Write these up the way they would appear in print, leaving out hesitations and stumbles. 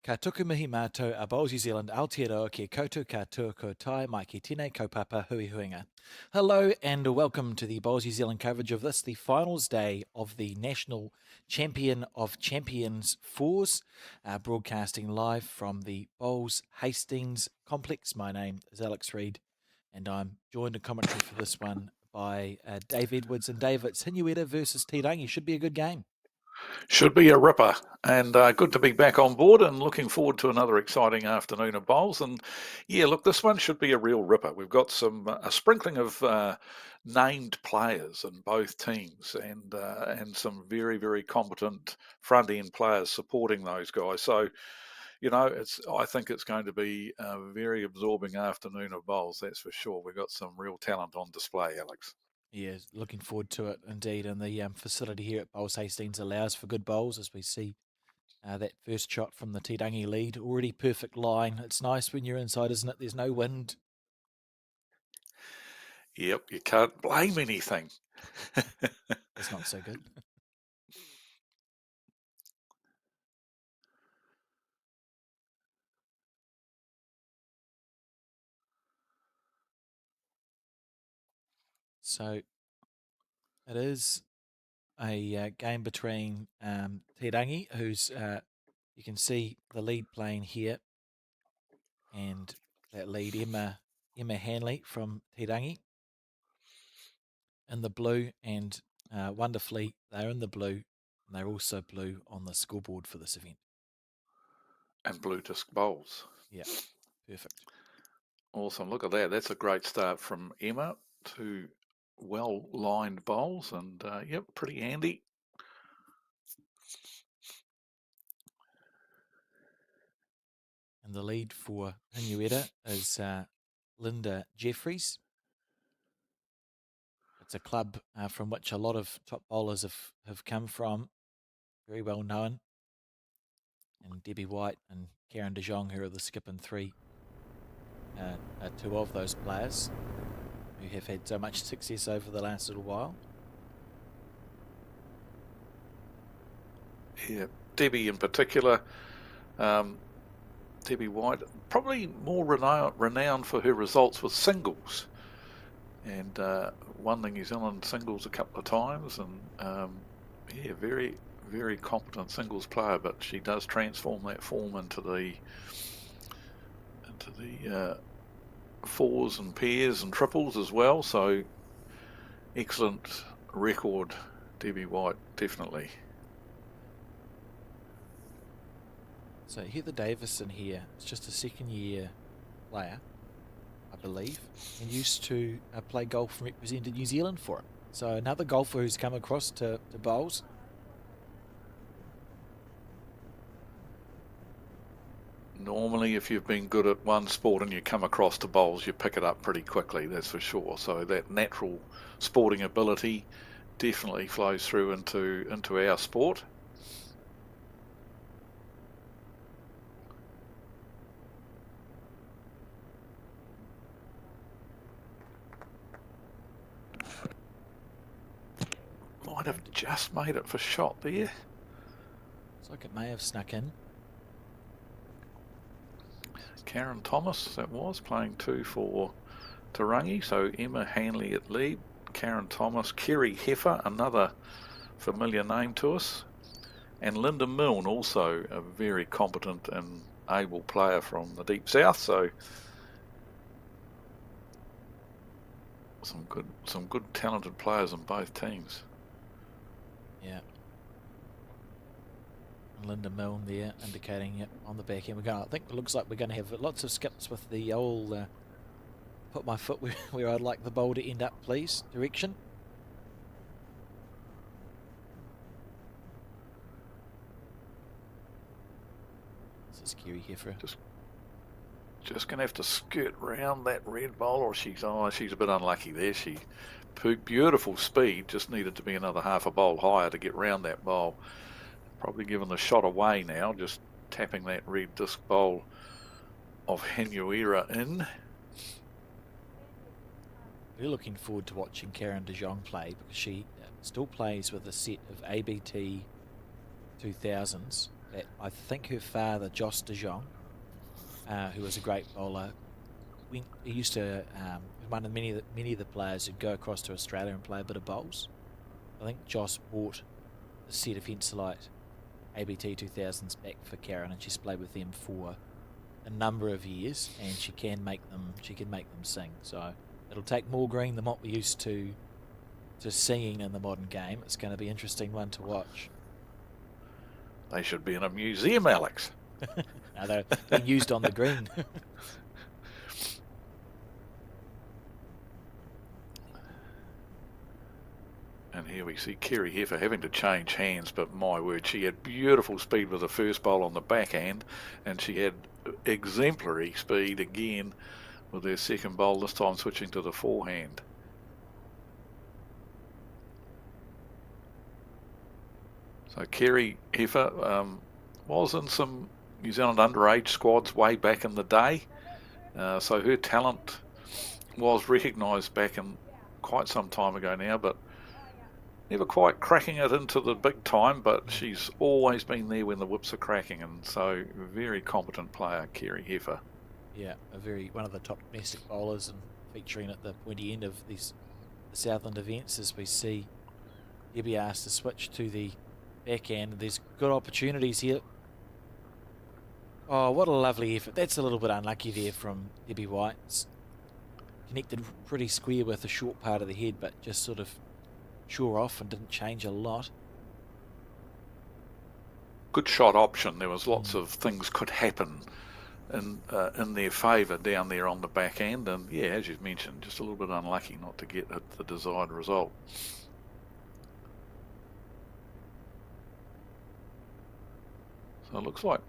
Ka tuku mihi mātou a Bowls New Zealand, Aotearoa ki koutou katoa koutai mai ki tēnei kaupapa hui huinga. Hello and welcome to the Bowls New Zealand coverage of this, the finals day of the National Champion of Champions Fours, broadcasting live from the Bowls Hastings complex. My name is Alex Reid and I'm joined in commentary for this one by Dave Edwards. And Dave, it's Hinueta versus Te Rangi. Should be a good game. Should be a ripper, and good to be back on board and looking forward to another exciting afternoon of bowls. And yeah, look, this one should be a real ripper. We've got a sprinkling of named players in both teams, and some very, very competent front end players supporting those guys. So, I think it's going to be a very absorbing afternoon of bowls. That's for sure. We've got some real talent on display, Alex. Yeah, looking forward to it indeed. And the facility here at Bowls Hastings allows for good bowls, as we see that first shot from the Te Rangi lead. Already perfect line. It's nice when you're inside, isn't it? There's no wind. Yep, you can't blame anything. That's not so good. So it is a game between Te Rangi, who's you can see the lead playing here, and that lead Emma Hanley from Te Rangi in the blue, and wonderfully they're in the blue, and they're also blue on the scoreboard for this event. And blue disc bowls. Yeah, perfect. Awesome. Look at that. That's a great start from Emma. Two well-lined bowls, and yep, pretty handy. And the lead for Hinueta is Linda Jeffries. It's a club from which a lot of top bowlers have come from, very well known. And Debbie White and Karen de Jong, who are the skip and three, are two of those players who have had so much success over the last little while. Yeah, Debbie in particular, Debbie White, probably more renowned for her results with singles, and won the New Zealand singles a couple of times, and yeah, very, very competent singles player. But she does transform that form into the fours and pairs and triples as well. So excellent record, Debbie White, definitely. So Heather Davison here is just a second-year player, I believe, and used to play golf and represented New Zealand for it. So another golfer who's come across to bowls. Normally, if you've been good at one sport and you come across to bowls, you pick it up pretty quickly, that's for sure. So that natural sporting ability definitely flows through into our sport. Might have just made it for shot there. Looks like it may have snuck in. Karen Thomas, that was, playing two for Te Rangi. So Emma Hanley at lead, Karen Thomas, Kerry Heffer, another familiar name to us, and Linda Milne, also a very competent and able player from the Deep South. So some good talented players in both teams. Yeah. And Linda Milne there indicating it on the back end. I think it looks like we're going to have lots of skips with the old put my foot where I'd like the bowl to end up, please, direction. This is Kerry Heffer. Just going to have to skirt round that red bowl, or she's a bit unlucky there. She beautiful speed, just needed to be another half a bowl higher to get round that bowl. Probably given the shot away now, just tapping that red disc bowl of Hinueta in. We're looking forward to watching Karen de Jong play, because she still plays with a set of ABT 2000s that I think her father, Joss de Jong, who was a great bowler, he used to one of many of the players who'd go across to Australia and play a bit of bowls. I think Joss bought a set of Henselite ABT 2000s back for Karen, and she's played with them for a number of years, and she can make them sing. So it'll take more green than what we're used to seeing in the modern game. It's going to be an interesting one to watch. They should be in a museum, Alex. No, they're being used on the green. And here we see Kerry Heffer having to change hands, but my word, she had beautiful speed with the first bowl on the backhand, and she had exemplary speed again with her second bowl, this time switching to the forehand. So Kerry Heffer was in some New Zealand underage squads way back in the day, so her talent was recognised back in quite some time ago now, but never quite cracking it into the big time, but she's always been there when the whips are cracking, and so very competent player, Kerry Heffer. Yeah, one of the top domestic bowlers, and featuring at the pointy end of the Southland events as we see Debbie asked to switch to the backhand. There's good opportunities here. Oh, what a lovely effort. That's a little bit unlucky there from Debbie White. It's connected pretty square with the short part of the head, but just sort of shore off and didn't change a lot. Good shot option. There was lots of things could happen in their favour down there on the back end, and yeah, as you've mentioned, just a little bit unlucky not to get the desired result. So it looks like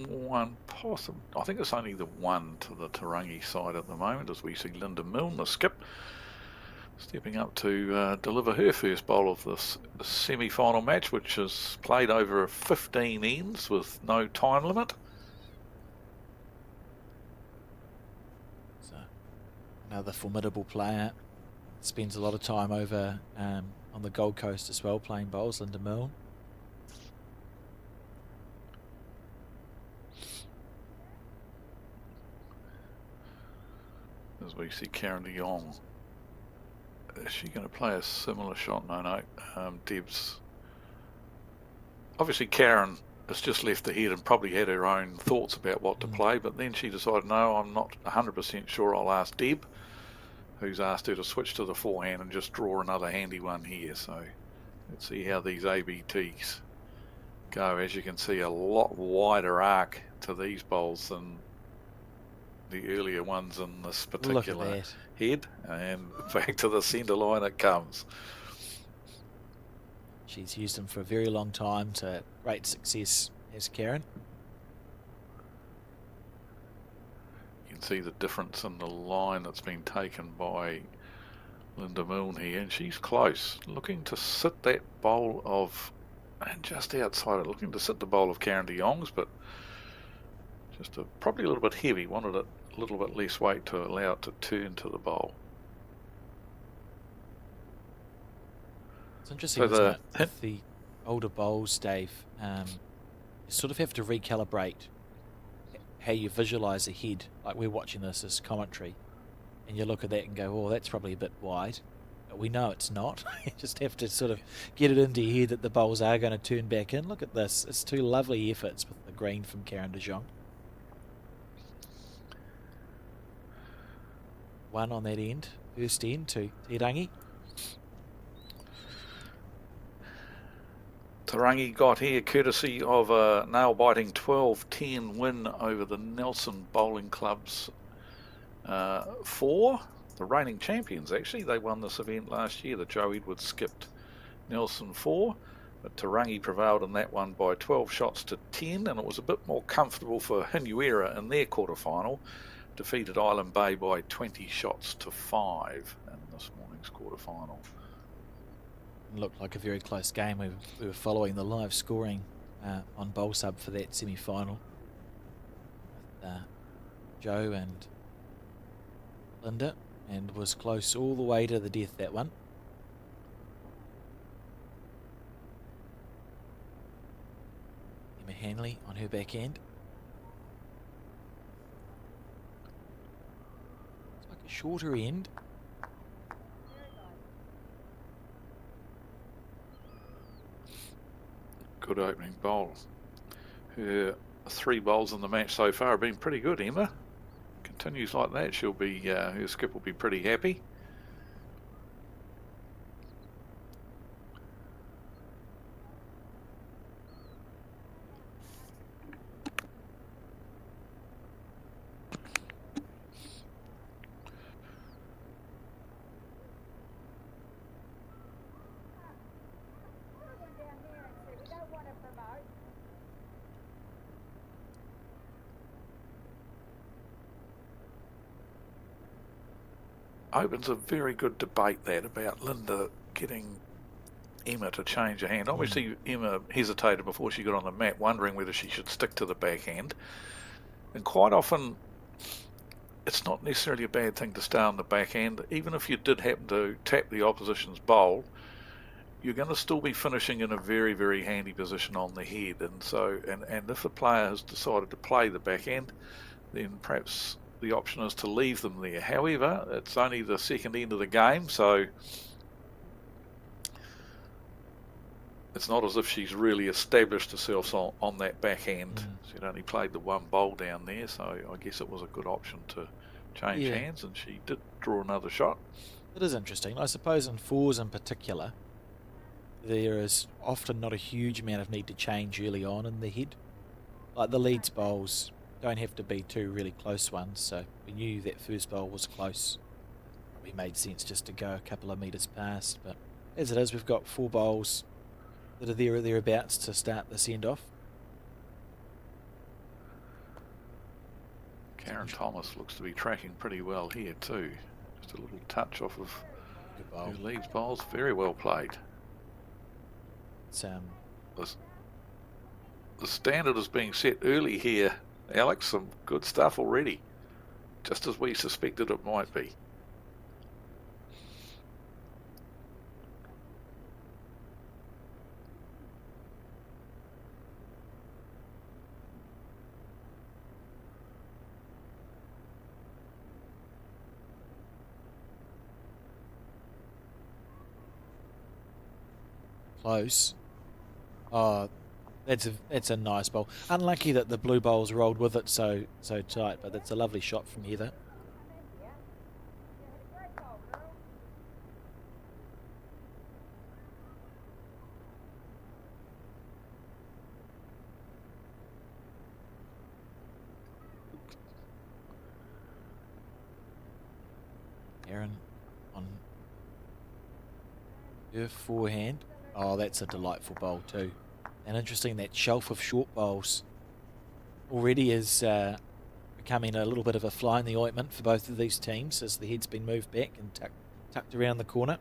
one possible. I think it's only the one to the Tarangi side at the moment, as we see Linda Milne, the skip, stepping up to deliver her first bowl of this semi-final match, which is played over 15 ends with no time limit. So another formidable player. Spends a lot of time over on the Gold Coast as well playing bowls, Linda Milne. As we see Karen de Jong. Is she going to play a similar shot? No. Deb's. Obviously, Karen has just left the head and probably had her own thoughts about what to play, but then she decided, no, I'm not 100% sure. I'll ask Deb, who's asked her to switch to the forehand and just draw another handy one here. So let's see how these ABTs go. As you can see, a lot wider arc to these bowls than the earlier ones in this particular head, and back to the centre line it comes. She's used them for a very long time to great success as Karen. You can see the difference in the line that's been taken by Linda Milne here, and she's close, looking to sit that bowl of, and just outside it, looking to sit the bowl of Karen de Jong's, but just probably a little bit heavy, wanted it a little bit less weight to allow it to turn to the bowl. It's interesting, isn't it? With the older bowls, Dave, you sort of have to recalibrate how you visualise a head. Like we're watching this as commentary, and you look at that and go, oh, that's probably a bit wide. But we know it's not. You just have to sort of get it into your head that the bowls are going to turn back in. Look at this. It's two lovely efforts with the green from Karen de Jong. One on that end, first end to Tarangi. Tarangi got here courtesy of a nail-biting 12-10 win over the Nelson Bowling Club's 4, the reigning champions actually. They won this event last year. The Joe Edwards skipped Nelson 4, but Tarangi prevailed in that one by 12 shots to 10, and it was a bit more comfortable for Hinuera in their quarter-final. Defeated Island Bay by 20 shots to 5 in this morning's quarter-final. Looked like a very close game. We were following the live scoring on BowlSub for that semi-final with Joe and Linda, and was close all the way to the death, that one. Hanley on her backhand. It's like a shorter end. Good opening bowl. Her 3 bowls in the match so far have been pretty good, Emma. Continues like that, she'll be her skip will be pretty happy. Opens a very good debate that about Linda getting Emma to change her hand. Obviously, Emma hesitated before she got on the mat, wondering whether she should stick to the backhand. And quite often, it's not necessarily a bad thing to stay on the backhand. Even if you did happen to tap the opposition's bowl, you're going to still be finishing in a very, very handy position on the head. And so, and if a player has decided to play the backhand, then perhaps the option is to leave them there. However, it's only the second end of the game, so it's not as if she's really established herself on that backhand. She'd only played the 1 bowl down there, so I guess it was a good option to change hands, and she did draw another shot. It is interesting. I suppose in 4s in particular, there is often not a huge amount of need to change early on in the head. Like the Leeds bowls don't have to be 2 really close ones, so we knew that first bowl was close. Probably made sense just to go a couple of metres past, but as it is, we've got 4 bowls that are there or thereabouts to start this end off. Karen Thomas looks to be tracking pretty well here too. Just a little touch off of her Leeds bowls. Very well played. It's, the standard is being set early here, Alex. Some good stuff already, just as we suspected it might be. Close. Oh, that's a nice bowl. Unlucky that the blue bowls rolled with it so tight, but that's a lovely shot from Heather. Aaron on her forehand. Oh, that's a delightful bowl too. And interesting, that shelf of short bowls already is becoming a little bit of a fly in the ointment for both of these teams as the head's been moved back and tucked around the corner.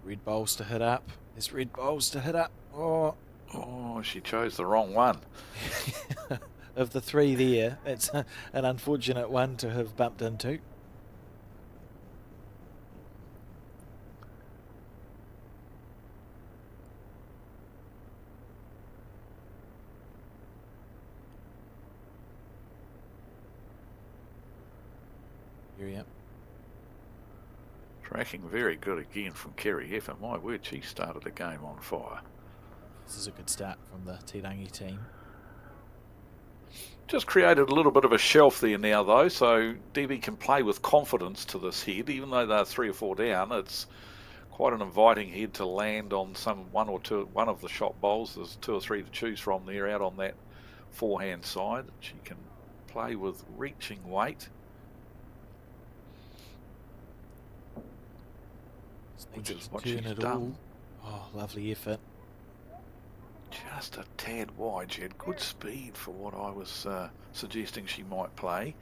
Red bowls to hit up. There's red bowls to hit up. Oh, she chose the wrong one. Of the 3 there, it's an unfortunate one to have bumped into. Yep. Tracking very good again from Kerry Heffer. My word, she started the game on fire. This is a good start from the Te Rangi team. Just created a little bit of a shelf there now, though, so Debbie can play with confidence to this head. Even though they're 3 or 4 down, it's quite an inviting head to land on one of the shot bowls. There's 2 or 3 to choose from there out on that forehand side. She can play with reaching weight. Which is what she's done. Oh, lovely effort. Just a tad wide. She had good speed for what I was suggesting she might play.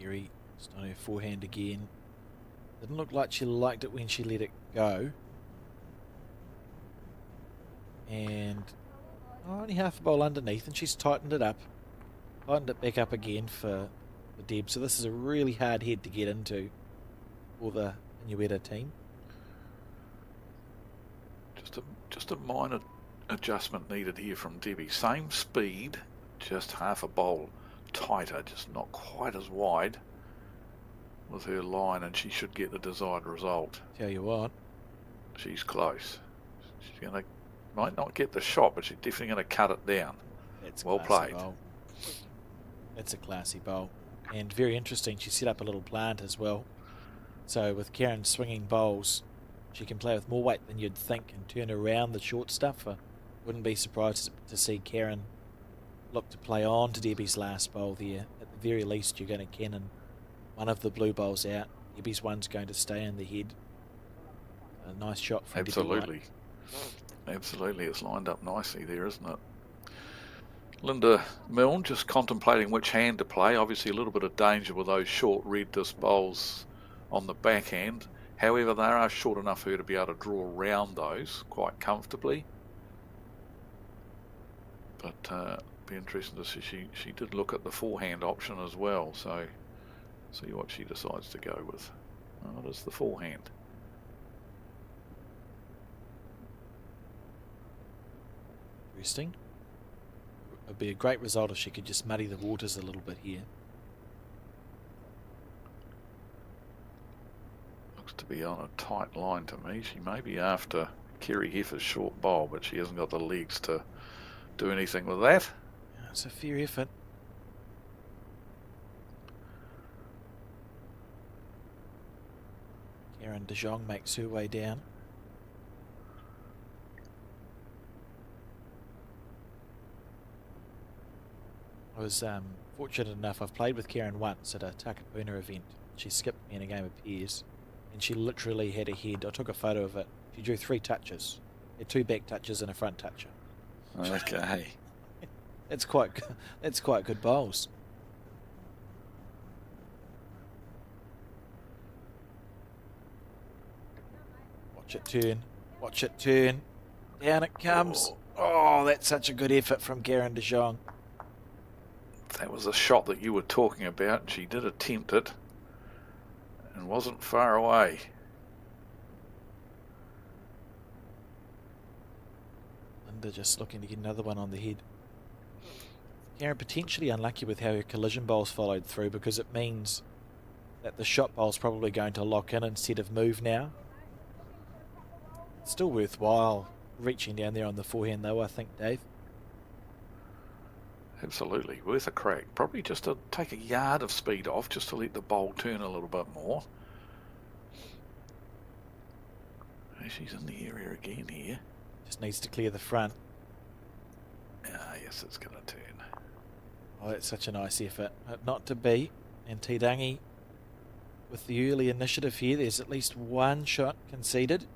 Kerry Just on her forehand again. Didn't look like she liked it when she let it go. And only half a bowl underneath, and she's tightened it up. Tightened it back up again for Deb. So this is a really hard head to get into for the Inueta team. Just a minor adjustment needed here from Debbie. Same speed, just half a bowl tighter, just not quite as wide with her line, and she should get the desired result. Tell you what, she's close. She's might not get the shot, but she's definitely going to cut it down. That's well played. Bowl. That's a classy bowl, and very interesting. She set up a little plant as well. So with Karen swinging bowls, she can play with more weight than you'd think and turn around the short stuff. Wouldn't be surprised to see Karen look to play on to Debbie's last bowl there. At the very least, you're going to cannon one of the blue bowls out. Debbie's one's going to stay in the head. A nice shot from Absolutely. Absolutely, it's lined up nicely there, isn't it? Linda Milne just contemplating which hand to play. Obviously a little bit of danger with those short red disc bowls on the backhand. However, they are short enough for her to be able to draw around those quite comfortably. But be interesting to see. She did look at the forehand option as well, so see what she decides to go with. Oh, it is the forehand. Interesting. It would be a great result if she could just muddy the waters a little bit here. To be on a tight line to me. She may be after Kerry Heffer's short bowl, but she hasn't got the legs to do anything with that. Yeah, it's a fair effort. Karen de Jong makes her way down. I was fortunate enough, I've played with Karen once at a Takapuna event. She skipped me in a game of pairs. And she literally had a head. I took a photo of it. She drew 3 touches. Had 2 back touches and a front toucher. Okay. That's quite good bowls. Watch it turn. Watch it turn. Down it comes. Oh, that's such a good effort from Karen de Jong. That was a shot that you were talking about. She did attempt it. And wasn't far away. Linda just looking to get another one on the head. Karen potentially unlucky with how her collision bowls followed through, because it means that the shot bowl's probably going to lock in instead of move now. It's still worthwhile reaching down there on the forehand though, I think, Dave. Absolutely, worth a crack. Probably just to take a yard of speed off, just to let the bowl turn a little bit more. She's in the area again here. Just needs to clear the front. Ah, yes, it's going to turn. Oh, that's such a nice effort. Not to be. And Tidangi with the early initiative here. There's at least one shot conceded.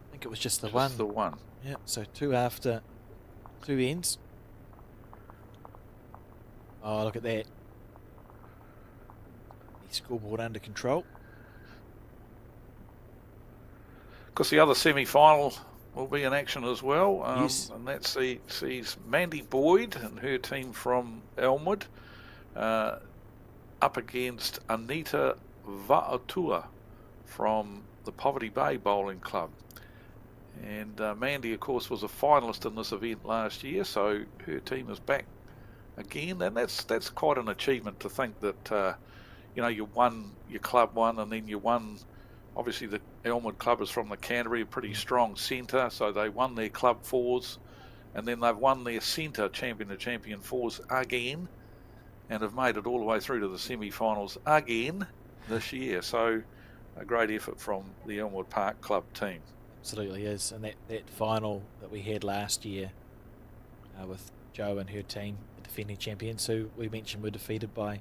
I think it was just the one. Just the one. Yeah, so 2 after 2 ends. Oh, look at that. The scoreboard under control. Of course, the other semi-final will be in action as well. Yes. And that sees Mandy Boyd and her team from Elmwood up against Anita Va'atua from the Poverty Bay Bowling Club. And Mandy, of course, was a finalist in this event last year, so her team is back again. And that's quite an achievement to think that, you won, your club won, and then you won. Obviously, the Elmwood club is from the Canterbury, a pretty strong centre, so they won their club fours, and then they've won their centre champion fours again, and have made it all the way through to the semi-finals again this year. So a great effort from the Elmwood Park Club team. Absolutely is. And that final that we had last year with Jo and her team, the defending champions, who we mentioned were defeated by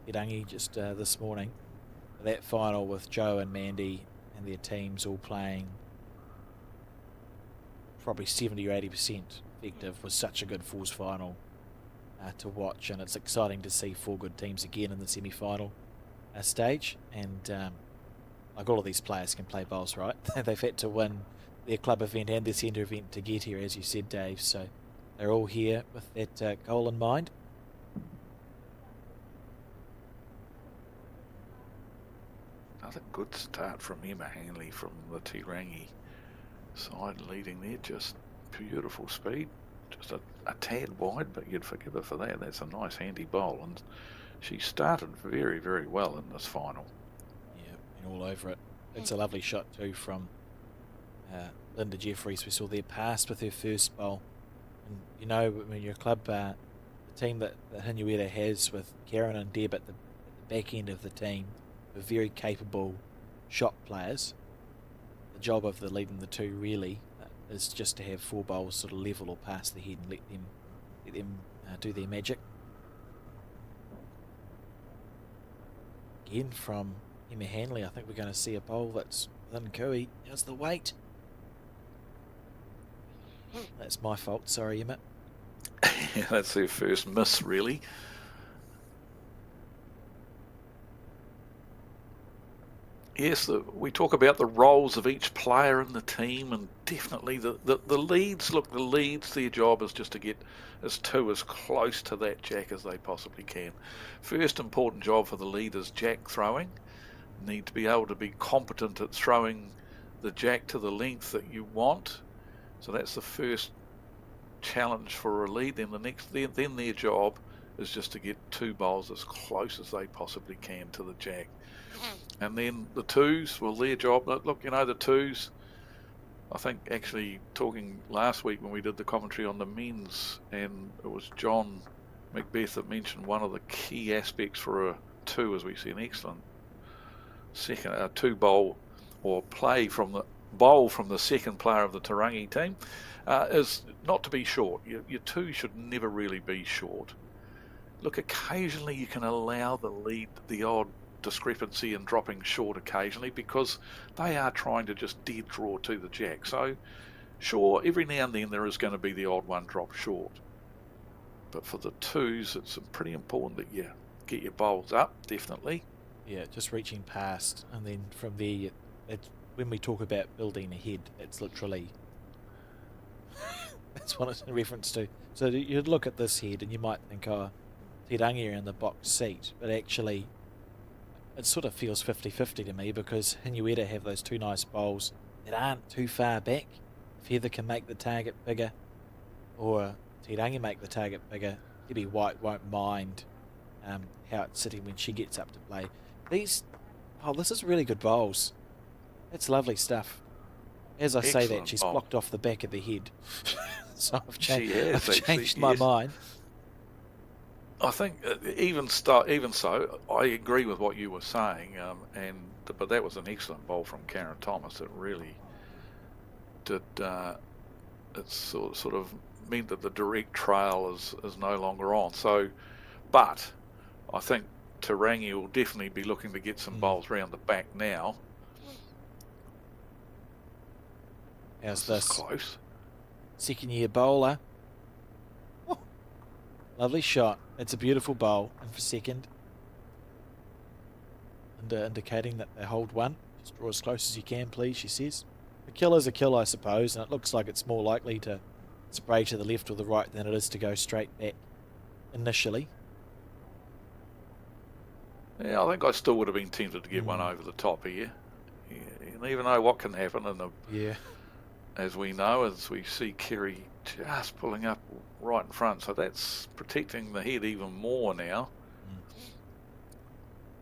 Irangi just this morning. That final with Jo and Mandy and their teams all playing probably 70 or 80% perspective was such a good Falls final to watch, and it's exciting to see 4 good teams again in the semi-final stage. And like, all of these players can play bowls, right? They've had to win their club event and their centre event to get here, as you said, Dave. So they're all here with that goal in mind. Another good start from Emma Hanley from the Te side, leading there. Just beautiful speed, just a tad wide, but you'd forgive her for that. That's a nice handy bowl, and she started very, very well in this final. Yeah, and all over it. It's a lovely shot too from Linda Jeffries. We saw there past with her first bowl. And you know, when your club, the team that Hinuera has with Karen and Deb at the back end of the team, are very capable shot players. The job of the leading the two really is just to have 4 bowls sort of level or past the head and let them do their magic. Again from Emma Hanley, I think we're going to see a bowl that's within Cooey. How's the weight? That's my fault. Sorry, Emma. Yeah, that's their first miss, really. Yes, we talk about the roles of each player in the team, and definitely the leads. Look, the leads, their job is just to get as close to that jack as they possibly can. First important job for the lead is jack throwing. Need to be able to be competent at throwing the jack to the length that you want. So that's the first challenge for a lead. Then then their job is just to get 2 bowls as close as they possibly can to the jack. And then the twos, well, their job, look, the twos, I think actually talking last week when we did the commentary on the men's, and it was John Macbeth that mentioned one of the key aspects for a 2, as we see an excellent second, 2 bowl or play from the bowl from the second player of the Tarangi team, is not to be short. Your 2 should never really be short. Look, occasionally you can allow the lead, the odd discrepancy in dropping short occasionally, because they are trying to just dead draw to the jack. So sure, every now and then there is going to be the odd one drop short, but for the 2s it's pretty important that you get your bowls up, definitely. Yeah, just reaching past, and then from there, when we talk about building ahead, it's literally that's what it's in reference to. So you'd look at this head and you might think, oh, Te Rangi are in the box seat, but actually it sort of feels 50-50 to me, because Hinuera have those 2 nice bowls that aren't too far back. If Heather can make the target bigger, or Te Rangi make the target bigger, Debbie White won't mind how it's sitting when she gets up to play. This is really good bowls. That's lovely stuff. As I say that, she's blocked off the back of the head. So I've changed my mind. I think even so, I agree with what you were saying, but that was an excellent bowl from Karen Thomas. It really did. It sort of meant that the direct trail is no longer on. So, but I think Tarangi will definitely be looking to get some bowls round the back now. How's this? Close. Second year bowler. Oh, lovely shot. It's a beautiful bowl, and for second, indicating that they hold one. Just draw as close as you can, please, she says. A killer's a kill, I suppose, and it looks like it's more likely to spray to the left or the right than it is to go straight back initially. Yeah, I think I still would have been tempted to get one over the top here. Yeah, you never know what can happen. As we know, as we see Kerry just pulling up right in front, so that's protecting the head even more now.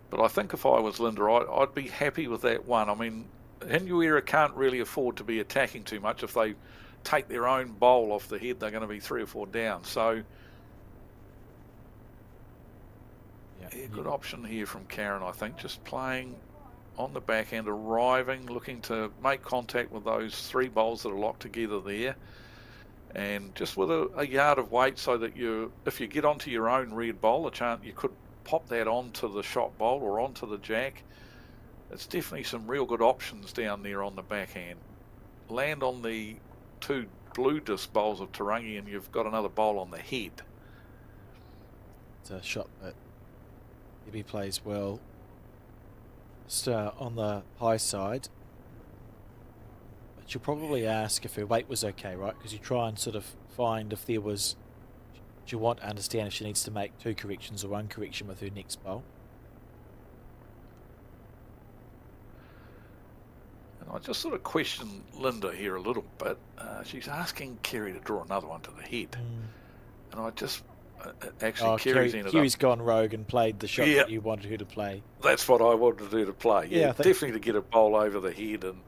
But I think if I was Linda, I'd be happy with that one. I mean, Hinuera can't really afford to be attacking too much. If they take their own bowl off the head, they're going to be 3 or 4 down. So yeah, good option here from Karen, I think, just playing on the backhand, arriving, looking to make contact with those 3 bowls that are locked together there, and just with a yard of weight, so that if you get onto your own red bowl, a chance you could pop that onto the shot bowl or onto the jack. It's definitely some real good options down there on the backhand. Land on the 2 blue disc bowls of Tarangi, and you've got another bowl on the head. It's a shot that Debbie plays well. Just on the high side. But she'll probably ask if her weight was okay, right? Because you try and sort of find if there was... She'll want to understand if she needs to make 2 corrections or 1 correction with her next bowl. And I just sort of question Linda here a little bit. She's asking Kerry to draw another one to the head. And I just... actually, Kerry's gone rogue and played the shot that you wanted her to play. That's what I wanted her to play. Yeah, definitely to get a bowl over the head. And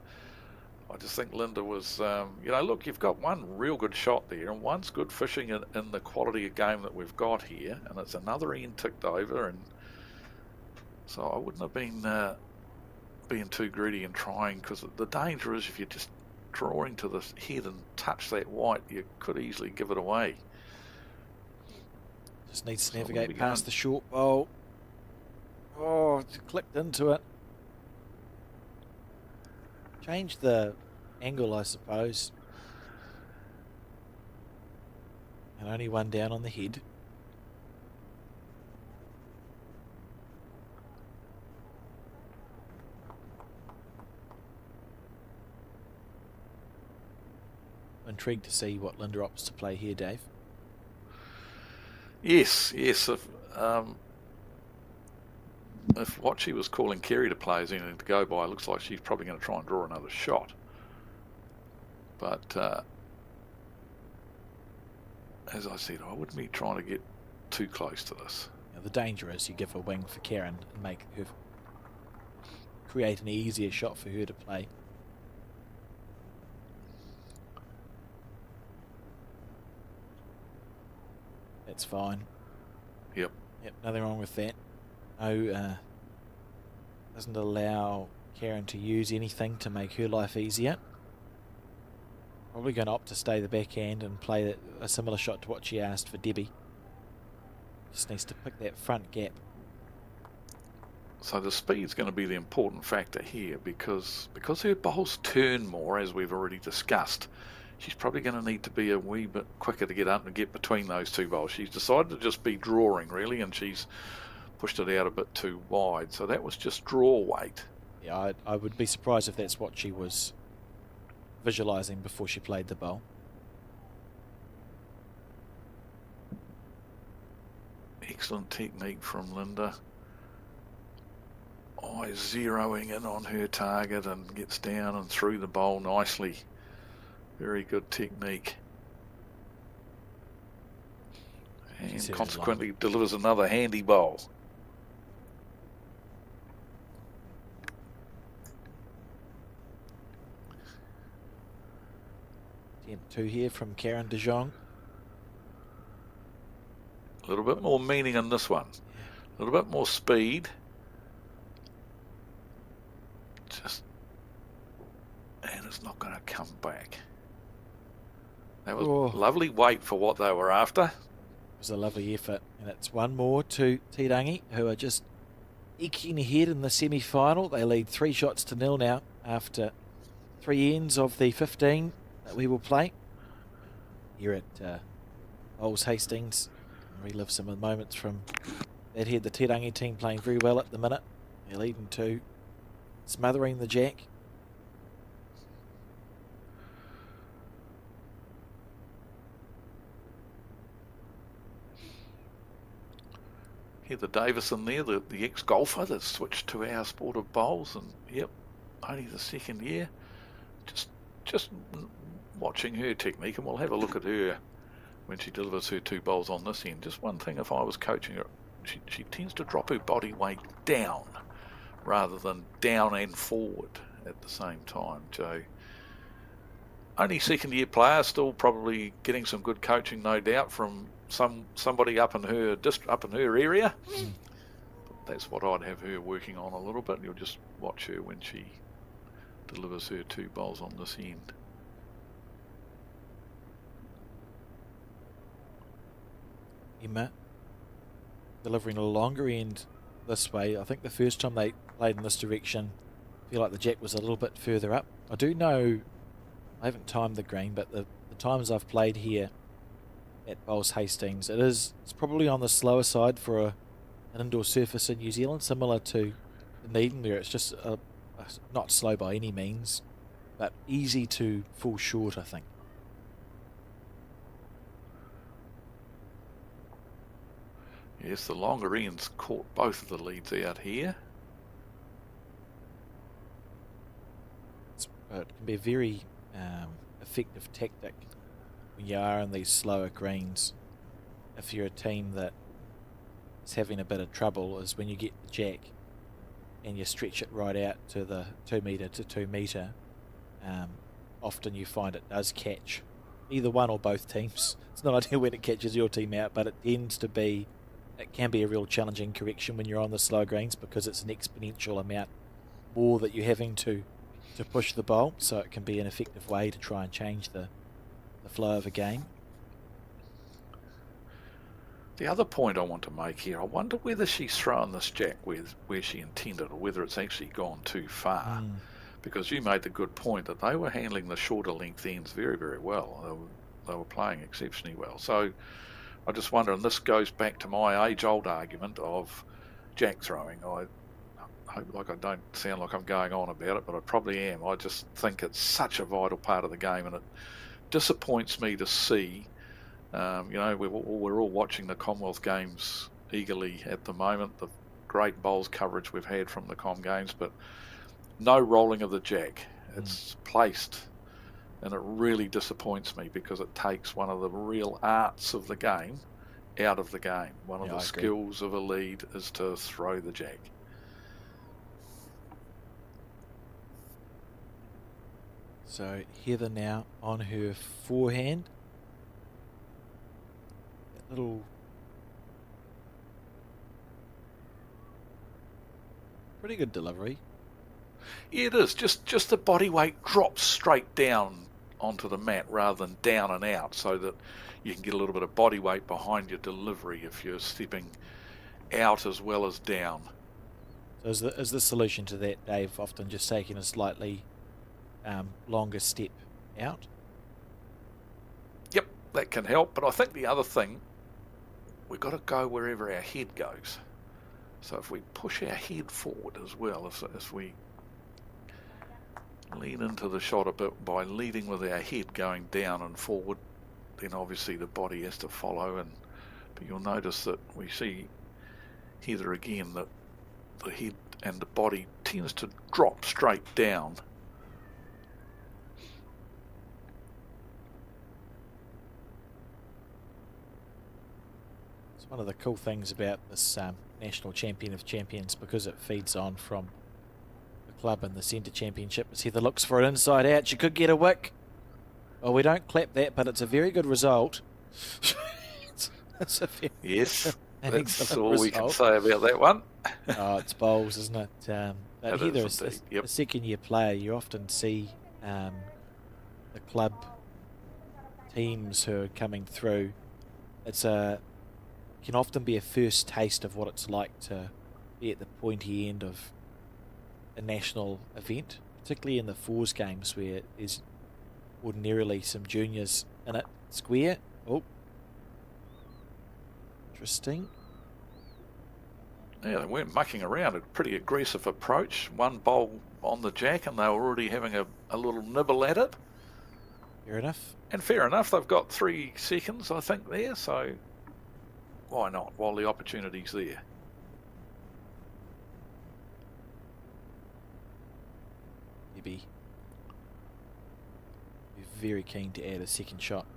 I just think Linda was, look, you've got one real good shot there, and one's good fishing in the quality of game that we've got here, and it's another end ticked over, and so I wouldn't have been being too greedy and trying, because the danger is if you're just drawing to the head and touch that white, you could easily give it away. Just needs to navigate past the short bowl. Oh, it's clicked into it. Change the angle, I suppose. And only one down on the head. Intrigued to see what Linda opts to play here, Dave. Yes. If what she was calling Kerry to play is anything to go by, it looks like she's probably going to try and draw another shot. But as I said, I wouldn't be trying to get too close to this. Now, the danger is you give a wing for Karen and make her create an easier shot for her to play. That's fine. Yep, nothing wrong with that. No, doesn't allow Karen to use anything to make her life easier. Probably going to opt to stay the backhand and play a similar shot to what she asked for Debbie. Just needs to pick that front gap. So the speed's going to be the important factor here, because her bowls turn more, as we've already discussed. She's probably going to need to be a wee bit quicker to get up and get between those two bowls. She's decided to just be drawing, really, and she's pushed it out a bit too wide. So that was just draw weight. Yeah, I would be surprised if that's what she was visualising before she played the bowl. Excellent technique from Linda. Eyes zeroing in on her target and gets down and through the bowl nicely. Very good technique. And consequently delivers another handy bowl. 10-2 here from Karen de Jong. A little bit more meaning in this one. A little bit more speed. And it's not going to come back. That was lovely weight for what they were after. It was a lovely effort. And it's one more to Te Rangi, who are just eking ahead in the semi-final. They lead 3-0 now after 3 ends of the 15 that we will play here at Bowls Hastings. Relive some of the moments from that here. The Te Rangi team playing very well at the minute. They're leading 2, smothering the jack. Here the Davison there, the ex-golfer that switched to our sport of bowls, and yep, only the second year. Just watching her technique, and we'll have a look at her when she delivers her 2 bowls on this end. Just one thing, if I was coaching her, she tends to drop her body weight down rather than down and forward at the same time. So only second year player, still probably getting some good coaching, no doubt, from somebody up in her area. But that's what I'd have her working on a little bit. You'll just watch her when she delivers her 2 bowls on this end. Emma delivering a longer end this way. I think the first time they played in this direction, I feel like the jack was a little bit further up. I do know, I haven't timed the green, but the the times I've played here at Bowls Hastings, it's probably on the slower side for an indoor surface in New Zealand, similar to Dunedin, where it's just not slow by any means, but easy to fall short, I think. Yes, the longer ends caught both of the leads out here. It can be a very effective tactic when you are in these slower greens. If you're a team that is having a bit of trouble, is when you get the jack and you stretch it right out to the 2 metre to 2 metre. Often you find it does catch either one or both teams. It's not ideal when it catches your team out, but it can be a real challenging correction when you're on the slow greens, because it's an exponential amount more that you're having to push the bowl, so it can be an effective way to try and change the flow of a game. The other point I want to make here, I wonder whether she's thrown this jack where she intended, or whether it's actually gone too far. Because you made the good point that they were handling the shorter length ends very, very well. They were playing exceptionally well. So I just wonder, and this goes back to my age-old argument of jack throwing. I hope like I don't sound like I'm going on about it, but I probably am. I just think it's such a vital part of the game, and it disappoints me to see. We're all watching the Commonwealth Games eagerly at the moment, the great bowls coverage we've had from the Com Games, but no rolling of the jack. It's placed, and it really disappoints me, because it takes one of the real arts of the game out of the game. One of the skills of a lead is to throw the jack. So Heather now on her forehand. That little pretty good delivery. Yeah, it is. Just the body weight drops straight down onto the mat rather than down and out, so that you can get a little bit of body weight behind your delivery if you're stepping out as well as down. So is the solution to that, Dave, often just taking a slightly longer step out? Yep, that can help. But I think the other thing, we've got to go wherever our head goes. So if we push our head forward as well, as we lean into the shot a bit by leading with our head going down and forward, then obviously the body has to follow. But you'll notice that we see Heather again, that the head and the body tends to drop straight down. One of the cool things about this National Champion of Champions, because it feeds on from the club and the Centre Championship, is Heather looks for it inside out. She could get a wick. Well, we don't clap that, but it's a very good result. Yes, that's all we can say about that one. Oh, it's bowls, isn't it? But Heather is a second-year player. You often see the club teams who are coming through. Can often be a first taste of what it's like to be at the pointy end of a national event, particularly in the fours games where there's ordinarily some juniors in it. Square. Oh, interesting. Yeah, they weren't mucking around. A pretty aggressive approach. One bowl on the jack, and they were already having a little nibble at it. Fair enough. And fair enough. They've got 3 seconds, I think, there. So why not, while the opportunity's there? Maybe be very keen to add a second shot.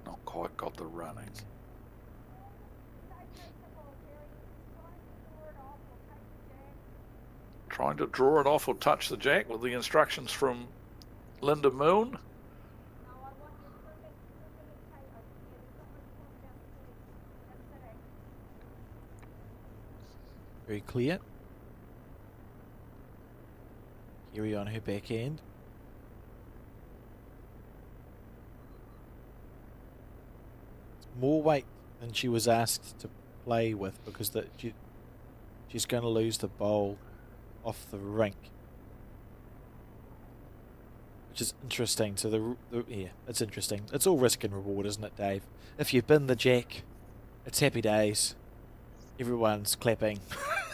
Not quite got the running. Trying to draw it off or touch the jack with the instructions from Linda Milne. Very clear. Kiri on her backhand. It's more weight than she was asked to play with, because she's going to lose the bowl off the rink, which is interesting. So yeah, it's interesting. It's all risk and reward, isn't it, Dave? If you bin the jack, it's happy days. Everyone's clapping.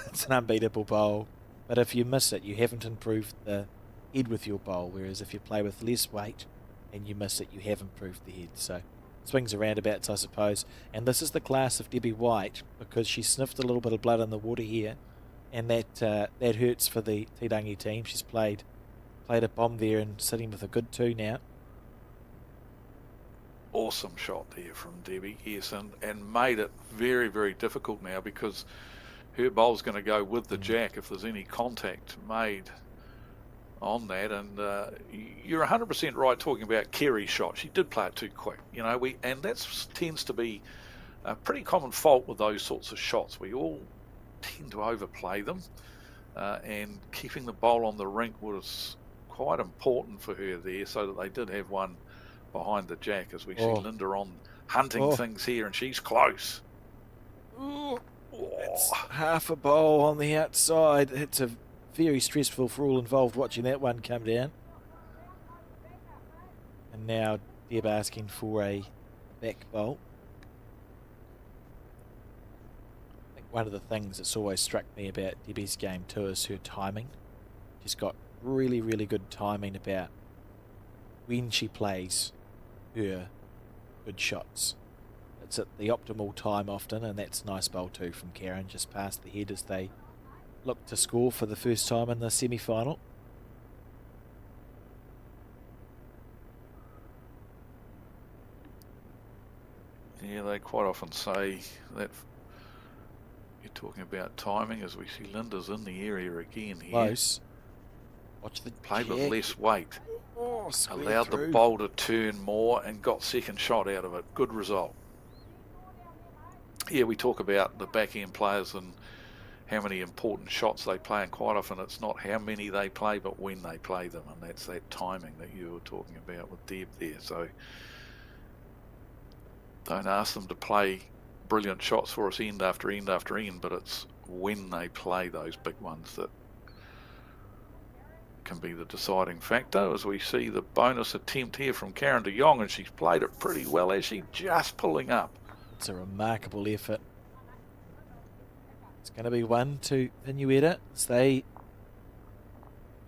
It's an unbeatable bowl. But if you miss it, you haven't improved the head with your bowl. Whereas if you play with less weight and you miss it, you have improved the head. So swings and roundabouts, I suppose. And this is the class of Debbie White, because she sniffed a little bit of blood in the water here, and that hurts for the Te Rangi team. She's played a bomb there and sitting with a good 2 now. Awesome shot there from Debbie, yes, and made it very, very difficult now, because her bowl's going to go with the jack if there's any contact made on that. And you're 100% right talking about Kerry's shot. She did play it too quick, and that tends to be a pretty common fault with those sorts of shots. We all tend to overplay them, and keeping the bowl on the rink was quite important for her there, so that they did have one behind the jack, as we see Linda on hunting things here, and she's close. It's half a bowl on the outside. It's a very stressful for all involved watching that one come down. And now Deb asking for a back bowl. I think one of the things that's always struck me about Debbie's game too is her timing. She's got really, really good timing about when she plays her good shots. It's at the optimal time often, and that's nice bowl too from Karen, just past the head as they look to score for the first time in the semi-final. Yeah, they quite often say that you're talking about timing, as we see Linda's in the area again here. Close. Watch the played with less weight. Allowed through the bowl to turn more and got second shot out of it. Good result. Yeah, we talk about the back-end players and how many important shots they play, and quite often it's not how many they play, but when they play them, and that's that timing that you were talking about with Deb there. So don't ask them to play brilliant shots for us end after end after end, but it's when they play those big ones that can be the deciding factor. As we see the bonus attempt here from Karen de Jong, and she's played it pretty well as she just pulling up. It's a remarkable effort. It's going to be 1 to Hinuera as they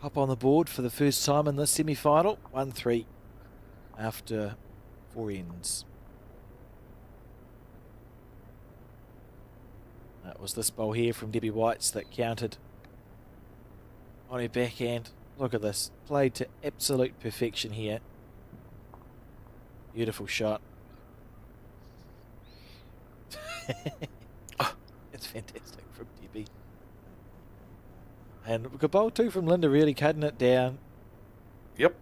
hop on the board for the first time in this semi-final. 1-3 after 4 ends. That was this bowl here from Debbie White's that counted on her backhand. Look at this. Played to absolute perfection here. Beautiful shot. It's fantastic from Debbie. And good bowl too from Linda, really cutting it down. Yep.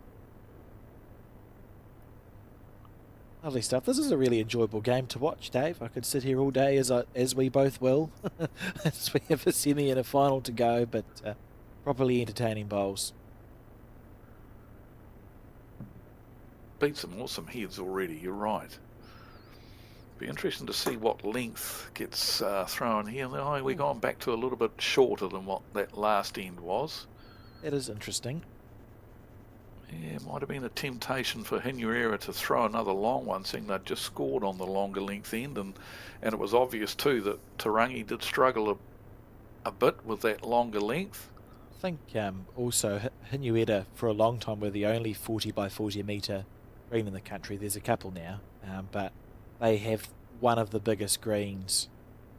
Lovely stuff. This is a really enjoyable game to watch, Dave. I could sit here all day, as we both will, as we have a semi and a final to go, but properly entertaining bowls. Beat some awesome heads already, you're right. Be interesting to see what length gets thrown here. We're going back to a little bit shorter than what that last end was. That is interesting. Yeah, it might have been a temptation for Hinuera to throw another long one, seeing they'd just scored on the longer length end, and it was obvious too that Te Rangi did struggle a bit with that longer length. I think also Hinuera for a long time were the only 40 by 40 metre green in the country. There's a couple now, but they have one of the biggest greens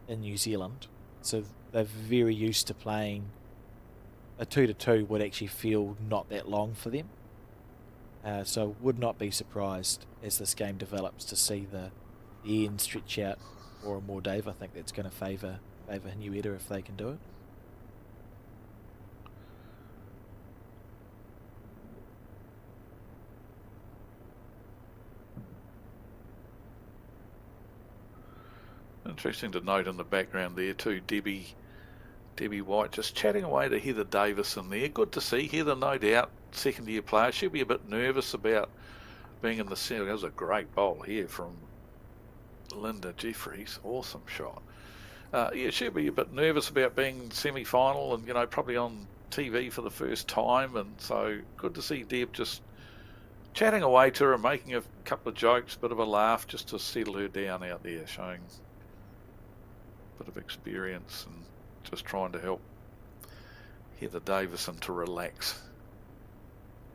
in New Zealand, so they're very used to playing a 2-2 would actually feel not that long for them. So would not be surprised as this game develops to see the end stretch out more and more, Dave. I think that's going to favour Hinuera if they can do it. Interesting to note in the background there too, Debbie White just chatting away to Heather Davison there. Good to see Heather, no doubt, second year player. She'll be a bit nervous about being in the centre. That was a great bowl here from Linda Jeffries. Awesome shot. Yeah, she'll be a bit nervous about being semi-final and, probably on TV for the first time, and so good to see Deb just chatting away to her and making a couple of jokes, bit of a laugh, just to settle her down out there, showing a bit of experience and just trying to help Heather Davison to relax.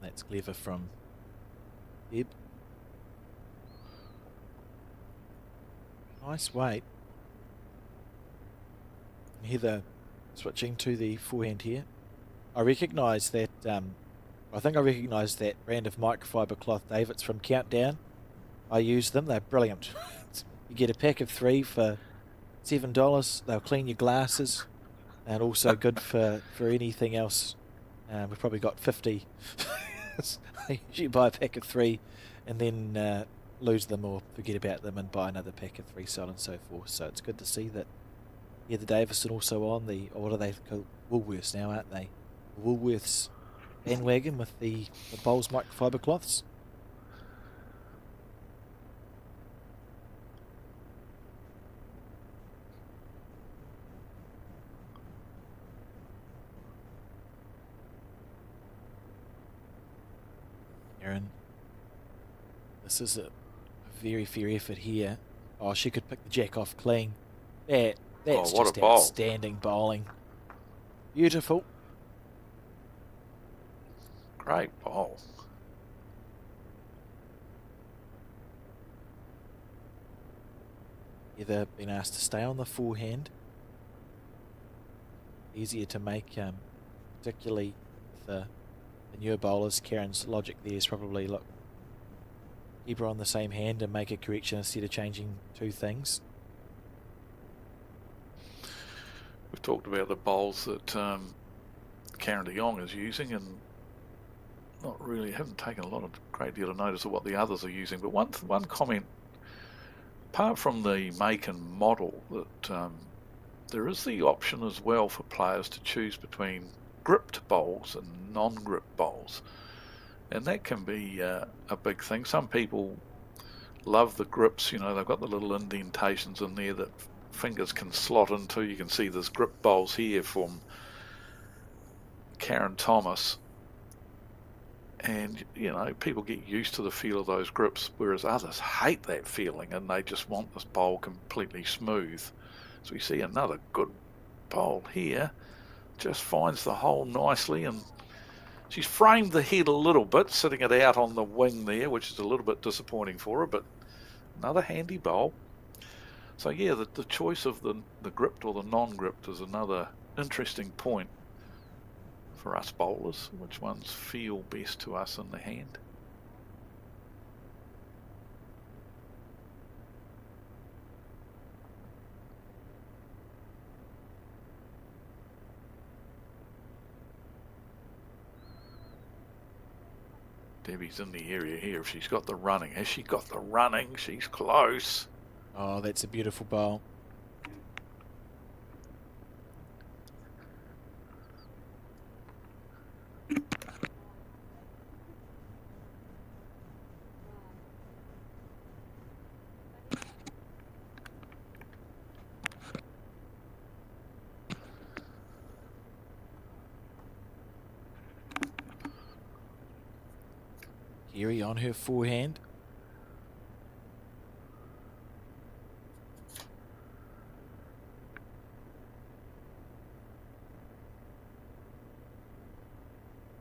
That's clever from Deb. Nice weight. Heather switching to the forehand here. I recognise that. I think I recognise that brand of microfiber cloth, Dave. It's from Countdown. I use them. They're brilliant. You get a pack of 3 for $7. They'll clean your glasses, and also good for anything else. We've probably got 50. I usually buy a pack of 3 and then lose them or forget about them and buy another pack of 3, so on and so forth. So it's good to see that Heather Davison also on the, or what are they called? Woolworths now, aren't they? Woolworths bandwagon with the Bowls microfiber cloths. Aaron, this is a very fair effort here. Oh, she could pick the jack off clean. That's just outstanding bowling. Beautiful. Great bowl. Either been asked to stay on the forehand. Easier to make, particularly with the newer bowlers. Karen's logic there is probably, look, keep her on the same hand and make a correction instead of changing 2 things. We've talked about the bowls that Karen de Jong is using, and not really, haven't taken a great deal of notice of what the others are using. But one comment, apart from the make and model, that there is the option as well for players to choose between gripped bowls and non-gripped bowls, and that can be a big thing. Some people love the grips, they've got the little indentations in there that fingers can slot into. You can see there's grip bowls here from Karen Thomas, and people get used to the feel of those grips, whereas others hate that feeling and they just want this bowl completely smooth. So we see another good bowl here, just finds the hole nicely, and she's framed the head a little bit, sitting it out on the wing there, which is a little bit disappointing for her, but another handy bowl. So yeah, the choice of the gripped or the non-gripped is another interesting point for us bowlers, which ones feel best to us in the hand. Debbie's in the area here. If she's got the running, has she got the running? She's close. Oh, that's a beautiful bowl. Geary on her forehand.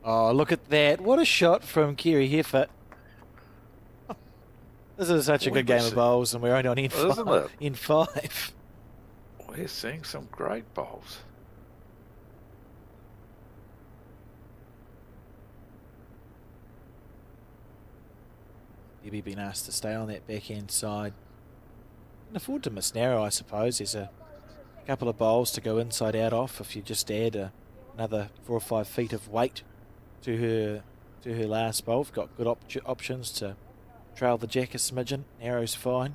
Oh, look at that. What a shot from Kiri Heffert. This is such a good game of bowls, and we're only on in 5. We're seeing some great bowls. Debbie been asked to stay on that backhand side. Can afford to miss narrow, I suppose. There's a couple of bowls to go inside out off if you just add another 4 or 5 feet of weight to her last bowl. We've got good options to trail the jack a smidgen. Narrow's fine.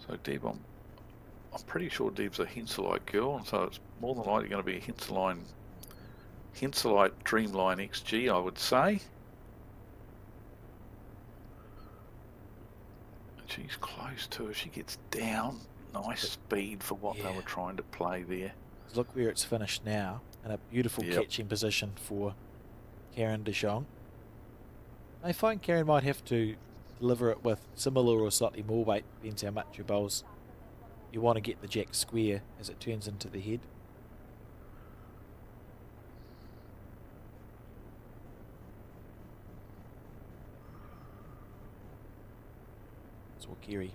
So Deb, I'm pretty sure Deb's a Henselite girl, and so it's more than likely going to be a Henselite Dreamline XG, I would say. And she's close to her. She gets down Nice speed for what they were trying to play there. Look where it's finished now, in a beautiful catching position for Karen de Jong. I find Karen might have to deliver it with similar or slightly more weight, depends how much your bowls. You want to get the jack square as it turns into the head. Saw Kerry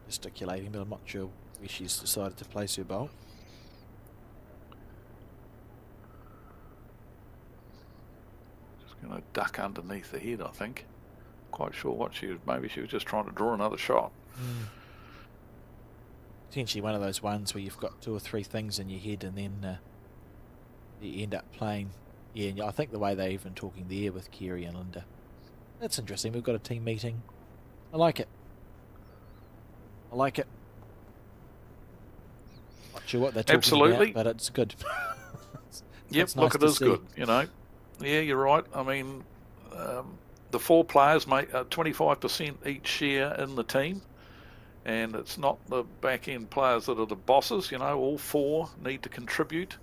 gesticulating, but I'm not sure where she's decided to place her bowl. Just going to duck underneath the head, I think. Quite sure what she was. Maybe she was just trying to draw another shot. Potentially one of those ones where you've got 2 or 3 things in your head and then you end up playing. Yeah, I think the way they're even talking there with Kerry and Linda. That's interesting. We've got a team meeting. I like it. I like it. Not sure what they're talking about, but it's good. Yep, look, it is good, you know. Yeah, you're right. I mean, the 4 players make 25% each share in the team. And it's not the back-end players that are the bosses, you know. All 4 need to contribute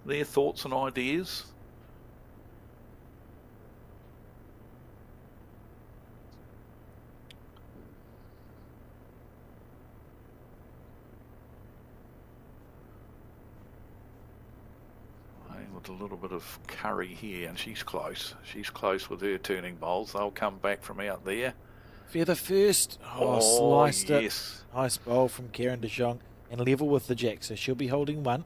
their thoughts and ideas. With a little bit of curry here, and she's close. She's close with her turning bowls. They'll come back from out there. Feather first. Sliced it. Nice bowl from Karen de Jong and level with the jack, so she'll be holding 1.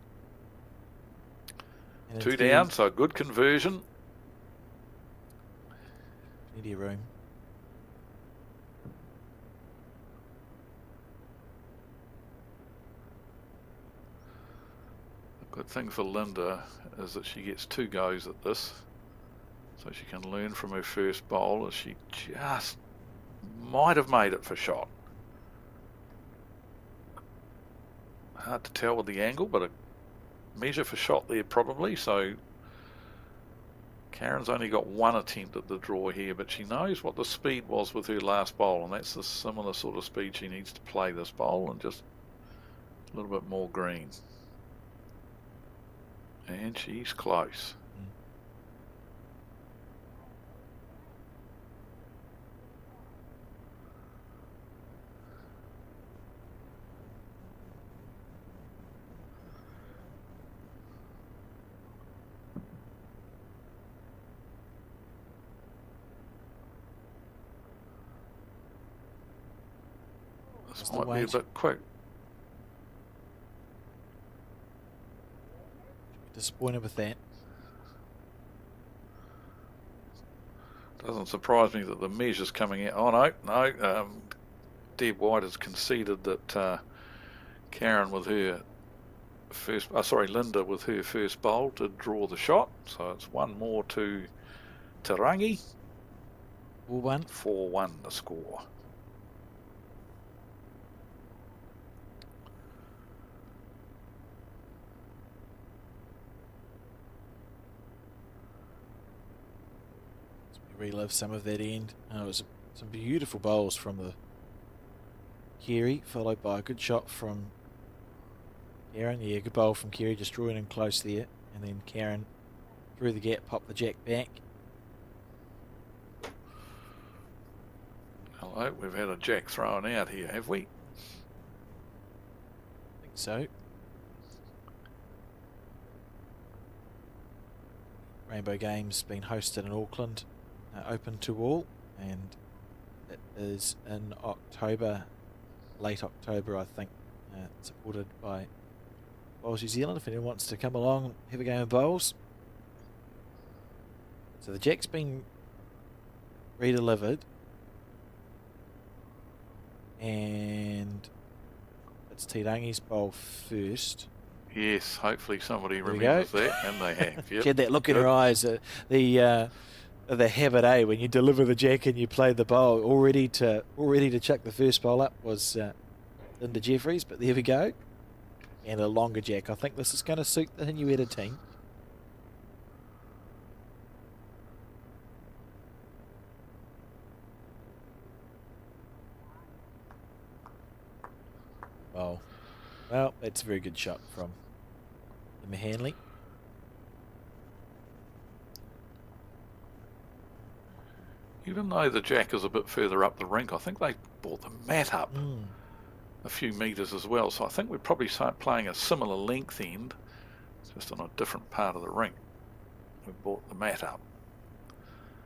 2 down, so good conversion. Plenty of room. The good thing for Linda is that she gets 2 goes at this, so she can learn from her first bowl, as she just might have made it for shot. Hard to tell with the angle, but a measure for shot there probably. So Karen's only got 1 attempt at the draw here, but she knows what the speed was with her last bowl, and that's the similar sort of speed she needs to play this bowl, and just a little bit more green. And she's close. This might be a bit quick. Disappointed with that. Doesn't surprise me that the measure's coming out. Oh no. Deb White has conceded that Karen with her first, Linda with her first bowl did draw the shot. So it's 1 more to Tarangi. 4-1. 4-1 the score. Relive some of that end. It was some beautiful bowls from the Kerry, followed by a good shot from Karen. Yeah, good bowl from Kerry, just drawing in close there. And then Karen through the gap, popped the jack back. Hello, we've had a jack thrown out here, have we? I think so. Rainbow Games being hosted in Auckland. Open to all, and it is in October, late October I think, supported by Bowls New Zealand. If anyone wants to come along, have a game of bowls. So the jack's been redelivered, and it's Tirangi's bowl first. Yes, hopefully somebody remembers that, and they have. Yep. She had that look in her eyes, the habit, when you deliver the jack and you play the bowl, all ready to chuck the first bowl up was Linda Jeffries, but there we go. And a longer jack. I think this is going to suit the Hinueta team. Oh. Well, that's a very good shot from Emma Hanley. Even though the jack is a bit further up the rink, I think they brought the mat up a few metres as well. So I think we'd probably start playing a similar length end, just on a different part of the rink. We brought the mat up.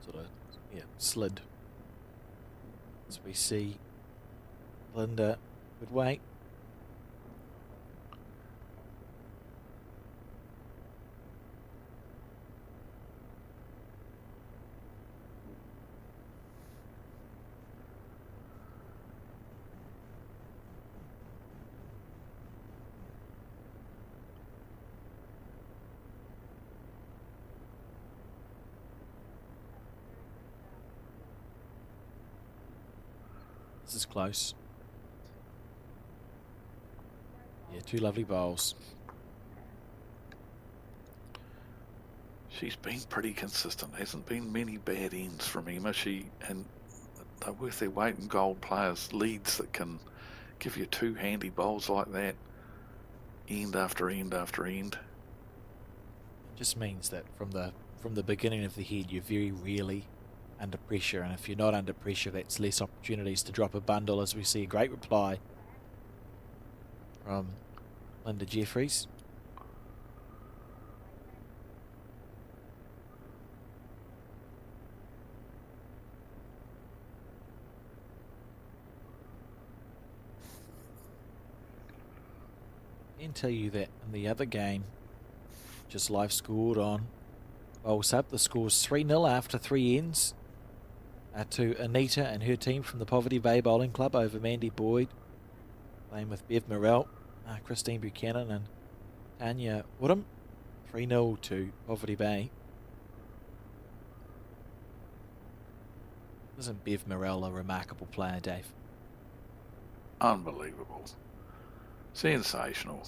Sort of, yeah, slid. As we see Linda would wait. This is close. Yeah, two lovely bowls. She's been pretty consistent. Hasn't been many bad ends from Emma. And they're worth their weight in gold players. Leads that can give you two handy bowls like that, end after end after end. It just means that from the beginning of the head, you're very rarely under pressure, and if you're not under pressure, that's less opportunities to drop a bundle, as we see a great reply from Linda Jeffries. I can tell you that in the other game, just live scored on Bowls Up, the score's 3-0 after 3 ends. To Anita and her team from the Poverty Bay Bowling Club over Mandy Boyd, playing with Bev Morrell, Christine Buchanan and Tanya Woodham. 3-0 to Poverty Bay. Isn't Bev Morrell a remarkable player, Dave? Unbelievable. Sensational.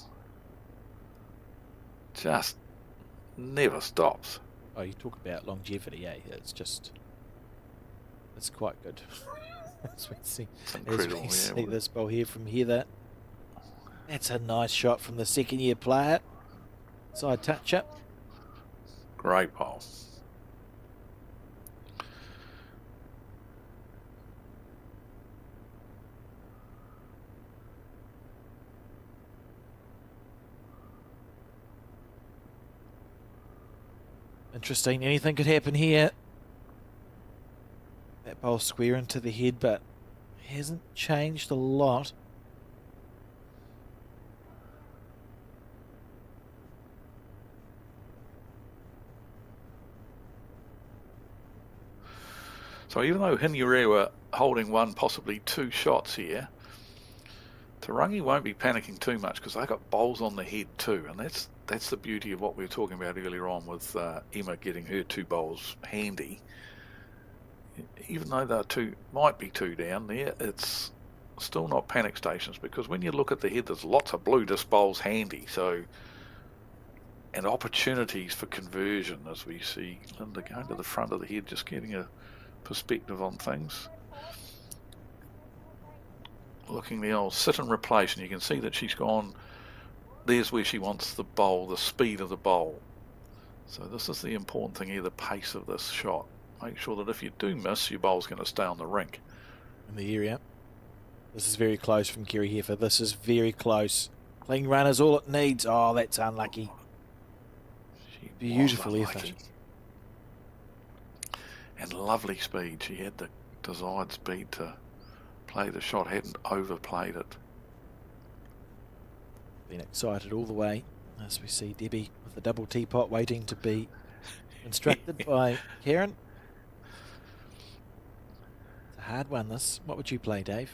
Just never stops. Oh, you talk about longevity, eh? It's quite good. As we see, this ball here from Heather. That's a nice shot from the second-year player. Side touch-up. Great bowl. Interesting. Anything could happen here. That ball square into the head, but hasn't changed a lot. So even though Hinuri were holding one, possibly two shots here, Te Rangi won't be panicking too much because they've got bowls on the head too, and that's the beauty of what we were talking about earlier on with Emma getting her two bowls handy. Even though might be two down there, it's still not panic stations, because when you look at the head, there's lots of blue disc bowls handy, and opportunities for conversion, as we see Linda going to the front of the head, just getting a perspective on things. Looking the old sit and replace, and you can see that she's gone, there's where she wants the bowl, the speed of the bowl. So this is the important thing here, the pace of this shot. Make sure that if you do miss, your bowl's going to stay on the rink. In the area. This is very close from Kerry Heffer. This is very close. Clean run is all it needs. Oh, that's unlucky. Beautiful effort. And lovely speed. She had the desired speed to play the shot, hadn't overplayed it. Been excited all the way, as we see Debbie with the double teapot waiting to be instructed by Karen. It's a hard one, this. What would you play, Dave?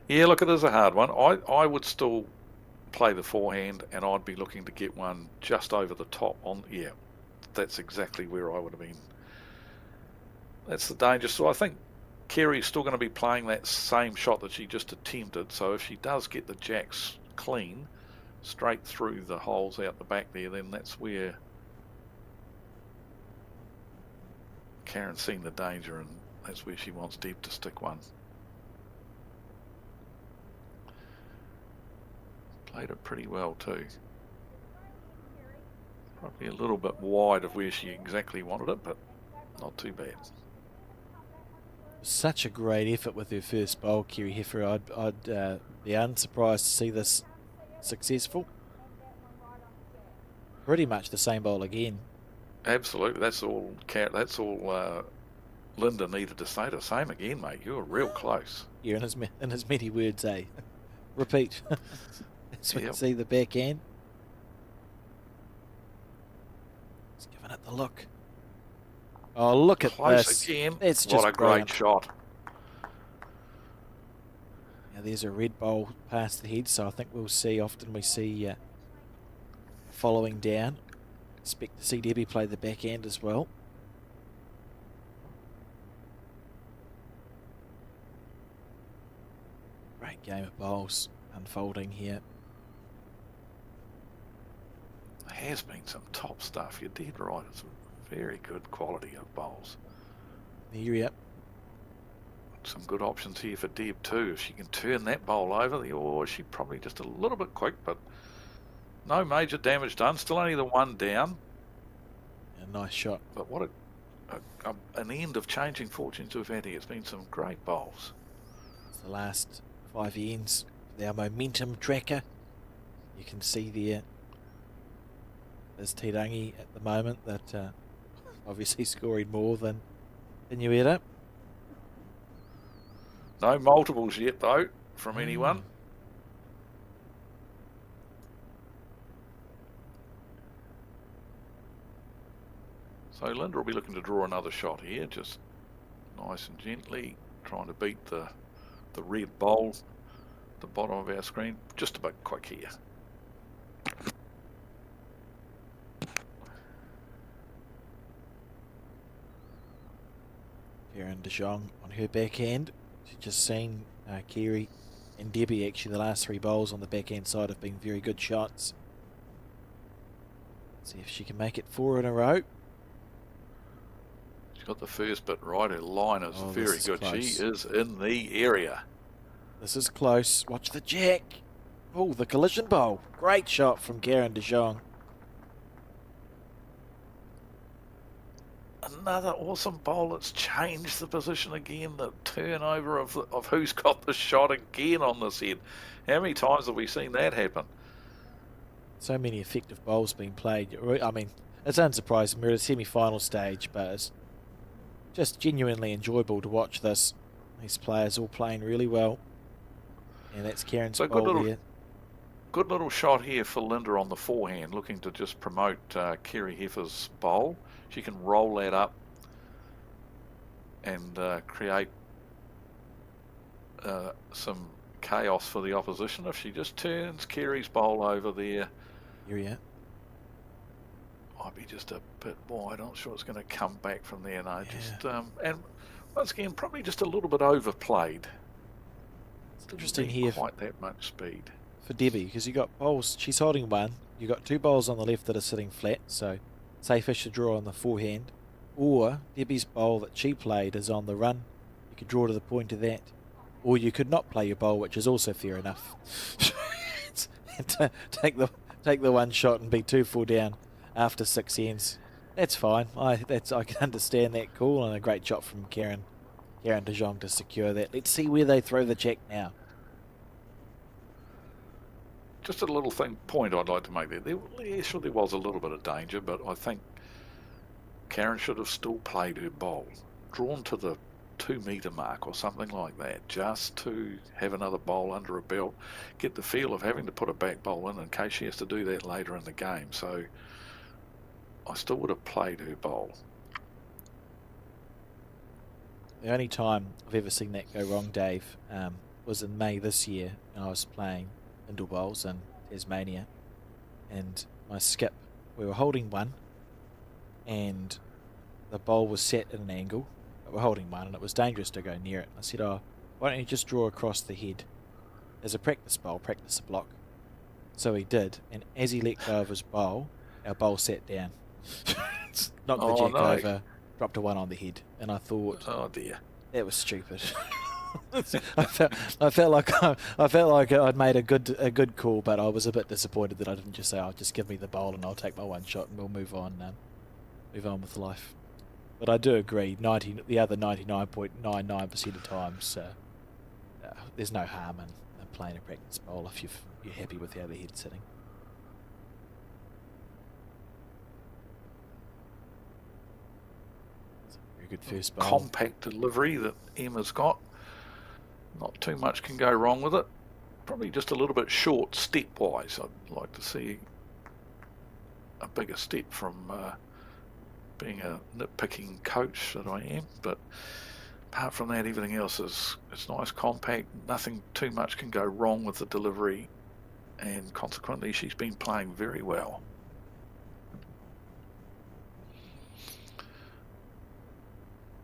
Yeah, look, it is a hard one. I would still play the forehand, and I'd be looking to get one just over the top on. Yeah, that's exactly where I would have been. That's the danger. So I think Kerry's still going to be playing that same shot that she just attempted. So if she does get the jacks clean, straight through the holes out the back there, then that's where Karen's seen the danger, and that's where she wants Deb to stick one. Played it pretty well too. Probably a little bit wide of where she exactly wanted it, but not too bad. Such a great effort with her first bowl, Kerry Heffer. I'd be unsurprised to see this successful. Pretty much the same bowl again. Absolutely. That's all Linda needed to say. The same again, mate. You were real close. Yeah, in as many words, eh? Repeat. As we see the backhand. It's giving it the look. Oh, look at close this. Again. It's just what a brilliant. great shot. Now there's a red bowl past the head, so I think we'll see. Often we see following down. Expect to see Debbie play the backhand as well. Great game of bowls unfolding here. There has been some top stuff. You're dead right. It's very good quality of bowls. Yeah. Some good options here for Deb too. If she can turn that bowl over, or she's probably just a little bit quick, but no major damage done. Still only the one down. A nice shot. But what an end of changing fortunes we've had here. It's been some great bowls. It's the last 5 ends. Our momentum tracker. You can see there is Te Rangi at the moment that obviously scoring more than Nuera. No multiples yet though from anyone. So Linda will be looking to draw another shot here, just nice and gently, trying to beat the red bowl at the bottom of our screen. Just a bit quick here. Karen de Jong on her backhand. She's just seen Kerry and Debbie, actually the last 3 bowls on the backhand side have been very good shots. See if she can make it 4 in a row. She's got the first bit right. Her line is very good. Close. She is in the area. This is close. Watch the jack. Oh, the collision bowl. Great shot from Karen de Jong. Another awesome bowl that's changed the position again. The turnover of who's got the shot again on this head. How many times have we seen that happen? So many effective bowls being played. I mean, it's unsurprising. We're at a semi-final stage, but it's just genuinely enjoyable to watch this. These players all playing really well. And that's Karen's bowl here. Good little shot here for Linda on the forehand, looking to just promote Kerry Heffer's bowl. She can roll that up and create some chaos for the opposition if she just turns Kerry's bowl over there. Yeah. Might be just a bit wide. I'm not sure it's going to come back from there. No, just and once again, probably just a little bit overplayed. It's interesting here. Quite that much speed for Debbie, because you got bowls. She's holding one. You got 2 bowls on the left that are sitting flat, so safe-ish to draw on the forehand. Or Debbie's bowl that she played is on the run. You could draw to the point of that. Or you could not play your bowl, which is also fair enough. take the one shot and be 2-4 down after 6 ends. That's fine. I can understand that call, and a great shot from Karen de Jong to secure that. Let's see where they throw the jack now. Just a little point I'd like to make there. There was a little bit of danger, but I think Karen should have still played her bowl, drawn to the 2-metre mark or something like that, just to have another bowl under her belt, get the feel of having to put a back bowl in case she has to do that later in the game. So I still would have played her bowl. The only time I've ever seen that go wrong, Dave, was in May this year when I was playing indoor bowls in Tasmania, and my skip, we were holding one and the bowl was set at an angle, but we're holding one and it was dangerous to go near it. I said, why don't you just draw across the head as a practice bowl, practice a block. So he did, and as he let go of his bowl, our bowl sat down. Knocked the jack over, dropped a 1 on the head, and I thought, oh dear, that was stupid. I felt like I'd made a good call, but I was a bit disappointed that I didn't just say, "Oh, just give me the bowl and I'll take my one shot and we'll move on with life." But I do agree, the other 99.99% of times, there's no harm in playing a practice bowl if you're happy with how the head's sitting. It's a very good first bowl. Compact delivery that Emma's got. Not too much can go wrong with it. Probably just a little bit short step-wise. I'd like to see a bigger step from being a nitpicking coach that I am. But apart from that, everything else is nice, compact. Nothing too much can go wrong with the delivery. And consequently, she's been playing very well.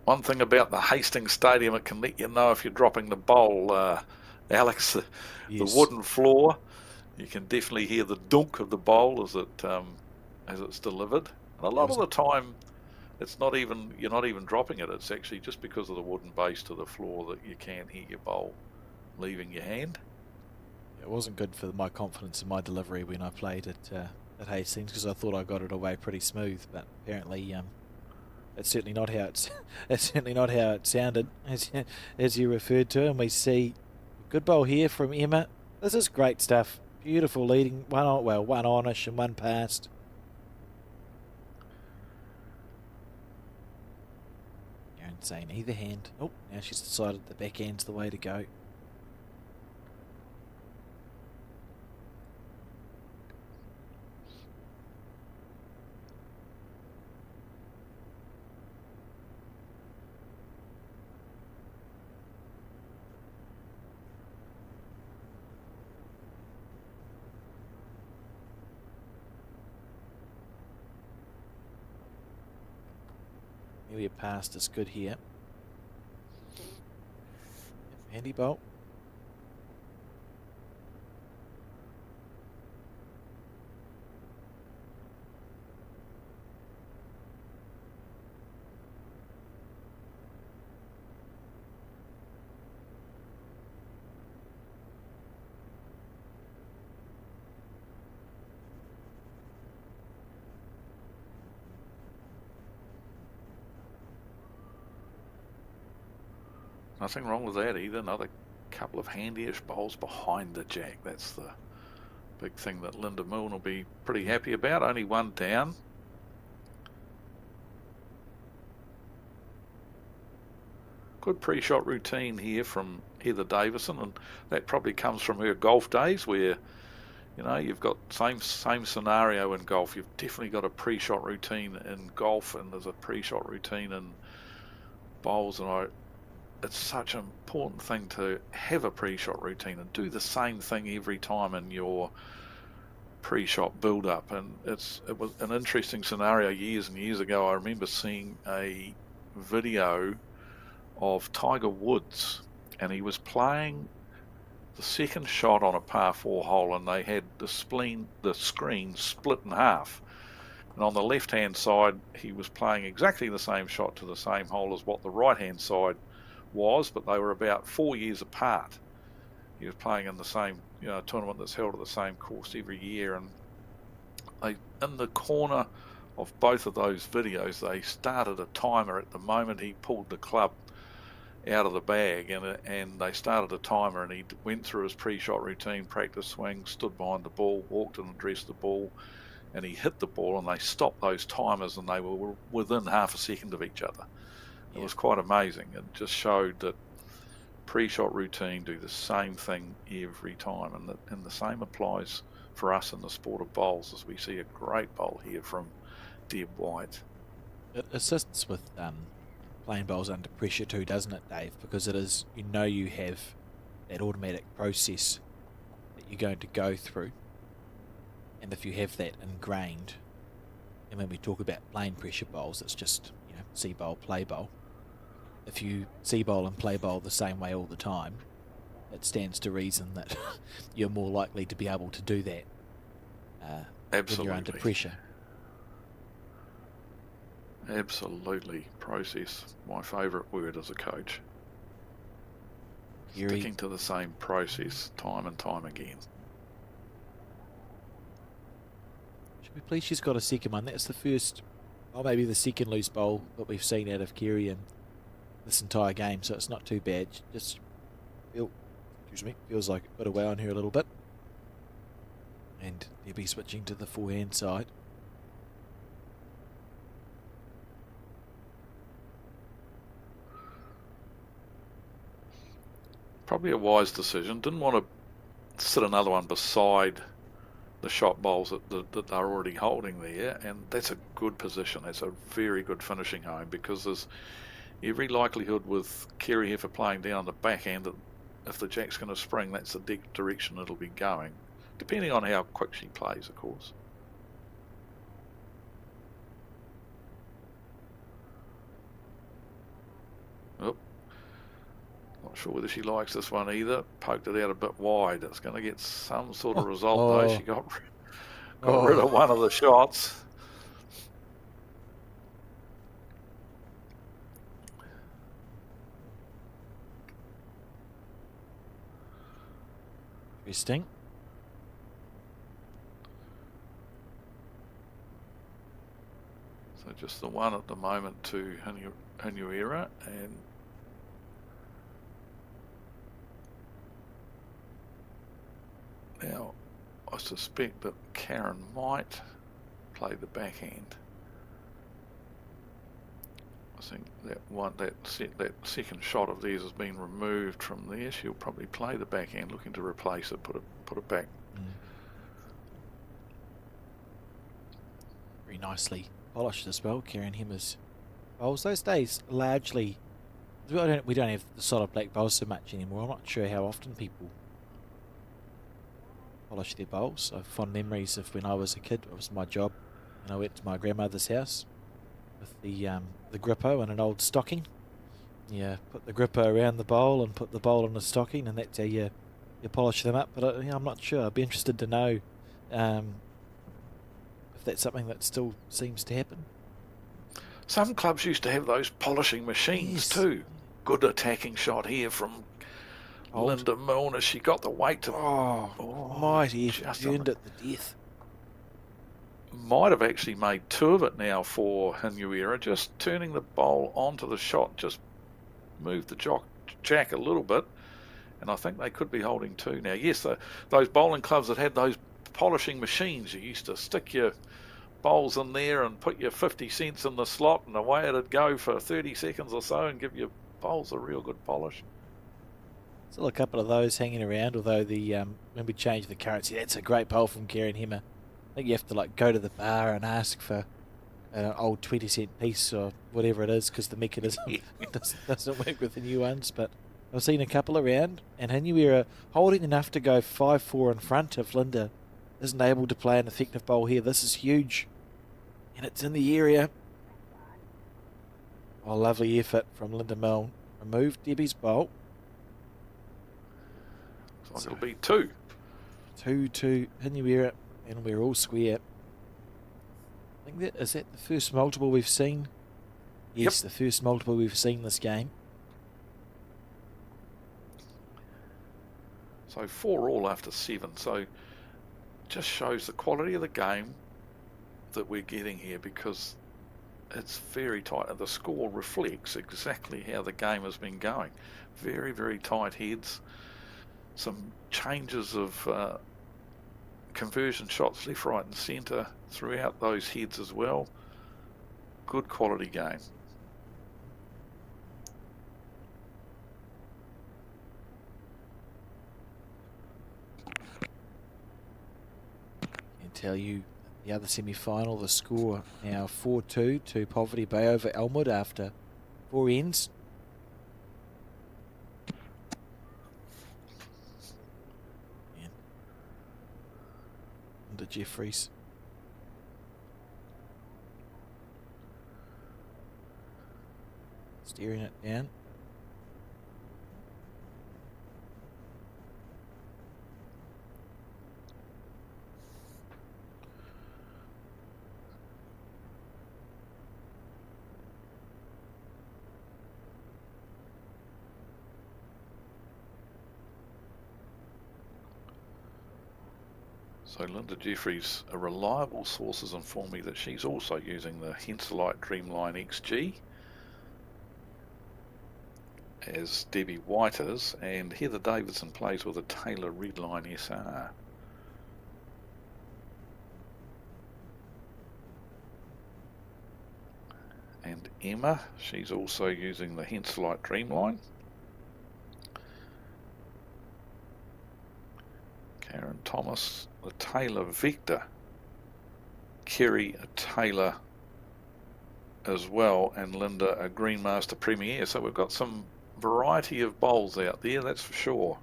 One thing about the Hastings Stadium, it can let you know if you're dropping the bowl, Alex. Yes. The wooden floor, you can definitely hear the dunk of the bowl as it's delivered. And a lot of the time, you're not even dropping it. It's actually just because of the wooden base to the floor that you can hear your bowl leaving your hand. It wasn't good for my confidence in my delivery when I played at Hastings, because I thought I got it away pretty smooth, but apparently it's certainly not how it sounded as you referred to. And we see a good bowl here from Emma. This is great stuff. Beautiful leading, one on-ish and one past. You're insane. Either hand. Oh, now she's decided the backhand's the way to go. Maybe a past is good here. Handy bolt. Nothing wrong with that either. Another couple of handyish bowls behind the jack. That's the big thing that Linda Milne will be pretty happy about. Only one down. Good pre-shot routine here from Heather Davison, and that probably comes from her golf days where, you know, you've got same scenario in golf. You've definitely got a pre-shot routine in golf, and there's a pre-shot routine in bowls, and it's such an important thing to have a pre-shot routine and do the same thing every time in your pre-shot build-up. And it was an interesting scenario years and years ago. I remember seeing a video of Tiger Woods, and he was playing the second shot on a par 4 hole, and they had the screen split in half. And on the left-hand side, he was playing exactly the same shot to the same hole as what the right-hand side was, but they were about 4 years apart. He was playing in the same tournament that's held at the same course every year, and in the corner of both of those videos, they started a timer at the moment he pulled the club out of the bag, and they started a timer, and he went through his pre-shot routine, practice swing, stood behind the ball, walked and addressed the ball, and he hit the ball, and they stopped those timers, and they were within half a second of each other. It was quite amazing. It just showed that pre-shot routine do the same thing every time, and the same applies for us in the sport of bowls, as we see a great bowl here from Deb White. It assists with playing bowls under pressure too, doesn't it, Dave? Because it is, you have that automatic process that you're going to go through, and if you have that ingrained, and when we talk about playing pressure bowls, it's just see bowl, play bowl. If you see bowl and play bowl the same way all the time, it stands to reason that you're more likely to be able to do that Absolutely. when you're under pressure. Absolutely. Process, my favourite word as a coach. Keary. Sticking to the same process time and time again. Should be pleased she's got a second one. That's the first, or maybe the second loose bowl that we've seen out of Keary in this entire game, so it's not too bad. Just feels like a bit away on her a little bit. And Debbie switching to the forehand side. Probably a wise decision. Didn't want to sit another one beside the shot bowls that they're already holding there, and that's a good position. That's a very good finishing home, because there's every likelihood with Kerry Heifer playing down the backhand that if the jack's going to spring, that's the direction it'll be going, depending on how quick she plays, of course. Oh, not sure whether she likes this one either. Poked it out a bit wide. It's going to get some sort of result though. She got rid of one of the shots. Interesting. So just the one at the moment to Hanuera, and now I suspect that Karen might play the backhand. I think that second shot of theirs has been removed from there. She'll probably play the backhand, looking to replace it, put it back. Very nicely polished as well, Karen Hemmer's bowls. Those days, largely, we don't have the solid black bowls so much anymore. I'm not sure how often people polish their bowls. I have fond memories of when I was a kid. It was my job, and I went to my grandmother's house with the grippo and an old stocking. Yeah, put the grippo around the bowl and put the bowl in the stocking, and that's how you polish them up. But I'm not sure. I'd be interested to know if that's something that still seems to happen. Some clubs used to have those polishing machines too. Good attacking shot here from Linda Milner. She got the weight to... mighty, turned it to death. Might have actually made two of it now for Hanuera. Just turning the bowl onto the shot just moved the jack a little bit, and I think they could be holding two now. Yes, those bowling clubs that had those polishing machines, you used to stick your bowls in there and put your 50 cents in the slot, and away it'd go for 30 seconds or so and give your bowls a real good polish. Still a couple of those hanging around, although when we change the currency, that's a great bowl from Karen Hemmer. I think you have to go to the bar and ask for an old 20-cent piece or whatever it is, because the mechanism doesn't work with the new ones. But I've seen a couple around, and Hanuera holding enough to go 5-4 in front if Linda isn't able to play an effective bowl here. This is huge, and it's in the area. Oh, lovely effort from Linda Milne. Removed Debbie's bowl. So it'll be 2. 2-2 Hanuera, and we're all square. I think is that the first multiple we've seen? Yes, Yep. The first multiple we've seen this game. So 4 all after 7. So just shows the quality of the game that we're getting here, because it's very tight, and the score reflects exactly how the game has been going. Very, very tight heads. Some changes of conversion shots left, right and centre throughout those heads as well. Good quality game. I can tell you the other semi-final, the score now 4-2 to Poverty Bay over Elmwood after 4 ends. Under Jeffries. Steering it down. So Linda Jeffries, a reliable source, has informed me that she's also using the Henselite Dreamline XG, as Debbie White is, and Heather Davidson plays with a Taylor Redline SR. And Emma, she's also using the Henselite Dreamline. Karen Thomas, the Taylor Vector. Kerry, a Taylor as well, and Linda, a Greenmaster Premier. So we've got some variety of bowls out there, that's for sure.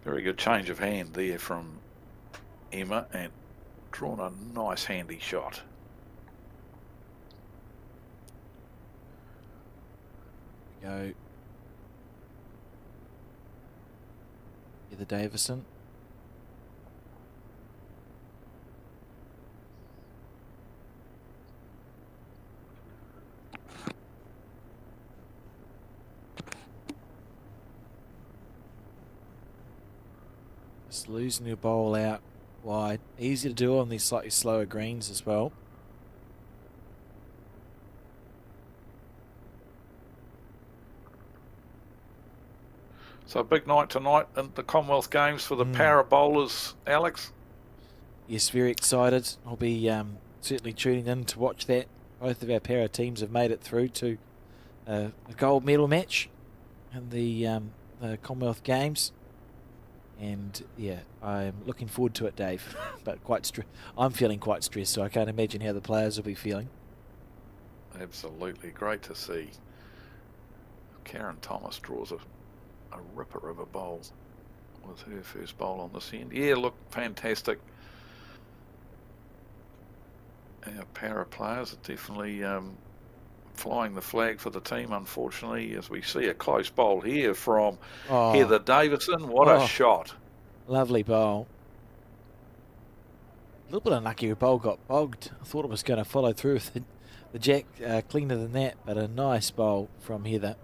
Very good change of hand there from Emma, and drawn a nice handy shot. Go. Heather Davison. Just losing your bowl out wide. Easy to do on these slightly slower greens as well. So a big night tonight in the Commonwealth Games for the para bowlers, Alex. Yes, very excited. I'll be certainly tuning in to watch that. Both of our para teams have made it through to a gold medal match in the Commonwealth Games. And yeah, I'm looking forward to it, Dave. But I'm feeling quite stressed, so I can't imagine how the players will be feeling. Absolutely, great to see. Karen Thomas draws a ripper of a bowl with her first bowl on this end. Yeah, look, fantastic. Our para players are definitely flying the flag for the team, unfortunately, as we see a close bowl here from Heather Davidson. What a shot. Lovely bowl. A little bit unlucky, her bowl got bogged. I thought it was going to follow through with the jack cleaner than that, but a nice bowl from Heather.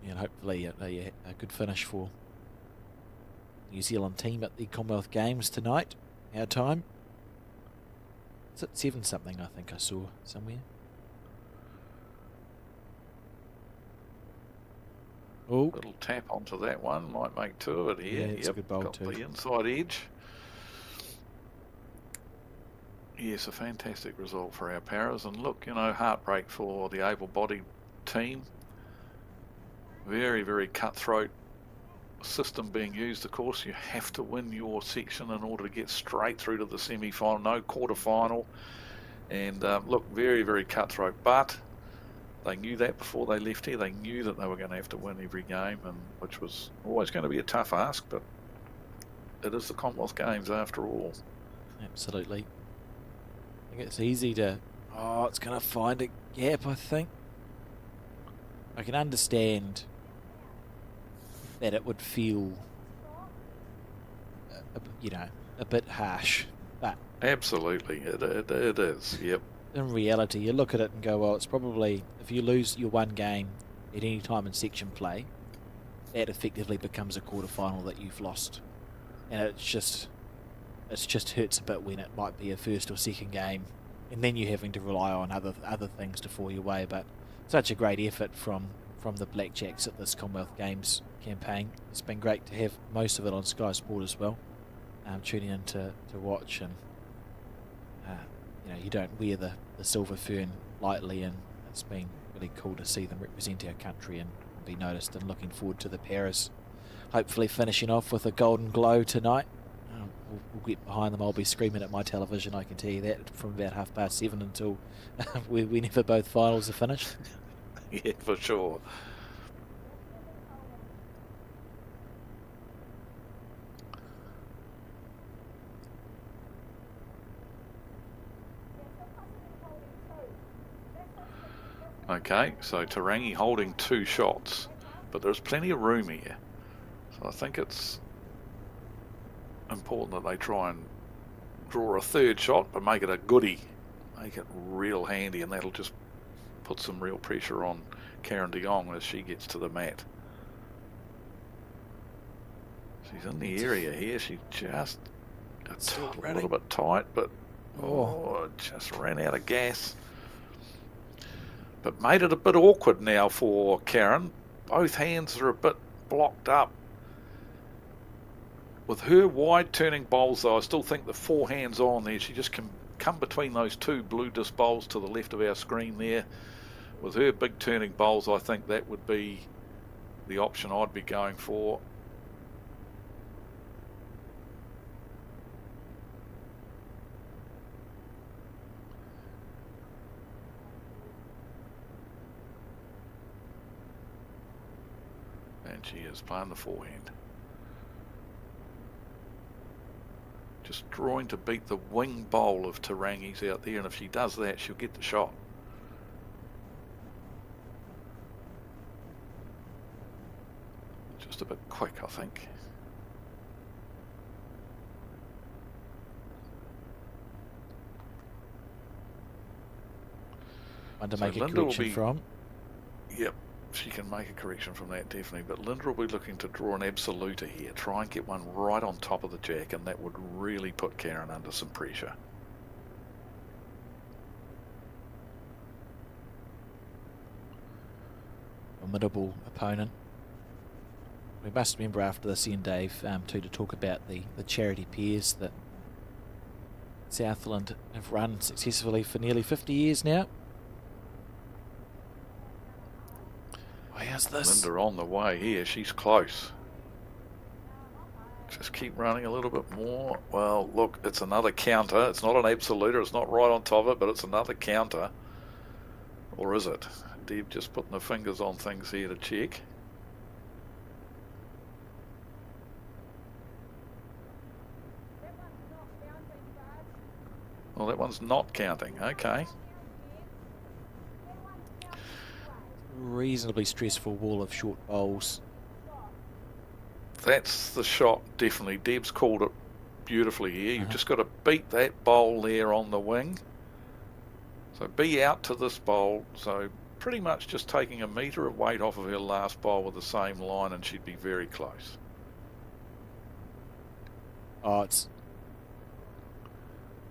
And hopefully a good finish for New Zealand team at the Commonwealth Games tonight, our time. It's at 7 something, I think I saw somewhere. Oh, little tap onto that one, might make 2 of it here. Yeah, it's a good bowl got too. The inside edge. Yes, a fantastic result for our paras, and look, heartbreak for the able-bodied team. Very, very cutthroat system being used, of course. You have to win your section in order to get straight through to the semi-final, no quarter-final. And look, very, very cutthroat. But they knew that before they left here. They knew that they were going to have to win every game, and which was always going to be a tough ask, but it is the Commonwealth Games after all. Absolutely. I think it's easy to... Oh, it's going to find a gap, I think. I can understand that it would feel, a bit harsh, but absolutely, it is. Yep. In reality, you look at it and go, well, it's probably, if you lose your one game at any time in section play, that effectively becomes a quarter-final that you've lost, and it just hurts a bit when it might be a first or second game, and then you're having to rely on other things to fall your way. But such a great effort from the Blackjacks at this Commonwealth Games campaign. It's been great to have most of it on Sky Sport as well. Tuning in to watch, and you don't wear the silver fern lightly, and it's been really cool to see them represent our country and be noticed, and looking forward to the Paras hopefully finishing off with a golden glow tonight. We'll get behind them. I'll be screaming at my television, I can tell you that, from about 7:30 until whenever both finals are finished. Yeah, for sure. Okay, so Tarangi holding 2 shots, but there's plenty of room here. So I think it's important that they try and draw a third shot, but make it a goodie. Make it real handy, and that'll just put some real pressure on Karen de Jong as she gets to the mat. She's in the area here. She just a little bit tight, but just ran out of gas. But made it a bit awkward now for Karen. Both hands are a bit blocked up. With her wide turning bowls, though, I still think the 4 hands on there, she just can come between those 2 blue disc bowls to the left of our screen there. With her big turning bowls, I think that would be the option I'd be going for. And she is playing the forehand. Just drawing to beat the wing bowl of Tarangi's out there, and if she does that, she'll get the shot. Just a bit quick, I think. One to make a correction from. Yep, she can make a correction from that, definitely. But Linda will be looking to draw an absoluta here. Try and get one right on top of the jack, and that would really put Karen under some pressure. Formidable opponent. We must remember after this, Ian, Dave, too, to talk about the charity pairs that Southland have run successfully for nearly 50 years now. Oh, how's this? Linda on the way here. She's close. Just keep running a little bit more. Well, look, it's another counter. It's not an absoluta. It's not right on top of it, but it's another counter. Or is it? Deb just putting the fingers on things here to check. Well, that one's not counting. Okay. Reasonably stressful wall of short bowls. That's the shot, definitely. Deb's called it beautifully here. You've just got to beat that bowl there on the wing. So be out to this bowl. So pretty much just taking a metre of weight off of her last bowl with the same line, and she'd be very close. Oh, it's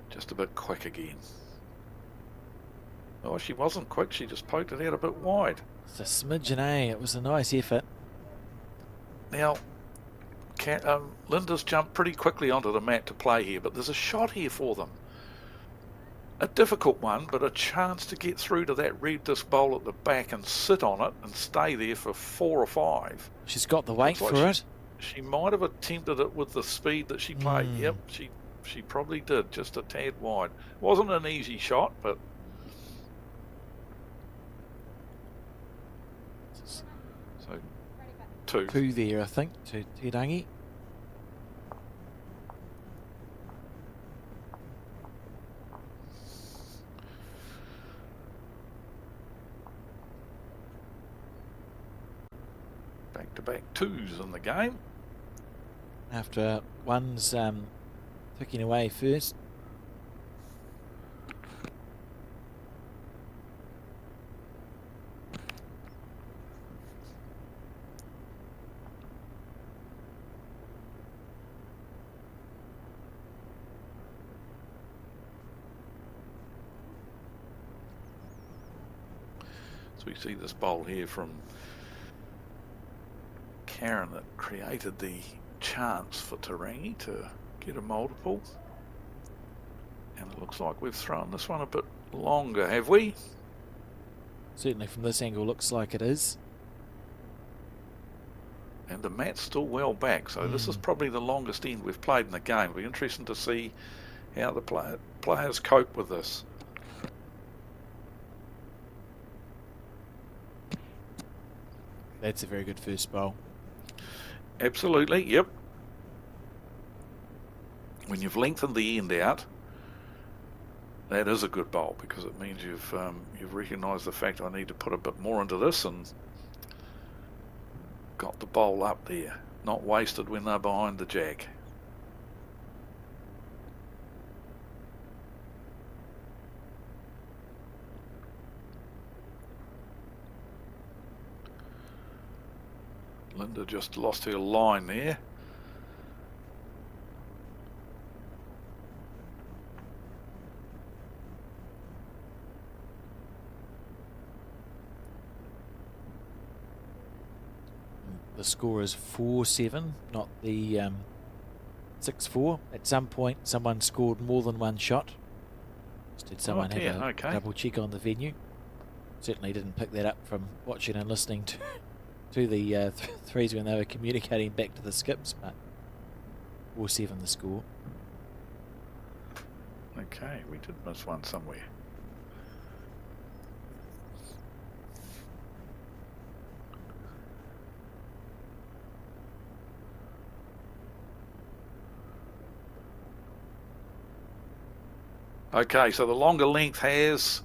just a bit quick again. Oh, she wasn't quick. She just poked it out a bit wide. It's a smidgen, eh? It was a nice effort. Now, Linda's jumped pretty quickly onto the mat to play here, but there's a shot here for them. A difficult one, but a chance to get through to that red disc bowl at the back and sit on it and stay there for 4 or 5. She's got the weight for it. She might have attempted it with the speed that she played. Yep, she probably did, just a tad wide. Wasn't an easy shot, but... So, 2. 2 there, I think, to Tarangi. Back-to-back 2s in the game. After one's ticking away first. So we see this bowl here from Karen that created the chance for Tarangi to get a multiple. And it looks like we've thrown this one a bit longer, have we? Certainly from this angle looks like it is. And the mat's still well back, so this is probably the longest end we've played in the game. It'll be interesting to see how the players cope with this. That's a very good first bowl. Absolutely, yep. When you've lengthened the end out, that is a good bowl, because it means you've recognised the fact I need to put a bit more into this, and got the bowl up there. Not wasted when they're behind the jack. Linda just lost her line there. The score is 4-7, not the 6-4. At some point, someone scored more than one shot. Just did someone have a double check on the venue. Certainly didn't pick that up from watching and listening to the threes when they were communicating back to the skips, but 4-7 the score. Okay, we did miss one somewhere. Okay, so the longer length has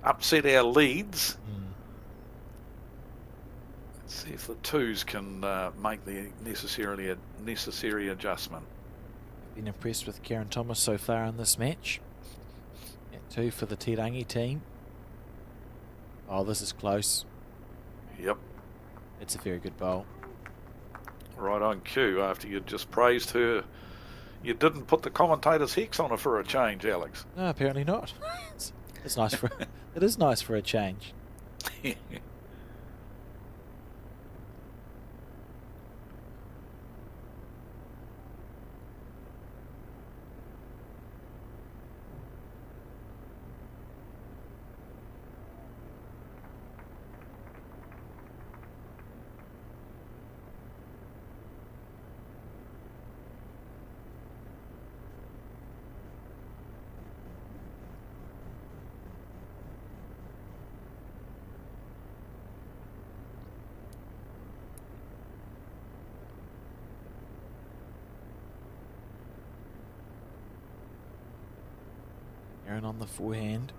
upset our leads. Let's see if the twos can make the necessary adjustment. Been impressed with Karen Thomas so far in this match. At 2 for the Te Rangi team. Oh, this is close. Yep. It's a very good bowl. Right on cue. After you just praised her, you didn't put the commentator's hex on her for a change, Alex. No, apparently not. It's nice for it is nice for a change. Aaron on the forehand.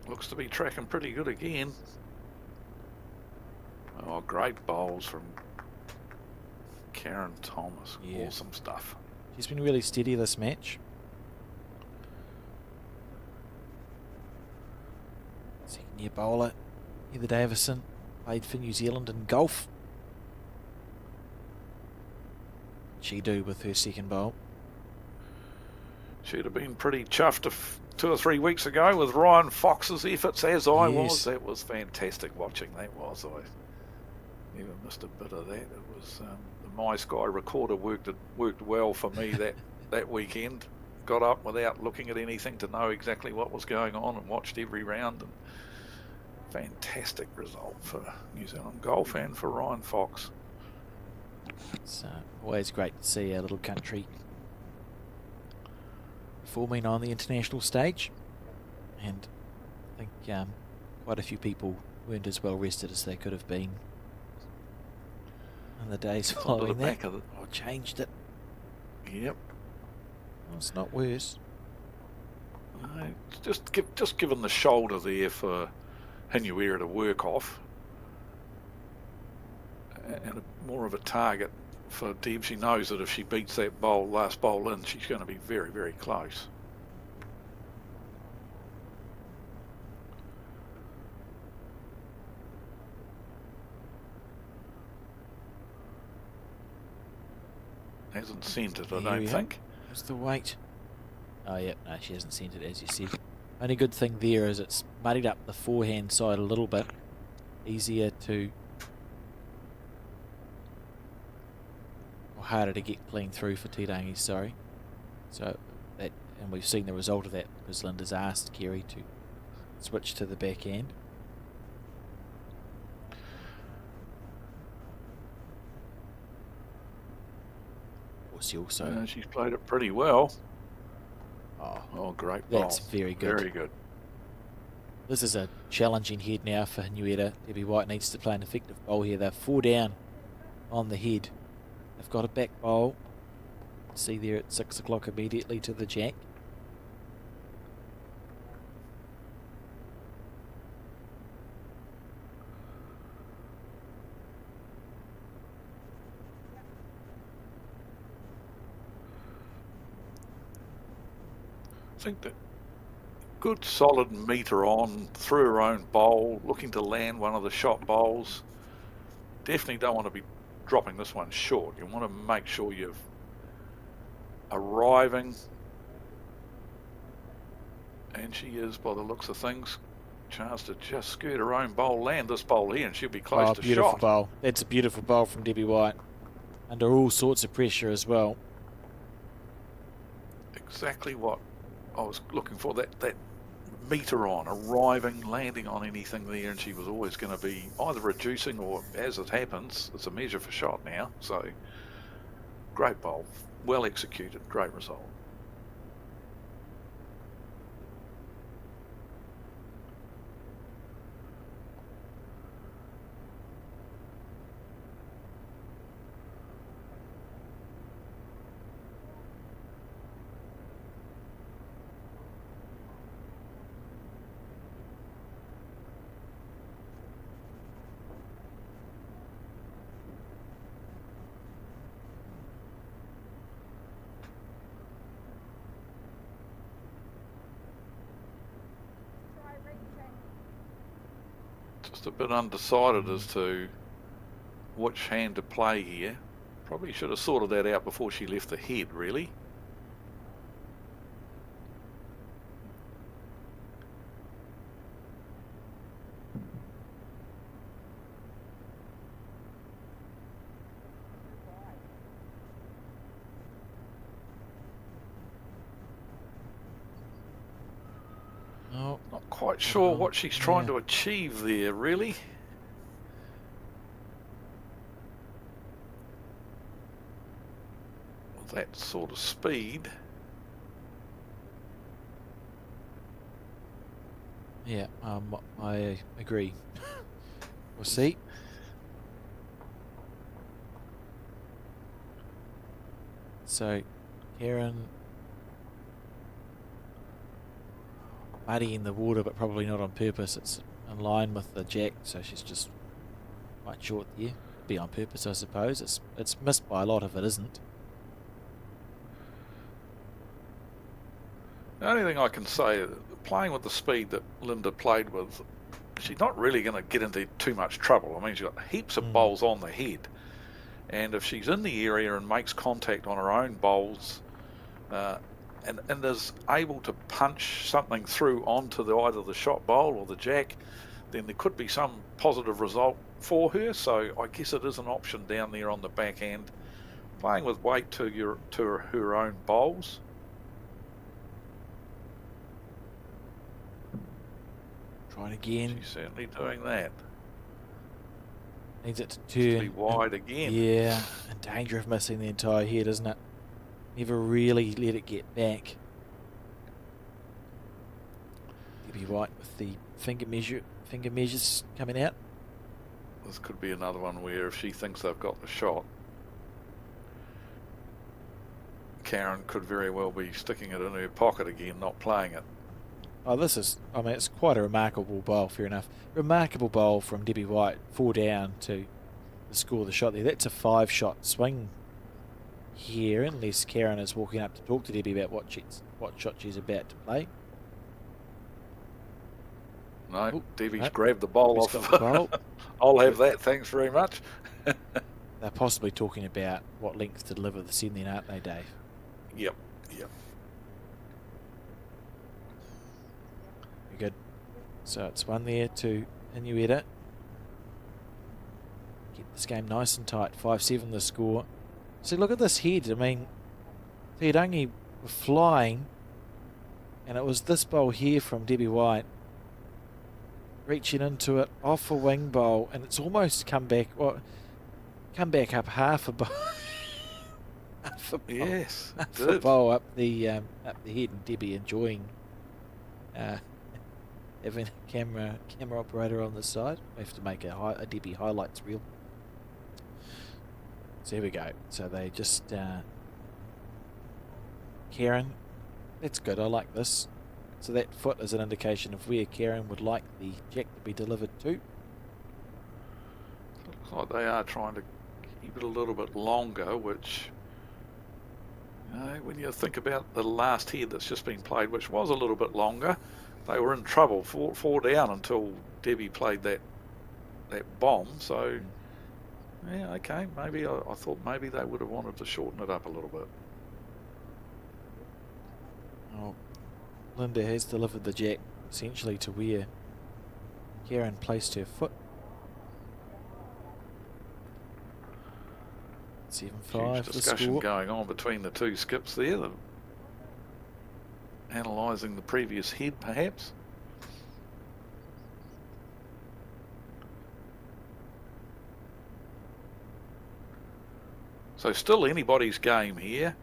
Looks to be tracking pretty good again. Oh, great bowls from Karen Thomas. Yeah. Awesome stuff. She's been really steady this match. Second year bowler, Heather Davison, played for New Zealand in golf. She do with her second bowl. She'd have been pretty chuffed 2 or 3 weeks ago with Ryan Fox's efforts, as I was. That was fantastic watching. That was. I never missed a bit of that. It was the My Sky recorder worked well for me that weekend. Got up without looking at anything to know exactly what was going on and watched every round. And fantastic result for New Zealand golf and for Ryan Fox. It's always great to see our little country performing on the international stage, and I think quite a few people weren't as well rested as they could have been in the days following that. I changed it. Yep. Well, it's not worse. Just given the shoulder there for Hinuera to work off, and more of a target for Deb. She knows that if she beats that last bowl in, she's going to be very, very close. Hasn't sent it, I don't think. What's the weight? Oh, yeah, no, she hasn't sent it, as you said. Only good thing there is it's muddied up the forehand side a little bit. Easier to... harder to get clean through for Te Rangi, sorry. So that, and we've seen the result of that because Linda's asked Kerry to switch to the back end. She also she's played it pretty well. Oh, great ball. That's very good. Very good. This is a challenging head now for Hinuera. Debbie White needs to play an effective bowl here. They're 4 down on the head. They've got a back bowl. See there at 6 o'clock immediately to the jack. think that good solid meter on through her own bowl, looking to land one of the shot bowls. Definitely don't want to be dropping this one short. You want to make sure you're arriving, and she is by the looks of things. Chance to just skirt her own bowl, land this bowl here, and she'll be close to beautiful shot. Bowl. That's a beautiful bowl from Debbie White, under all sorts of pressure as well. Exactly what I was looking for, that meter on, arriving, landing on anything there, and she was always going to be either reducing or, as it happens, it's a measure for shot now. So great bowl, well executed, great result. Just a bit undecided as to which hand to play here. Probably should have sorted that out before she left the head, really. Oh, not quite sure what she's trying to achieve there, really. With that sort of speed. Yeah, I agree. We'll see. So, Karen muddying the water, but probably not on purpose. It's in line with the jack, so she's just quite short there. Be on purpose, I suppose. It's missed by a lot if it isn't. The only thing I can say, playing with the speed that Linda played with, she's not really going to get into too much trouble. I mean, she's got heaps of bowls on the head, and if she's in the area and makes contact on her own bowls, and is able to punch something through onto either the shot bowl or the jack, then there could be some positive result for her. So I guess it is an option down there on the backhand, playing with weight to her own bowls. Trying again. She's certainly doing that. Needs it to turn. Be wide again. Yeah, in danger of missing the entire head, isn't it? Never really let it get back. Debbie White with the finger measures coming out. This could be another one where if she thinks they've got the shot, Karen could very well be sticking it in her pocket again, not playing it. Oh, it's quite a remarkable bowl, fair enough. Remarkable bowl from Debbie White, 4 down to score the shot there. That's a 5-shot swing here, unless Karen is walking up to talk to Debbie about what shot she's about to play. No, Debbie's grabbed the bowl off. The bowl. I'll have that, thanks very much. They're possibly talking about what length to deliver the sin then, aren't they, Dave? Yep. Good. So it's 1 there to Inueta. Keep this game nice and tight. 5-7 the score. So look at this head. I mean, Te Rangi were flying, and it was this bowl here from Debbie White reaching into it off a wing bowl, and it's almost come back up half a bowl. Yes, half a bowl up the head, and Debbie enjoying having a camera operator on the side. We have to make a Debbie highlights reel. So here we go. So they just Karen, that's good. I like this. So that foot is an indication of where Karen would like the jack to be delivered to. Looks like they are trying to keep it a little bit longer, which When you think about the last head that's just been played, which was a little bit longer, they were in trouble, four down until Debbie played that bomb. So, yeah, okay, maybe I thought maybe they would have wanted to shorten it up a little bit. Oh, Linda has delivered the jack essentially to where Karen placed her foot. 7-5 Huge discussion going on between the two skips there, analysing the previous head perhaps. So still anybody's game here.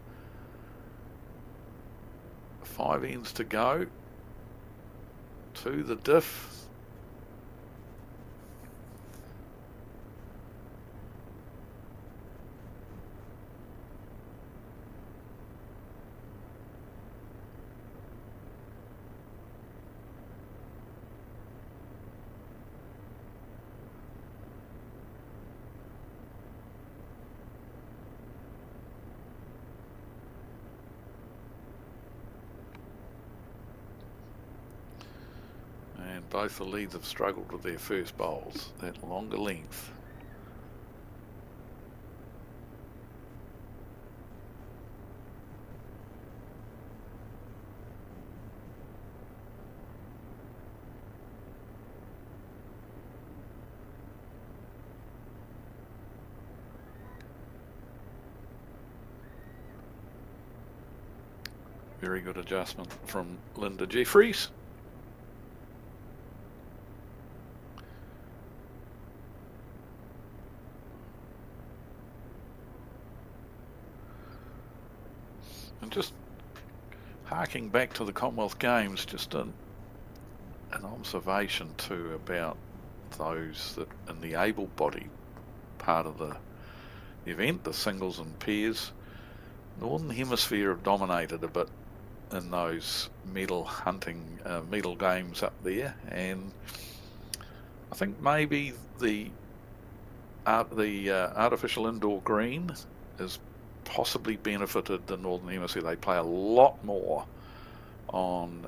5 ends to go. To the diff. Both the leads have struggled with their first bowls, that longer length. Very good adjustment from Linda Jeffries. And just harking back to the Commonwealth Games, just an observation too about those that in the able-bodied part of the event, the singles and pairs, Northern Hemisphere have dominated a bit in those medal hunting, medal games up there, and I think maybe the artificial indoor green has possibly benefited the Northern Hemisphere. They play a lot more on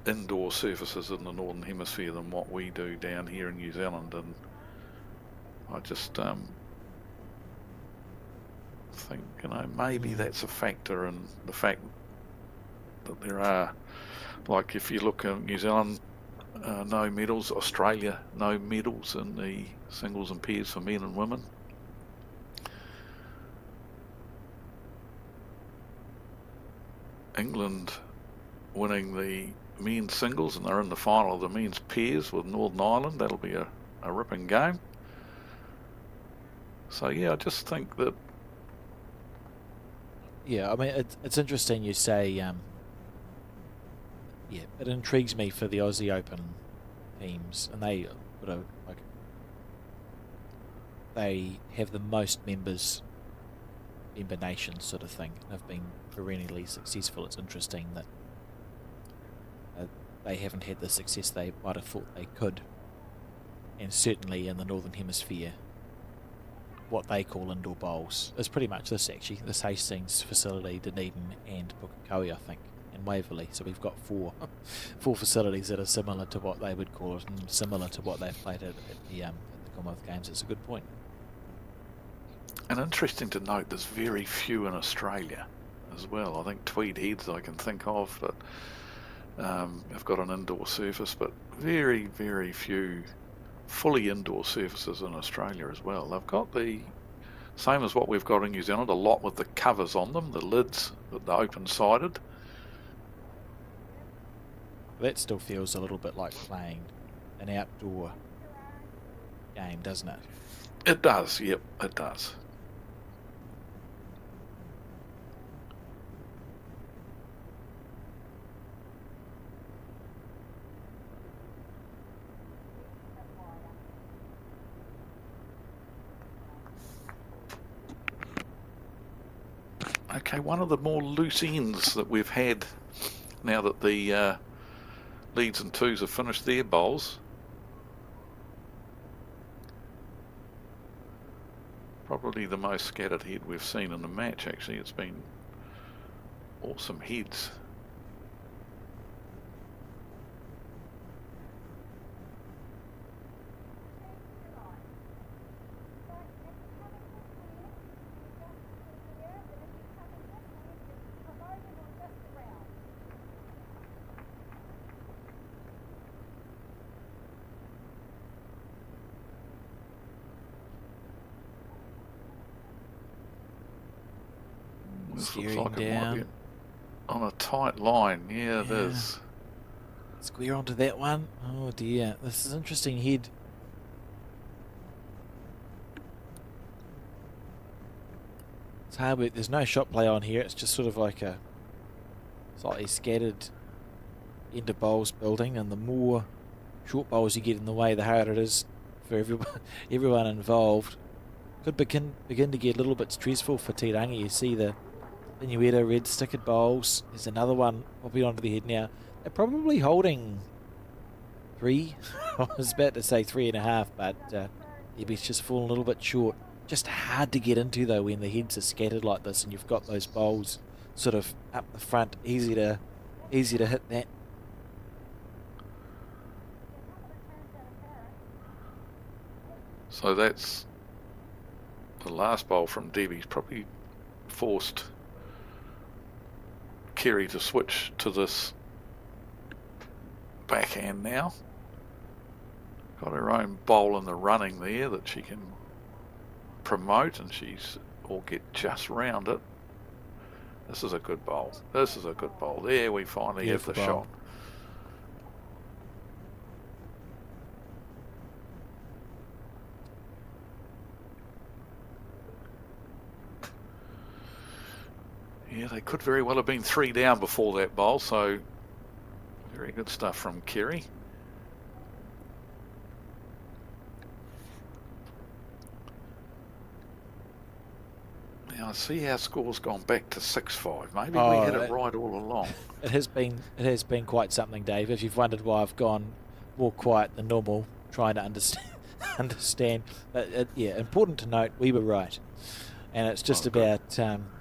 indoor surfaces in the Northern Hemisphere than what we do down here in New Zealand, and I just think, maybe that's a factor in the fact that there are, like if you look at New Zealand, no medals, Australia, no medals in the singles and pairs for men and women. England winning the men's singles, and they're in the final of the men's pairs with Northern Ireland. That'll be a ripping game. So yeah, I just think that. Yeah, I mean, it's interesting you say, yeah, it intrigues me for the Aussie Open teams, and they have the most member nations sort of thing, and have been perennially successful. It's interesting that they haven't had the success they might have thought they could, and certainly in the Northern Hemisphere, what they call indoor bowls is pretty much this actually, this Hastings facility, Dunedin and Pukekohe, I think, and Waverley. So we've got four facilities that are similar to what they would call it, and similar to what they've played at the Commonwealth Games. It's a good point. And interesting to note, there's very few in Australia as well. I think Tweed Heads I can think of, but have got an indoor surface, but very, very few fully indoor surfaces in Australia as well. They've got the same as what we've got in New Zealand, a lot with the covers on them, the lids, the open-sided. That still feels a little bit like playing an outdoor game, doesn't it? It does, yep, it does. Okay, one of the more loose ends that we've had now that the leads and twos have finished their bowls. Probably the most scattered head we've seen in the match, actually. It's been Awesome heads. This looks Steering like it might be down. on a tight line. Yeah, it Yeah. is. Square onto that one. Oh dear, this is interesting head. It's hard, but there's no shot play on here. It's just sort of like a slightly scattered end of bowls building, and the more short bowls you get in the way, the harder it is for everyone involved. Could begin to get a little bit stressful for Te Rangi. You see the Inueta red stickered bowls. There's another one popping onto the head now. They're probably holding 3. I was about to say 3.5, but it's just fallen a little bit short. Just hard to get into though when the heads are scattered like this, and you've got those bowls sort of up the front. Easy to hit that. So that's the last bowl from Debbie's probably forced Kerry to switch to this backhand now. Got her own bowl in the running there that she can promote, and she's or get just round it. This is a good bowl. This is a good bowl. There we finally Beautiful have the bowl. shot. Yeah, they could very well have been 3 down before that bowl, so very good stuff from Kerry. Now I see our score's gone back to 6-5. Maybe we had it right all along. It has been quite something, Dave. If you've wondered why I've gone more quiet than normal, trying to understand. But yeah, important to note, we were right, and it's just about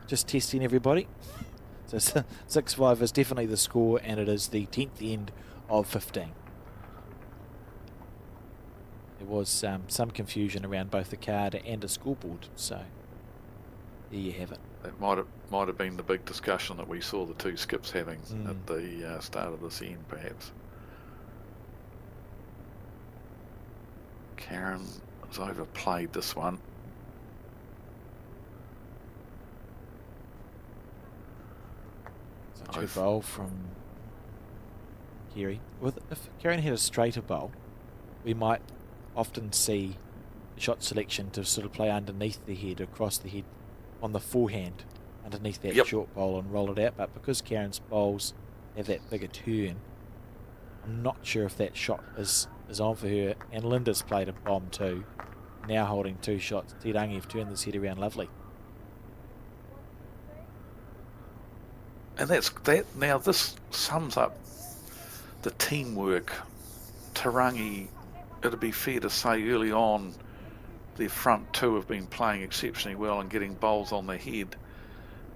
just testing everybody. So 6-5 is definitely the score, and it is the 10th end of 15. There was some confusion around both the card and a scoreboard, so there you have it. That might have been the big discussion that we saw the two skips having at the start of this end, perhaps. Karen has overplayed this one. Such a bowl from Kerry. If Karen had a straighter bowl, we might often see the shot selection to sort of play underneath the head, across the head, on the forehand, underneath that short bowl and roll it out. But because Karen's bowls have that bigger turn, I'm not sure if that shot is on for her. And Linda's played a bomb too, now holding 2 shots. Te Rangi have turned this head around lovely. And that's that. Now this sums up the teamwork. Te Rangi, it'd be fair to say early on, their front 2 have been playing exceptionally well and getting bowls on the head.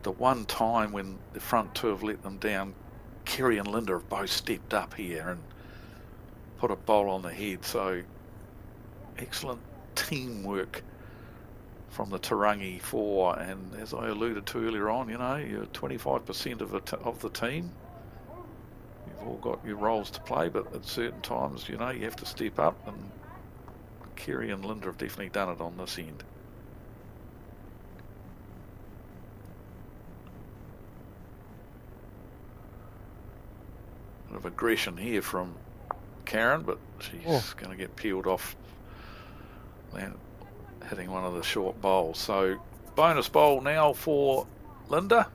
The one time when the front 2 have let them down, Kerry and Linda have both stepped up here and put a bowl on the head. So excellent teamwork from the Te Rangi 4, and as I alluded to earlier on, you know, you're 25% of the team. You've all got your roles to play, but at certain times, you know, you have to step up, and Kerry and Linda have definitely done it on this end. Bit of aggression here from Karen, but she's going to get peeled off, hitting one of the short bowls. So bonus bowl now for Linda.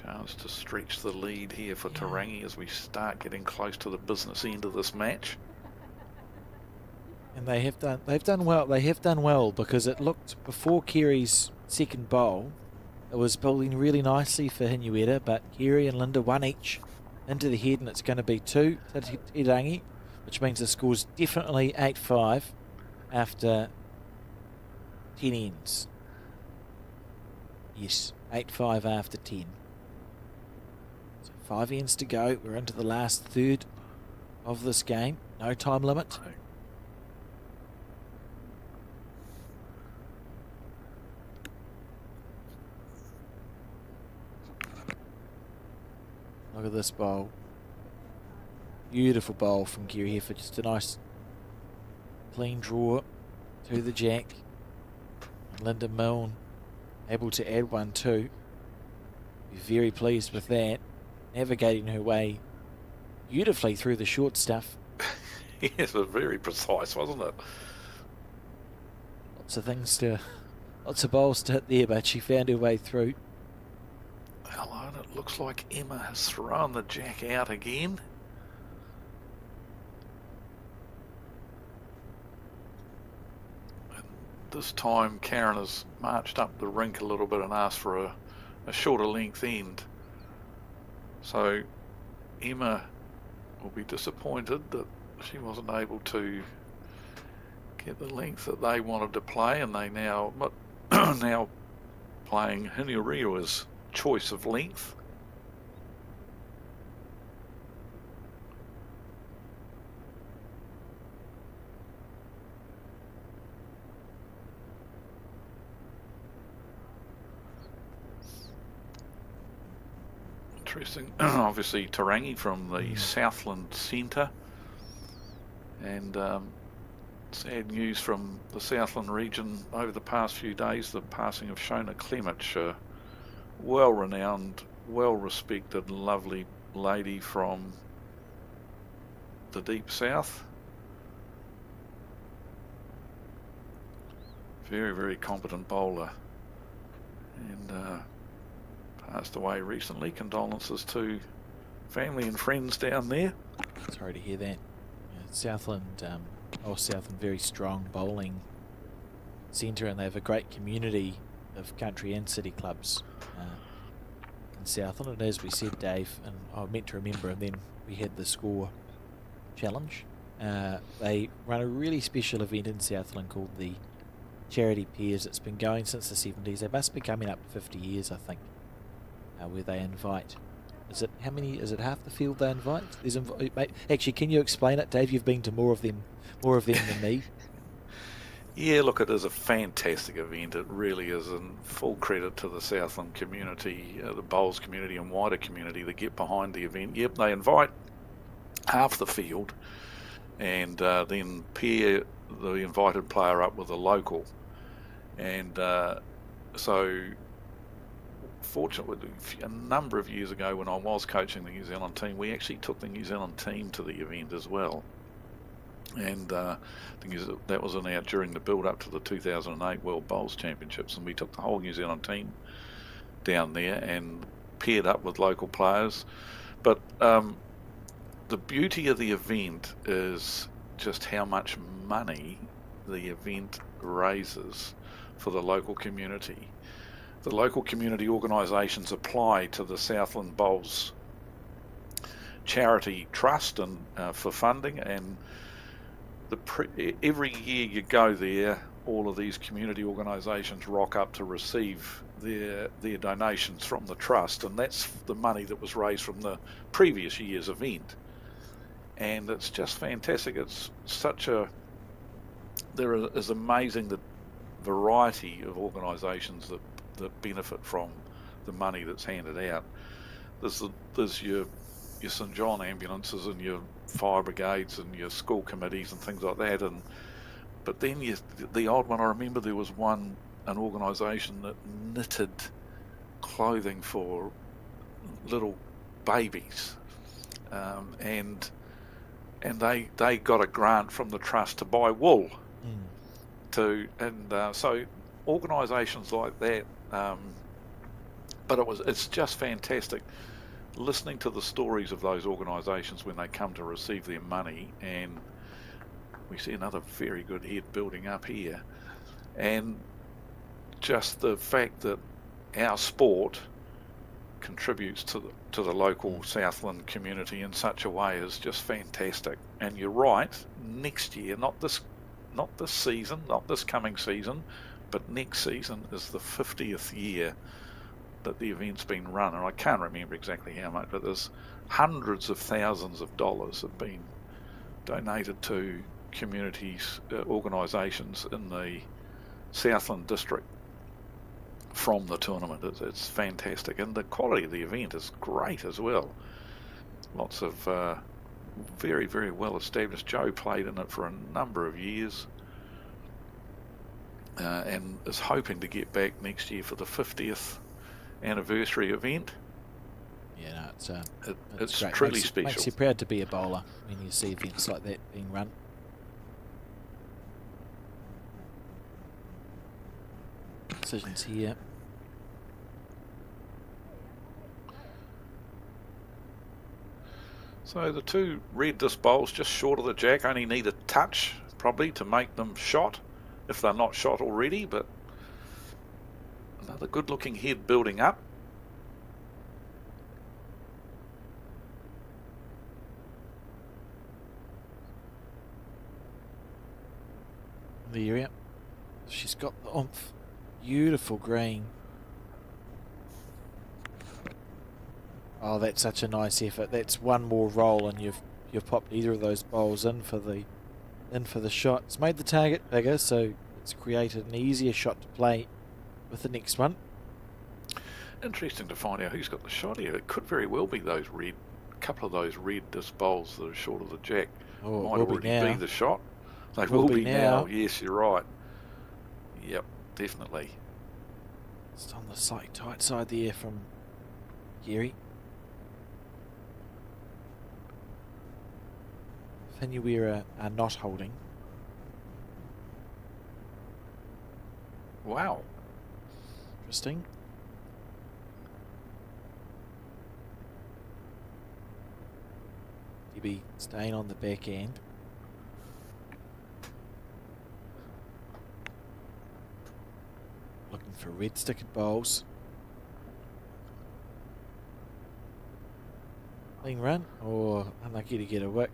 Chance to stretch the lead here for Te Rangi as we start getting close to the business end of this match. And they've done well. They have done well, because it looked, before Kerry's second bowl, it was building really nicely for Inueta, but Kerry and Linda 1 each into the head, and it's going to be 2 to Te Rangi, which means the score's definitely 8-5 after 10 ends. Yes, 8-5 after 10. So 5 ends to go. We're into the last third of this game. No time limit. Look at this bowl. Beautiful bowl from Kerry Heffer. Just a nice clean draw to the jack. Linda Milne able to add one too. Be very pleased with that. Navigating her way beautifully through the short stuff. Yes, it was very precise, wasn't it? Lots of bowls to hit there, but she found her way through. Hello, and it looks like Emma has thrown the jack out again. And this time Karen has marched up the rink a little bit and asked for a shorter length end. So Emma will be disappointed that she wasn't able to get the length that they wanted to play, and they now playing Hinuria's choice of length. Interesting. Obviously Tarangi from the Southland Centre, and sad news from the Southland region over the past few days, the passing of Shona Klemich, a well-renowned, well-respected, lovely lady from the deep south. Very, very competent bowler, and passed away recently. Condolences to family and friends down there. Sorry to hear that. Southland, Southland, very strong bowling centre, and they have a great community of country and city clubs in Southland. And as we said, Dave, and I meant to remember, and then we had the score challenge. They run a really special event in Southland called the Charity Pairs. It's been going since the 70s. They must be coming up 50 years, I think, where they invite. Is it half the field they invite? Actually, can you explain it, Dave? You've been to more of them than me. Yeah, look, it is a fantastic event. It really is, and full credit to the Southland community, the bowls community and wider community that get behind the event. Yep, they invite half the field and then pair the invited player up with a local. And so fortunately, a number of years ago when I was coaching the New Zealand team, we actually took the New Zealand team to the event as well. And that was during the build-up to the 2008 World Bowls Championships, and we took the whole New Zealand team down there and paired up with local players. But the beauty of the event is just how much money the event raises for the local community. The local community organisations apply to the Southland Bowls Charity Trust and for funding, and every year you go there, all of these community organisations rock up to receive their donations from the trust, and that's the money that was raised from the previous year's event. And it's just fantastic. It's there is amazing the variety of organisations that benefit from the money that's handed out. There's your St John ambulances and your fire brigades and your school committees and things like that, but then the odd one, I remember there was an organisation that knitted clothing for little babies, and they got a grant from the trust to buy wool. So organisations like that, but it's just fantastic listening to the stories of those organisations when they come to receive their money. And we see another very good head building up here, and just the fact that our sport contributes to the local Southland community in such a way is just fantastic. And you're right, next year, not this season, not this coming season, but next season is the 50th year that the event's been run, and I can't remember exactly how much, but there's hundreds of thousands of dollars have been donated to communities, organisations in the Southland district from the tournament. It's fantastic, and the quality of the event is great as well. Lots of very, very well established. Joe played in it for a number of years, and is hoping to get back next year for the 50th anniversary event. Yeah, no, it's great. truly special. Makes you proud to be a bowler when you see events like that being run. Decisions here. So the two red disc bowls just short of the jack only need a touch probably to make them shot, if they're not shot already, but another good looking head building up. The area. She's got the oomph. Beautiful green. Oh, that's such a nice effort. That's one more roll, and you've popped either of those bowls in for the shot. It's made the target bigger, so it's created an easier shot to play with the next one. Interesting to find out who's got the shot here. It could very well be those couple of those red disc bowls that are short of the jack. Oh, might already be the shot. They will be now. Yes, you're right. Yep, definitely. It's on the tight side there from Gary. Whenua are not holding. Wow. Interesting. Debbie staying on the back end. Looking for red stickered bowls. Clean run, or unlucky to get a wick.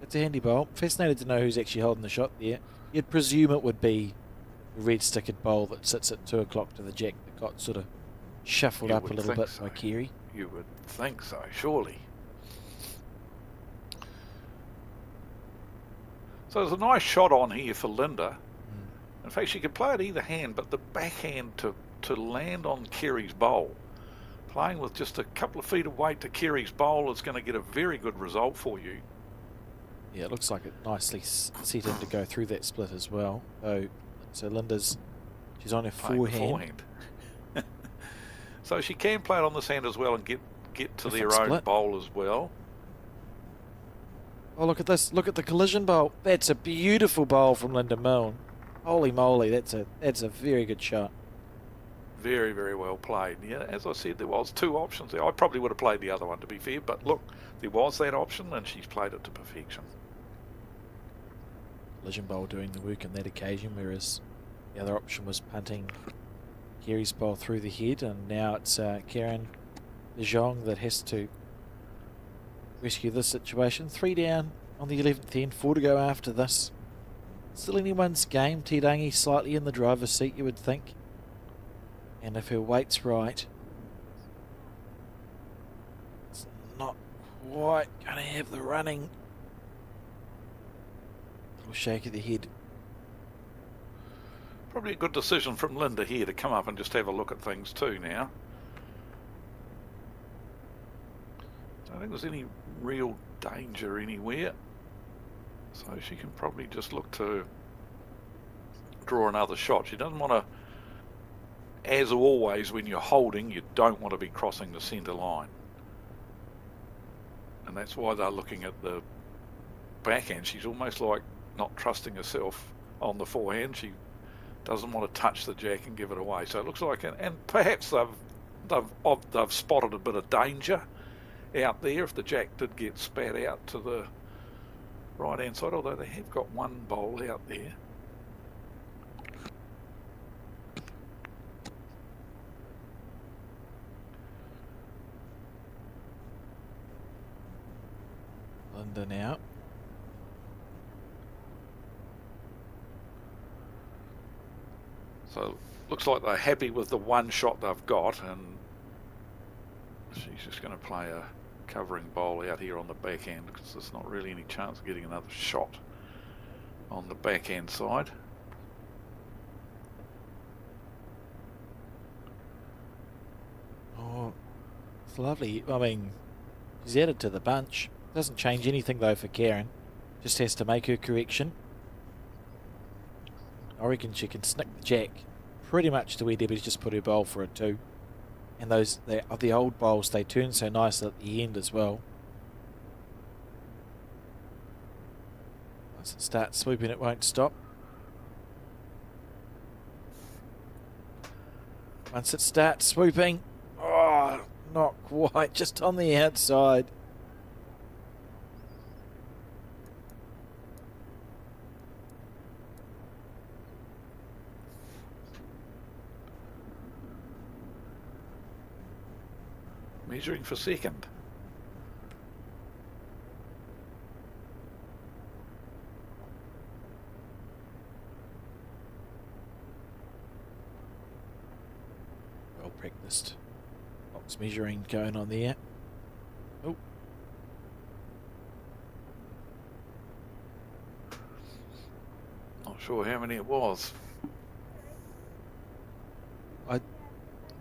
It's a handy bowl. Fascinated to know who's actually holding the shot there. You'd presume it would be the red stickered bowl that sits at 2 o'clock to the jack that got sort of shuffled up a little bit by Kerry. You would think so, surely. So there's a nice shot on here for Linda. In fact, she could play it either hand, but the backhand to land on Kerry's bowl, playing with just a couple of feet of weight to Kerry's bowl, is going to get a very good result for you. Yeah, it looks like it nicely set in to go through that split as well. So Linda's, she's on her forehand. So she can play it on this hand as well and get to their own bowl as well. Oh, look at this. Look at the collision bowl. That's a beautiful bowl from Linda Milne. Holy moly, that's a very good shot. Very, very well played. Yeah, as I said, there was two options there. I probably would have played the other one, to be fair, but look, there was that option and she's played it to perfection. Collision bowl doing the work on that occasion, whereas the other option was punting Kerry's bowl through the head, and now it's Karen De Jong that has to rescue this situation. 3 down on the 11th end, 4 to go after this. Still anyone's game. Te Rangi slightly in the driver's seat, you would think. And if her weight's right, it's not quite going to have the running. Little shake of the head. Probably a good decision from Linda here to come up and just have a look at things too now. I don't think there's any real danger anywhere. So she can probably just look to draw another shot. She doesn't want to, as always, when you're holding, you don't want to be crossing the centre line. And that's why they're looking at the backhand. She's almost like not trusting herself on the forehand. She doesn't want to touch the jack and give it away. So it looks like, and perhaps they've spotted a bit of danger out there if the jack did get spat out to the right hand side, although they have got one bowl out there. Linda now. So looks like they're happy with the one shot they've got, and she's just going to play a covering bowl out here on the backhand because there's not really any chance of getting another shot on the backhand side. Oh, it's lovely. I mean, she's added to the bunch. Doesn't change anything though for Karen. Just has to make her correction. I reckon she can snick the jack pretty much to where Debbie's just put her bowl for a 2. And those of the old bowls, they turn so nice at the end as well. Once it starts swooping, it won't stop. Once it starts swooping, oh, not quite, just on the outside. Measuring for second. Well practiced. Box measuring going on there. Oh. Not sure how many it was.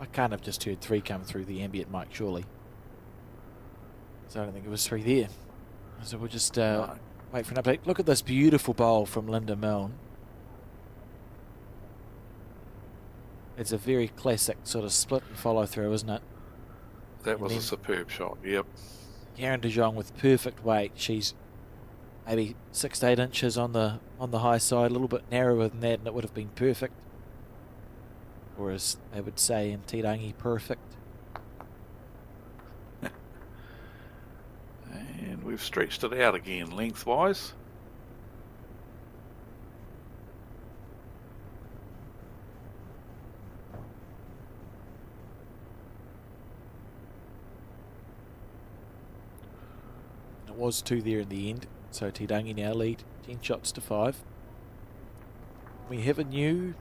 I can't have just heard 3 come through the ambient mic, surely. So I don't think it was 3 there. So we'll just wait for an update. Look at this beautiful bowl from Linda Milne. It's a very classic sort of split and follow through, isn't it? That was a superb shot, yep. Karen de Jong with perfect weight. She's maybe 6 to 8 inches on the high side, a little bit narrower than that, and it would have been perfect. Or as they would say in Tirangi, perfect. And we've stretched it out again lengthwise. It was 2 there in the end, so Tirangi now lead 10 shots to 5. We have a new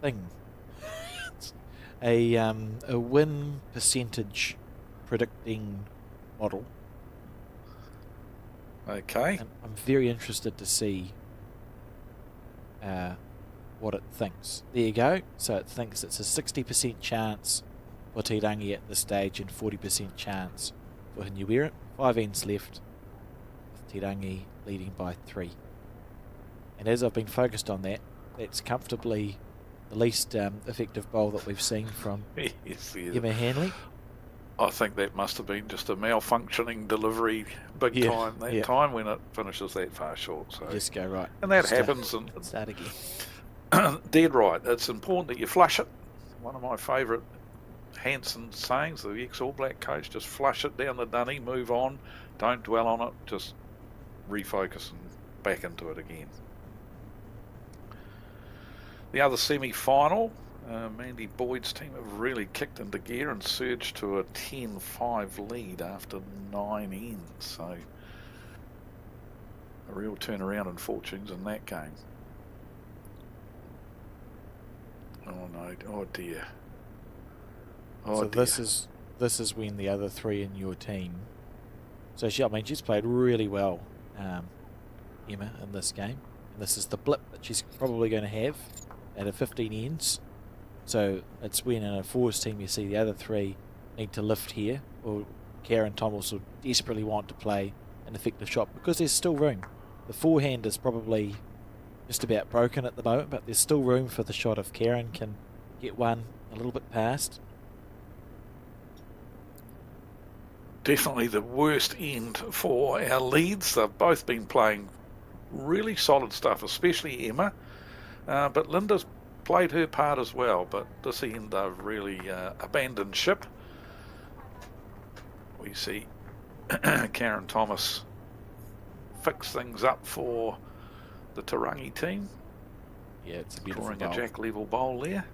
thing. a win percentage predicting model. Okay. And I'm very interested to see what it thinks. There you go. So it thinks it's a 60% chance for Tirangi at this stage and 40% chance for Hanuera. 5 ends left, with Tirangi leading by 3. And as I've been focused on that, that's comfortably the least effective bowl that we've seen from yes. Emma Hanley. I think that must have been just a malfunctioning delivery big time that time when it finishes that far short. So just go right. And that happens. And start again. Dead right. It's important that you flush it. One of my favourite Hansen sayings, the ex-All Black coach, just flush it down the dunny, move on, don't dwell on it, just refocus and back into it again. The other semi-final, Mandy Boyd's team have really kicked into gear and surged to a 10-5 lead after 9 ends. So a real turnaround in fortunes in that game. Oh no! Oh dear! Oh so dear. this is when the other 3 in your team. So she's played really well, Emma, in this game. And this is the blip that she's probably going to have at a 15 ends. So it's when in a fours team you see the other 3 need to lift here, or Karen Thomas will desperately want to play an effective shot because there's still room. The forehand is probably just about broken at the moment, but there's still room for the shot if Karen can get one a little bit past. Definitely the worst end for our leads. They've both been playing really solid stuff, especially Emma. But Linda's played her part as well. But this end they've really abandoned ship. We see Karen Thomas fix things up for the Tarangi team. Yeah, it's a beautiful drawing a jack level bowl there.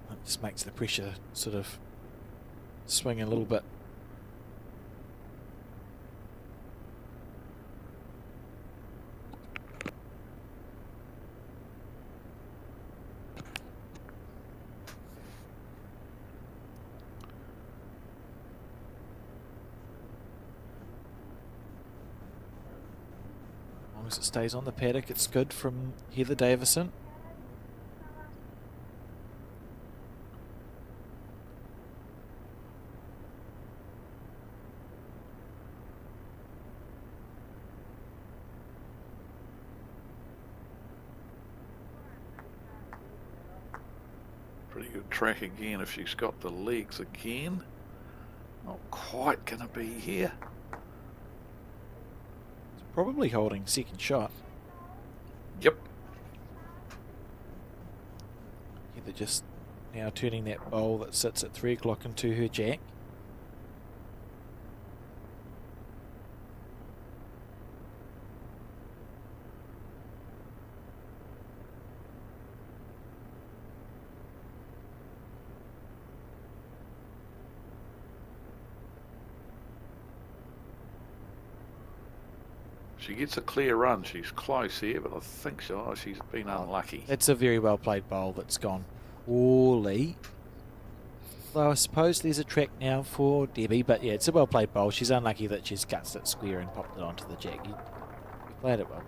It just makes the pressure sort of swing a little bit. long as it stays on the paddock, it's good from Heather Davison. Pretty good track again if she's got the legs again. Not quite going to be here. It's probably holding second shot. Yep. Either just now turning that bowl that sits at 3 o'clock into her jack. She gets a clear run. She's close here, but I think she's been unlucky. It's a very well played bowl that's gone poorly. Though I suppose there's a track now for Debbie, but yeah, it's a well played bowl. She's unlucky that she's gutsed it square and popped it onto the jack. You played it well.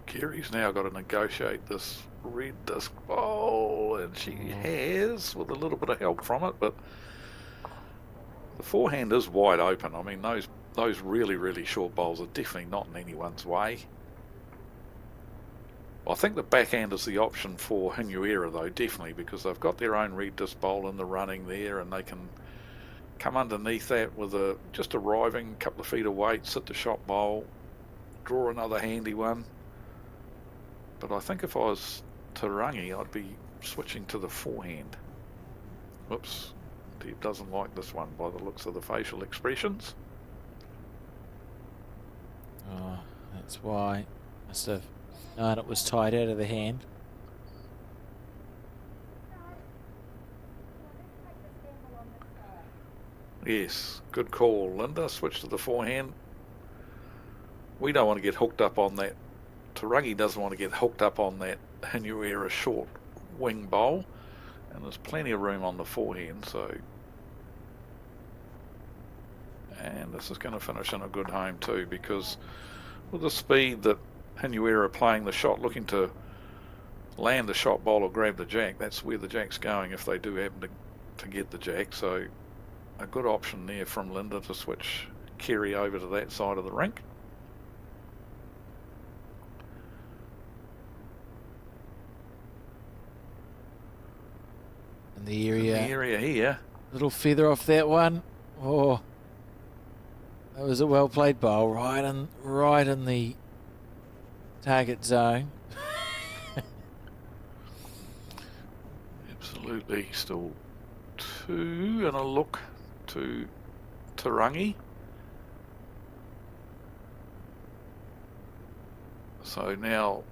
Kerry's now got to negotiate this red disc bowl, and she has, with a little bit of help from it, but the forehand is wide open. I mean, those really, really short bowls are definitely not in anyone's way. I think the backhand is the option for Hinuera, though, definitely, because they've got their own red disc bowl in the running there, and they can come underneath that with just arriving a couple of feet of weight, sit the shot bowl, draw another handy one. But I think if I was Tarangi, I'd be switching to the forehand. Whoops. He doesn't like this one by the looks of the facial expressions. Oh, that's why. Must have known it was tied out of the hand. Yes, good call, Linda. Switch to the forehand. We don't want to get hooked up on that. Tarangi doesn't want to get hooked up on that Hinuera short wing bowl, and there's plenty of room on the forehand, so. And this is going to finish in a good home too, because with the speed that Hinuera are playing the shot, looking to land the shot bowl or grab the jack, that's where the jack's going if they do happen to get the jack. So a good option there from Linda to switch Kerry over to that side of the rink. In the area here. Little feather off that one. Oh, that was a well played bowl, right in the target zone. Absolutely. Still 2 and a look to Tarangi. So now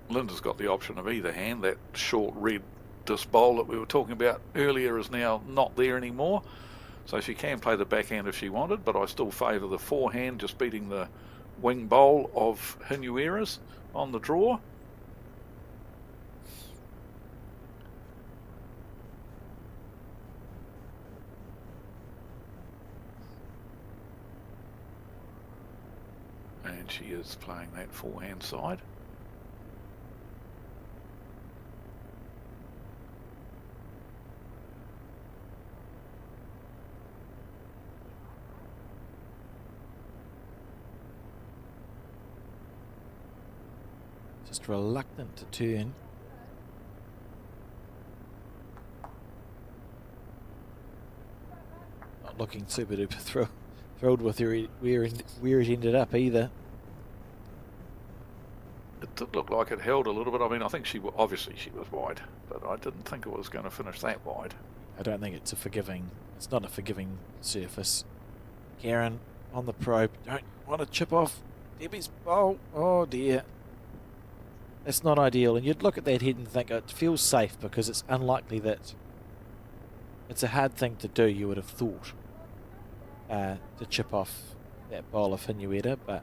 Linda's got the option of either hand. That short red disc bowl that we were talking about earlier is now not there anymore. So she can play the backhand if she wanted, but I still favour the forehand, just beating the wing bowl of Hinuera's on the draw. And she is playing that forehand side. Just reluctant to turn. Not looking super duper thrilled with where it ended up either. It did look like it held a little bit. I mean, I think obviously she was wide, but I didn't think it was going to finish that wide. I don't think it's it's not a forgiving surface. Karen on the probe, don't want to chip off Debbie's bowl. Oh dear. It's not ideal. And you'd look at that head and think it feels safe because it's unlikely that it's a hard thing to do, you would have thought, to chip off that bowl of Hinuera, but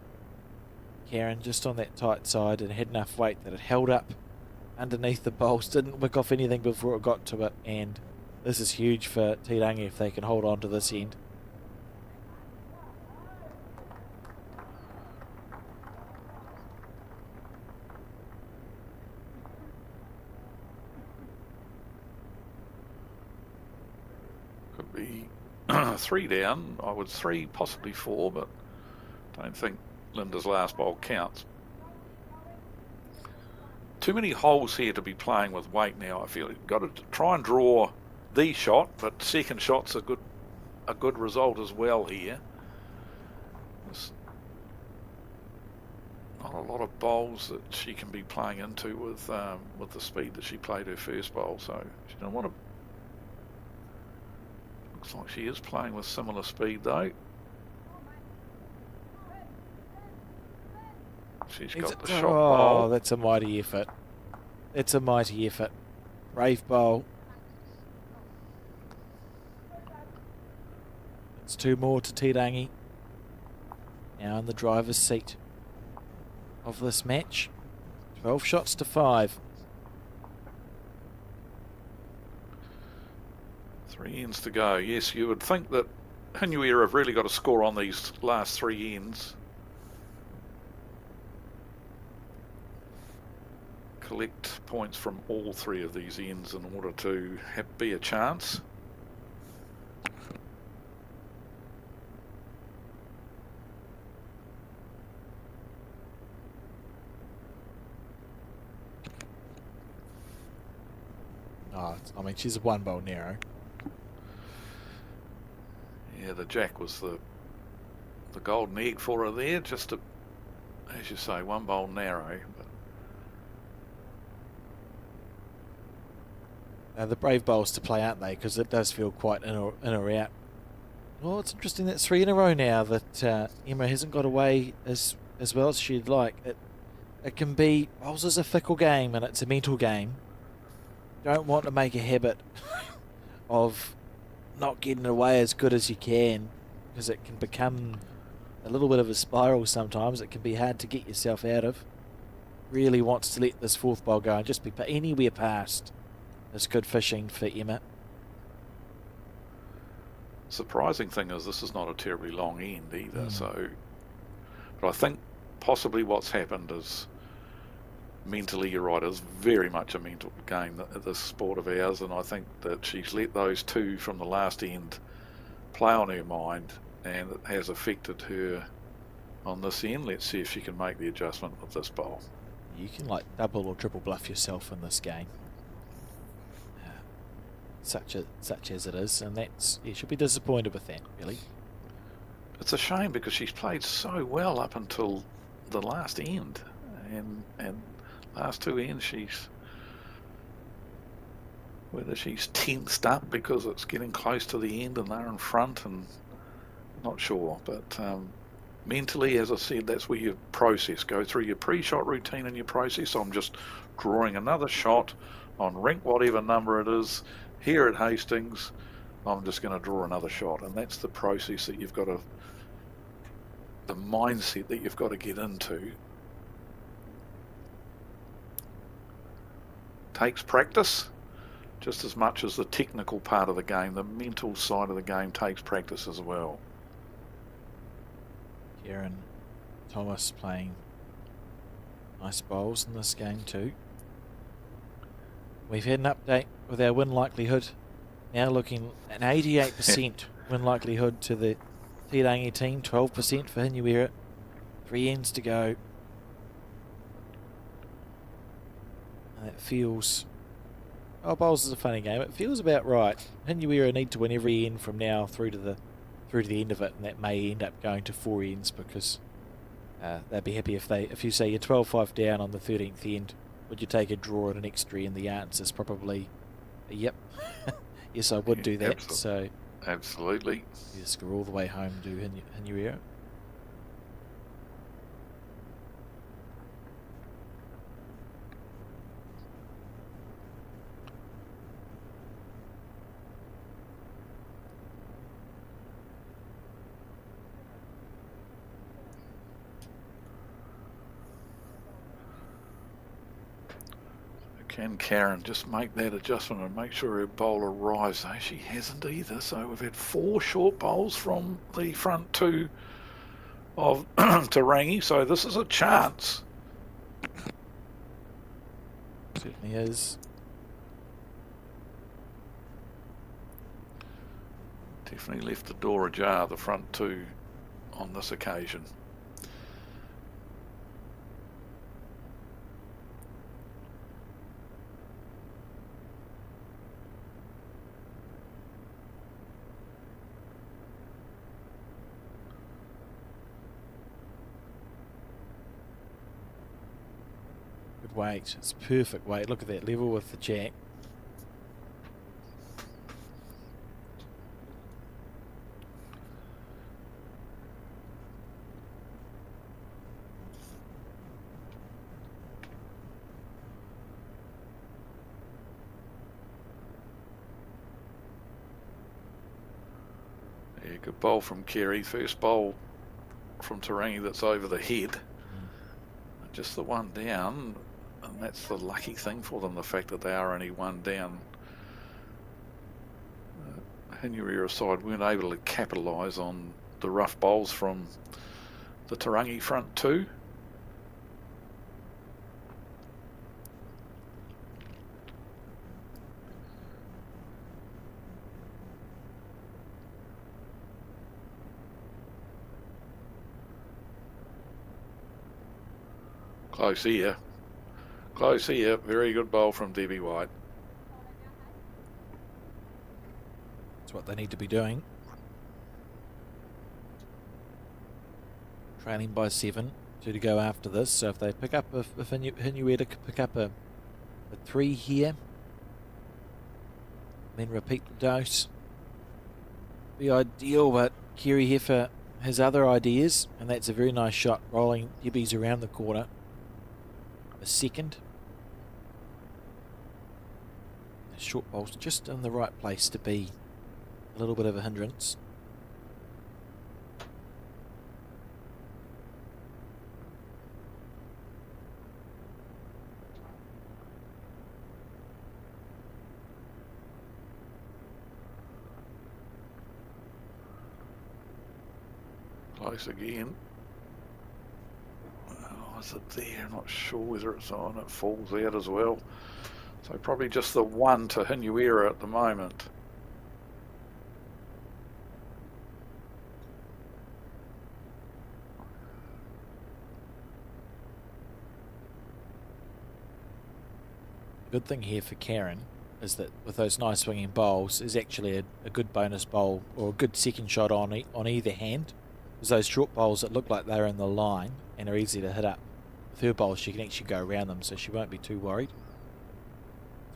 Karen just on that tight side and had enough weight that it held up underneath the bowls, didn't wick off anything before it got to it, and this is huge for Te Rangi if they can hold on to this end. Could be 3 down. I would 3, possibly 4, but don't think Linda's last bowl counts. Too many holes here to be playing with weight now, I feel. You've got to try and draw the shot, but second shot's a good result as well here. There's not a lot of bowls that she can be playing into with the speed that she played her first bowl, so she don't want to. Looks like she is playing with similar speed though. She's got the shot bowl. Oh, that's a mighty effort. It's a mighty effort. Brave bowl. It's 2 more to Te Rangi. Now in the driver's seat of this match. 12 shots to 5. 3 ends to go. Yes, you would think that Hinuera have really got to score on these last 3 ends. Collect points from all 3 of these ends in order to be a chance. Oh, I mean, she's a 1 bowl narrow. Yeah, the jack was the golden egg for her there, just to, as you say, 1 bowl narrow. But The brave bowls to play, aren't they? Because it does feel quite in or out. Well, it's interesting that's 3 in a row now that Emma hasn't got away as well as she'd like. It can be, bowls is a fickle game and it's a mental game. Don't want to make a habit of not getting away as good as you can, because it can become a little bit of a spiral sometimes. It can be hard to get yourself out of. Really wants to let this 4th bowl go and just be anywhere past. It's good fishing for Emma. surprising thing is this is not a terribly long end either. So, but I think possibly what's happened is mentally, you're right, it's very much a mental game, this sport of ours, and I think that she's let those 2 from the last end play on her mind, and it has affected her on this end. Let's see if she can make the adjustment with this bowl. You can like double or triple bluff yourself in this game, such as it is, and that's, you should be disappointed with that, really. It's a shame because she's played so well up until the last end, and last 2 ends she's, whether she's tensed up because it's getting close to the end and they're in front, and not sure, but mentally, as I said, that's where your process, go through your pre-shot routine and your process. I'm just drawing another shot on rink, whatever number it is, here at Hastings. I'm just going to draw another shot, and that's the process that you've got to, the mindset that you've got to get into. Takes practice just as much as the technical part of the game. The mental side of the game takes practice as well. Kieran Thomas playing nice bowls in this game too. We've had an update with our win likelihood, now looking at an 88% win likelihood to the Te Rangi team, 12% for Hinuera. 3 ends to go. And it feels, oh, bowls is a funny game. It feels about right. Hinuera need to win every end from now through to the end of it, and that may end up going to 4 ends, because they'd be happy if you say you're 12-5 down on the 13th end, would you take a draw at an extra end? The answer is probably yep. Yes, I would do that. So absolutely, you just go all the way home to Hinuera. Can Karen just make that adjustment and make sure her bowl arrives? No, she hasn't either. So we've had 4 short bowls from the front 2 of Tarangi. So this is a chance. Certainly is. Definitely left the door ajar, the front 2 on this occasion. Good weight. It's perfect weight. Look at that level with the jack. Yeah, good bowl from Kerry. First bowl from Tarangi that's over the head. Just the one down, and that's the lucky thing for them, the fact that they are only one down. Henuira side weren't able to capitalise on the rough bowls from the Tarangi front 2. Close here. Close here. Very good bowl from Debbie White. That's what they need to be doing. Trailing by 7, 2 to go after this. So if they pick up, if Henueta could pick up a 3 here, then repeat the dose, be ideal. But Kerry Heifer has other ideas, and that's a very nice shot, rolling Debbie's around the corner. A second. The short bowl's just in the right place to be a little bit of a hindrance. Close again. Oh, is it there? I'm not sure whether it's on. It falls out as well. So probably just the one to Henuira at the moment. The good thing here for Karen is that with those nice swinging bowls is actually a good bonus bowl or a good second shot on either hand. Because those short bowls that look like they're in the line and are easy to hit up, with her bowls she can actually go around them, so she won't be too worried.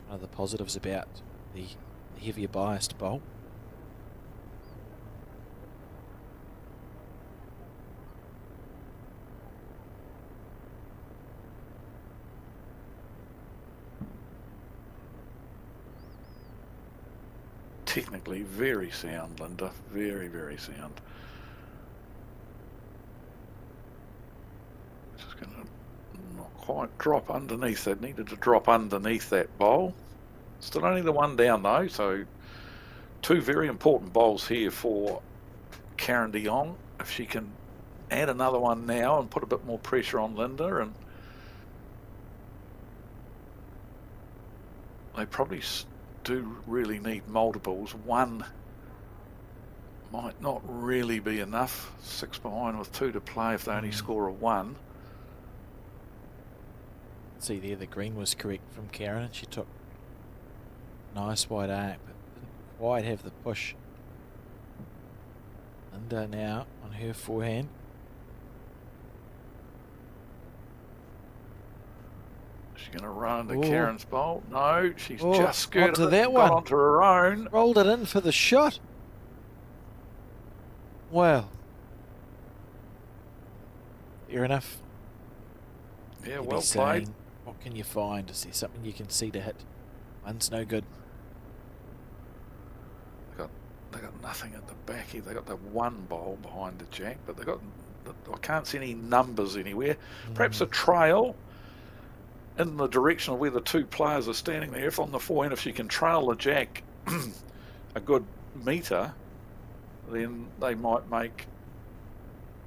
One of the positives about the heavier biased bowl. Technically very sound, Linda. Very, very sound. Just going to not quite drop underneath. They needed to drop underneath that bowl. Still only the one down though, so 2 very important bowls here for Karen de Jong. If she can add another one now and put a bit more pressure on Linda, and they probably do really need multiples. 1 might not really be enough. 6 behind with 2 to play if they only score a 1. See there, the green was correct from Karen, and she took nice wide arc, but didn't quite have the push. Linda now on her forehand. She's going to run into Karen's bowl. No, she's just skirted onto it, that got one. onto her own. Rolled it in for the shot. Wow. Fair enough. Yeah, You'd well be played. saying, what can you find? Is there something you can see to hit? One's no good. They got nothing at the back here. They got the 1 bowl behind the jack, but they got. I can't see any numbers anywhere. Perhaps a trail. in the direction of where the two players are standing there. If on the forehand, if she can trail the jack a good metre, then they might make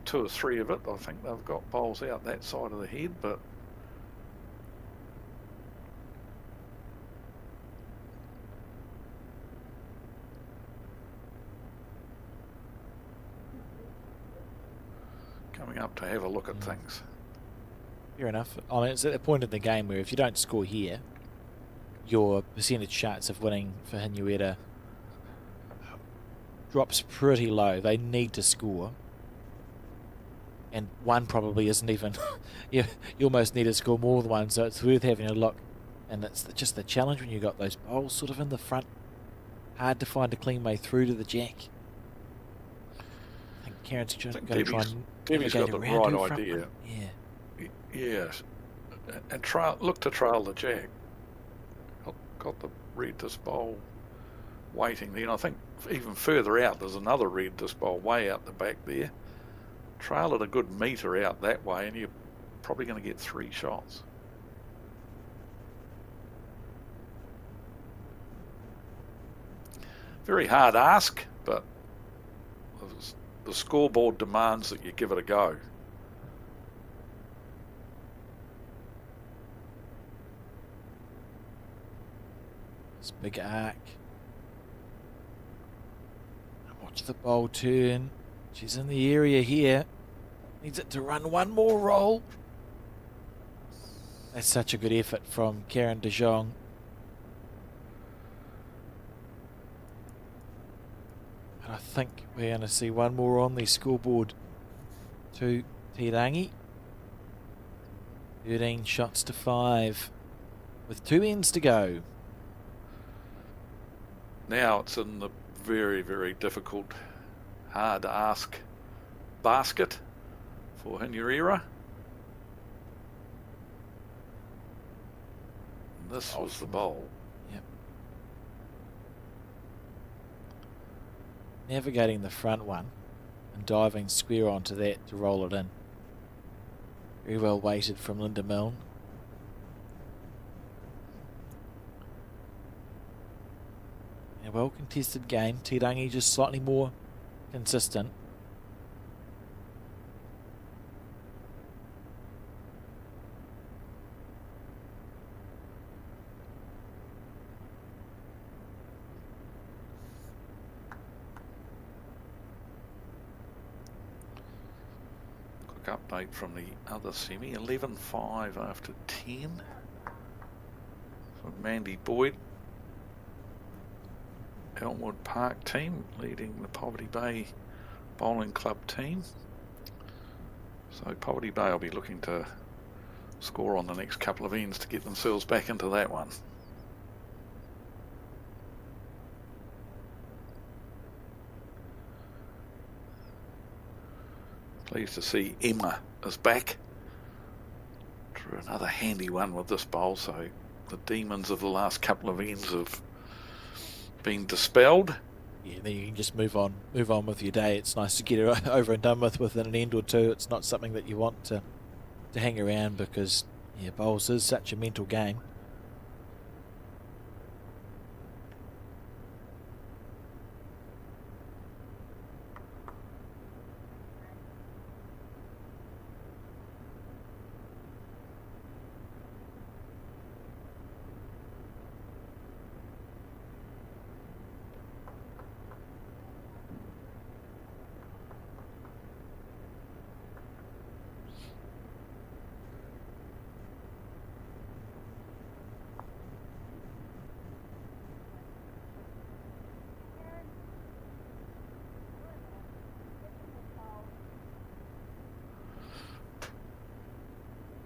2 or 3 of it. I think they've got bowls out that side of the head, but coming up to have a look at things. Fair enough. I mean, it's at a point in the game where if you don't score here, your percentage chance of winning for Hinuera drops pretty low. They need to score. And one probably isn't even... you almost need to score more than one, so it's worth having a look. And it's just the challenge when you've got those bowls sort of in the front. Hard to find a clean way through to the jack. I think Karen's going to try and Debbie's got the right idea. Yeah. Yes. And look to trail the jack. Got the red disc bowl waiting there. And I think even further out there's another red disc bowl way out the back there. Trail it a good metre out that way and you're probably going to get 3 shots. Very hard ask, but the scoreboard demands that you give it a go. It's a big arc. Watch the bowl turn. She's in the area here. Needs it to run one more roll. That's such a good effort from Karen de Jong. And I think we're going to see one more on the scoreboard to Te Rangi. 13 shots to 5 with 2 ends to go. Now it's in the very, very difficult, hard to ask basket for Hinuera. This was the bowl. Yep. Navigating the front one and diving square onto that to roll it in. Very well weighted from Linda Milne. A well contested game. Te Rangi just slightly more consistent. Quick update from the other semi. 11-5 after 10 from Mandy Boyd. Elmwood Park team leading the Poverty Bay Bowling Club team. So Poverty Bay will be looking to score on the next couple of ends to get themselves back into that one. Pleased to see Emma is back. Drew another handy one with this bowl, so the demons of the last couple of ends have been dispelled. Yeah, then you can just move on with your day. It's nice to get it over and done with within an end or two. It's not something that you want to hang around because, yeah, bowls is such a mental game.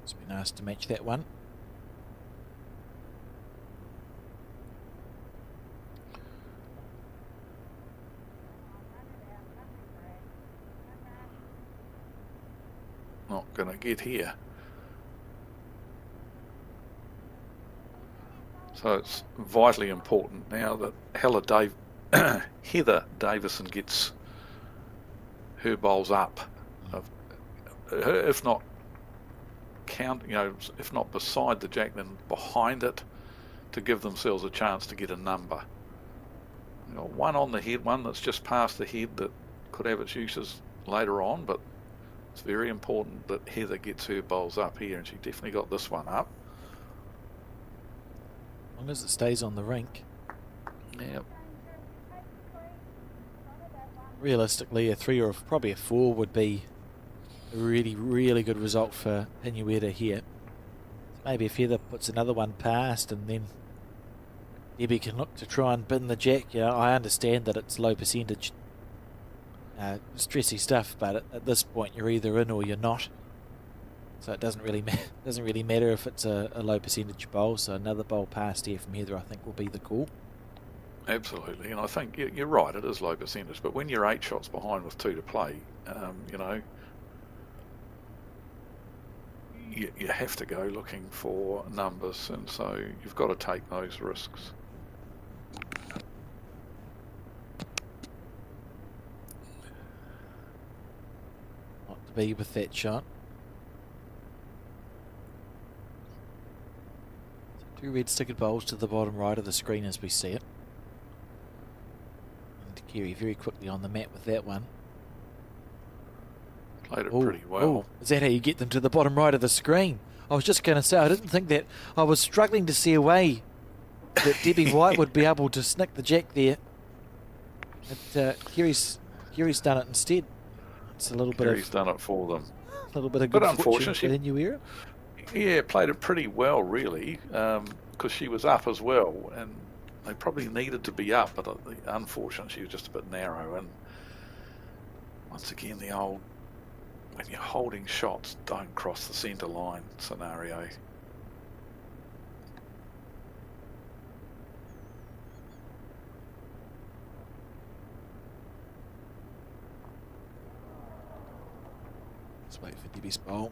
It's been nice to match that one. Not going to get here. So it's vitally important now that Heather Davison gets her bowls up. If not count, if not beside the jack, then behind it, to give themselves a chance to get a number. One on the head, one that's just past the head that could have its uses later on, but it's very important that Heather gets her bowls up here, and she definitely got this one up. As long as it stays on the rink. Yep. Realistically, a 3 or probably a 4 would be a really, really good result for Hinueta here. Maybe if Heather puts another one past, and then Debbie can look to try and bin the jack. I understand that it's low percentage, stressy stuff, but at this point you're either in or you're not. So it doesn't really matter if it's a low percentage bowl. So another bowl past here from Heather, I think, will be the call. Absolutely, and I think you're right, it is low percentage, but when you're 8 shots behind with 2 to play, you have to go looking for numbers, and so you've got to take those risks. Not to be with that shot. So 2 red stickered bowls to the bottom right of the screen as we see it. Kerry very quickly on the mat with that one. Played it pretty well. Is that how you get them to the bottom right of the screen? I was just going to say, I didn't think that. I was struggling to see a way that Debbie White would be able to snick the jack there. But Kerry's done it instead. It's a little bit Kerry's done it for them. A little bit of good fortune for Hinueta. Yeah, played it pretty well, really, because she was up as well, and they probably needed to be up, but unfortunately she was just a bit narrow. And once again, the old, when you're holding shots, don't cross the centre line scenario. Let's wait for Debbie's bowl.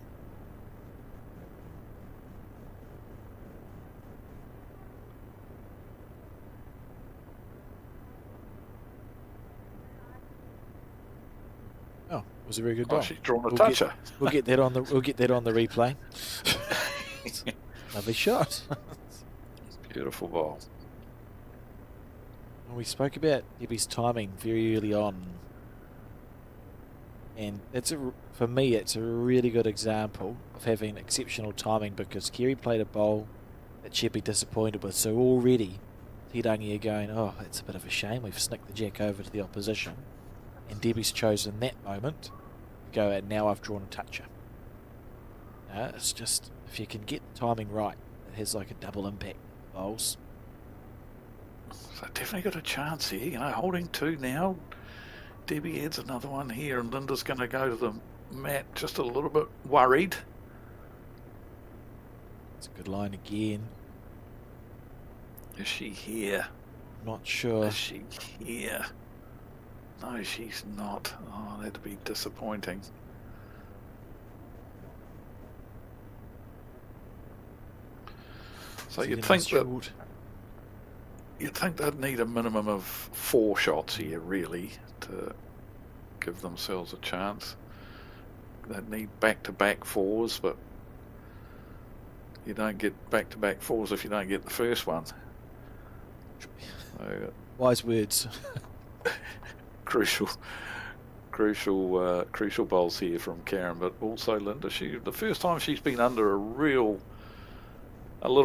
Oh, it was a very good bowl. She's drawn a toucher. We'll get that on the replay. Lovely shot. Beautiful ball. We spoke about Debbie's timing very early on, and for me it's a really good example of having exceptional timing, because Kerry played a bowl that she'd be disappointed with. So already Te Rangi are going, oh, it's a bit of a shame we've snicked the jack over to the opposition. And Debbie's chosen that moment to go, and now I've drawn a toucher. It's just, if you can get the timing right, it has like a double impact bowls. So definitely got a chance here, holding 2 now. Debbie adds another one here, and Linda's going to go to the mat just a little bit worried. It's a good line again. Is she here? Not sure. Is she here? No, she's not. Oh, that'd be disappointing. So you'd think they'd need a minimum of 4 shots here, really, to give themselves a chance. They'd need back-to-back 4s, but you don't get back-to-back 4s if you don't get the first one. So, wise words. Crucial bowls here from Karen, but also Linda. The first time she's been under a little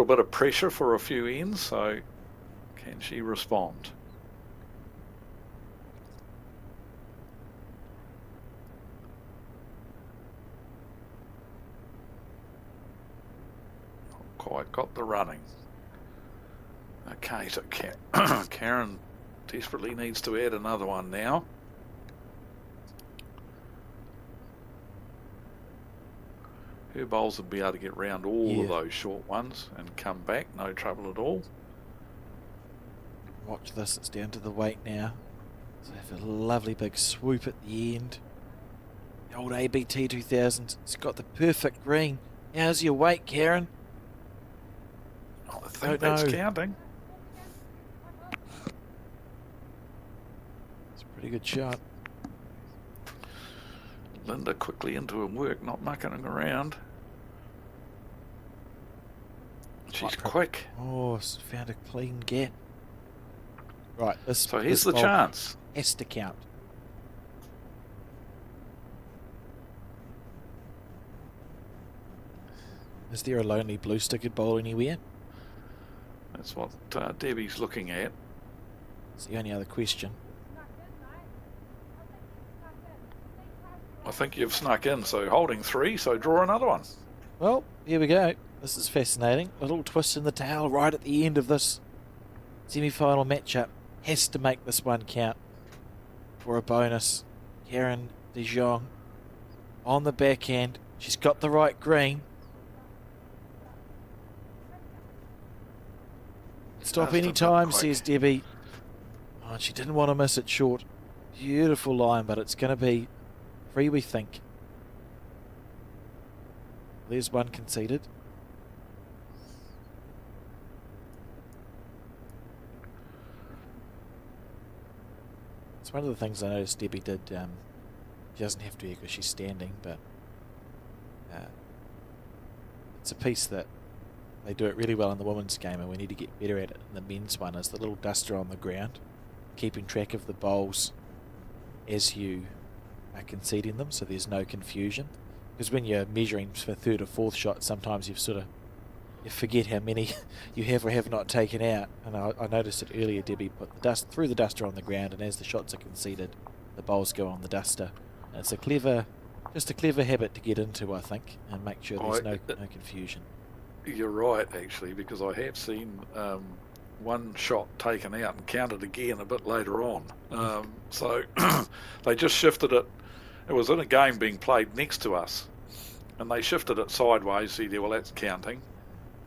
bit of pressure for a few ends, so can she respond? Not quite got the running. Okay, so Karen desperately needs to add another one now. Her bowls would be able to get round all of those short ones and come back, no trouble at all. Watch this, it's down to the weight now. So have a lovely big swoop at the end. The old ABT 2000, it's got the perfect green. How's your weight, Karen? I think that's counting. Pretty good shot. Linda quickly into her work, not mucking around. She's quick. Oh, found a clean gap. Right, So here's the chance. Has to count. Is there a lonely blue-stickered bowl anywhere? That's what Debbie's looking at. It's the only other question. I think you've snuck in, so holding 3, so draw another one. Well, here we go. This is fascinating. A little twist in the tail right at the end of this semi-final matchup. Has to make this one count for a bonus. Karen De Jong on the backhand. She's got the right green. Stop any time, says Debbie. Oh, she didn't want to miss it short. Beautiful line, but it's going to be free, we think. There's one conceded. It's one of the things I noticed Debbie did. She doesn't have to because she's standing, but it's a piece that they do it really well in the women's game, and we need to get better at it in the men's one, is the little duster on the ground, keeping track of the bowls as you are conceding them, so there's no confusion. Because when you're measuring for third or fourth shot, sometimes you forget how many you have or have not taken out. And I noticed it earlier. Debbie put threw the duster on the ground, and as the shots are conceded, the bowls go on the duster. And it's just a clever habit to get into, I think, and make sure there's no confusion. You're right, actually, because I have seen one shot taken out and counted again a bit later on. So they just shifted it. It was in a game being played next to us, and they shifted it sideways. See there, well, that's counting.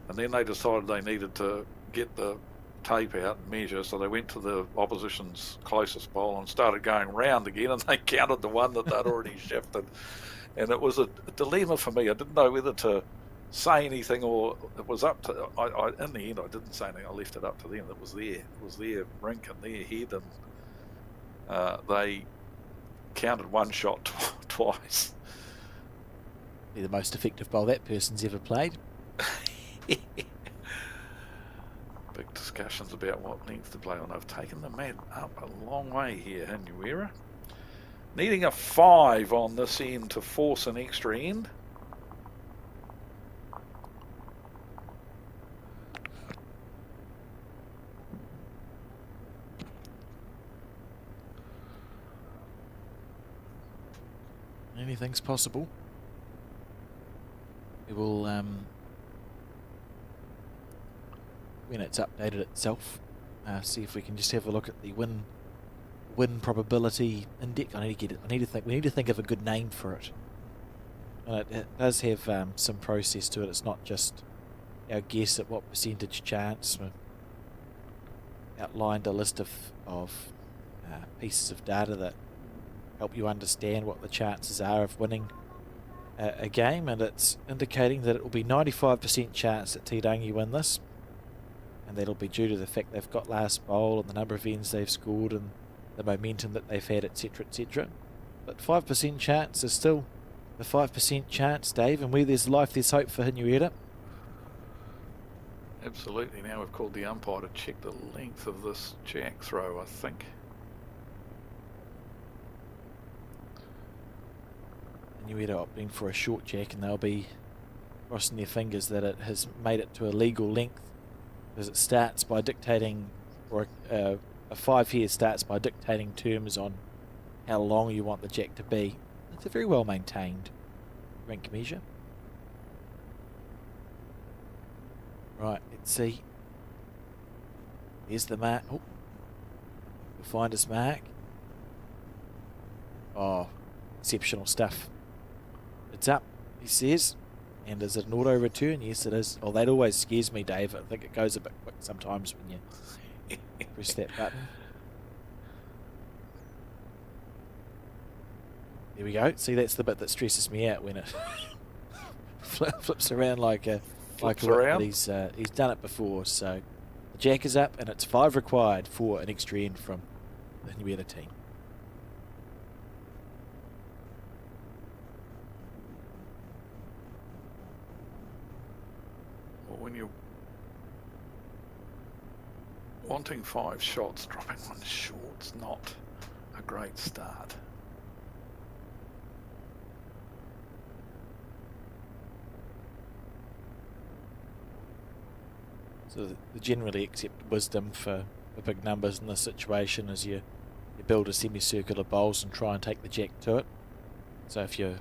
And then they decided they needed to get the tape out and measure, so they went to the opposition's closest bowl and started going round again, and they counted the one that they'd already shifted. And it was a dilemma for me. I didn't know whether to say anything, or it was up to in the end I didn't say anything. I left it up to them. It was their rink and their head, and they counted one shot twice. Be the most effective bowl that person's ever played. Big discussions about what length to play on. I've taken the mat up a long way here, Hanuera. Needing a 5 on this end to force an extra end. Anything's possible. We will, when it's updated itself, see if we can just have a look at the win probability index. We need to think of a good name for it. And it does have some process to it. It's not just our guess at what percentage chance. We outlined a list of pieces of data that help you understand what the chances are of winning a game, and it's indicating that it will be 95% chance that Tirangi win this, and that'll be due to the fact they've got last bowl and the number of ends they've scored and the momentum that they've had, etc, etc. But 5% chance is still the 5% chance, Dave, and where there's life there's hope for Hanuera. Absolutely. Now we've called the umpire to check the length of this jack throw, I think. Hanuera opting for a short jack, and they'll be crossing their fingers that it has made it to a legal length, because it starts by dictating, or a 5 here starts by dictating terms on how long you want the jack to be. It's a very well maintained rink measure. Right, let's see. There's the mark. Oh, we'll find his mark. Oh, exceptional stuff. It's up, he says. And is it an auto return? Yes, it is. Oh, that always scares me, Dave. I think it goes a bit quick sometimes when you press that button. There we go. See, that's the bit that stresses me out when it flips around like a around. He's done it before. So the jack is up, and it's 5 required for an extra end from the Hanuera team. When you wanting 5 shots, dropping 1 short's not a great start. So the generally accepted wisdom for big numbers in this situation is you build a semicircular bowls and try and take the jack to it. So if you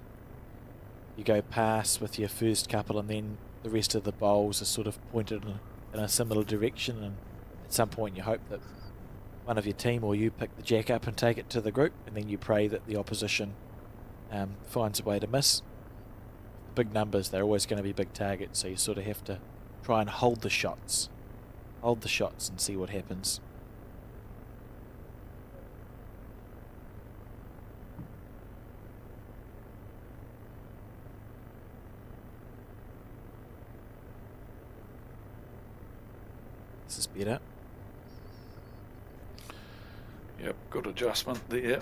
go pass with your first couple and then the rest of the bowls are sort of pointed in a similar direction, and at some point you hope that one of your team or you pick the jack up and take it to the group, and then you pray that the opposition finds a way to miss. Big numbers, they're always going to be big targets, so you sort of have to try and hold the shots and see what happens. This is better. Yep, good adjustment there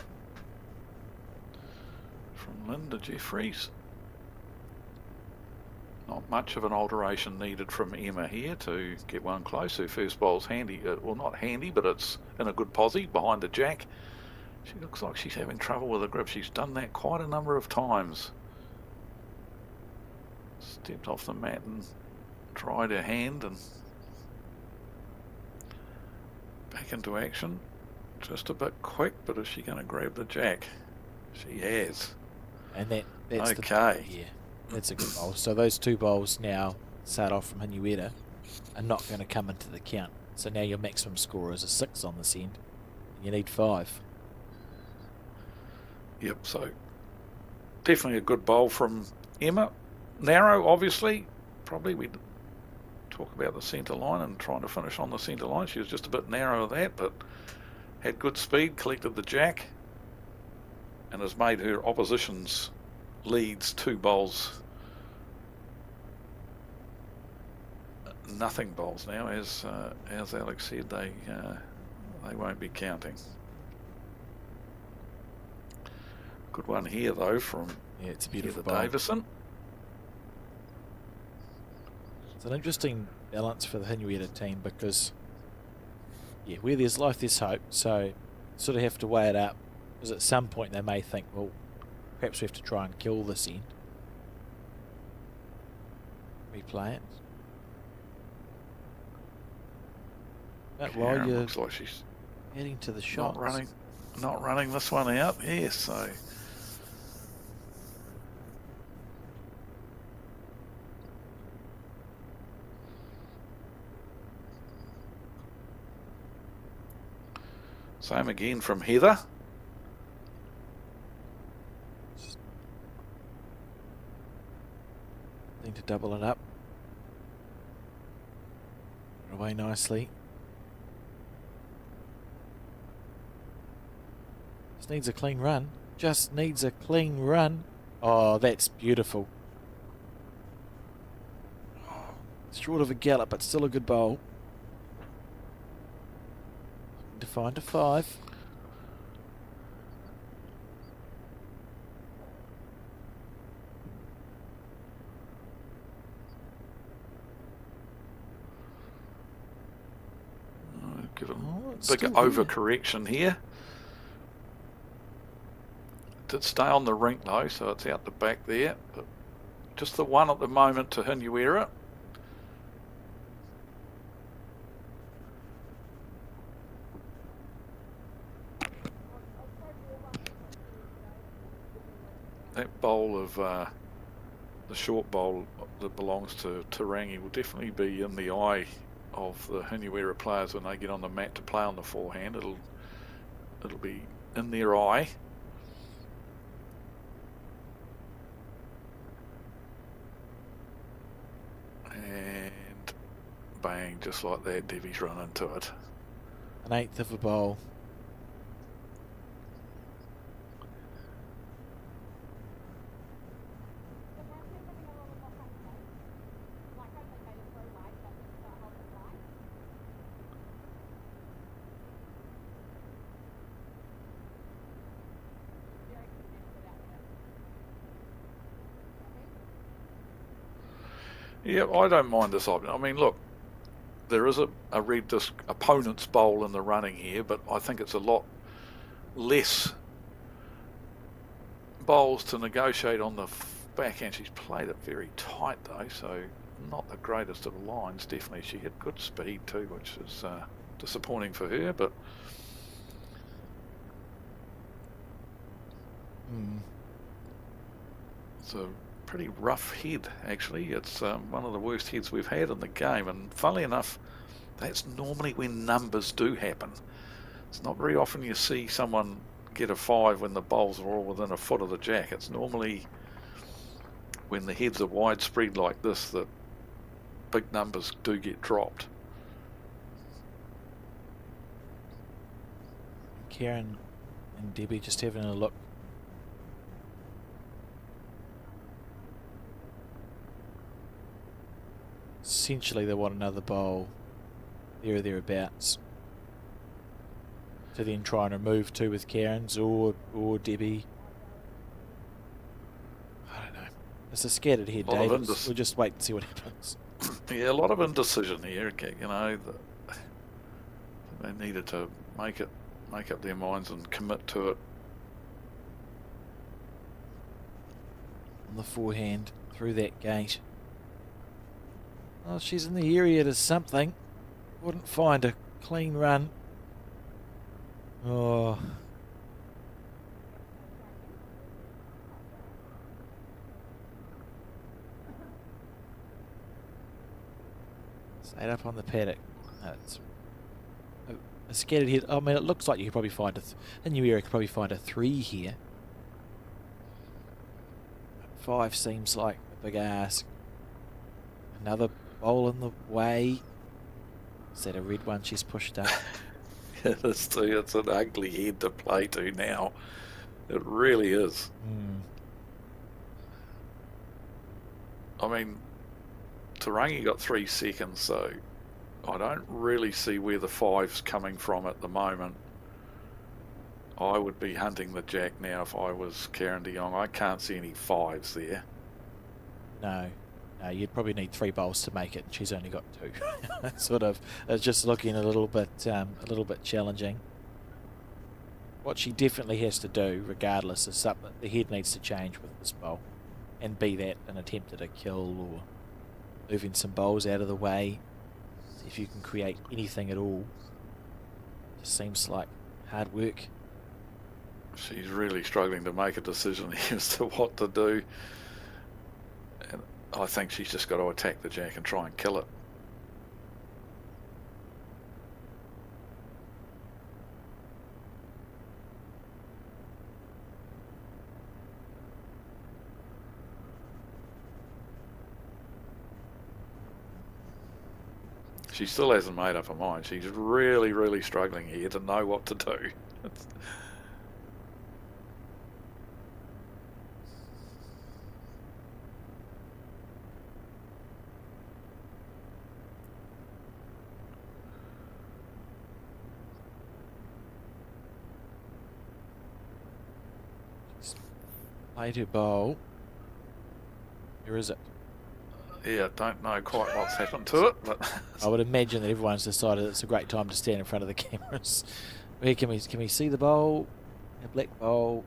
from Linda Jeffries. Not much of an alteration needed from Emma here to get one close. Her first bowl's handy, well, not handy, but it's in a good posie behind the jack. She looks like she's having trouble with the grip. She's done that quite a number of times. Stepped off the mat and tried her hand and back into action. Just a bit quick, but is she going to grab the jack? She has. And that's okay. Yeah, that's a good bowl. So those 2 bowls now start off from Hinuera are not going to come into the count. So now your maximum score is a 6 on this end. And you need 5. Yep, so definitely a good bowl from Emma. Narrow, obviously. Probably we'd talk about the centre line and trying to finish on the centre line. She was just a bit narrow of that, but had good speed, collected the jack, and has made her opposition's leads 2 bowls nothing bowls now. As Alex said, they won't be counting. Good one here though from it's a beautiful Heather Davison. It's an interesting balance for the Hinuera team because where there's life there's hope, so sort of have to weigh it up, because at some point they may think, well, perhaps we have to try and kill this end. Replay it. But while Karen you're looks like she's heading to the shots, not running this one out. Yes, so same again from Heather. Need to double it up. Away nicely. Just needs a clean run. Just needs a clean run. Oh, that's beautiful. Short of a gallop, but still a good bowl. To find a 5. Given a big overcorrection here. Did stay on the rink though, so it's out the back there. But just the one at the moment to Hinuera. That bowl of the short bowl that belongs to Tarangi will definitely be in the eye of the Hinuera players when they get on the mat to play on the forehand. It'll be in their eye. And bang, just like that, Debbie's run into it. An 1/8 of a bowl. Yeah, I don't mind this option. I mean, look, there is a red disc opponent's bowl in the running here, but I think it's a lot less bowls to negotiate on the backhand. She's played it very tight though, so not the greatest of lines. Definitely she had good speed too, which is disappointing for her, but it's a pretty rough head actually. It's one of the worst heads we've had in the game, and funnily enough, that's normally when numbers do happen. It's not very often you see someone get a 5 when the bowls are all within a foot of the jack. It's normally when the heads are widespread like this that big numbers do get dropped. Karen and Debbie just having a look. Essentially they want another bowl there or thereabouts to then try and remove 2 with Karen's or Debbie. I don't know. It's a scattered head, Dave. We'll just wait and see what happens. Yeah, a lot of indecision here. You know, they needed to make up their minds and commit to it. On the forehand through that gate. Oh, she's in the area to something. Wouldn't find a clean run. Oh. Stayed up on the paddock. That's a scattered hit. I mean, it looks like you could probably find a new area could probably find a 3 here. 5 seems like a big ask. Another bowl in the way. Is that a red one she's pushed up? It's an ugly head to play to now. It really is. I mean, Tarangi got 3 seconds, so I don't really see where the 5's coming from at the moment. I would be hunting the jack now if I was Karen de Jong. I can't see any 5's there. No, you'd probably need 3 bowls to make it, and she's only got 2. Sort of, it's just looking a little bit challenging. What she definitely has to do, regardless, is something. The head needs to change with this bowl, and be that an attempt at a kill or moving some bowls out of the way. See if you can create anything at all. Just seems like hard work. She's really struggling to make a decision as to what to do. And I think she's just got to attack the jack and try and kill it. She still hasn't made up her mind. She's really, really struggling here to know what to do. Played her bowl. Where is it? Yeah, don't know quite what's happened to it, but I would imagine that everyone's decided it's a great time to stand in front of the cameras. Where can we see the bowl? A black bowl.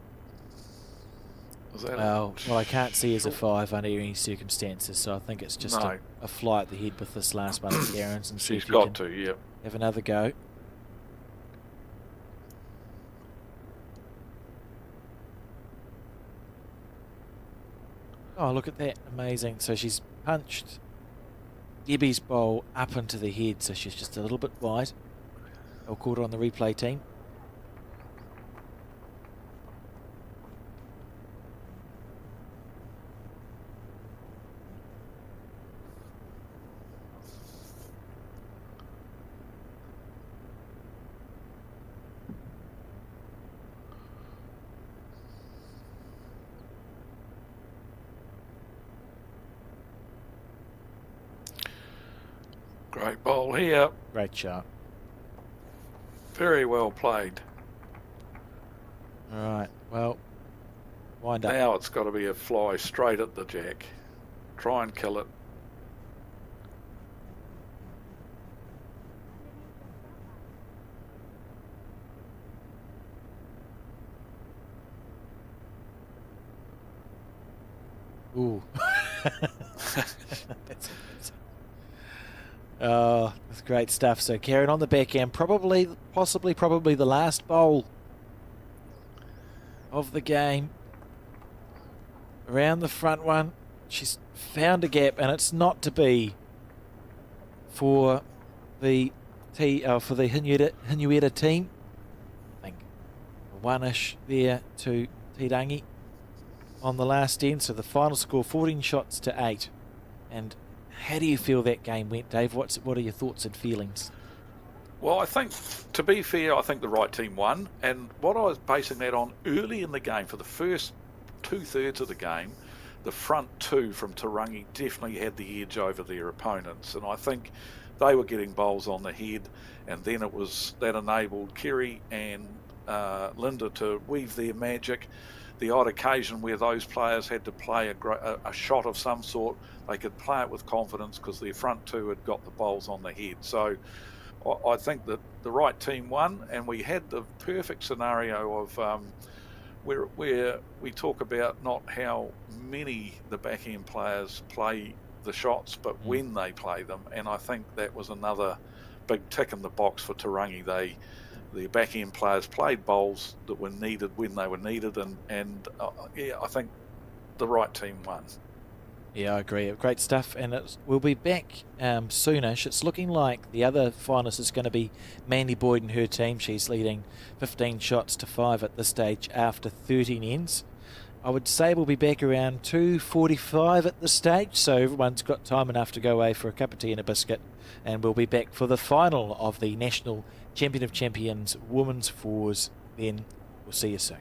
Well, I can't see as a 5 under any circumstances, so I think it's just a fly at the head with this last one of Karen's and see if you can have another go. Oh, look at that. Amazing. So she's punched Debbie's bowl up into the head, so she's just a little bit wide. They'll call it on the replay team. Great bowl here. Great shot. Very well played. All right. Well, wind up. Now it's got to be a fly straight at the jack. Try and kill it. Ooh. Oh, that's great stuff. So Karen on the backhand, possibly the last bowl of the game. Around the front one, she's found a gap, and it's not to be for the Hinueta team. I think one-ish there to Tirangi on the last end. So the final score 14 shots to 8. And how do you feel that game went, Dave? What are your thoughts and feelings? Well, I think, to be fair, I think the right team won. And what I was basing that on early in the game, for the first 2/3 of the game, the front two from Tarangi definitely had the edge over their opponents. And I think they were getting bowls on the head, and then that enabled Kerry and Linda to weave their magic. The odd occasion where those players had to play a shot of some sort, they could play it with confidence because their front two had got the bowls on the head. So I think that the right team won, and we had the perfect scenario of where we talk about not how many the backhand players play the shots, but when they play them. And I think that was another big tick in the box for Tarangi. The backhand players played bowls that were needed when they were needed, and I think the right team won. Yeah, I agree. Great stuff, and we'll be back soonish. It's looking like the other finalist is going to be Mandy Boyd and her team. She's leading 15 shots to 5 at this stage after 13 ends. I would say we'll be back around 2:45 at this stage, so everyone's got time enough to go away for a cup of tea and a biscuit, and we'll be back for the final of the National Champion of Champions Women's Fours. Then we'll see you soon.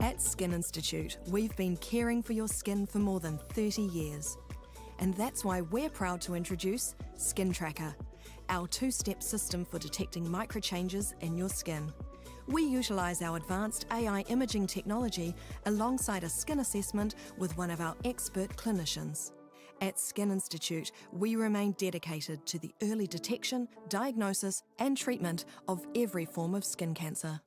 At Skin Institute, we've been caring for your skin for more than 30 years. And that's why we're proud to introduce Skin Tracker, our two-step system for detecting microchanges in your skin. We utilise our advanced AI imaging technology alongside a skin assessment with one of our expert clinicians. At Skin Institute, we remain dedicated to the early detection, diagnosis and treatment of every form of skin cancer.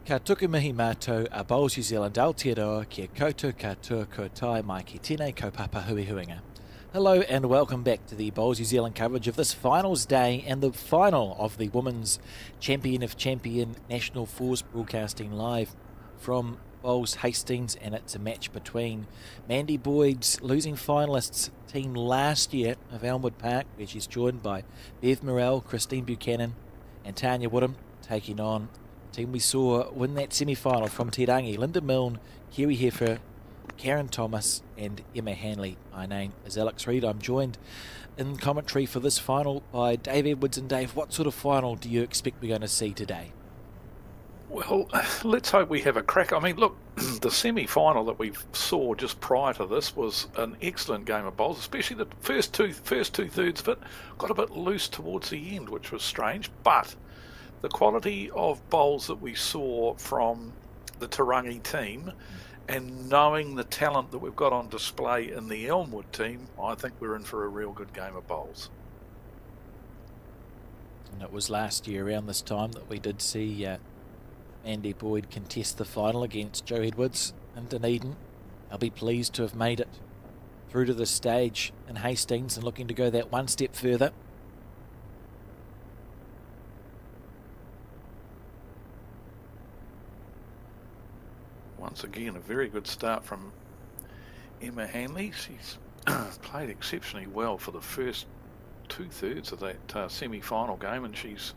Ka tuku mihi mātou a Bowls New Zealand Aotearoa kia koutou katoa kotai mai ki tēnei kaupapa hui huinga. Hello and welcome back to the Bowls New Zealand coverage of this finals day and the final of the Women's Champion of Champion National Fours broadcasting live from Bowls Hastings, and it's a match between Mandy Boyd's losing finalists team last year of Elmwood Park, where she's joined by Bev Morrell, Christine Buchanan and Tanya Woodham, taking on the team we saw win that semi-final from Te Rangi, Linda Milne, Kiwi Heifer, Karen Thomas and Emma Hanley. My name is Alex Reid. I'm joined in commentary for this final by Dave Edwards. And Dave, what sort of final do you expect we're going to see today? Well, let's hope we have a crack. I mean, look, the semi-final that we saw just prior to this was an excellent game of bowls, especially the first two thirds of it got a bit loose towards the end, which was strange. But the quality of bowls that we saw from the Te Rangi team, and knowing the talent that we've got on display in the Elmwood team, I think we're in for a real good game of bowls. And it was last year around this time that we did see Mandy Boyd contest the final against Joe Edwards in Dunedin. I'll be pleased to have made it through to this stage in Hastings and looking to go that one step further. Once again, a very good start from Emma Hanley. She's played exceptionally well for the first 2/3 of that semi-final game, and she's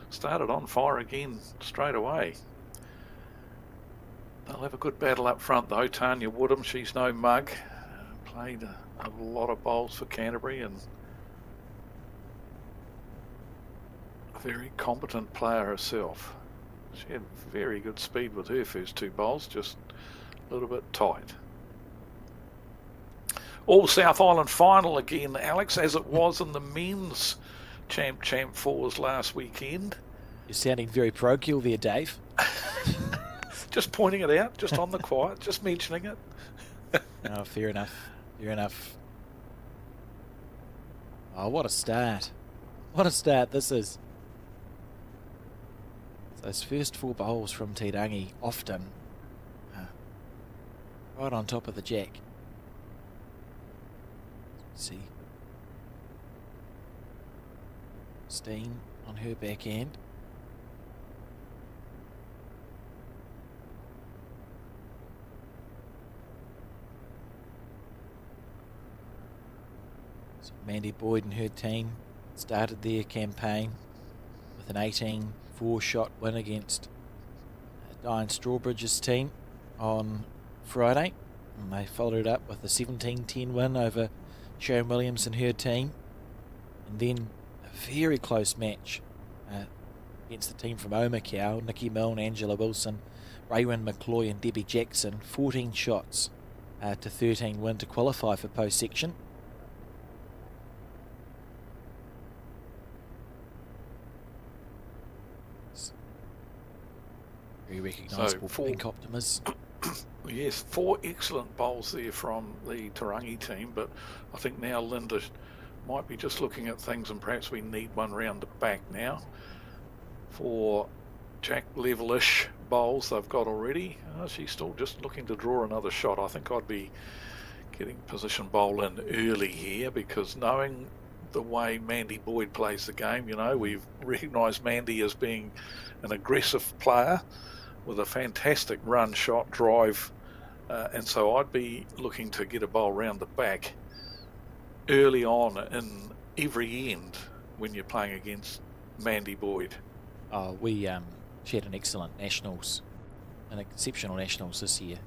started on fire again straight away. They'll have a good battle up front though. Tanya Woodham, she's no mug, played a lot of bowls for Canterbury and a very competent player herself. She had very good speed with her first two bowls, just a little bit tight. All South Island final again, Alex, as it was in the men's Champ Fours last weekend. You're sounding very parochial there, Dave. Just pointing it out, just on the quiet, just mentioning it. Oh, fair enough. Fair enough. Oh, what a start. What a start this is. Those first four bowls from Te Rangi often right on top of the jack. Let's see. Steen on her backhand. So Mandy Boyd and her team started their campaign with an 18-4 shot win against Diane Strawbridge's team on Friday, and they followed it up with a 17-10 win over Sharon Williams and her team, and then a very close match against the team from Omakau, Nikki Milne, Angela Wilson, Raywyn McCloy and Debbie Jackson, 14 shots to 13 win to qualify for post-section. Very recognisable pink optimas. Yes, 4 excellent bowls there from the Te Rangi team, but I think now Linda might be just looking at things and perhaps we need one round the back now. For Jack levelish bowls they've got already. She's still just looking to draw another shot. I think I'd be getting position bowl in early here, because knowing the way Mandy Boyd plays the game, you know, we've recognised Mandy as being an aggressive player with a fantastic run, shot, drive, and so I'd be looking to get a bowl round the back early on in every end when you're playing against Mandy Boyd. Oh, she had an excellent nationals, an exceptional nationals this year,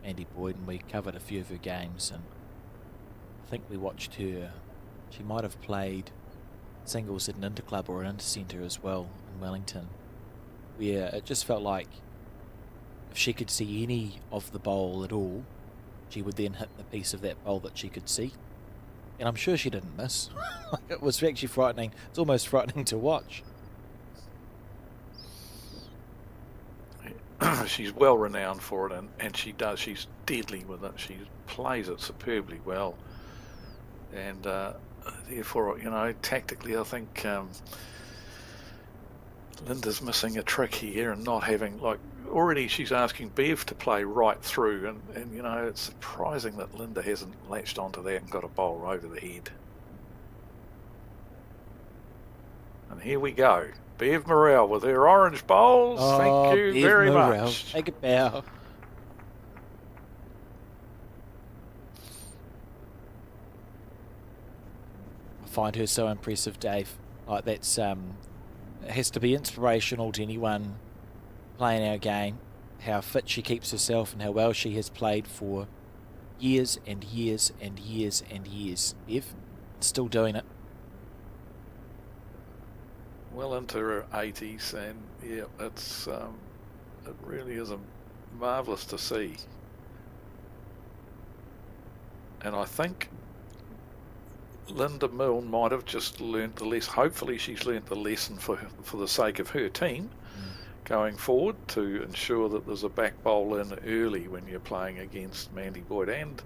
Mandy Boyd, and we covered a few of her games, and I think we watched her. She might have played singles at an interclub or an intercentre as well in Wellington, where it just felt like if she could see any of the bowl at all, she would then hit the piece of that bowl that she could see. And I'm sure she didn't miss. It was actually frightening. It's almost frightening to watch. She's well renowned for it, and she does. She's deadly with it. She plays it superbly well. And therefore, you know, tactically, I think Linda's missing a trick here and not having, like, already she's asking Bev to play right through, and you know, it's surprising that Linda hasn't latched onto that and got a bowl over the head. And here we go. Bev Morrell with her orange bowls. Thank you Bev very Morrell. much. Take a bow. I find her so impressive, Dave. Like, that's it has to be inspirational to anyone playing our game, how fit she keeps herself and how well she has played for years and years and years and years. Bev, still doing it. Well into her 80s, and yeah, it's it really is marvellous to see. And I think Linda Milne might have just learnt the lesson. Hopefully she's learnt the lesson for the sake of her team going forward, to ensure that there's a back bowl in early when you're playing against Mandy Boyd and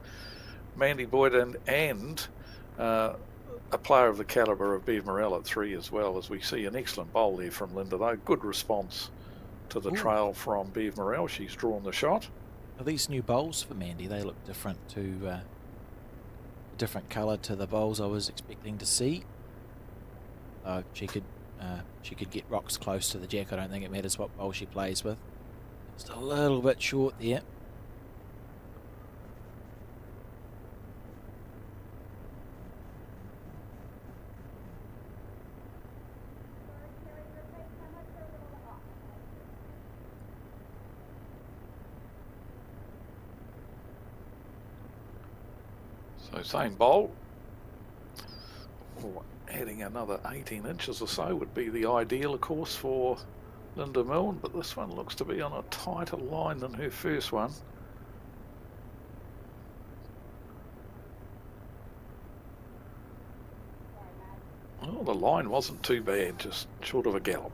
a player of the calibre of Bev Morrell at 3 as well, as we see an excellent bowl there from Linda, though. Good response to the trail from Bev Morrell. She's drawn the shot. Are these new bowls for Mandy? They look different to different colour to the bowls I was expecting to see. She could get rocks close to the jack. I don't think it matters what bowl she plays with. Just a little bit short there. So same bowl. Adding another 18 inches or so would be the ideal, of course, for Linda Milne, but this one looks to be on a tighter line than her first one. Well, the line wasn't too bad, just short of a gallop.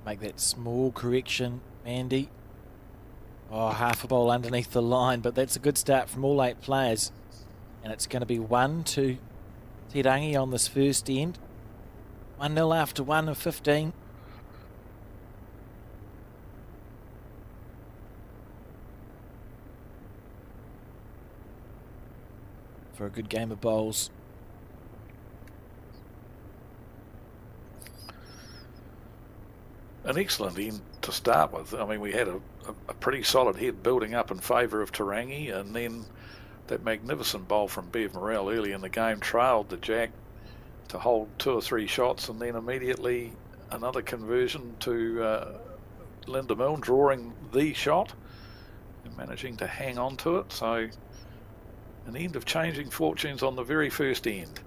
Make that small correction, Mandy. Oh, half a bowl underneath the line, but that's a good start from all 8 players. And it's going to be 1 to Te Rangi on this first end. 1-0 after 1 of 15. For a good game of bowls. An excellent end to start with. I mean, we had a pretty solid head building up in favour of Te Rangi, and then that magnificent bowl from Bev Morrell early in the game trailed the jack to hold 2 or 3 shots, and then immediately another conversion to Linda Milne drawing the shot and managing to hang on to it. So an end of changing fortunes on the very first end.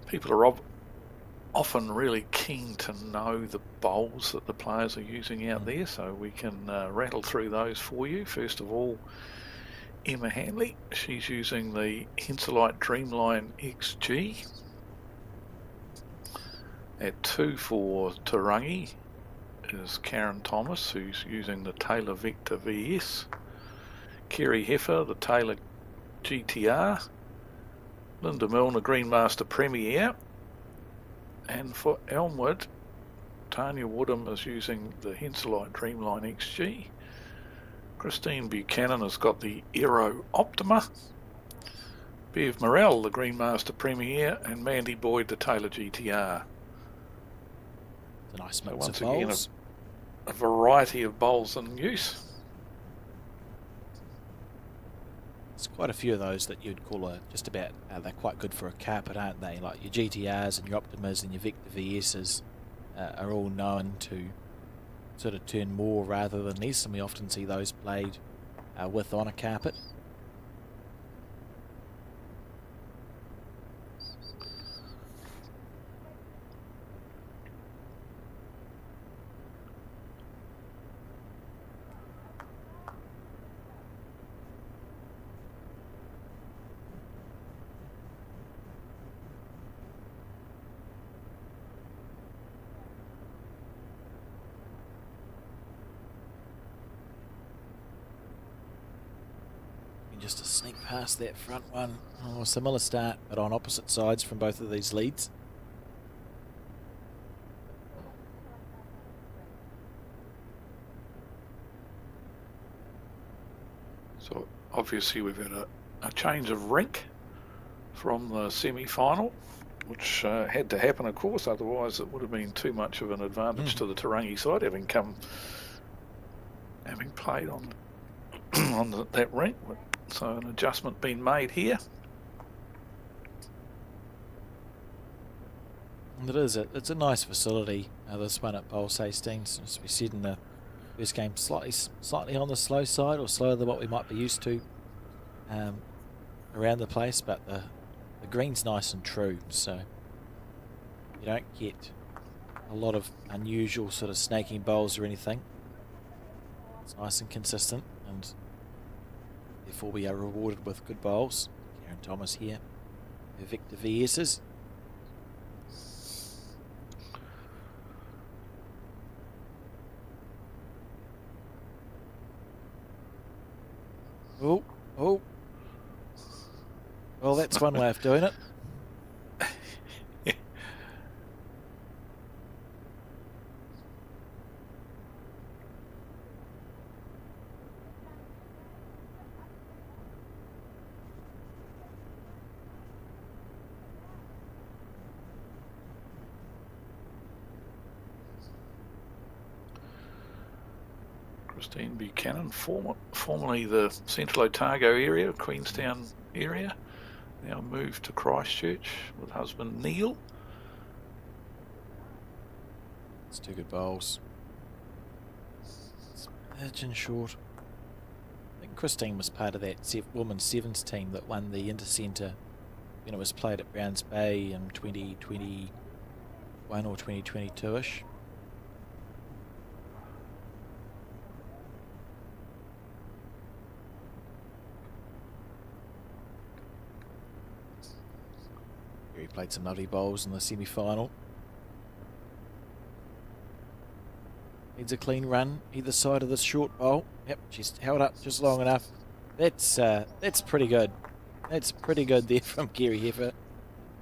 People are often really keen to know the bowls that the players are using out there, so we can rattle through those for you. First of all, Emma Hanley, she's using the Henselite Dreamline XG. At 2 for Te Rangi is Karen Thomas, who's using the Taylor Vector VS. Kerry Heffer, the Taylor GTR. Linda Milne, the Greenmaster Premier. And for Elmwood, Tanya Woodham is using the Henselite Dreamline XG. Christine Buchanan has got the Aero Optima. Bev Morrell, the Greenmaster Premier, and Mandy Boyd, the Taylor GTR. A nice mix Once of again, bowls. a variety of bowls in use. There's quite a few of those that you'd call just about, they're quite good for a carpet, aren't they? Like your GTRs and your Optimas and your Vector VSs are all known to sort of turn more rather than less, and we often see those played with on a carpet. just to sneak past that front one. Oh, similar start, but on opposite sides from both of these leads. So obviously we've had a change of rink from the semi-final, which had to happen, of course, otherwise it would have been too much of an advantage to the Tarangi side, having played on that rink. So an adjustment being made here. And it's a nice facility, this one at Bowls Hastings. As we said in the first game, slightly on the slow side, or slower than what we might be used to around the place, but the green's nice and true, so you don't get a lot of unusual sort of snaking bowls or anything. It's nice and consistent, and therefore we are rewarded with good bowls. Karen Thomas here, her Victor VS's. Oh. Well, that's one way of doing it. Christine Buchanan, formerly the Central Otago area, Queenstown area, now moved to Christchurch with husband Neil. It's two good bowls. It's edging short. I think Christine was part of that women's sevens team that won the Intercentre when it was played at Browns Bay in 2021 or 2022-ish. He played some nutty bowls in the semi-final. Needs a clean run either side of this short bowl. Yep, she's held up just long enough. That's pretty good. That's pretty good there from Kerry Heffer.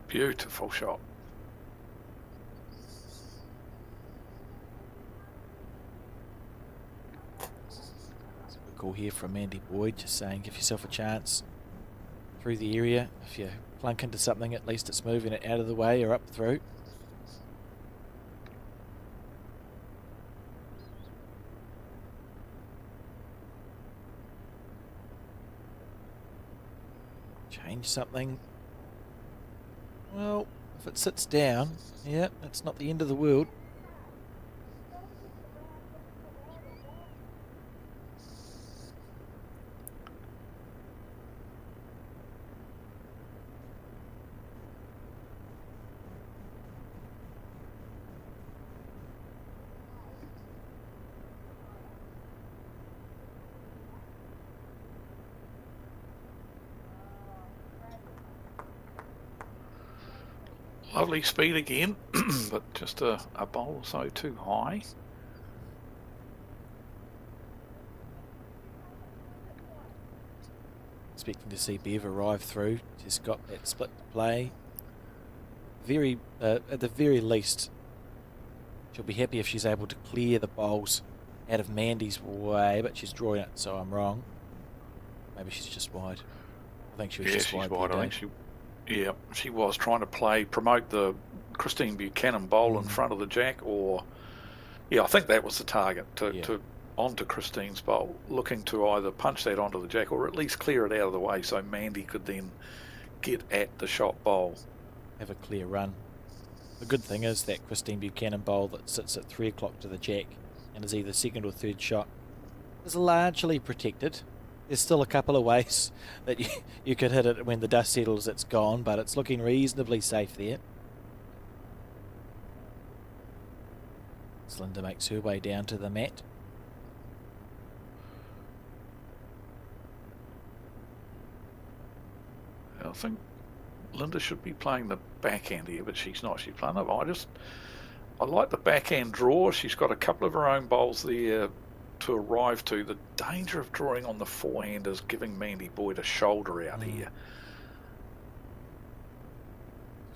Beautiful shot. It's a good call here from Mandy Boyd, just saying give yourself a chance through the area. If you plunk into something, at least it's moving it out of the way or up through. Change something. Well, if it sits down, yeah, that's not the end of the world. Lovely speed again, but just a bowl or so too high. Expecting to see Bev arrive through. She's got that split to play. At the very least, she'll be happy if she's able to clear the bowls out of Mandy's way, but she's drawing it, so I'm wrong. Maybe she's just wide. I think she was just wide. I think she was trying to promote the Christine Buchanan bowl in front of the jack, or I think that was the target to onto Christine's bowl, looking to either punch that onto the jack or at least clear it out of the way so Mandy could then get at the shot bowl. Have a clear run. The good thing is that Christine Buchanan bowl that sits at 3 o'clock to the jack and is either second or third shot is largely protected. There's still a couple of ways that you could hit it when the dust settles, it's gone, but it's looking reasonably safe there. As Linda makes her way down to the mat. I think Linda should be playing the backhand here, but she's not. She's playing I like the backhand draw. She's got a couple of her own bowls there to arrive to. The danger of drawing on the forehand is giving Mandy Boyd a shoulder out here.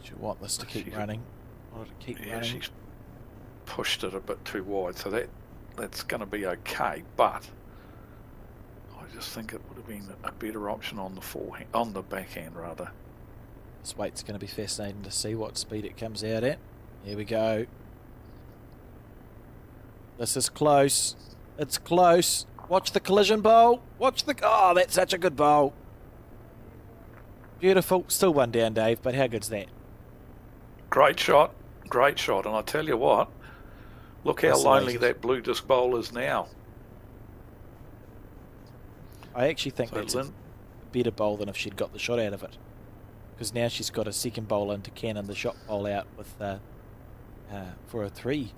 You want this to keep running. Want it to keep running. She's pushed it a bit too wide, so that's going to be okay, but I just think it would have been a better option on the backhand rather. This weight's going to be fascinating to see what speed it comes out at. Here we go. This is close. It's close. Watch the collision bowl. Watch the... Oh, that's such a good bowl. Beautiful. Still one down, Dave, but how good's that? Great shot. Great shot. And I tell you what, look how lonely that blue disc bowl is now. I actually think that's a better bowl than if she'd got the shot out of it. Because now she's got a second bowl in to cannon the shot bowl out with for a 3.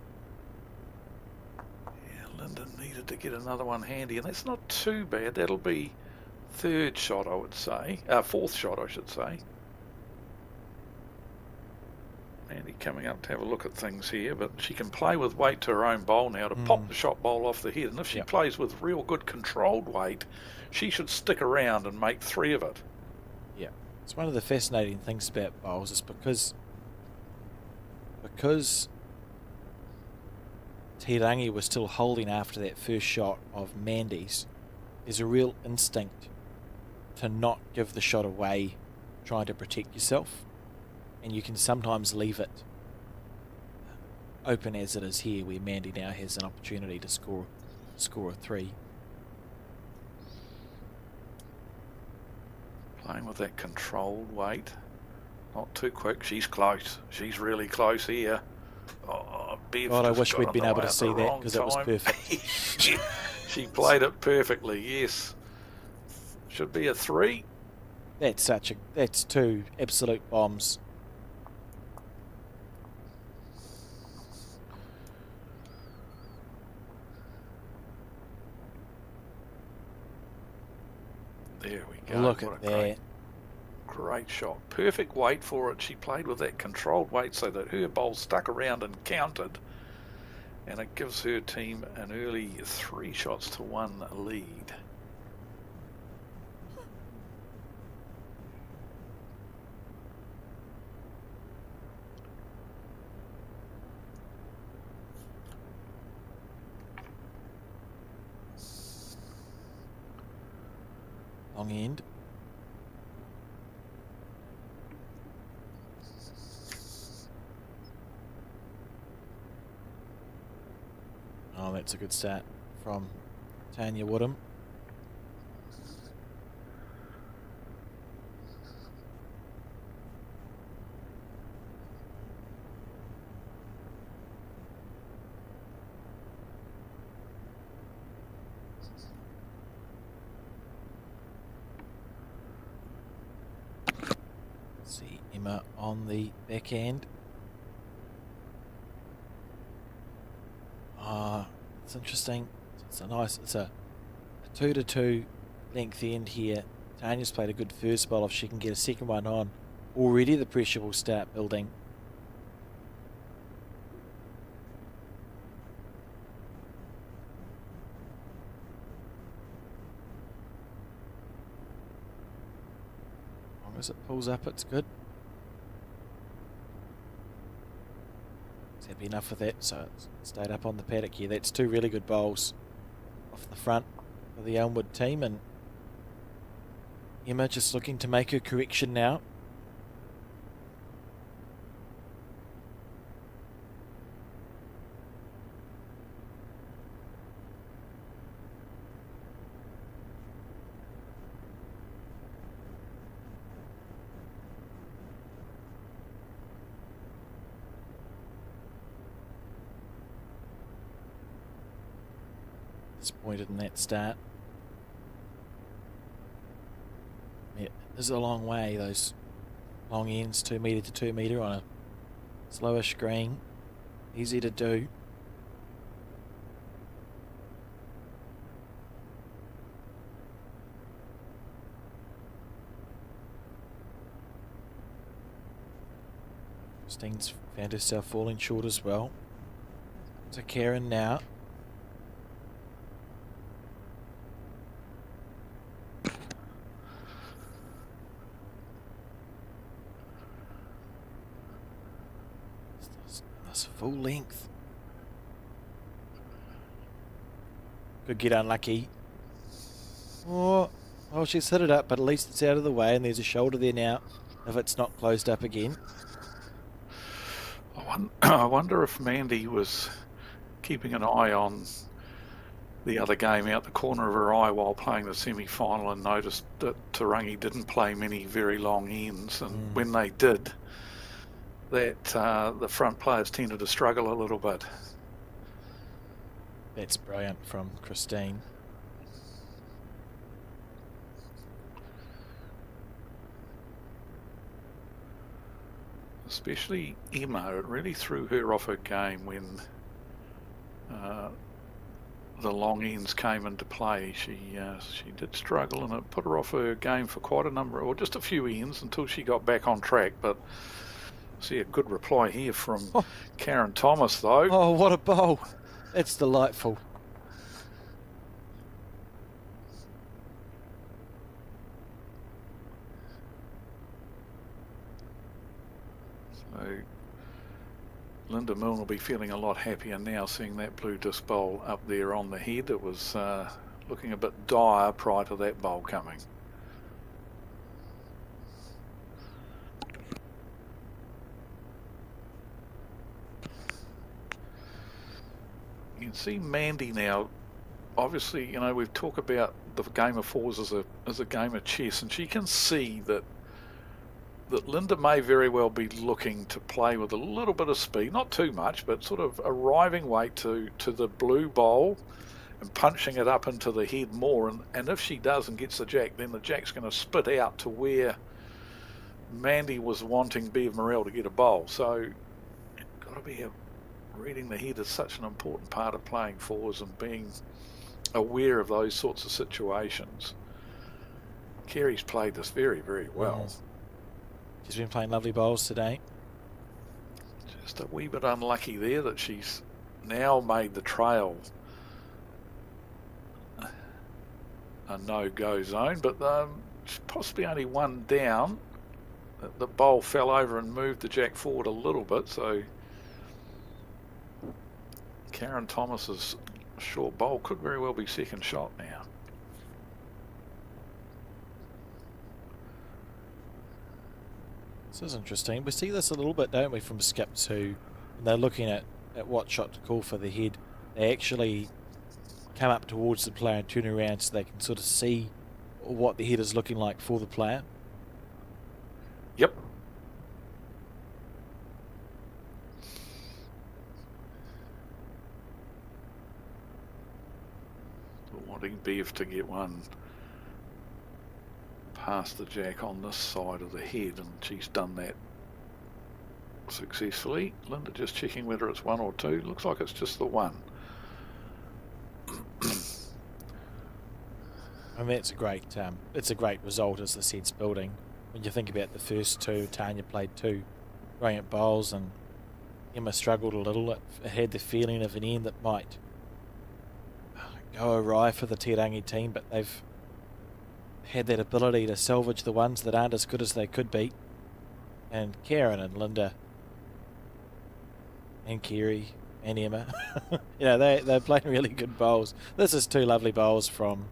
Yeah, Lyndon needed to get another one handy, and that's not too bad. That'll be third shot, I would say. Fourth shot, I should say. Andy coming up to have a look at things here, but she can play with weight to her own bowl now to pop the shot bowl off the head. And if she plays with real good controlled weight, she should stick around and make 3 of it. Yeah, it's one of the fascinating things about bowls is because Tirangi was still holding after that first shot of Mandy's. There's a real instinct to not give the shot away, trying to protect yourself. And you can sometimes leave it open as it is here, where Mandy now has an opportunity to score a 3. Playing with that controlled weight. Not too quick. She's close. She's really close here. Oh, Bev God, I wish we'd been able to see that because it was perfect. She played it perfectly, yes. Should be a 3. That's 2 absolute bombs. There we go. Look at that. Great shot. Perfect weight for it. She played with that controlled weight so that her bowl stuck around and counted. And it gives her team an early 3-1 lead. Long end. Oh, that's a good start from Tanya Woodham. See Emma on the backhand. It's interesting. It's a 2-2 length end here. Tanya's played a good first bowl. If she can get a second one on, already the pressure will start building. As long as it pulls up, it's good. Happy enough with that, so it's stayed up on the paddock here. That's 2 really good bowls off the front for the Elmwood team, and Emma just looking to make her correction now. Disappointed in that start. Yeah, this is a long way, those long ends, 2 metre to 2 metre on a slowish green. Easy to do. Christine's found herself falling short as well. To Karen now. That's full length. Could get unlucky. Oh, she's hit it up, but at least it's out of the way, and there's a shoulder there now if it's not closed up again. I wonder if Mandy was keeping an eye on the other game out the corner of her eye while playing the semi-final and noticed that Tarangi didn't play many very long ends, and when they did, that the front players tended to struggle a little bit. That's brilliant from Christine. Especially Emma, it really threw her off her game when the long ends came into play. She did struggle, and it put her off her game for quite a number, or just a few ends until she got back on track. But see a good reply here from Karen Thomas, though. Oh, what a bowl! It's delightful. So Linda Milne will be feeling a lot happier now seeing that blue disc bowl up there on the head. It was looking a bit dire prior to that bowl coming. You can see Mandy now. Obviously, you know, we've talked about the game of fours as a game of chess, and she can see that Linda may very well be looking to play with a little bit of speed, not too much, but sort of arriving weight to the blue bowl and punching it up into the head more. And if she does and gets the jack, then the jack's going to spit out to where Mandy was wanting Bev Morrell to get a bowl. So got to be reading the head is such an important part of playing fours and being aware of those sorts of situations. Kerry's played this very, very well. She's been playing lovely bowls today. Just a wee bit unlucky there that she's now made the trail a no-go zone, but possibly only one down. The bowl fell over and moved the jack forward a little bit, so Karen Thomas's short bowl could very well be second shot now. This is interesting. We see this a little bit, don't we, from skips who, when they're looking at what shot to call for the head, they actually come up towards the player and turn around so they can sort of see what the head is looking like for the player. Yep. Wanting Bev to get one past the jack on this side of the head, and she's done that successfully. Linda just checking whether it's one or two. Looks like it's just the one. I mean, it's a great result as the set's building. When you think about the first two, Tanya played two brilliant bowls, and Emma struggled a little. It had the feeling of an end that might go awry for the Te Rangi team, but they've had that ability to salvage the ones that aren't as good as they could be. And Karen and Linda and Kerry and Emma, you know, they're playing really good bowls. This is two lovely bowls from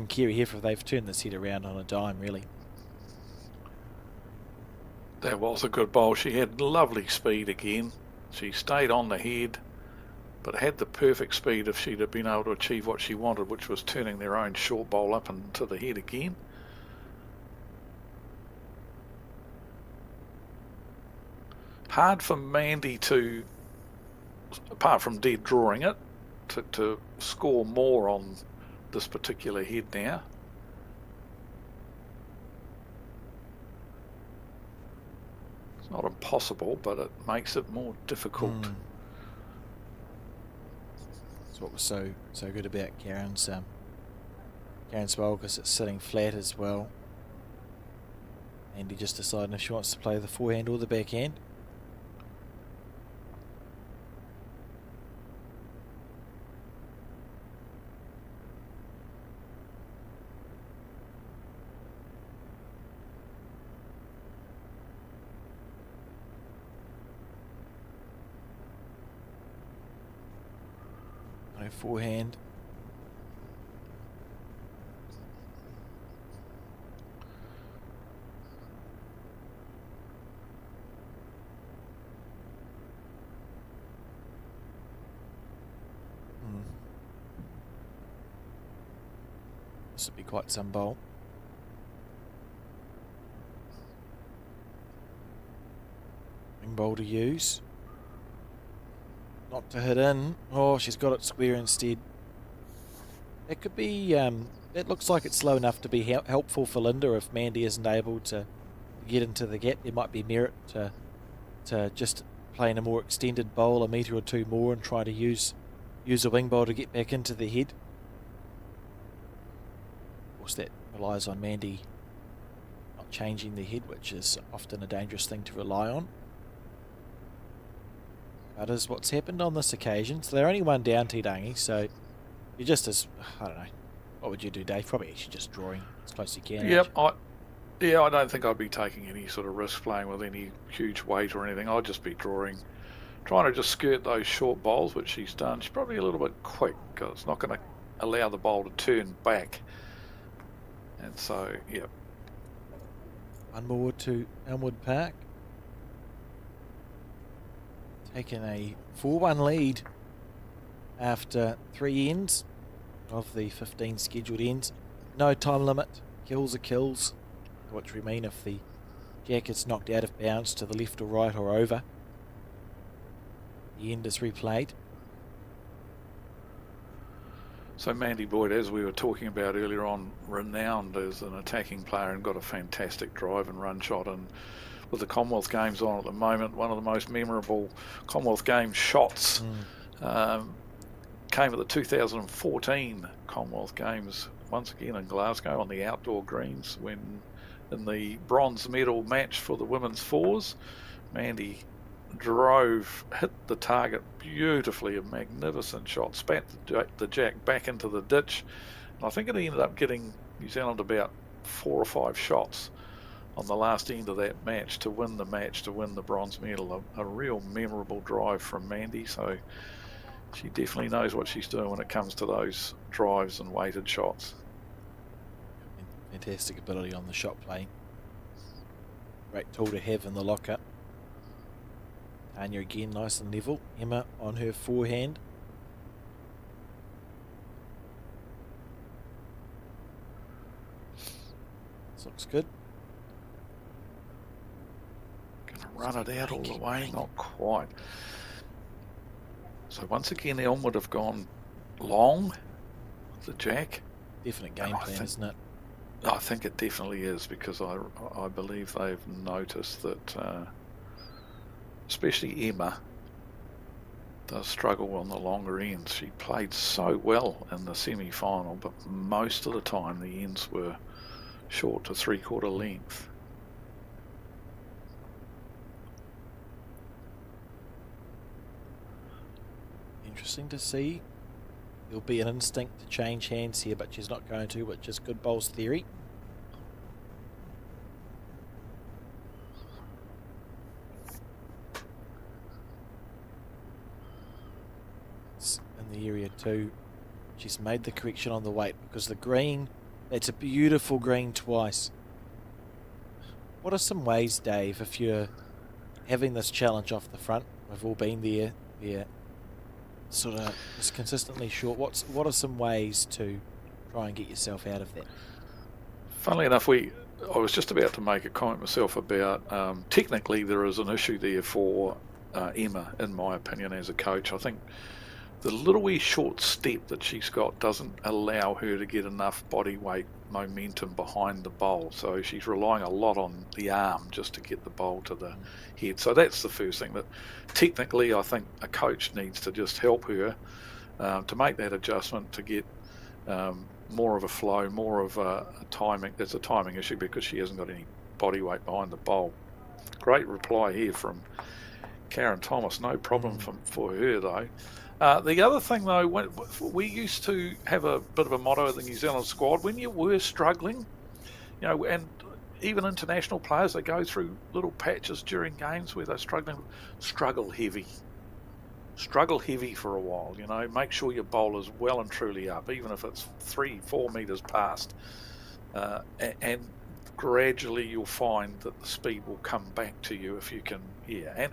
Kerry Heffer. They've turned the set around on a dime, really. That was a good bowl. She had lovely speed again. She stayed on the head, but had the perfect speed if she'd have been able to achieve what she wanted, which was turning their own short bowl up into the head again. Hard for Mandy to, apart from dead drawing it, to score more on this particular head now. It's not impossible, but it makes it more difficult. That's what was so good about Karen's bowl, because it's sitting flat as well. Andy just deciding if she wants to play the forehand or the backhand. forehand. This would be quite some bowl. Wing bowl to use. Not to hit in. Oh, she's got it square instead. It could be, it looks like it's slow enough to be helpful for Linda if Mandy isn't able to get into the gap. There might be merit to just playing a more extended bowl, a metre or two more, and try to use a wing bowl to get back into the head. Of course, that relies on Mandy not changing the head, which is often a dangerous thing to rely on. That is what's happened on this occasion. So they're only one down, Tirangi, so you're just as, I don't know, what would you do, Dave? Probably actually just drawing as close as you can. Yep, I don't think I'd be taking any sort of risk playing with any huge weight or anything. I'd just be drawing, trying to just skirt those short bowls, which she's done. She's probably a little bit quick because it's not going to allow the bowl to turn back. And so, yep. One more to Elmwood Park. Taking a 4-1 lead after 3 ends of the 15 scheduled ends. No time limit. Kills are kills. Which we mean if the jack is knocked out of bounds to the left or right or over, the end is replayed. So Mandy Boyd, as we were talking about earlier on, renowned as an attacking player and got a fantastic drive and run shot, and with the Commonwealth Games on at the moment, one of the most memorable Commonwealth Games shots came at the 2014 Commonwealth Games, once again in Glasgow on the outdoor greens, when in the bronze medal match for the women's fours, Mandy hit the target beautifully, a magnificent shot, spat the jack back into the ditch, and I think it ended up getting New Zealand about 4 or 5 shots on the last end of that match to win the bronze medal. A real memorable drive from Mandy, so she definitely knows what she's doing when it comes to those drives and weighted shots. Fantastic ability on the shot play. Great tool to have in the locker. Tanya again nice and level. Emma on her forehand. This looks good. Gonna run it out all the way, not quite. So once again Elmwood have gone long with the jack. Definite game plan, isn't it? I think it definitely is, because I believe they've noticed that especially Emma does struggle on the longer ends. She played so well in the semi-final, but most of the time the ends were short to 3/4 length. Interesting to see. There'll be an instinct to change hands here, but she's not going to, which is good bowls theory. It's in the area too. She's made the correction on the weight because the green, it's a beautiful green twice. What are some ways, Dave, if you're having this challenge off the front? We've all been there. Sort of just consistently short. What are some ways to try and get yourself out of that? Funnily enough, I was just about to make a comment myself about technically there is an issue there for Emma, in my opinion, as a coach. I think the little wee short step that she's got doesn't allow her to get enough body weight momentum behind the bowl, so she's relying a lot on the arm just to get the bowl to the head. So that's the first thing that technically I think a coach needs to just help her to make that adjustment, to get more of a flow, more of a timing. It's a timing issue because she hasn't got any body weight behind the bowl. Great reply here from Karen Thomas. No problem for her though. The other thing though, we used to have a bit of a motto at the New Zealand squad: when you were struggling, and even international players, they go through little patches during games where they're struggling, struggle heavy. struggle heavy for a while, you know, make sure your bowler's well and truly up, even if it's 3-4 metres past, and gradually you'll find that the speed will come back to you if you can,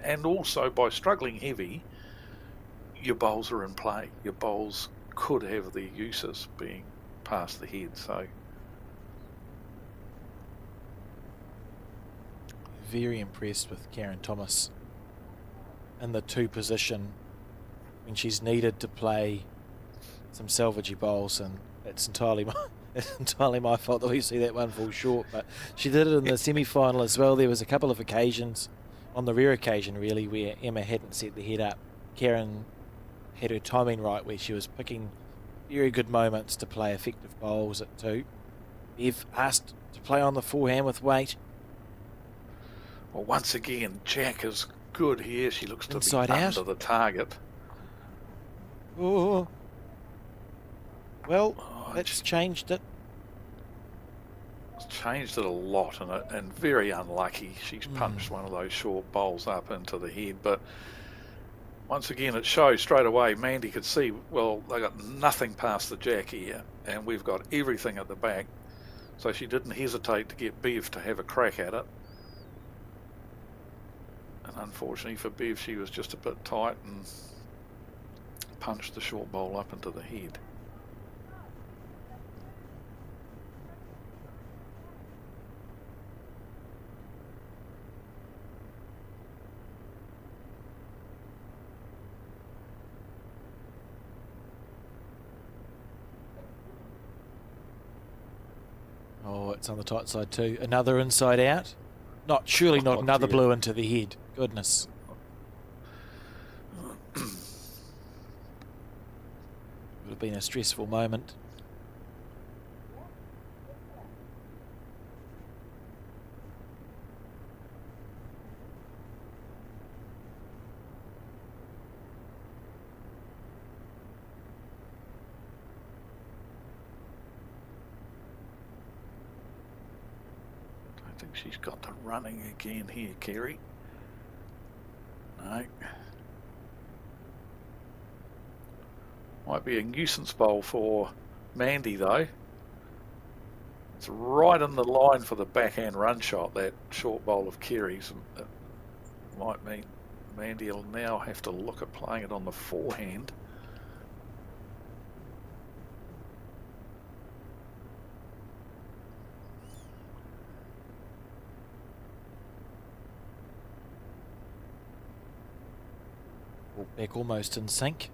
and also by struggling heavy, your bowls are in play. Your bowls could have their uses being past the head, so very impressed with Karen Thomas in the 2 position when she's needed to play some salvagey bowls, and it's entirely my fault that we see that one fall short, but she did it in the semi-final as well. There was a couple of occasions, on the rare occasion really, where Emma hadn't set the head up. Karen had her timing right, where she was picking very good moments to play effective bowls at 2. Bev asked to play on the forehand with weight. Well, once again, Jack is good here. She looks to Inside be out. under the target. Oh, well, Oh, that's changed it. It's changed it a lot, and very unlucky. She's punched one of those short bowls up into the head, but once again, it shows straight away. Mandy could see, well, they got nothing past the Jack here, and we've got everything at the back. So she didn't hesitate to get Bev to have a crack at it. And unfortunately for Bev, she was just a bit tight and punched the short bowl up into the head. Oh, it's on the tight side too. Another inside out. Surely not another dear. blue into the head. Goodness. Would have been a stressful moment. I think she's got the running again here, Kerry. No. Might be a nuisance bowl for Mandy though. It's right in the line for the backhand run shot, that short bowl of Kerry's. It might mean Mandy will now have to look at playing it on the forehand. Back almost in sync.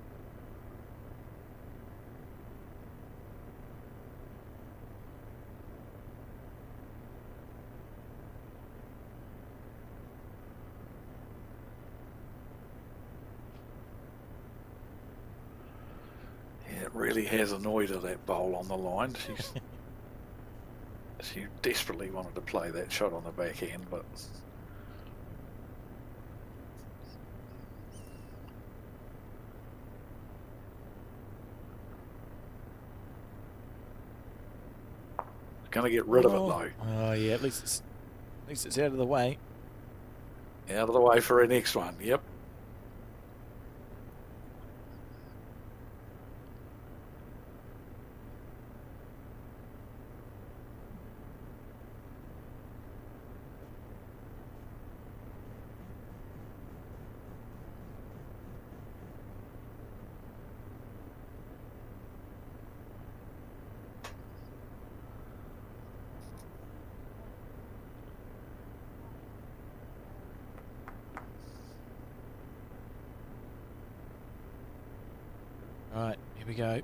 Yeah, it really has annoyed her, that bowl on the line. She desperately wanted to play that shot on the backhand, but going to get rid of it though. Oh yeah, at least it's out of the way. Out of the way for her next one. Yep. Right, here we go.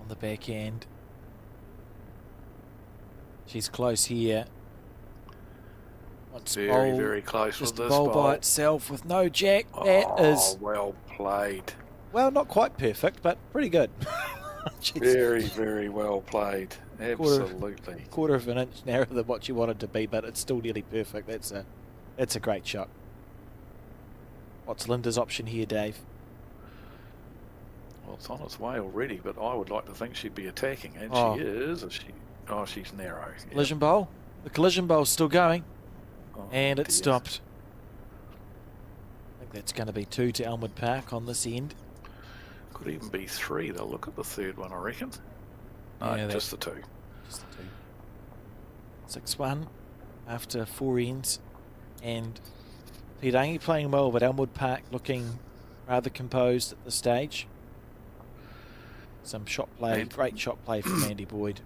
On the back end. She's close here. Wants Very, bowl, very close just with a this bowl bowl. by itself with no jack. That is, well played. well, not quite perfect, but pretty good. Jeez. Very, very well played. Absolutely. Quarter of an inch narrower than what you wanted to be, but it's still nearly perfect. That's a great shot. What's Linda's option here, Dave? Well, it's on its way already, but I would like to think she'd be attacking, and Oh. she is. Oh, she's narrow. Collision bowl. The collision bowl's still going, Oh, and it dear. stopped. I think that's going to be 2 to Elmwood Park on this end. Could even be 3. They'll look at the third one, I reckon. No, Yeah, just the 2. Just the 2. 6-1 after 4 ends, and Te Rangi playing well, but Elmwood Park looking rather composed at this stage. Some shot play, And- great shot play from Mandy Boyd.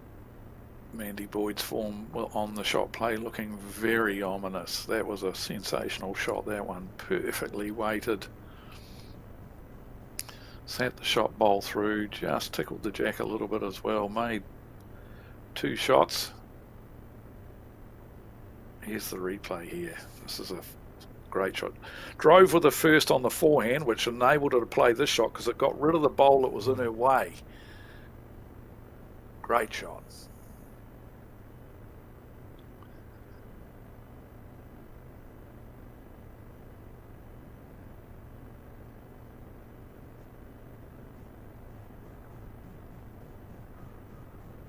Mandy Boyd's form on the shot play looking very ominous. That was a sensational shot, that one. Perfectly weighted. Sat the shot bowl through, just tickled the jack a little bit as well. Made 2 shots. Here's the replay here. This is a great shot. Drove with the first on the forehand, which enabled her to play this shot because it got rid of the bowl that was in her way. Great shot.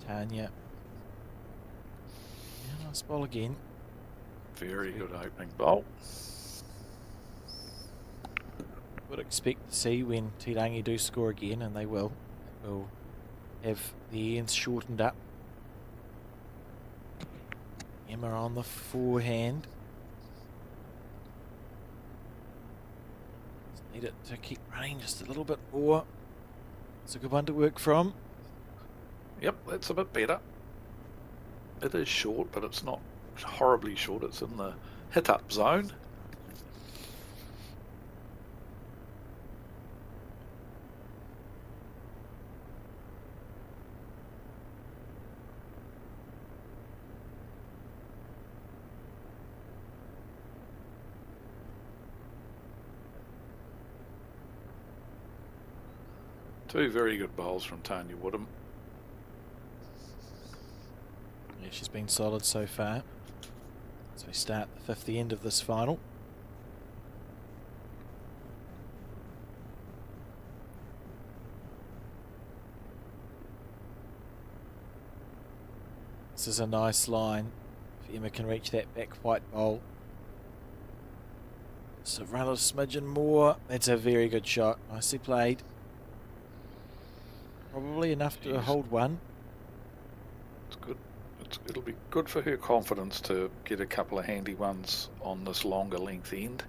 Tanya. Yeah, nice ball again. Very good opening bowl. Would expect to see when Te Rangi do score again, and they will. Will have the ends shortened up. Emma on the forehand. Just need it to keep running just a little bit more. It's a good one to work from. Yep, that's a bit better. It is short, but it's not horribly short. It's in the hit-up zone. Two very good bowls from Tanya Woodham. Yeah, she's been solid so far. As we start the 5th end of this final. This is a nice line. If Emma can reach that back white bowl. So run a smidgen more. That's a very good shot. Nicely played. Probably enough to Jeez. hold one. It's good. It'll be good for her confidence to get a couple of handy ones on this longer length end.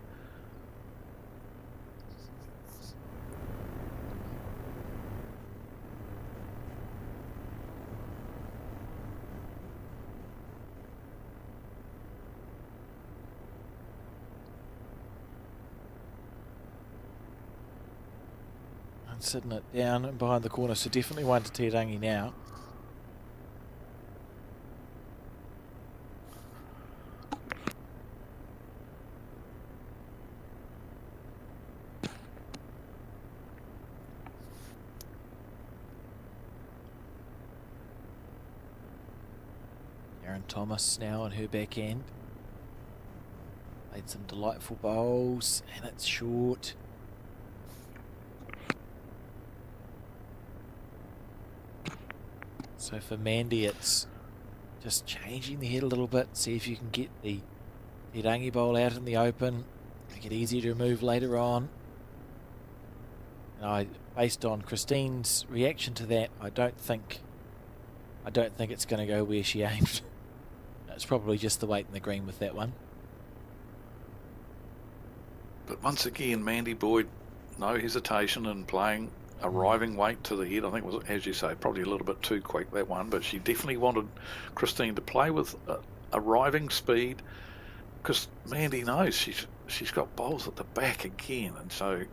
And sitting it down and behind the corner, so definitely one to Te Rangi now. Aaron Thomas now on her back end. Played some delightful bowls, and it's short. So for Mandy, it's just changing the head a little bit, see if you can get the Te Rangi bowl out in the open, make it easier to remove later on. And based on Christine's reaction to that, I don't think it's going to go where she aimed. It's probably just the weight in the green with that one. But once again, Mandy Boyd, no hesitation in playing arriving weight to the head. I think it was, as you say, probably a little bit too quick, that one, but she definitely wanted Christine to play with arriving speed, because Mandy knows she's got bowls at the back again, and so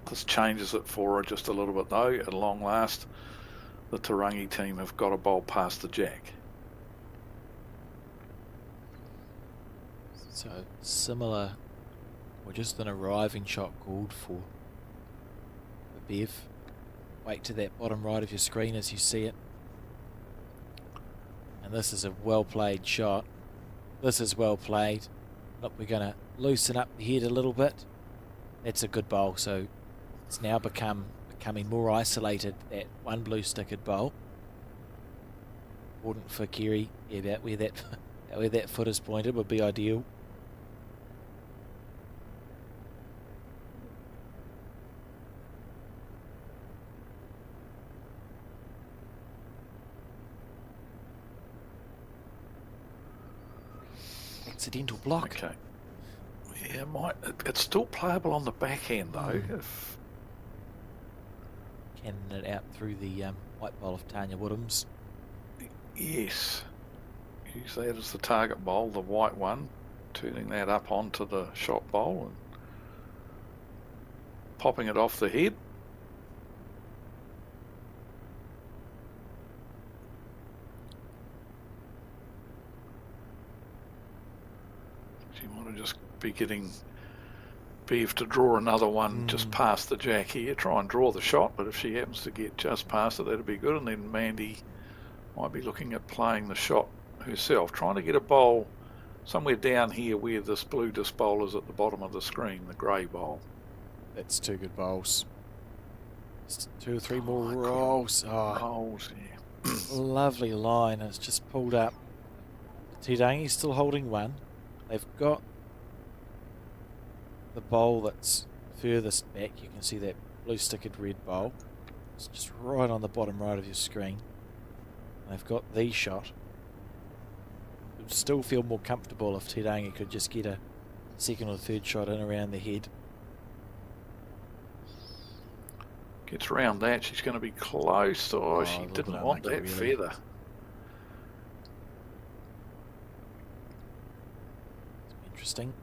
this changes it for her just a little bit. Though at long last, the Te Rangi team have got a bowl past the jack. So similar, or just an arriving shot called for Bev. Wait to that bottom right of your screen as you see it. And this is a well played shot. This is well played. Look, we're going to loosen up the head a little bit. That's a good bowl. So it's now becoming more isolated, that one blue-stickered bowl. Important for Kerry. Yeah, about where that foot is pointed would be ideal. Accidental block. Okay. Yeah, it's still playable on the back end though. Cannon it out through the white bowl of Tanya Woodhams. Yes. Use that as the target bowl, the white one, turning that up onto the shot bowl and popping it off the head. She might just be getting Bev to draw another one just past the jack here. Try and draw the shot, but if she happens to get just past it, that'd be good. And then Mandy might be looking at playing the shot herself, trying to get a bowl somewhere down here where this blue disc bowl is at the bottom of the screen, the grey bowl. That's two good bowls. Just 2 or 3 more rolls. Rolls, yeah. Lovely line. It's just pulled up. Tidangi's still holding one. They've got the bowl that's furthest back. You can see that blue-stickered red bowl. It's just right on the bottom right of your screen. They've got the shot. It would still feel more comfortable if Tidangi could just get a second or third shot in around the head. Gets around that, she's going to be close. Oh, she didn't want that feather. Interesting.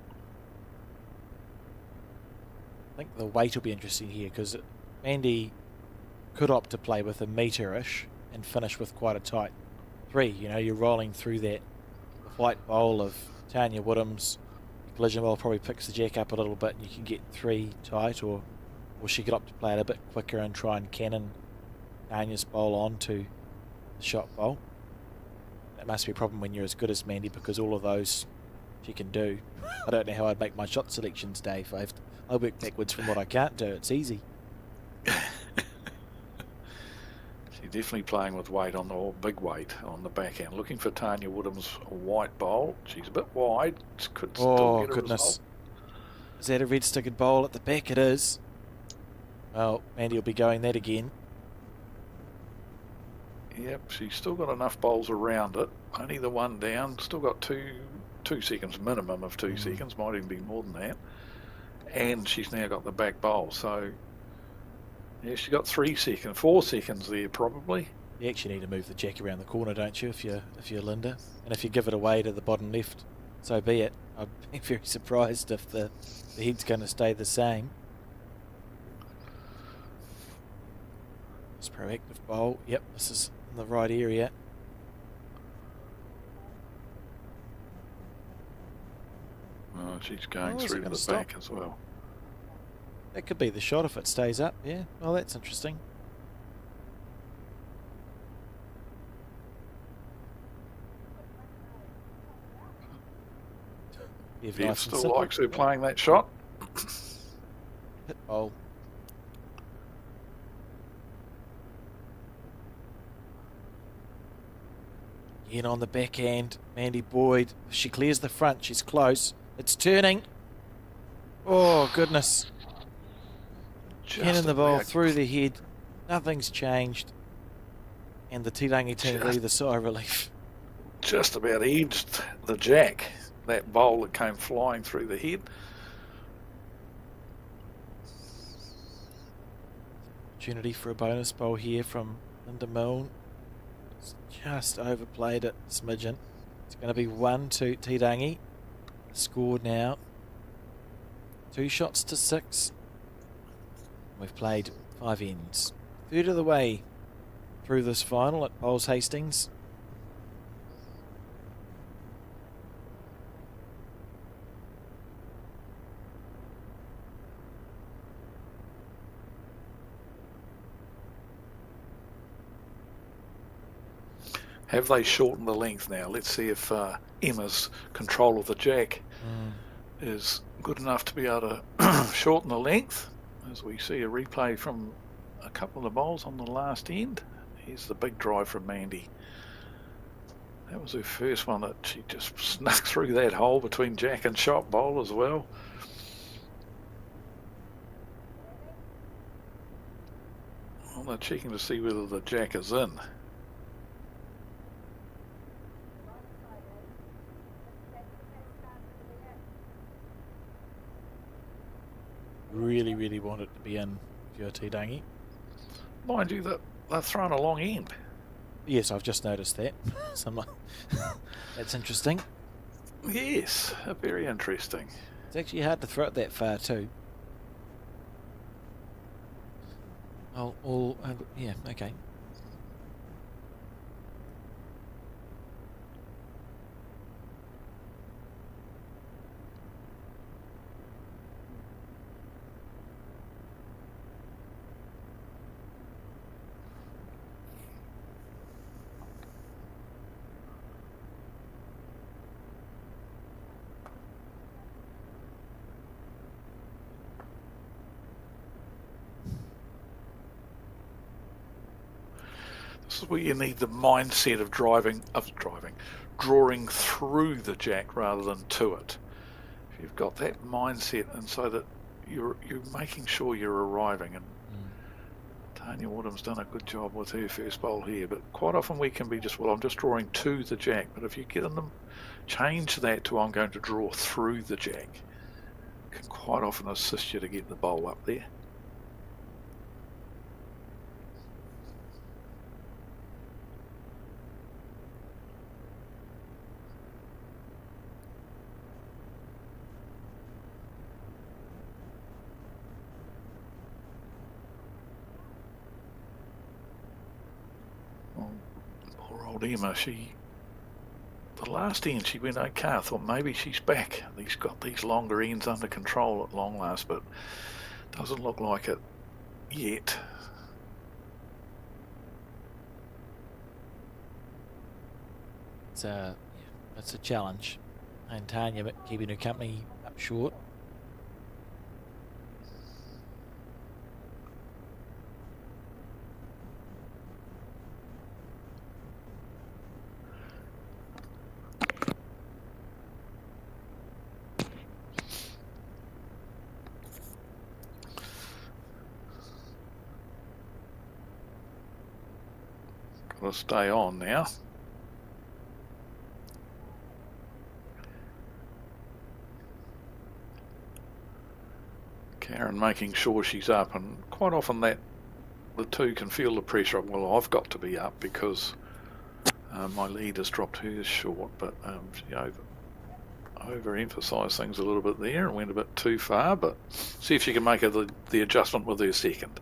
I think the weight will be interesting here because Mandy could opt to play with a metre-ish and finish with quite a tight 3. You know, you're rolling through that white bowl of Tanya Woodhams. Collision bowl probably picks the jack up a little bit and you can get 3 tight, or she could opt to play it a bit quicker and try and cannon Tanya's bowl onto the shot bowl. That must be a problem when you're as good as Mandy, because all of those she can do. I don't know how I'd make my shot selections, Dave. I work backwards from what I can't do. It's easy. She's definitely playing with weight on the big weight on the back end. Looking for Tanya Woodham's white bowl. She's a bit wide. Could still get a goodness. result. Is that a red stickered bowl at the back? It is. Well, Mandy will be going that again. Yep, she's still got enough bowls around it. Only the one down. Still got two seconds, minimum of 2 seconds. Might even be more than that. And she's now got the back bowl. So, yeah, she got 3 seconds, 4 seconds there probably. You actually need to move the jack around the corner, don't you, if you're Linda? And if you give it away to the bottom left, so be it. I'd be very surprised if the head's going to stay the same. This proactive bowl. Yep, this is in the right area. Oh, she's going through to the back as well. That could be the shot if it stays up. Yeah, well, that's interesting. Bev still likes her playing that shot. Hit bowl. In on the backhand, Mandy Boyd. If she clears the front, she's close. It's turning. Oh, goodness. Cannon the ball through the head. Nothing's changed. And the Tidangi team breathe a sigh of relief. Just about edged the jack. That bowl that came flying through the head. Opportunity for a bonus bowl here from Linda Milne. Just overplayed it, smidgen. It's going to be 1-2 Tidangi. Scored now. 2 shots to 6. We've played 5 ends. Third of the way through this final at Bowls Hastings. Have they shortened the length now? Let's see if Emma's control of the jack is good enough to be able to shorten the length, as we see a replay from a couple of the bowls on the last end. Here's the big drive from Mandy. That was her first one that she just snuck through that hole between jack and shot bowl as well. Well, they're checking to see whether the jack is in. Really, really want it to be in if you're Tidangi. Mind you, that they're throwing a long end. Yes, I've just noticed that. That's interesting. Yes, very interesting. It's actually hard to throw it that far too. Yeah, okay. This is where you need the mindset of drawing through the jack rather than to it. If you've got that mindset, and so that you're making sure you're arriving. And Tanya Woodham's done a good job with her first bowl here, but quite often we can be just, well, I'm just drawing to the jack. But if you get in them, change that to I'm going to draw through the jack. It can quite often assist you to get the bowl up there. Emma, the last end she went okay. I thought maybe she's back. She's got these longer ends under control at long last, but doesn't look like it yet. It's a challenge, and Tanya keeping her company up short. Got to stay on now. Karen making sure she's up, and quite often that the two can feel the pressure of, well, I've got to be up because my lead has dropped hers short, but she overemphasised things a little bit there and went a bit too far, but see if she can make the adjustment with her second.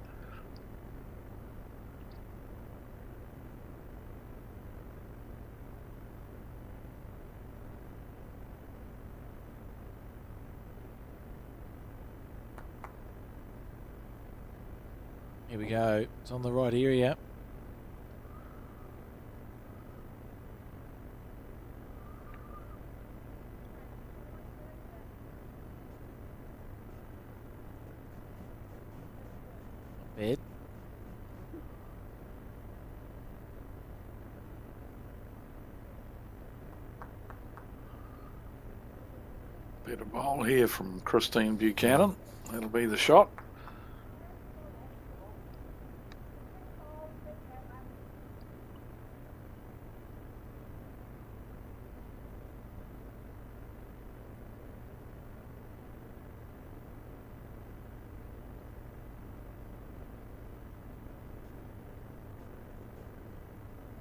Here we go. It's on the right area. Not bad. Better bowl here from Christine Buchanan. That'll be the shot.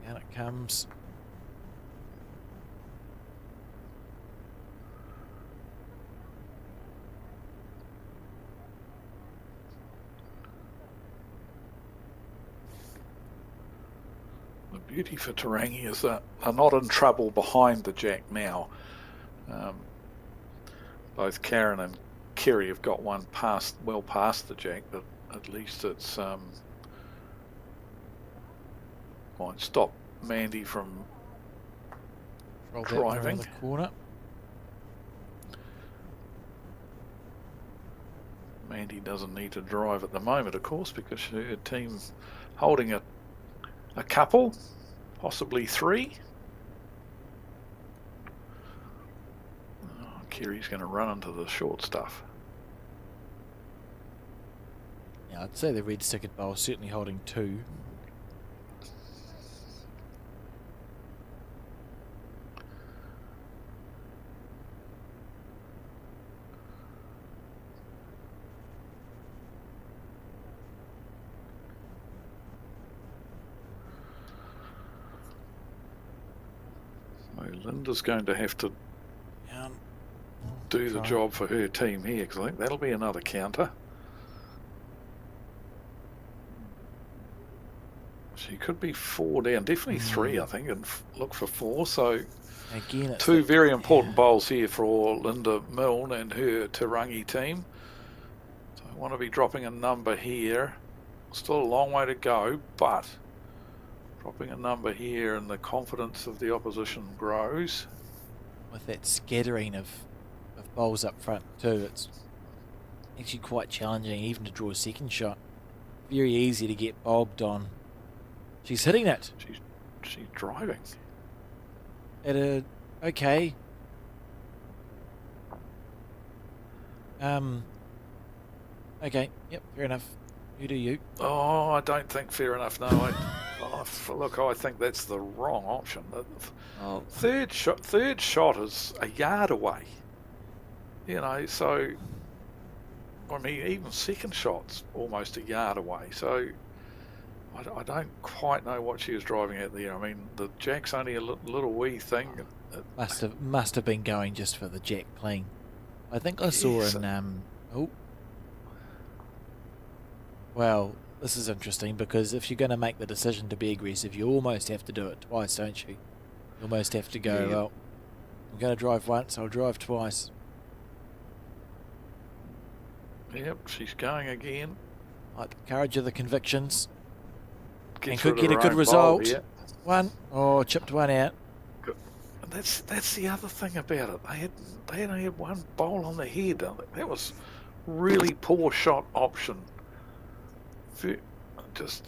Down it comes. The beauty for Tarangi is that they're not in trouble behind the jack now. Both Karen and Kerry have got one well past the jack, but at least it's might stop Mandy from Roll that driving. around the corner. Mandy doesn't need to drive at the moment, of course, because her team holding a couple, possibly 3. Oh, Kerry's going to run into the short stuff. Yeah, I'd say the red stickered bowl certainly holding 2. Linda's going to have to Um, do the try. job for her team here, because I think that'll be another counter. She could be 4 down, definitely 3, I think, and look for 4. So Again, it's 2 the- very important yeah. bowls here for Linda Milne and her Tarangi team. So I want to be dropping a number here. Still a long way to go, but dropping a number here and the confidence of the opposition grows. With that scattering of bowls up front too, it's actually quite challenging even to draw a second shot. Very easy to get bobbed on. She's hitting it She's driving. at a okay. Okay, yep, fair enough. You do you. Oh, I don't think fair enough. No, look, I think that's the wrong option. The Oh, third shot is a yard away. You know, so I mean, even second shot's almost a yard away. So I don't quite know what she was driving at there. I mean, the jack's only a little wee thing. must have been going just for the jack clean. I think I saw Yes. in oh. Well, this is interesting because if you're going to make the decision to be aggressive, you almost have to do it twice, don't you? You almost have to go, Yeah. well, I'm going to drive once, I'll drive twice. Yep, she's going again. Like the courage of the convictions. Gets could rid of get a her good own bowl result. here. One. Oh, chipped one out. And that's the other thing about it. They only had one bowl on the head. That was really poor shot option. Just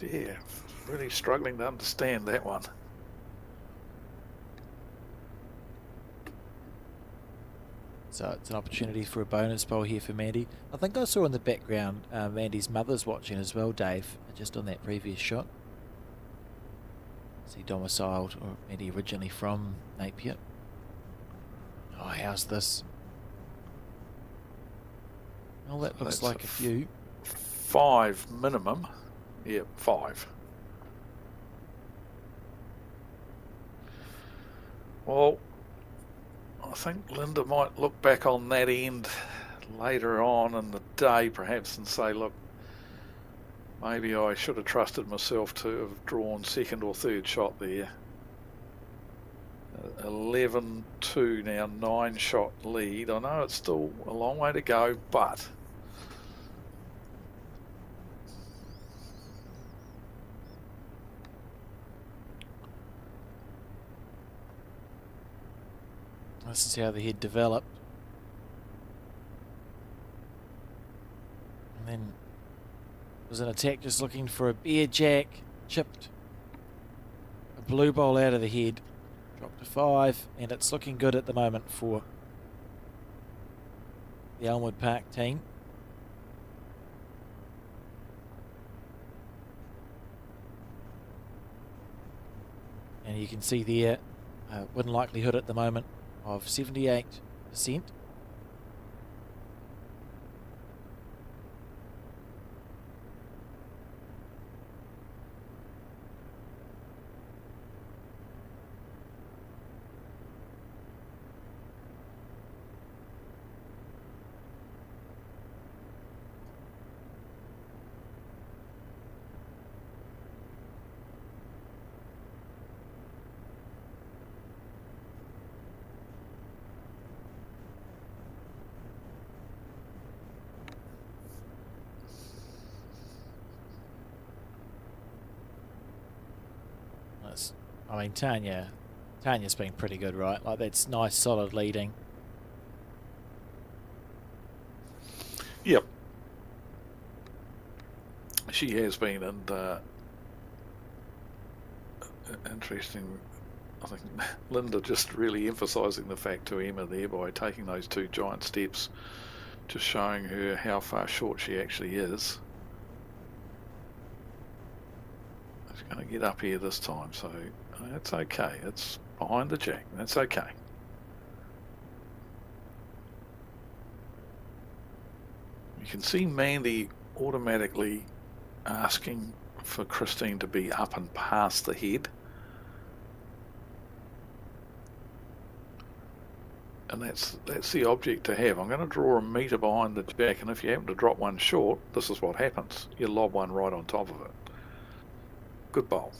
really struggling to understand that one. So it's an opportunity for a bonus bowl here for Mandy. I think I saw in the background Mandy's mother's watching as well, Dave, just on that previous shot. Is he domiciled, or Mandy originally from Napier? Oh, how's this? Well, that looks That's like a few. 5 minimum. Yep, 5. Well, I think Linda might look back on that end later on in the day perhaps and say, look, maybe I should have trusted myself to have drawn second or third shot there. 11-2 now, 9 shot lead. I know it's still a long way to go, but This is how the head developed. And then was an attack just looking for a bear jack, chipped a blue bowl out of the head, dropped to 5, and it's looking good at the moment for the Elmwood Park team. And you can see there win likelihood at the moment of 78%. I mean, Tanya's been pretty good, right? Like, that's nice, solid leading. yep. She has been, and interesting. I think Linda just really emphasising the fact to Emma there by taking those 2 giant steps, just showing her how far short she actually is. It's going to get up here this time, so that's okay. It's behind the jack. That's okay. You can see Mandy automatically asking for Christine to be up and past the head. And that's the object to have. I'm going to draw a metre behind the jack, and if you happen to drop one short, this is what happens. You lob one right on top of it. Good bowl.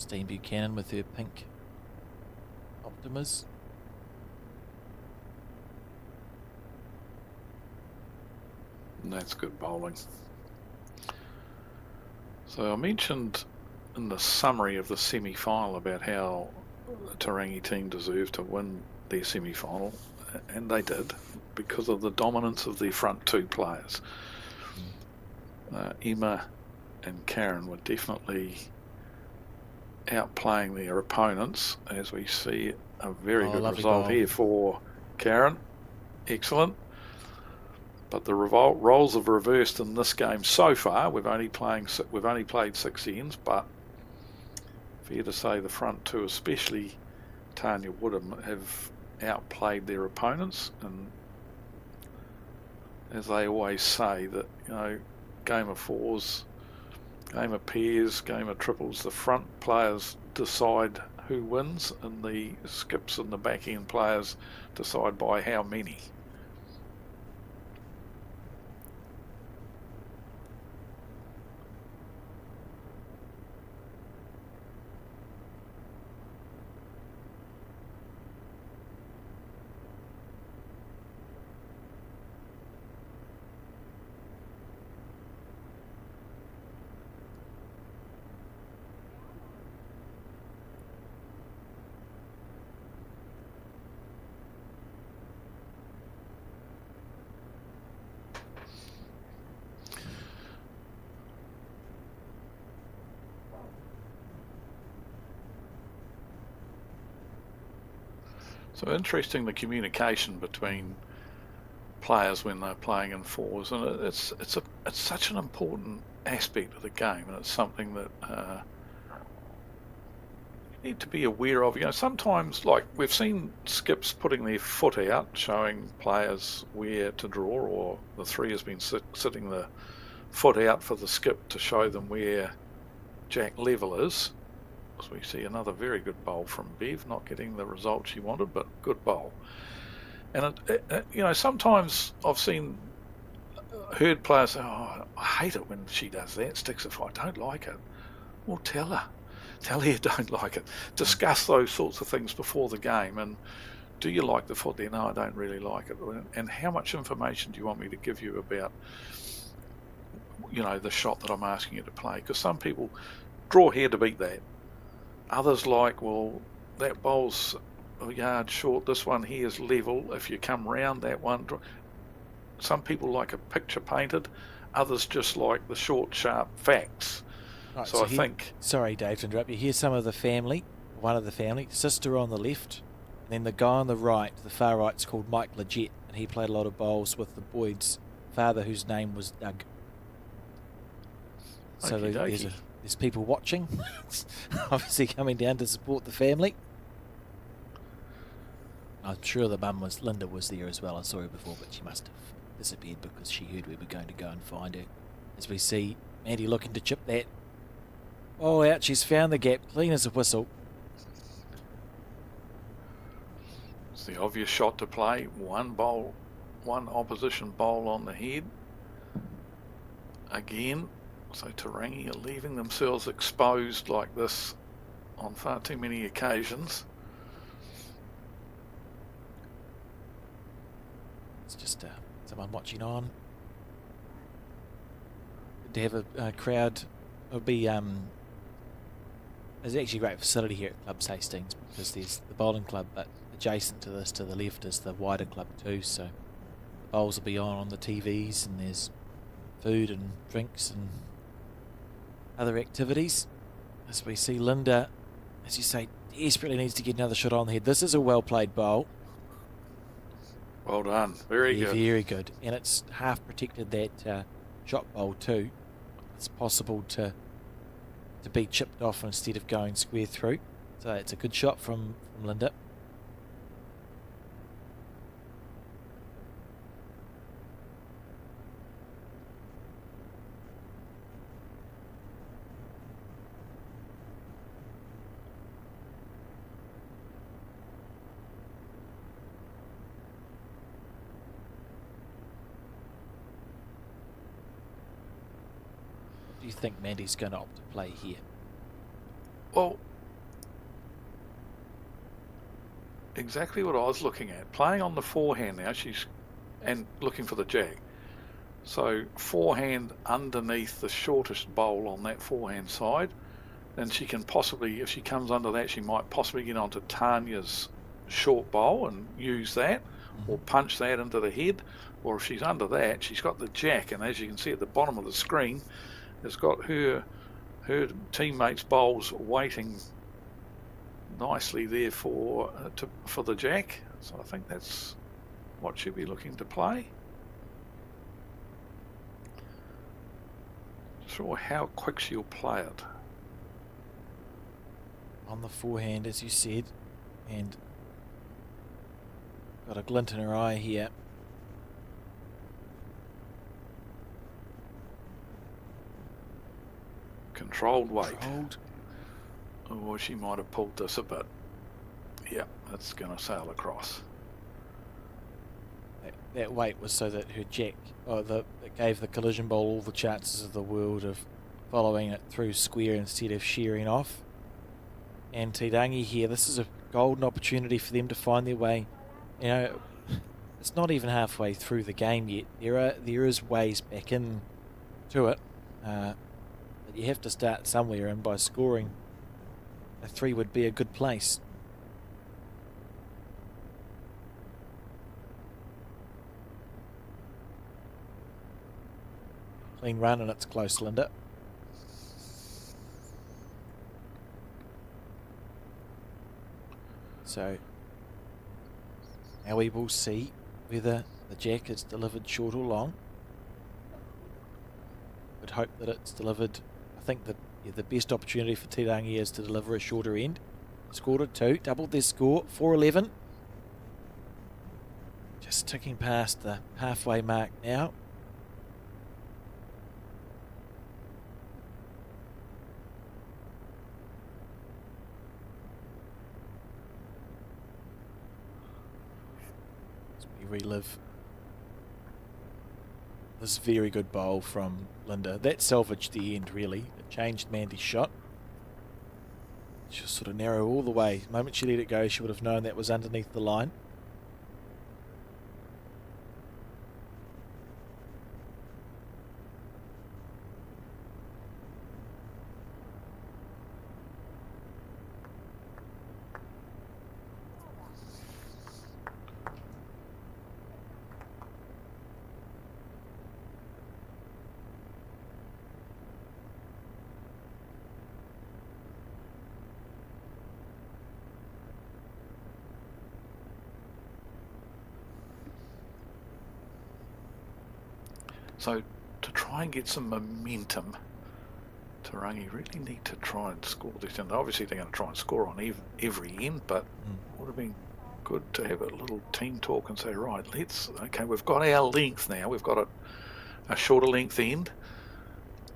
Christine Buchanan with her pink Optimus. And that's good bowling. So I mentioned in the summary of the semi-final about how the Tarangi team deserved to win their semi-final, and they did, because of the dominance of their front 2 players. Emma and Karen were definitely outplaying their opponents, as we see a very good result here for Karen. Excellent. But the roles have reversed in this game so far. We've only played 6 ends, but fair to say the front 2, especially Tanya Woodham, have outplayed their opponents. And as they always say, that, you know, game of 4s, game of pairs, game of triples, the front players decide who wins, and the skips and the back end players decide by how many. So interesting, the communication between players when they're playing in 4s, and it's such an important aspect of the game, and it's something that you need to be aware of. You know, sometimes, like we've seen skips putting their foot out, showing players where to draw, or the 3 has been sitting the foot out for the skip to show them where jack level is. As we see another very good bowl from Bev, not getting the result she wanted, but good bowl. And you know, sometimes I've heard players say, "Oh, I hate it when she does that, sticks a foot. I don't like it." Well, tell her you don't like it. Discuss those sorts of things before the game. And do you like the foot there? No, I don't really like it. And how much information do you want me to give you about, you know, the shot that I'm asking you to play? Because some people draw here to beat that. Others like, well, that bowl's a yard short, this one here is level, if you come round that one. Some people like a picture painted, others just like the short, sharp facts. Right, so I think... Sorry, Dave, to interrupt you. Here's some of the family, one of the family, sister on the left, and then the guy on the right, the far right's called Mike Leggett, and he played a lot of bowls with the Boyd's father, whose name was Doug. So there's people watching, obviously coming down to support the family. I'm sure the mum Linda was there as well. I saw her before, but she must have disappeared because she heard we were going to go and find her. As we see Mandy looking to chip that. Oh, out, she's found the gap, clean as a whistle. It's the obvious shot to play. One opposition bowl on the head. Again, so Tarangi are leaving themselves exposed like this on far too many occasions. It's just someone watching on. Good to have a crowd. It would be there's actually a great facility here at Clubs Hastings because there's the bowling club, but adjacent to this, to the left, is the wider club too. So the bowls will be on the TVs, and there's food and drinks and other activities. As we see Linda, as you say, desperately needs to get another shot on the head. This is a well played bowl. Well done. Very good. Very good. And it's half protected that shot bowl too. It's possible to be chipped off instead of going square through. So it's a good shot from Linda. Do you think Mandy's going to opt to play here? Well, exactly what I was looking at. Playing on the forehand now, and looking for the jag. So forehand underneath the shortest bowl on that forehand side. Then she can possibly, if she comes under that, she might possibly get onto Tanya's short bowl and use that, or punch that into the head. Or if she's under that, she's got the jack, and as you can see at the bottom of the screen, it's got her teammates' bowls waiting nicely there for the jack. So I think that's what she'll be looking to play. Not sure how quick she'll play it. On the forehand, as you said, and got a glint in her eye here. Controlled weight. Controlled. Or she might have pulled this a bit. Yeah, that's going to sail across. That weight was so that her jack, that gave the collision bowl all the chances of the world of following it through square instead of shearing off. And Tirangi here, this is a golden opportunity for them to find their way. You know, it's not even halfway through the game yet. There is ways back in to it. But you have to start somewhere, and by scoring a 3 would be a good place. Clean run, and it's close, Linda. So now we will see whether the jack is delivered short or long. Would hope that it's delivered. I think that the best opportunity for Tirangi is to deliver a shorter end. Scored a 2, doubled their score, 4-11. Just ticking past the halfway mark now. As we relive this very good bowl from Linda. That salvaged the end, really. It changed Mandy's shot. She was sort of narrow all the way. The moment she let it go, she would have known that was underneath the line. So to try and get some momentum, Tarangi really need to try and score this. And obviously they're going to try and score on every end, but it would have been good to have a little team talk and say, right, okay, we've got our length now. We've got a shorter length end.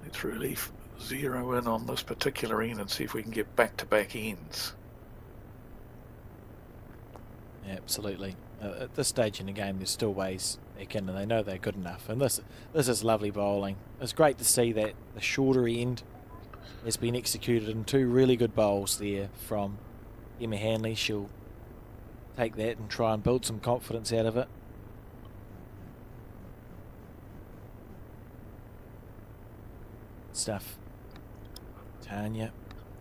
Let's really zero in on this particular end and see if we can get back-to-back ends. Yeah, absolutely. At this stage in the game, there's still ways they can, and they know they're good enough. And this is lovely bowling. It's great to see that the shorter end has been executed in 2 really good bowls there from Emma Hanley. She'll take that and try and build some confidence out of it. Stuff. Tanya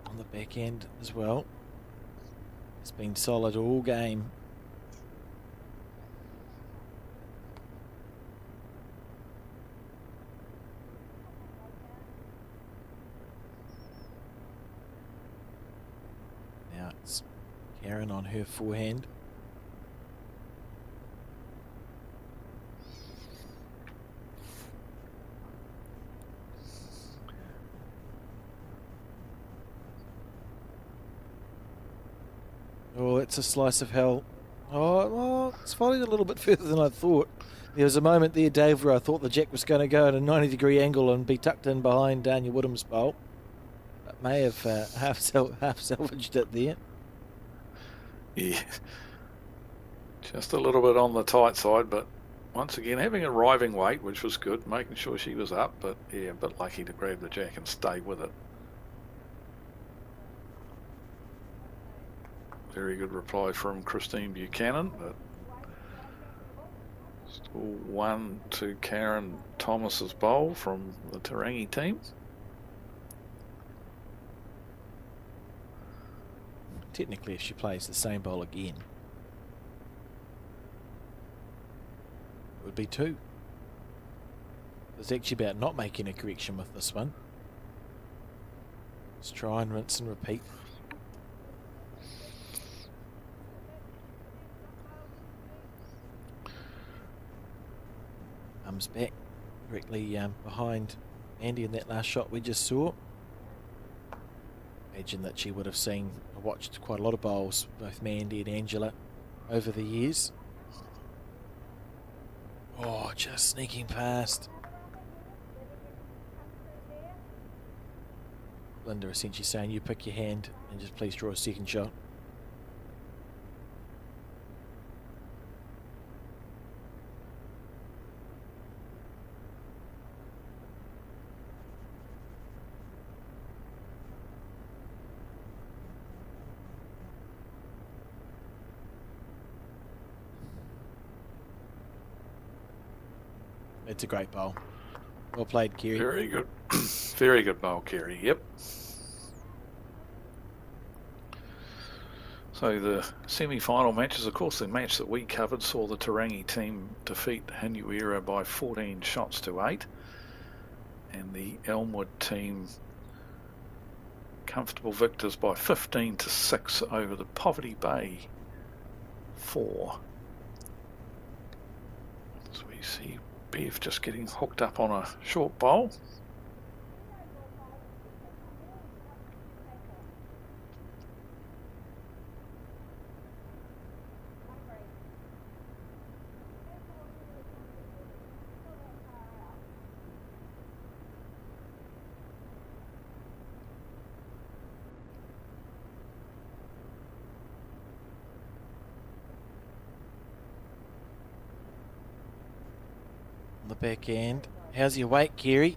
on the back end as well. It's been solid all game. Now it's Karen on her forehand. Oh, it's a slice of hell. Oh, well, it's falling a little bit further than I thought. There was a moment there, Dave, where I thought the jack was going to go at a 90-degree angle and be tucked in behind Dania Woodham's bowl. But may have half salvaged it there. Yeah, just a little bit on the tight side, but once again having a arriving weight, which was good, making sure she was up, but yeah, a bit lucky to grab the jack and stay with it. Very good reply from Christine Buchanan, but still 1 to Karen Thomas's bowl from the Tarangi team. Technically, if she plays the same bowl again, it would be 2. It's actually about not making a correction with this one. Let's try and rinse and repeat. Comes back directly behind Andy in that last shot we just saw. Imagine that she would have seen or watched quite a lot of bowls, both Mandy and Angela, over the years. Oh, just sneaking past. Linda essentially saying, you pick your hand and just please draw a second shot. It's a great bowl. Well played, Kerry. Very good. Very good bowl, Kerry. Yep. So the semi-final matches, of course, the match that we covered saw the Tarangi team defeat Hanuera by 14 shots to 8. And the Elmwood team comfortable victors by 15 to 6 over the Poverty Bay 4. So we see Bev just getting hooked up on a short bowl. The back end. How's your weight, Kerry?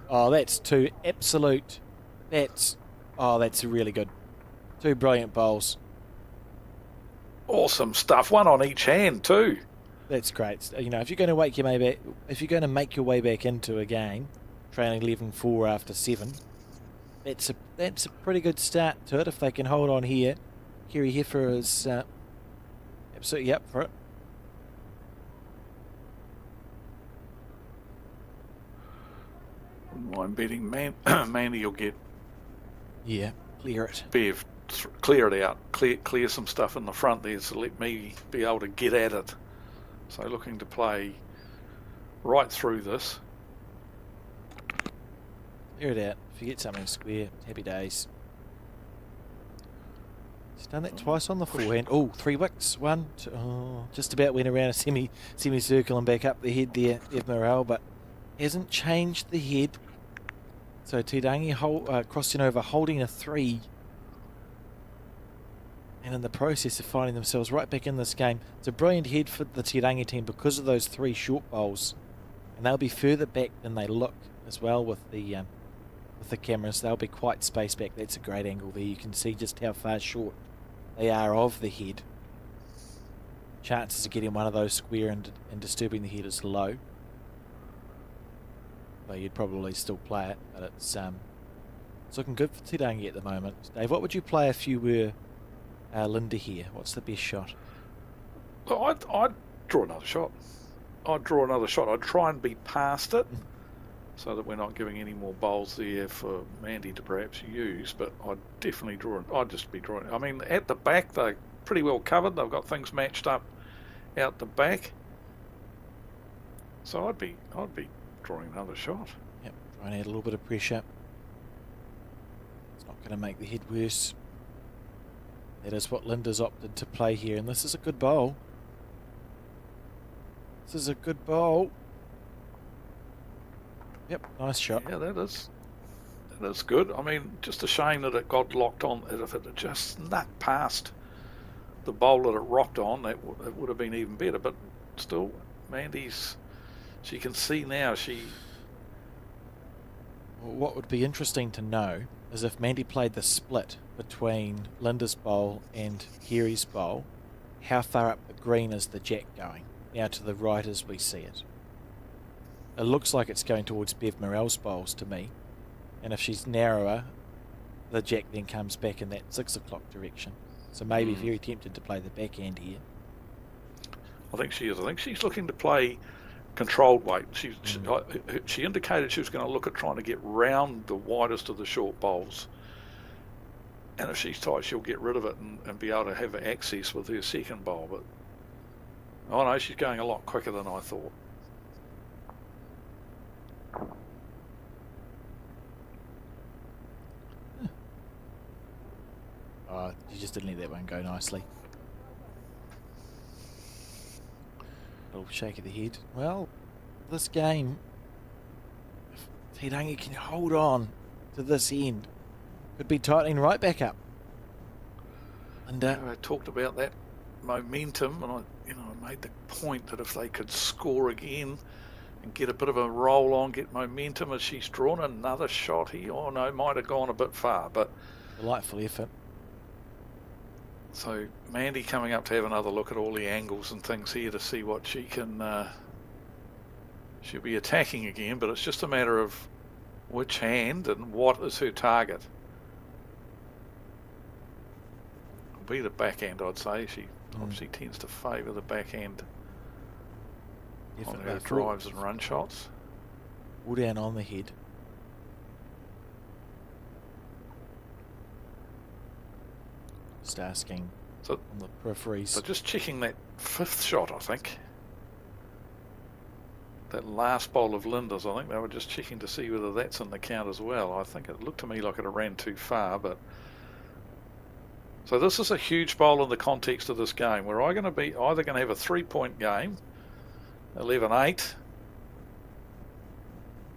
Oh, that's 2 absolute. That's really good. 2 brilliant bowls. Awesome stuff. One on each hand too. That's great. You know, if you're going to make your way back into a game, trailing 11-4 after 7, that's a pretty good start to it. If they can hold on here, Kerry Heffer is absolutely up for it. Wouldn't mind betting Mandy will get Clear it. Bev, clear it out, clear some stuff in the front there, so let me be able to get at it. So looking to play right through this. Clear it out. If you get something square, happy days. He's done that twice on the forehand. Oh, 3 wicks. 1, 2, oh, just about went around a semicircle and back up the head there, Ev Morrell, but hasn't changed the head. So Te Rangi crossing over, holding a 3. And in the process of finding themselves right back in this game. It's a brilliant head for the Te Rangi team because of those 3 short bowls. And they'll be further back than they look as well with the cameras. They'll be quite spaced back. That's a great angle there. You can see just how far short they are of the head. Chances of getting one of those square and disturbing the head is low. But you'd probably still play it, but it's looking good for Te Rangi at the moment. Dave, what would you play if you were Linda here? What's the best shot? Well, I'd draw another shot. I'd try and be past it so that we're not giving any more bowls there for Mandy to perhaps use, but I'd definitely I'd just be drawing. I mean, at the back, they're pretty well covered. They've got things matched up out the back. So I'd be drawing another shot. Yep, try and add a little bit of pressure. It's not going to make the head worse. That is what Linda's opted to play here, and this is a good bowl. This is a good bowl. Yep, nice shot. Yeah, that is good. I mean, just a shame that it got locked on. If it had just snuck past the bowl that it rocked on, it would have been even better. But still, Mandy's, she can see now. Well, what would be interesting to know is if Mandy played the split between Linda's bowl and Harry's bowl, how far up the green is the jack going? Now to the right as we see it. It looks like it's going towards Bev Morell's bowls to me. And if she's narrower, the jack then comes back in that 6 o'clock direction. So maybe very tempted to play the backhand here. I think she is. I think she's looking to play controlled weight. She indicated she was going to look at trying to get round the widest of the short bowls. And if she's tight, she'll get rid of it and be able to have access with her second bowl. But oh no, she's going a lot quicker than I thought. Oh, you just didn't let that one go nicely. Little shake of the head. Well, this game, if Te Rangi can hold on to this end, could be tightening right back up. And I talked about that momentum, and I made the point that if they could score again and get a bit of a roll on, get momentum, as she's drawn another shot here. Oh no, might have gone a bit far, but delightful effort. So Mandy coming up to have another look at all the angles and things here to see what she can. She'll be attacking again, but it's just a matter of which hand and what is her target. It'll be the backhand, I'd say. She obviously tends to favour the backhand on her drives and run shots. All down on the head. Just asking on the peripheries. So just checking that 5th shot, I think. That last bowl of Linda's, I think they were just checking to see whether that's in the count as well. I think it looked to me like it ran too far, but so this is a huge bowl in the context of this game. We're either going to have a 3-point game, 11-8,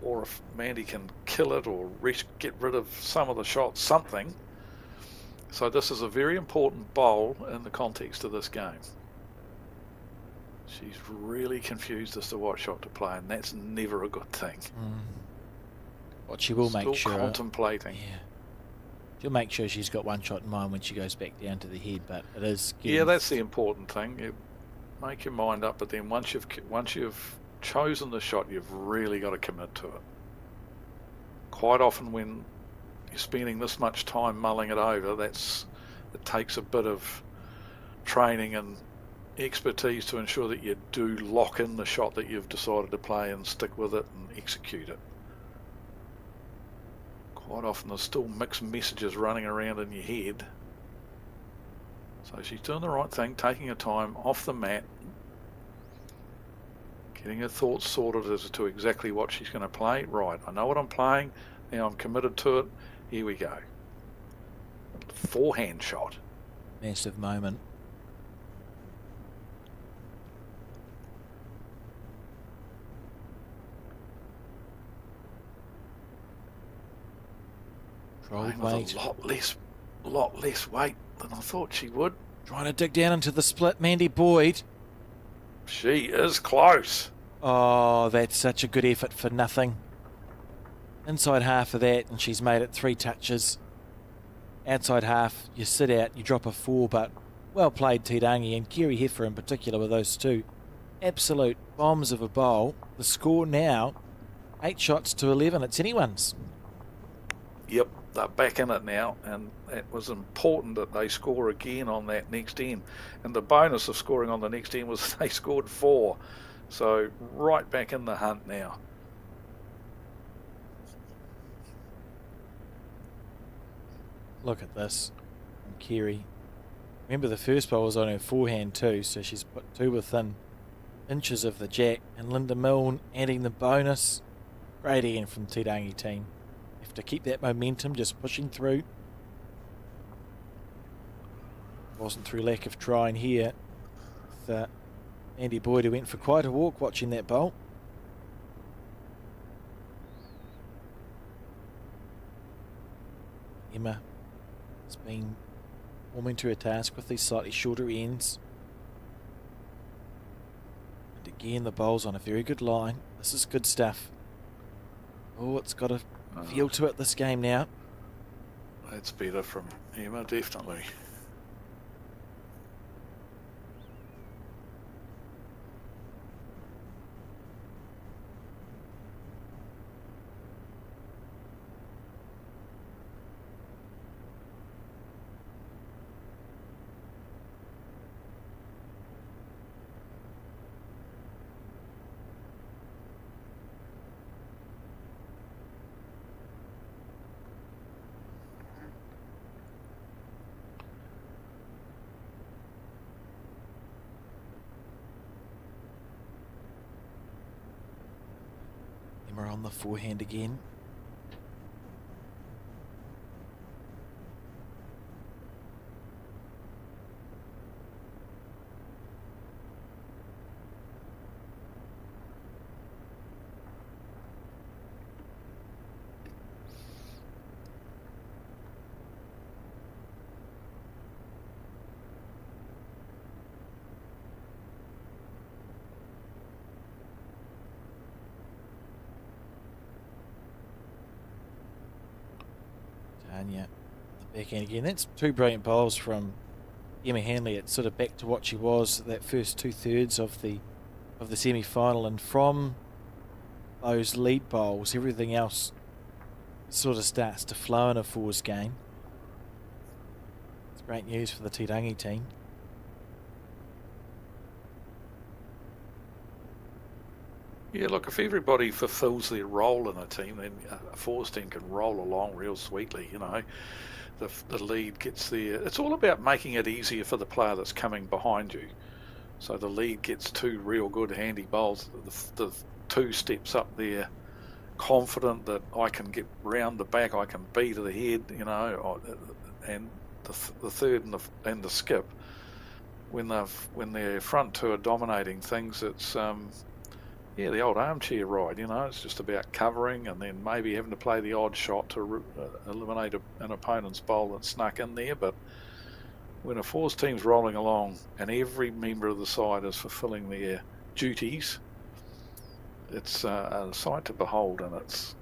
or if Mandy can kill it or get rid of some of the shots, something. So this is a very important bowl in the context of this game. She's really confused as to what shot to play, and that's never a good thing. What she will make sure... contemplating. Yeah. She'll make sure she's got one shot in mind when she goes back down to the head, but it is... Yeah, that's the important thing. You make your mind up, but then once you've chosen the shot, you've really got to commit to it. Quite often when you're spending this much time mulling it over, it takes a bit of training and expertise to ensure that you do lock in the shot that you've decided to play and stick with it and execute it. Quite often there's still mixed messages running around in your head. So she's doing the right thing, taking her time off the mat, getting her thoughts sorted as to exactly what she's going to play. Right, I know what I'm playing, now I'm committed to it. Here we go. Forehand shot. Massive moment. Controlled weight. A lot less weight than I thought she would. Trying to dig down into the split, Mandy Boyd. She is close. Oh, that's such a good effort for nothing. Inside half of that, and she's made it 3 touches. Outside half, you sit out, you drop a 4, but well played Tirangi and Kerry Heifer in particular with those 2. Absolute bombs of a bowl. The score now, 8 shots to 11. It's anyone's. Yep, they're back in it now, and it was important that they score again on that next end. And the bonus of scoring on the next end was they scored 4. So right back in the hunt now. Look at this from Kerry. Remember the first bowl was on her forehand too, so she's put 2 within inches of the jack. And Linda Milne adding the bonus. Great end from the Tirangi team. Have to keep that momentum, just pushing through. Wasn't through lack of trying here. With, Andy Boyd, who went for quite a walk watching that bowl. Emma has been warming to her task with these slightly shorter ends. And again, the bowl's on a very good line. This is good stuff. Oh, it's got a feel to it this game now. That's better from Emma, definitely. Emma on the forehand again. Tanya, the backhand again. That's 2 brilliant bowls from Emma Hanley. It's sort of back to what she was that first 2/3 of the semi-final, and from those lead bowls, everything else sort of starts to flow in a fours game. It's great news for the Tirangi team. Yeah, look, if everybody fulfills their role in a team, then a fours team can roll along real sweetly, you know. The lead gets there. It's all about making it easier for the player that's coming behind you. So the lead gets 2 real good handy bowls. The 2 steps up there, confident that I can get round the back, I can be to the head, you know, and the third and the skip, when their front 2 are dominating things, it's yeah, the old armchair ride, you know. It's just about covering and then maybe having to play the odd shot to eliminate an opponent's bowl that snuck in there. But when a fours team's rolling along and every member of the side is fulfilling their duties, it's a sight to behold, and it's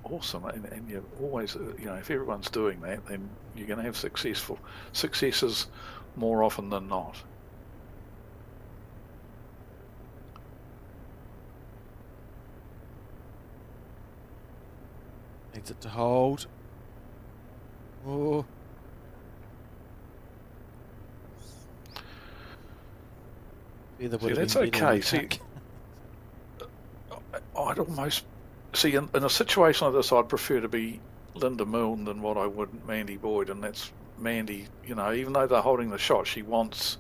awesome. And you always, you know, if everyone's doing that, then you're going to have successes more often than not. Needs it to hold. Oh. See, that's okay. See, I'd almost see in a situation like this, I'd prefer to be Linda Milne than what I would Mandy Boyd, and that's Mandy. You know, even though they're holding the shot, she wants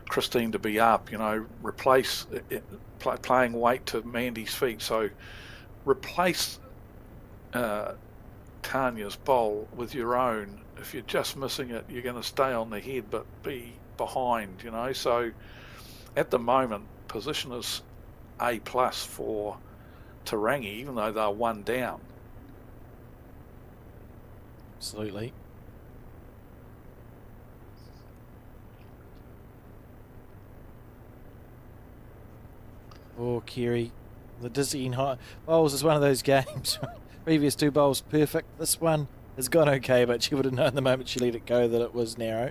Christine to be up. You know, replace playing weight to Mandy's feet. So replace Tanya's bowl with your own. If you're just missing it, you're going to stay on the head but be behind, you know. So at the moment, position is A+ for Tirangi, even though they're 1 down. Absolutely. Oh, Kerry. The dizzying high bowls is one of those games. Previous 2 bowls perfect. This one has gone okay, but she would have known the moment she let it go that it was narrow.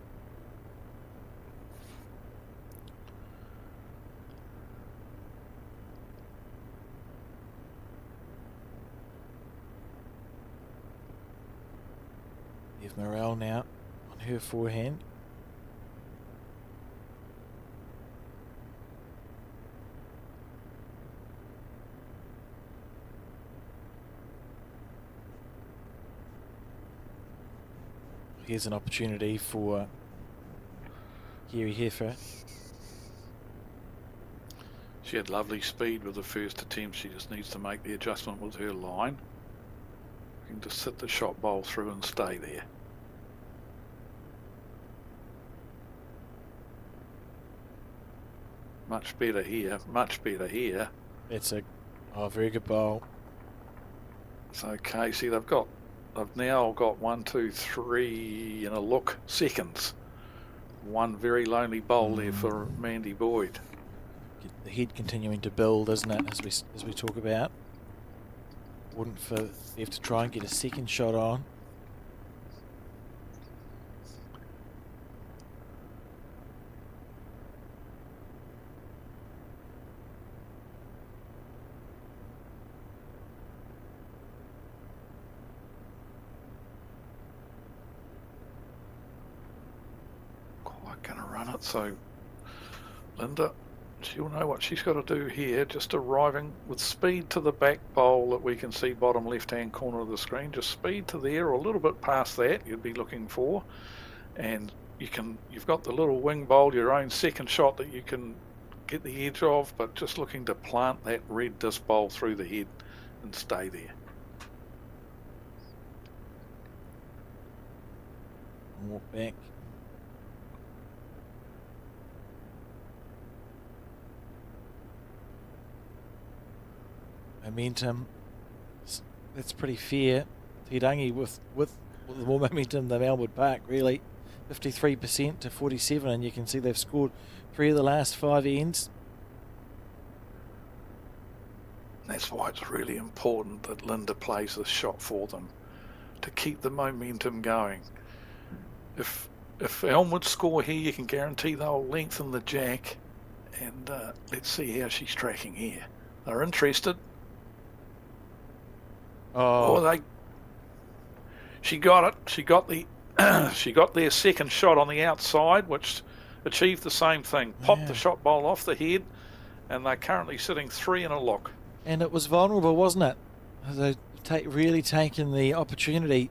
Eve Morel now on her forehand. Here's an opportunity for Kerry Heifer. She had lovely speed with the first attempt. She just needs to make the adjustment with her line. You can just sit the shot bowl through and stay there. Much better here, much better here. It's a very good bowl. So Casey, they've now got 1, 2, 3 in a look seconds. One very lonely bowl there for Mandy Boyd. The head continuing to build, isn't it, as we talk about. Wouldn't for Bev to try and get a second shot on. Quite gonna run it, so Linda, she'll know what she's got to do here. Just arriving with speed to the back bowl that we can see bottom left hand corner of the screen. Just speed to there or a little bit past that you'd be looking for, and you've got the little wing bowl, your own second shot that you can get the edge of, but just looking to plant that red disc bowl through the head and stay there. Walk back. Momentum. That's pretty fair. Te Rangi with more momentum than Elmwood Park, really. 53% to 47, and you can see they've scored 3 of the last 5 ends. That's why it's really important that Linda plays this shot for them to keep the momentum going. If Elmwood score here, you can guarantee they'll lengthen the jack, and let's see how she's tracking here. They're interested. Oh, she got it. She got she got their second shot on the outside, which achieved the same thing. Popped the shot bowl off the head, and they're currently sitting 3 in a look. and it was vulnerable, wasn't it? They really taken the opportunity,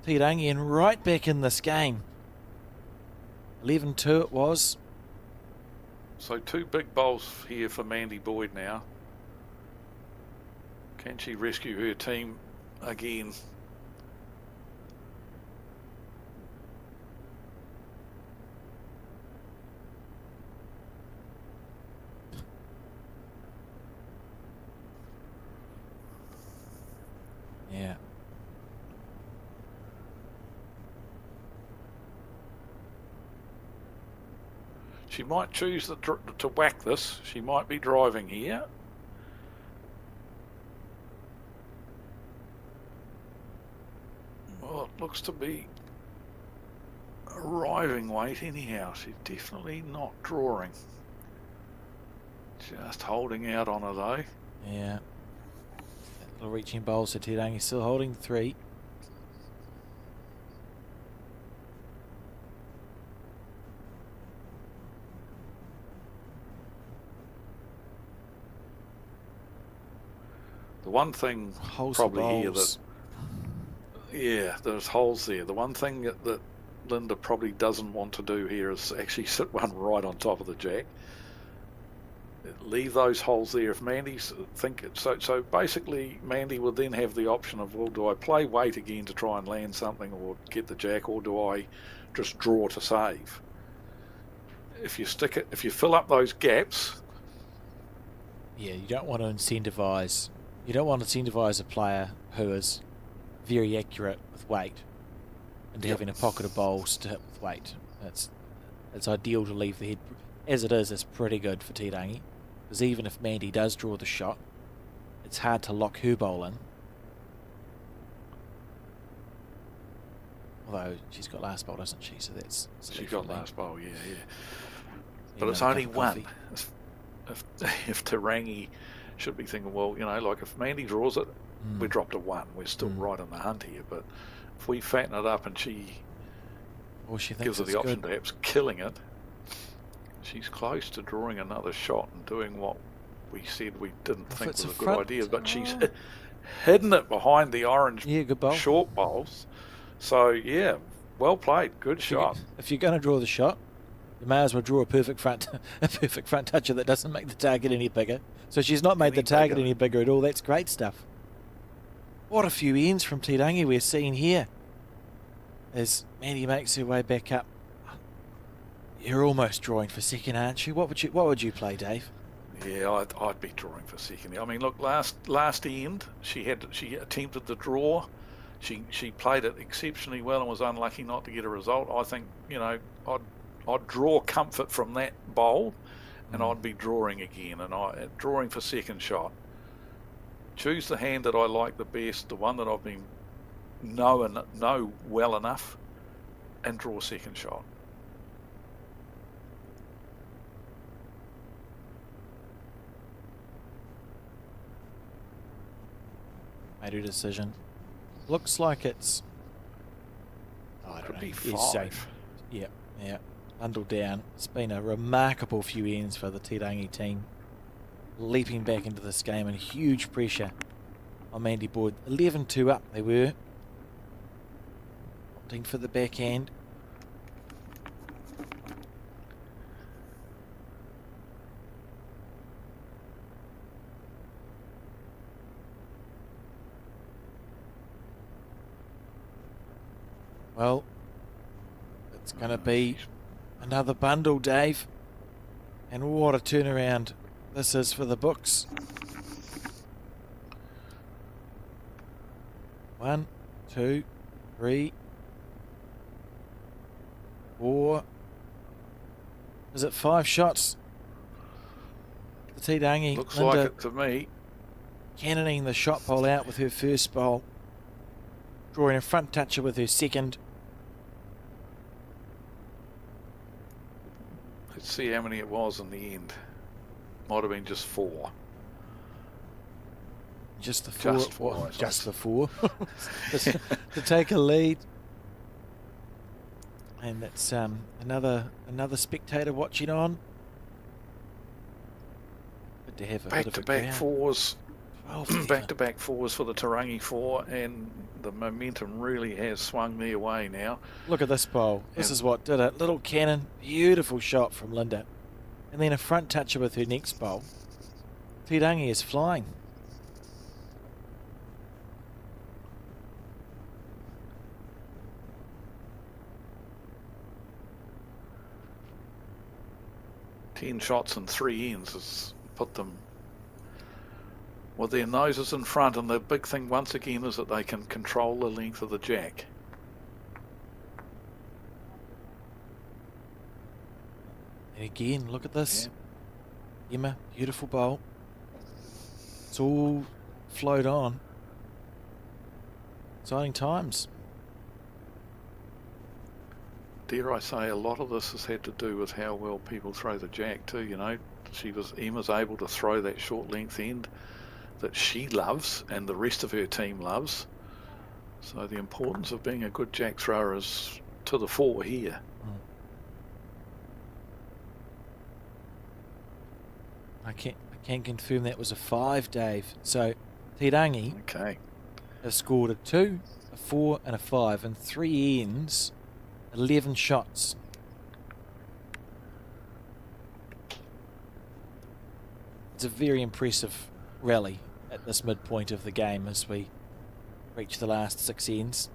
Te Rangi, and right back in this game. 11-2 it was. So 2 big bowls here for Mandy Boyd now. Can she rescue her team again? Yeah. She might choose to whack this. She might be driving here. Well, it looks to be arriving weight anyhow. She's definitely not drawing. Just holding out on her though. Yeah. That little reaching bowl, so Te Rangi still holding 3. The one thing Holes probably here bowls. that, yeah, there's holes there. The one thing that Linda probably doesn't want to do here is actually sit one right on top of the jack. Leave those holes there. If Mandy's think so basically Mandy would then have the option of, well, do I play weight again to try and land something or get the jack, or do I just draw to save? If you stick it, if you fill up those gaps, Yeah, you don't want to incentivize. You don't want to incentivize a player who is very accurate with weight into having a pocket of bowls to hit with weight. It's ideal to leave the head as it is. It's pretty good for Te Rangi, Because even if Mandy does draw the shot, it's hard to lock her bowl in. Although she's got last bowl, doesn't she? So that's... She's got last bowl, yeah. But Need it's another only cup of one. coffee. If Tarangi should be thinking, well, like if Mandy draws it, we dropped to 1. We're still right in the hunt here. But if we fatten it up and she She gives her the option to perhaps killing it, she's close to drawing another shot and doing what we said we didn't think was a good idea. But she's hidden it behind the orange good bowl. short bowls. So, yeah, well played. Good shot. If you're going to draw the shot, you may as well draw a perfect front toucher that doesn't make the target any bigger. So she's not made the target any bigger at all. That's great stuff. What a few ends from Te Rangi we're seeing here as Mandy makes her way back up. You're almost drawing for second, aren't you? What would you play, Dave? Yeah, I'd be drawing for second. I mean, look, last end she attempted the draw. She played it exceptionally well and was unlucky not to get a result. I think I'd draw comfort from that bowl, and I'd be drawing again, and drawing for second shot. Choose the hand that I like the best, the one that I've been know well enough, and draw second shot. Made her decision. Looks like it's... I don't know. Be It's safe. Yeah. Bundled down. It's been a remarkable few ends for the Te Rangi team. Leaping back into this game and huge pressure on Mandy Board. 11-2 up they were. Opting for the backhand. Well, it's going to be another bundle, Dave. And what a turnaround this is for the books. 1, 2, 3, 4. Is it 5 shots? The Te Rangi. Looks Linda like it to me. cannoning the shot bowl out with her first bowl. Drawing a front toucher with her second. Let's see how many it was in the end. Might have been just 4. Just the 4. Just 4. Just the 4. to take a lead. And that's another spectator watching on. Good to have a bit of a Back-to-back crowd. fours. 12 Back-to-back fours for the Tarangi 4, and the momentum really has swung their way now. Look at this bowl. This is what did it. Little cannon. Beautiful shot from Linda. And then a front toucher with her next bowl. Te Rangi is flying. Ten shots and 3 ends has put them with their noses in front, and the big thing once again is that they can control the length of the jack. And again, look at this. Emma, beautiful bowl. It's all flowed on. Exciting times. Dare I say, a lot of this has had to do with how well people throw the jack too. Emma's able to throw that short length end that she loves and the rest of her team loves. So the importance of being a good jack thrower is to the fore here. I can confirm that was a 5, Dave. So Te Rangi Okay. have scored a 2, a 4 and a 5 and 3 ends, 11 shots. It's a very impressive rally at this midpoint of the game as we reach the last 6 ends.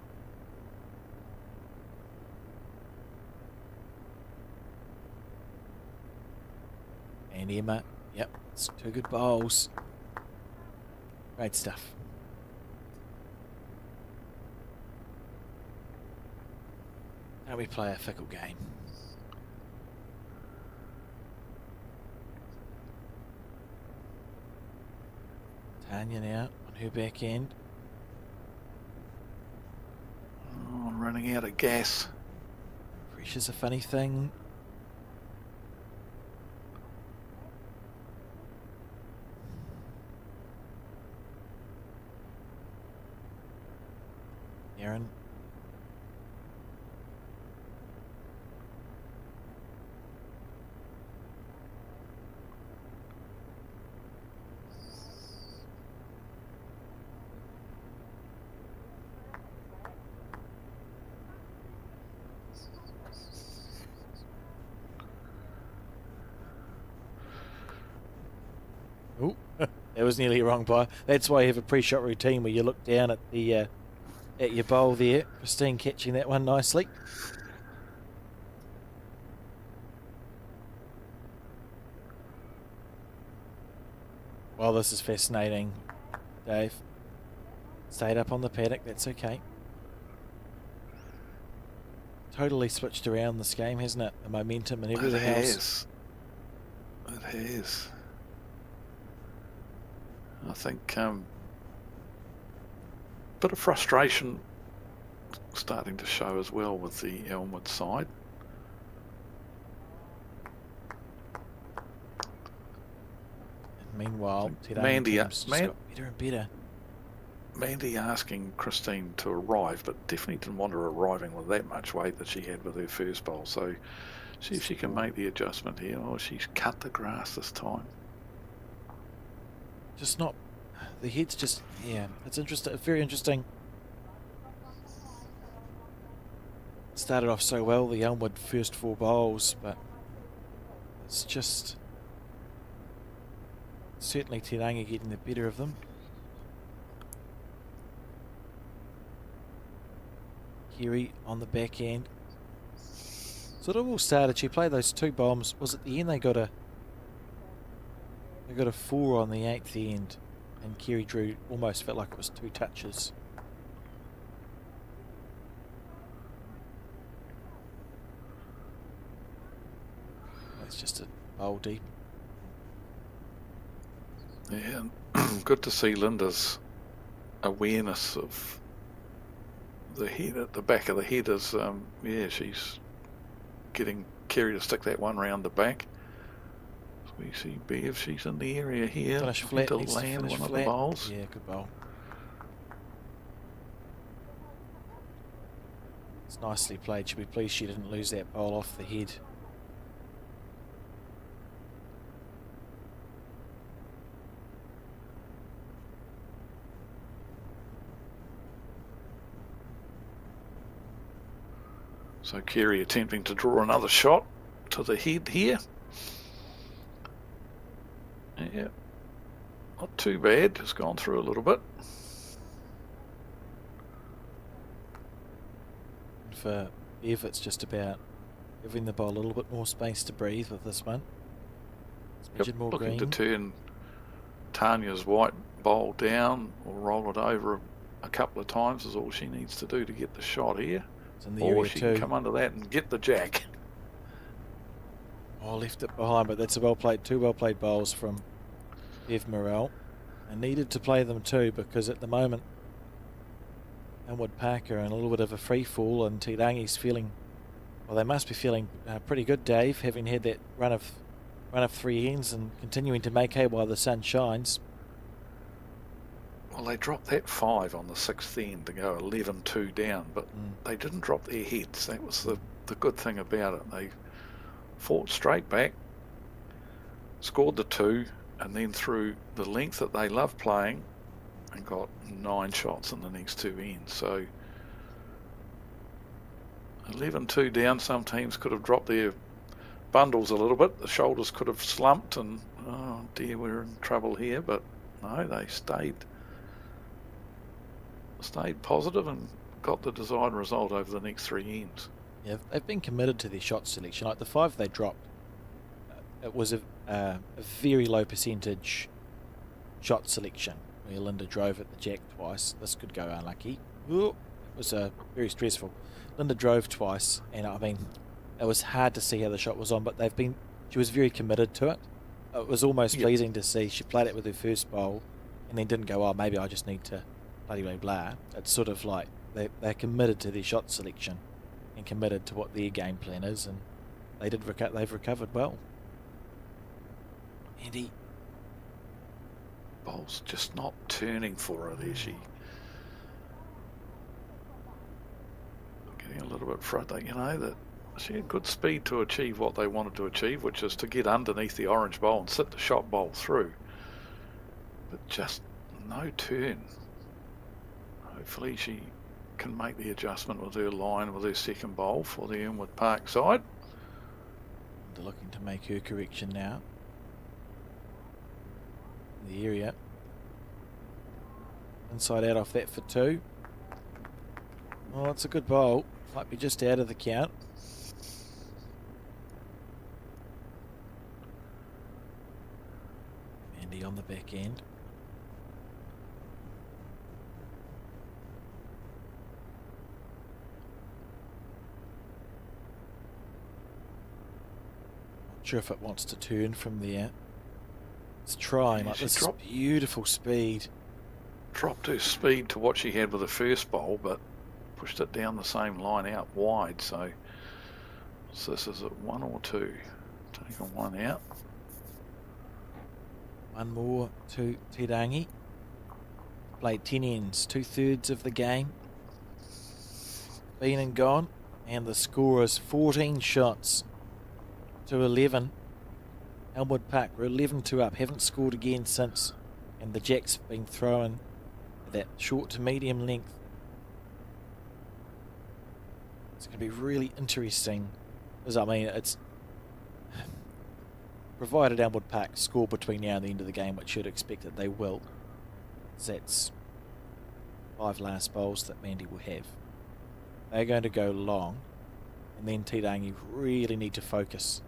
And Emma, yep, it's 2 good bowls. Great stuff. Now we play a fickle game. Tanya now on her back end. Oh, I'm running out of gas. Pressure's a funny thing. Aaron. Oh, that was nearly wrong, by. That's why you have a pre-shot routine where you look down at the at your bowl there. Christine catching that one nicely. Well, this is fascinating, Dave. Stayed up on the paddock, that's okay. Totally switched around this game, hasn't it? The momentum and everything else. It has. I think bit of frustration starting to show as well with the Elmwood side. And meanwhile, Mandy got better and better. Mandy asking Christine to arrive, but definitely didn't want her arriving with that much weight that she had with her first bowl. So see if she can make the adjustment here. Oh, she's cut the grass this time. Just not... The head's just... Yeah, it's interesting. Very interesting. Started off so well, the Elmwood first 4 bowls, but it's just... Certainly Te Rangi getting the better of them. Kiri on the back end. So it all started. She played those 2 bombs. Was at the end they got a 4 on the 8th end, and Kiri drew almost felt like it was 2 touches. That's just a bowl deep. Yeah, good to see Linda's awareness of the head at the back of the head is, yeah, she's getting Kiri to stick that one round the back. So we see Bev, she's in the area here. Finish flat, to needs to land finish one flat. of the bowls. Yeah, good bowl. It's nicely played. She'll be pleased she didn't lose that bowl off the head. So Kiri attempting to draw another shot to the head here. Yeah, not too bad, just gone through a little bit. For Bev, it's just about giving the bowl a little bit more space to breathe with this one. Yep, More looking green. to turn Tanya's white bowl down or roll it over a couple of times is all she needs to do to get the shot here. It's in the Or area she too. can come under that and get the jack. Oh, left it behind, but that's a well played, 2 well played bowls from Bev Morrell. And needed to play them too, because at the moment Elmwood Park are in a little bit of a free fall, and Te Rangi's feeling, well, they must be feeling pretty good, Dave, having had that run of 3 ends and continuing to make hay while the sun shines. Well, they dropped that 5 on the 6th end to go 11-2 down, but they didn't drop their heads. That was the good thing about it. They fought straight back, scored the 2, and then through the length that they love playing, and got 9 shots in the next 2 ends. So 11-2 down, some teams could have dropped their bundles a little bit. The shoulders could have slumped and, oh dear, we're in trouble here. But no, they stayed positive and got the desired result over the next 3 ends. Yeah, they've been committed to their shot selection. Like the 5 they dropped, it was a very low percentage shot selection where Linda drove at the jack twice. This could go unlucky. Ooh, it was very stressful. Linda drove twice, and I mean, it was hard to see how the shot was on, but she was very committed to it. It was almost pleasing to see. She played it with her first bowl, and then didn't go, oh, maybe I just need to bloody blah blah. It's sort of like they're committed to their shot selection and committed to what their game plan is, and they've recovered well. Andy. Ball's just not turning for her there. She getting a little bit frustrated, that she had good speed to achieve what they wanted to achieve, which is to get underneath the orange bowl and sit the shot bowl through. But just no turn. Hopefully she can make the adjustment with her line with her second bowl for the Elmwood Park side. They're looking to make her correction now. In the area. Inside out off that for 2. Oh, it's a good bowl. Might be just out of the count. Andy on the back end. Not sure if it wants to turn from there. It's trying. Yeah, like she this dropped- is beautiful speed. Dropped her speed to what she had with the first bowl, but pushed it down the same line out wide. So this is at 1 or 2. Taking 1 out. One more to Te Rangi. Played 10 ends, 2/3 of the game. Been and gone. And the score is 14 shots to 11. Elmwood Park were 11-2 up. Haven't scored again since. And the Jacks have been throwing that short to medium length. It's going to be really interesting. Because, it's provided Elmwood Park score between now and the end of the game, which you'd expect that they will. That's 5 last bowls that Mandy will have. They're going to go long, and then Te Rangi really need to focus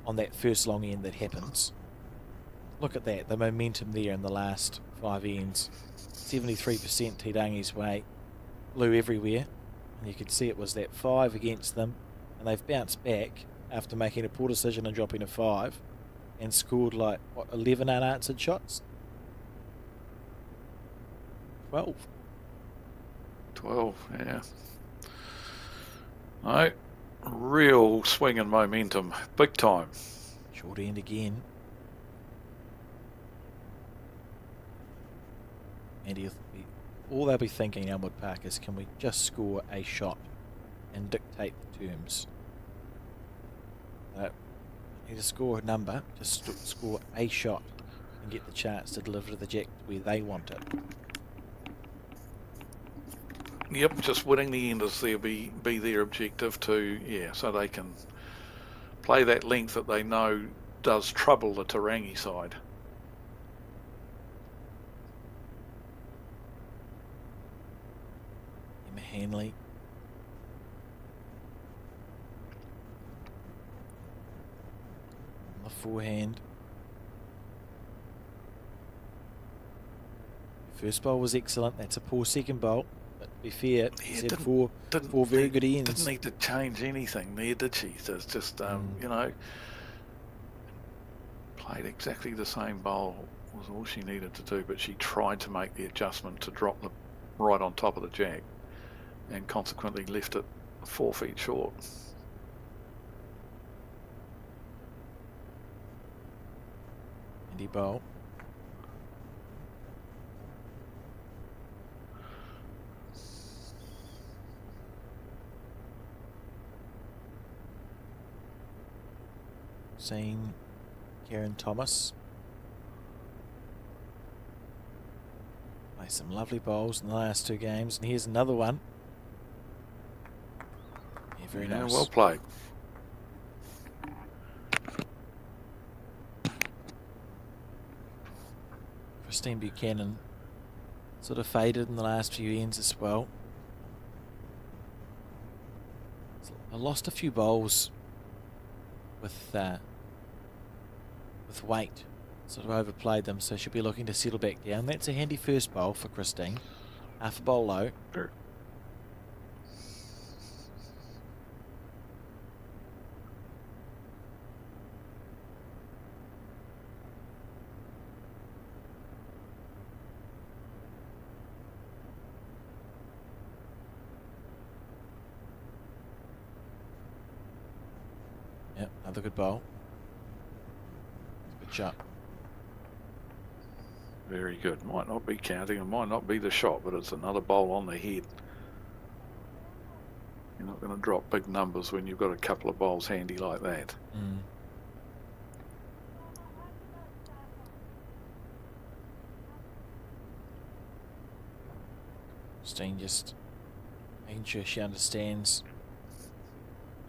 on that first long end that happens. Look at that, the momentum there in the last 5 ends. 73% Te Rangi's way. Blue everywhere. And you could see it was that 5 against them, and they've bounced back after making a poor decision and dropping a 5. And scored 11 unanswered shots? 12. 12, yeah. No, real swing and momentum, big time. Short end again. And all they'll be thinking, Elmwood Park, is can we just score a shot and dictate the terms? Need to score a number, just score a shot and get the chance to deliver to the Jack where they want it. Yep, just winning the end is be their objective so they can play that length that they know does trouble the Te Rangi side. Emma Hanley. On the forehand. First bowl was excellent. That's a poor second bowl. But to be fair, she's had four very good ends. Didn't need to change anything there, did she? It's just, played exactly the same bowl was all she needed to do, but she tried to make the adjustment to drop them right on top of the jack and consequently left it 4 feet short. Andy bowl. Seeing Karen Thomas play some lovely bowls in the last 2 games, and here's another one. Yeah, very nice. Well played. Christine Buchanan sort of faded in the last few ends as well. I lost a few bowls with weight, sort of overplayed them, so she'll be looking to settle back down. That's a handy first bowl for Christine. Half a bowl low. Sure. Yep, another good bowl. Good shot. Very good. Might not be counting, it might not be the shot, but it's another bowl on the head. You're not going to drop big numbers when you've got a couple of bowls handy like that. Mm. Steen just making sure she understands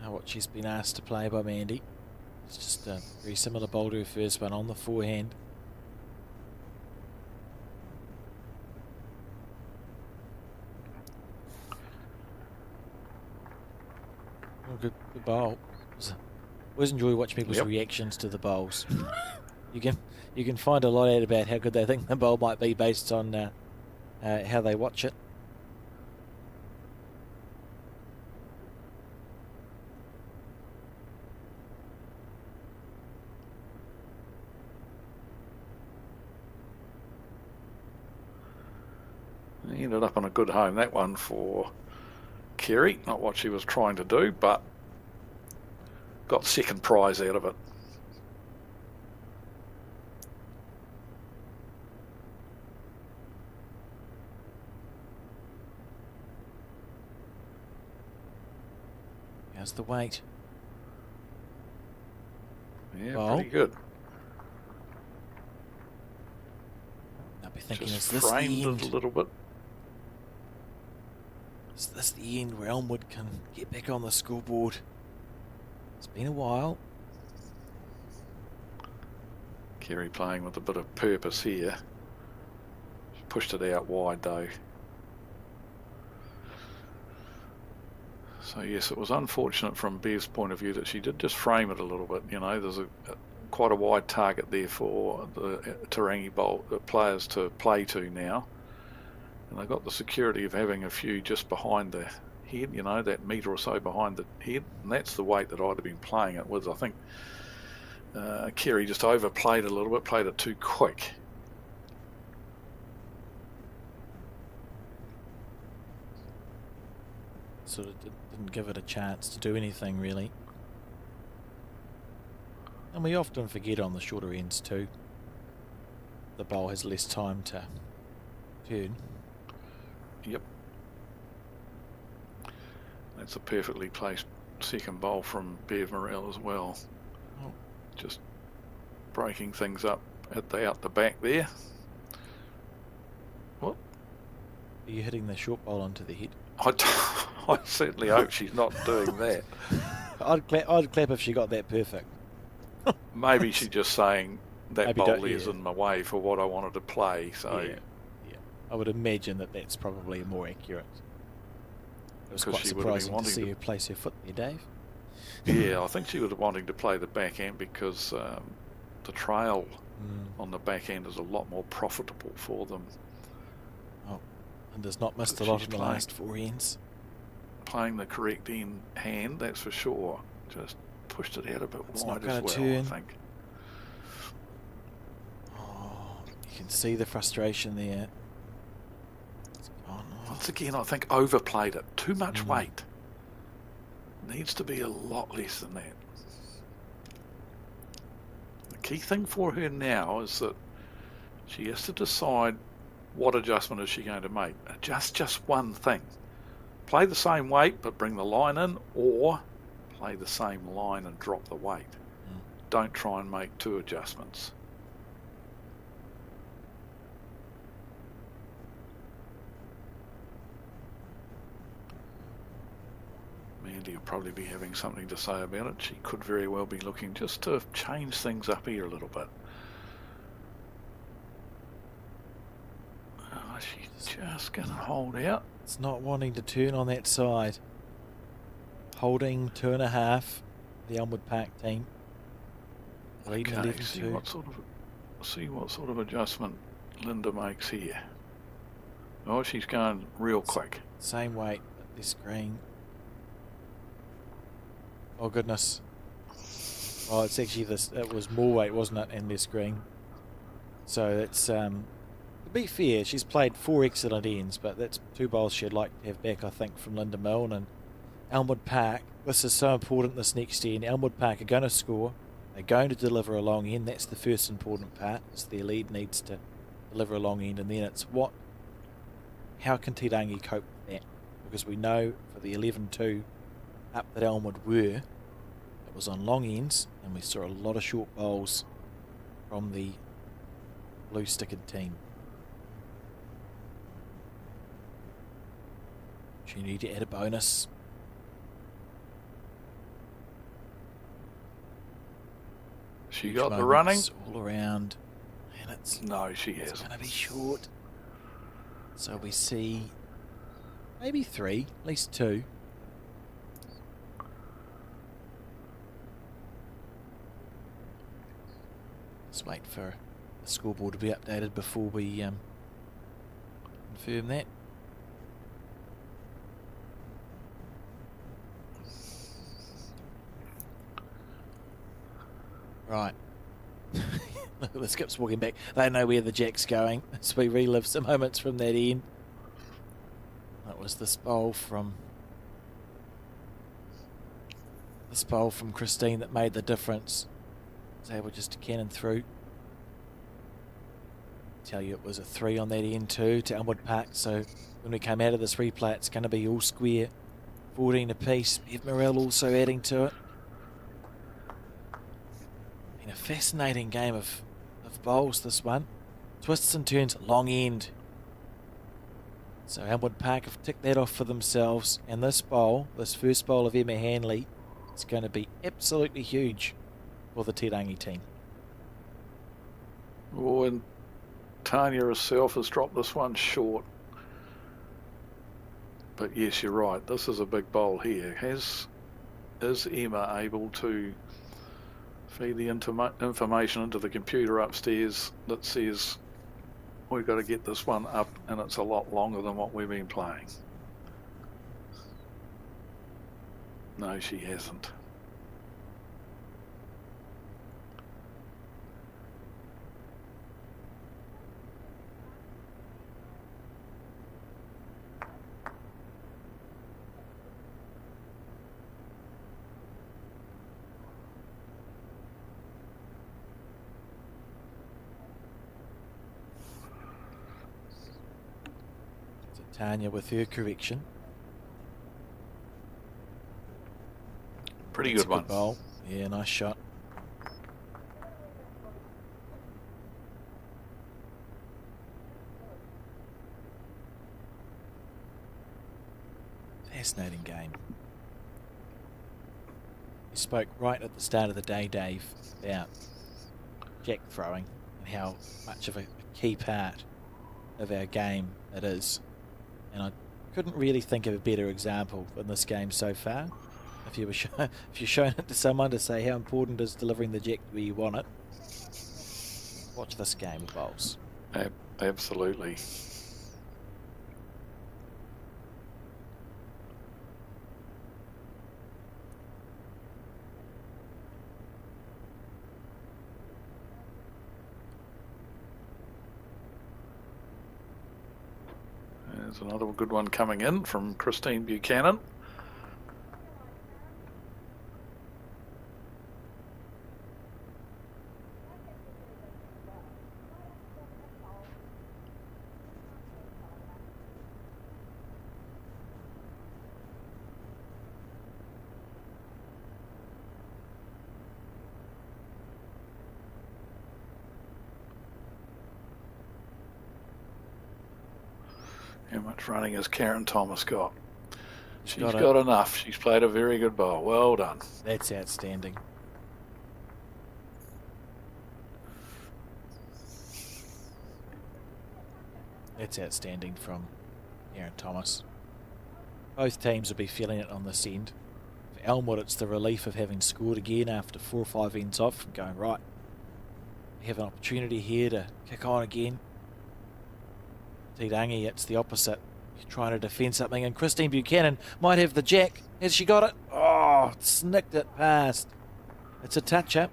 what she's been asked to play by Mandy. It's just a very similar bowl to her first one on the forehand. Oh, good bowl. Always enjoy watching people's reactions to the bowls. You can find a lot out about how good they think the bowl might be based on how they watch it. He ended up on a good home, that one for Kerry. Not what she was trying to do, but got second prize out of it. How's the weight? Yeah, Well, pretty good. I'll be thinking, Just is this the framed end? it a little bit. Is this the end where Elmwood can get back on the scoreboard? It's been a while. Kerry playing with a bit of purpose here. She pushed it out wide though. So yes, it was unfortunate from Bev's point of view that she did just frame it a little bit. You know, there's quite a wide target there for the Tarangi Bowl players to play to now. And they've got the security of having a few just behind the head, you know, that metre or so behind the head. And that's the weight that I'd have been playing it with. I think Kerry just overplayed it a little bit, played it too quick. Sort of didn't give it a chance to do anything really. And we often forget on the shorter ends too. The bowl has less time to turn. Yep. That's a perfectly placed second bowl from Bev Morrell as well. Oh. Just breaking things up out the back there. What? Are you hitting the short bowl onto the head? I certainly hope she's not doing that. I'd clap if she got that perfect. Maybe she's just saying that Maybe bowl is in my way for what I wanted to play. So yeah. I would imagine that that's probably more accurate. It was quite surprising to see her place her foot there, Dave. Yeah, I think she was wanting to play the backhand because the trail on the backhand is a lot more profitable for them. Oh, and has not missed a lot in the last four ends. Playing the correct end hand, that's for sure. Just pushed it out a bit wide as well, turn. I think. Oh, you can see the frustration there. Once again, I think overplayed it. Too much weight. Needs to be a lot less than that. The key thing for her now is that she has to decide what adjustment is she going to make. Adjust just one thing. Play the same weight but bring the line in, or play the same line and drop the weight. Don't try and make two adjustments. Mandy will probably be having something to say about it. She could very well be looking just to change things up here a little bit. Oh, she's just going to hold out. It's not wanting to turn on that side. Holding 2.5, the Elmwood Park team. Leading Okay, 11-2. see what sort of adjustment Linda makes here. Oh, she's going real quick. Same weight, but this green. Oh goodness. Oh, it's actually this. It was more weight, wasn't it, in this green? So it's to be fair, she's played 4 excellent ends, but that's 2 bowls she'd like to have back, I think, from Linda Milne, and Elmwood Park, this is so important this next end. Elmwood Park are going to score. They're going to deliver a long end. That's the first important part. Is their lead needs to deliver a long end, and then it's how can Te Rangi cope with that? Because we know for the 11-2 up that Elmwood were, it was on long ends, and we saw a lot of short bowls from the blue stickered team. You need to add a bonus. She got the running all around, and it's she hasn't. It's going to be short. So we see maybe 3, at least 2. Let's wait for the scoreboard to be updated before we confirm that. Right. Look at the skips walking back. They know where the jack's going as we relive some moments from that end. That was this bowl from Christine that made the difference. Was able just to cannon through. Tell you it was a 3 on that end too to Elmwood Park. So when we come out of this replay, it's going to be all square, 14 apiece. Bev Morrell also adding to it. Been a fascinating game of bowls, this one. Twists and turns, long end. So Elmwood Park have ticked that off for themselves, and this bowl, this first bowl of Emma Hanley, is going to be absolutely huge for the Te Rangi team. Oh, and Tanya herself has dropped this one short. But yes, you're right. This is a big bowl here. Is Emma able to feed the information into the computer upstairs that says we've got to get this one up, and it's a lot longer than what we've been playing? No, she hasn't. Tanya with her correction. Pretty That's good one. Good bowl. Yeah, nice shot. Fascinating game. You spoke right at the start of the day, Dave, about jack throwing and how much of a key part of our game it is. And I couldn't really think of a better example in this game so far. If you're showing it to someone to say how important is delivering the jack where you want it, watch this game of bowls. Absolutely. There's another good one coming in from Christine Buchanan. How much running has Karen Thomas got? She's got enough. She's played a very good bowl. Well done. That's outstanding. That's outstanding from Karen Thomas. Both teams will be feeling it on this end. For Elmwood, it's the relief of having scored again after 4 or 5 ends off and going, right, we have an opportunity here to kick on again. Te Rangi, it's the opposite. You're trying to defend something, and Christine Buchanan might have the jack. Has she got it? Oh, snicked it past. It's a touch-up.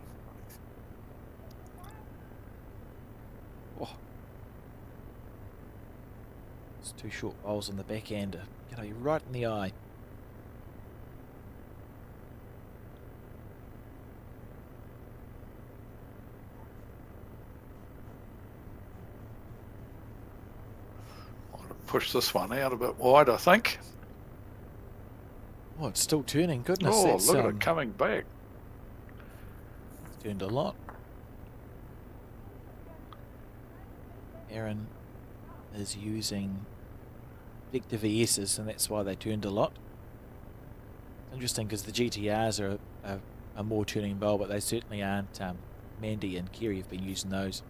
Oh. It's 2 short bowls on the backhander. Get you right in the eye. push this one out a bit wide, I think. Oh, it's still turning. Goodness, Oh, that's, look at it coming back. it's turned a lot. Aaron is using Vector VSs, and that's why they turned a lot. Interesting, because the GTRs are a more turning bowl, but they certainly aren't. Mandy and Kerry have been using those,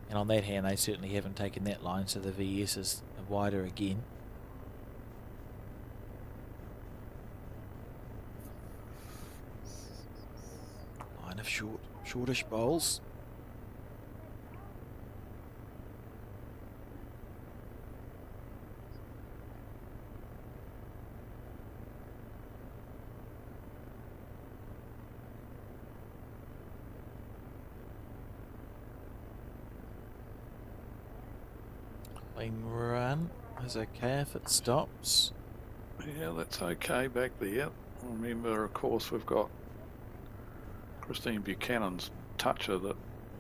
and on that hand, they certainly haven't taken that line, so the VSs are wider again. Line of shortish bowls. Clean run is okay if it stops. Yeah, that's okay back there. Remember, of course, we've got Christine Buchanan's toucher that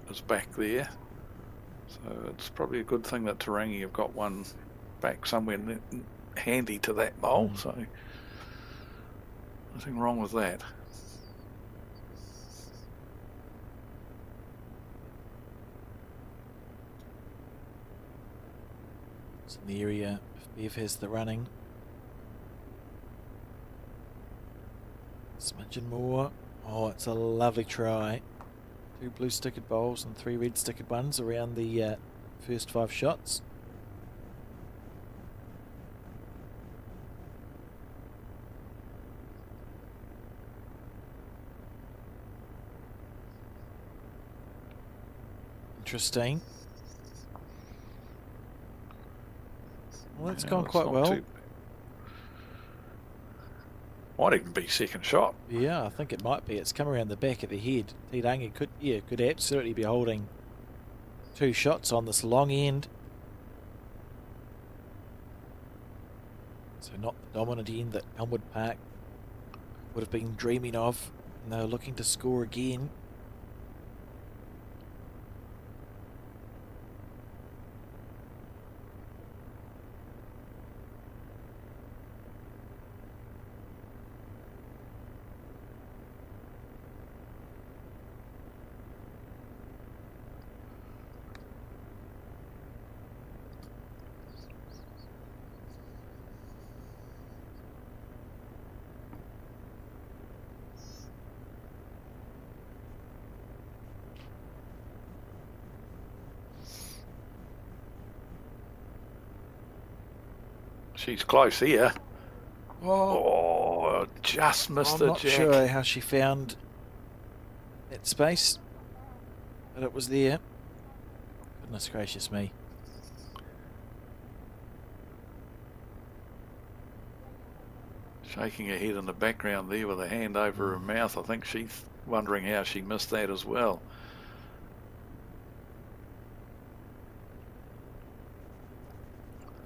is back there. So it's probably a good thing that Tarangi have got one back somewhere handy to that bowl. So nothing wrong with that. It's in the area if Bev has the running. Smidgen more. Oh, it's a lovely try. 2 blue stickered bowls and 3 red stickered ones around the first 5 shots. Interesting. Well, that's gone it's quite not well. Might even be second shot. Yeah, I think it might be. It's come around the back of the head. Tirangi could absolutely be holding 2 shots on this long end. So not the dominant end that Elmwood Park would have been dreaming of. And they were looking to score again. She's close here. Oh, just missed I'm the not jack. sure how she found that space, but it was there. Goodness gracious me. Shaking her head in the background there with a hand over her mouth. I think she's wondering how she missed that as well.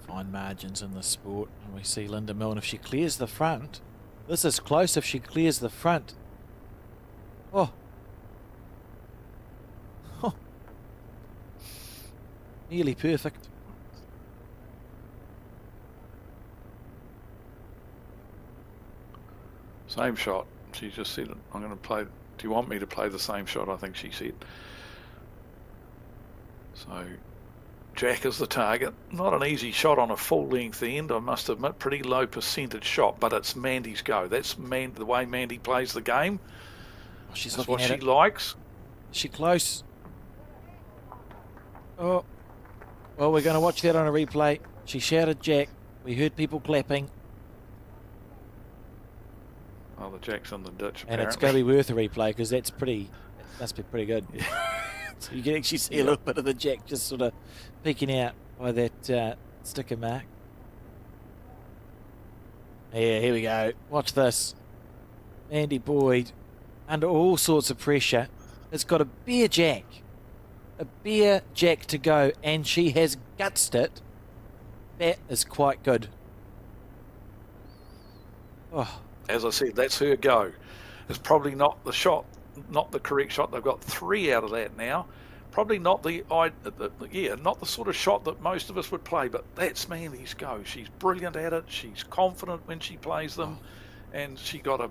Fine margins in the sport, and we see Linda Milne if she clears the front. This is close if she clears the front. Oh. Oh. Nearly perfect. Same shot. She just said, I'm going to play. Do you want me to play the same shot? I think she said. So jack is the target. Not an easy shot on a full length end, I must admit. Pretty low percentage shot, but it's Mandy's go. That's the way Mandy plays the game. Oh, she's That's looking what at she it. likes. Is she close? Oh. Well, we're going to watch that on a replay. She shouted jack. We heard people clapping. Oh, the jack's in the ditch, And apparently. it's going to be worth a replay because that must be pretty good. So you can actually see a little bit of the jack just sort of peeking out by that sticker mark. Yeah, here we go. Watch this. Mandy Boyd, under all sorts of pressure, has got a bare jack. A bare jack to go, and she has gutsed it. That is quite good. Oh. As I said, that's her go. It's probably not the shot, not the correct shot. They've got 3 out of that now, Probably not not the sort of shot that most of us would play, but that's Mandy's go. She's brilliant at it. She's confident when she plays them, and she got it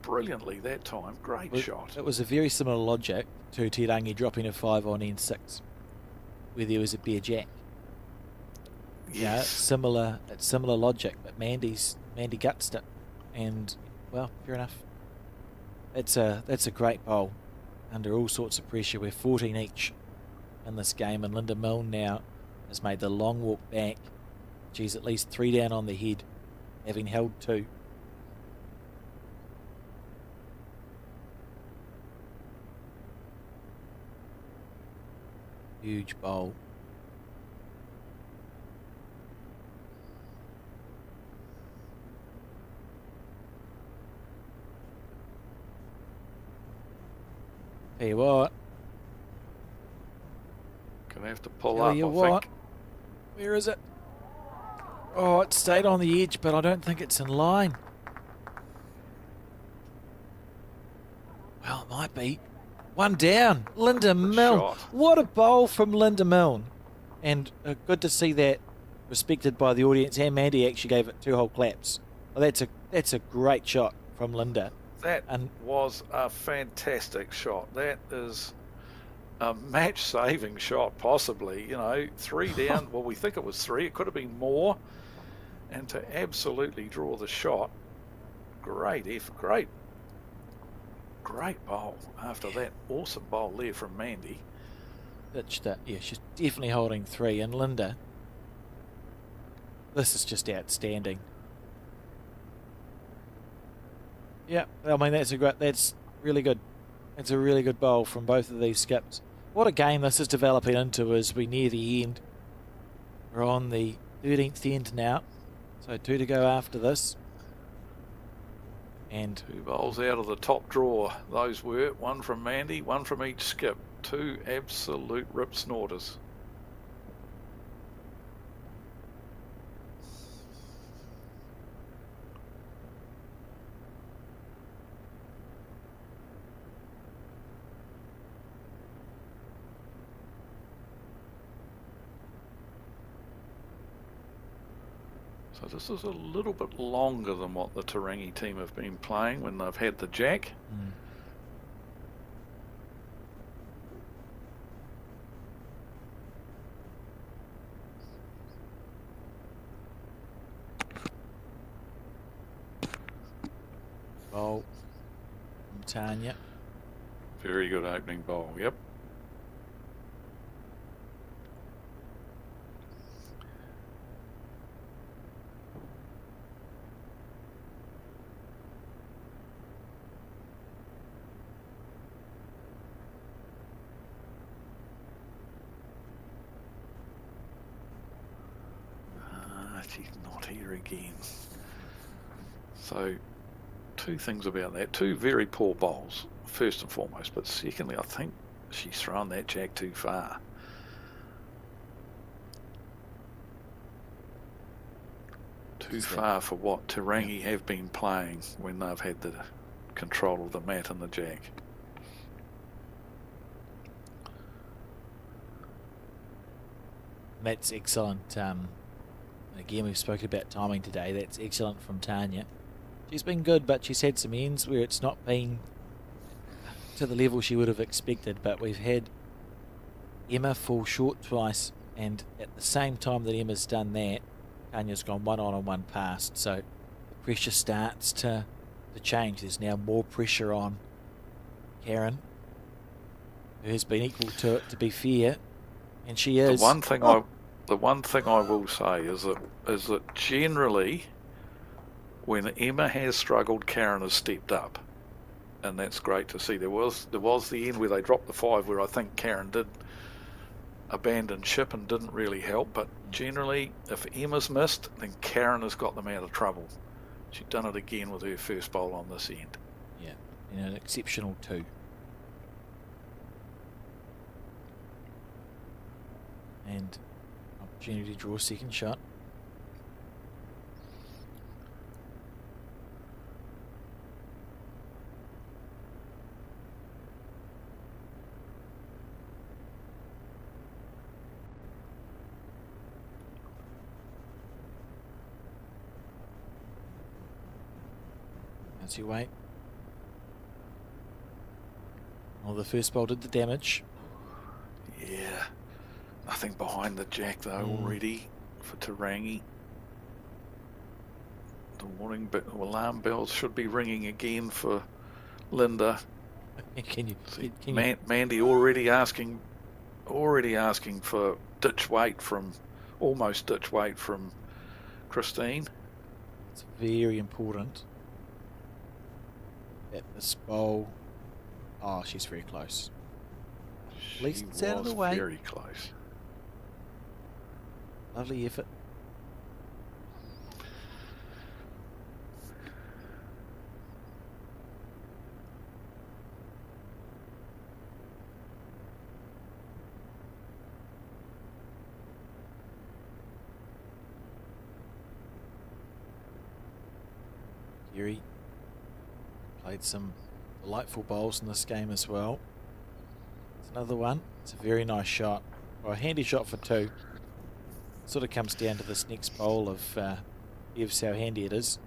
brilliantly that time. Great shot. It was a very similar logic to Te Rangi dropping a 5 on N6, where there was a bare jack. Yes. Yeah, it's similar logic, but Mandy gutsed it, and well, fair enough. That's a great bowl under all sorts of pressure. We're 14 each in this game, and Linda Milne now has made the long walk back. She's at least 3 down on the head, having held 2. Huge bowl. Tell you what. Gonna have to pull Tell up, you I what. think. Where is it? Oh, it stayed on the edge, but I don't think it's in line. Well, it might be. 1 down. Linda Milne. shot. What a bowl from Linda Milne. And good to see that respected by the audience. And Mandy actually gave it 2 whole claps. Well, that's a great shot from Linda. That was a fantastic shot. That is a match-saving shot, possibly. 3 down. Well, we think it was 3. It could have been more. And to absolutely draw the shot, great effort. Great bowl after that awesome bowl there from Mandy. Yeah, she's definitely holding 3. And Linda, this is just outstanding. Yeah, I mean that's really good. It's a really good bowl from both of these skips. What a game this is developing into as we near the end. We're on the 13th end now, so 2 to go after this. And 2 bowls out of the top drawer. Those were 1 from Mandy, 1 from each skip. 2 absolute rip snorters. So this is a little bit longer than what the Te Rangi team have been playing when they've had the jack. bowl from Tanya. Very good opening bowl, yep. She's not here again. So 2 things about that. 2 very poor bowls, first and foremost, but secondly, I think she's thrown that jack too far. Too far for what Te Rangi have been playing when they've had the control of the mat and the jack. That's excellent. Again, we've spoken about timing today. That's excellent from Tanya. She's been good, but she's had some ends where it's not been to the level she would have expected. But we've had Emma fall short twice, and at the same time that Emma's done that, Tanya's gone 1 on and 1 past. So the pressure starts to change. There's now more pressure on Karen, who has been equal to it, to be fair, and she is. The one thing I will say is that generally, when Emma has struggled, Karen has stepped up, and that's great to see. There was the end where they dropped the 5, where I think Karen did abandon ship and didn't really help. But generally, if Emma's missed, then Karen has got them out of trouble. She's done it again with her first bowl on this end. Yeah, in an exceptional 2. And opportunity to draw a second shot. As you wait. Well, the first bowl did the damage. Yeah. Nothing behind the jack, though, already for Tarangi. The warning alarm bells should be ringing again for Linda. Can See, you Mandy already asking for almost ditch weight from Christine. It's very important that this bowl. Oh, she's very close. At least it's out of the way. Very close. Lovely effort. Yuri played some delightful bowls in this game as well. It's another one. It's a very nice shot, or a handy shot for two. Sort of comes down to this next bowl of Ev's how handy it is.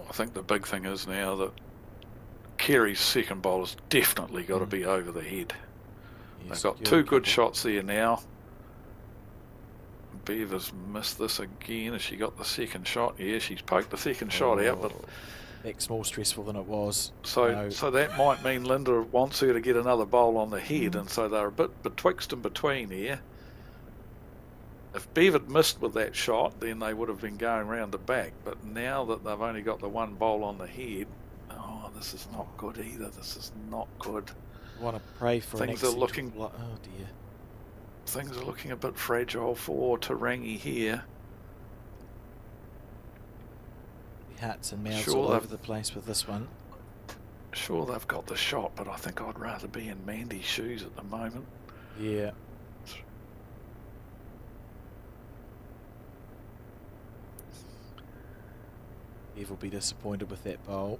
I think the big thing is now that Kerry's second bowl has definitely got to be over the head. Yes, They've got two good shots there now. Bev has missed this again. Has she got the second shot? Yeah, she's poked the second shot out, but that's more stressful than it was. So that might mean Linda wants her to get another bowl on the head, and so they're a bit betwixt and between here. If Bev had missed with that shot, then they would have been going round the back. But now that they've only got the one bowl on the head, oh, this is not good either. This is not good. I want to pray for Things an are looking. oh dear. Things are looking a bit fragile for Tarangi here. The hearts and mouths Sure, all over the place with this one. Sure, they've got the shot, but I think I'd rather be in Mandy's shoes at the moment. Yeah. Eve will be disappointed with that bowl.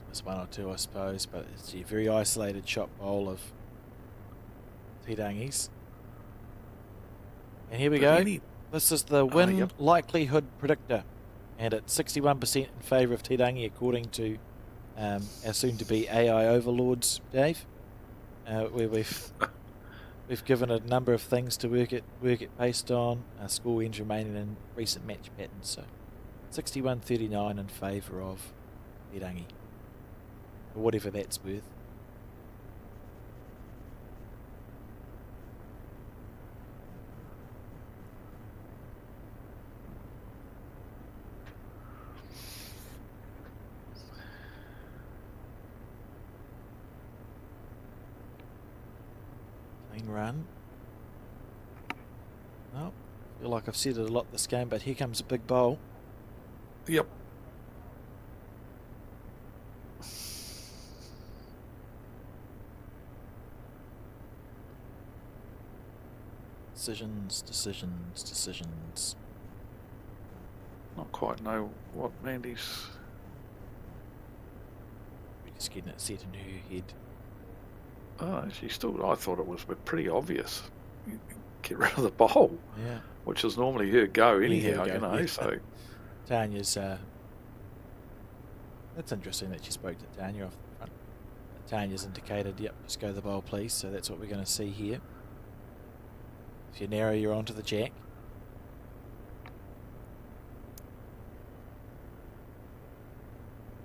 There's one or two, I suppose, but it's a very isolated shot bowl of Te Rangi's. And here we go. This is the win likelihood predictor, and it's 61% in favour of Te Rangi, according to our soon-to-be AI overlords, Dave. Where we've given a number of things to work it based on, score ends remaining in recent match patterns. So 61-39 in favour of Te Rangi, or whatever that's worth. Clean run. Oh, I feel like I've said it a lot this game, but here comes a big bowl. Yep. Decisions. Not quite know what Mandy's. We're just getting it set in her head. Oh, I thought it was pretty obvious. Get rid of the bowl. Yeah. Which is normally her go Yeah, anyhow, her you go, know, yeah. so. Tanya's, that's interesting that she spoke to Tanya off the front. Tanya's indicated, yep, just go the bowl please, so that's what we're going to see here. If you narrow, you're onto the jack.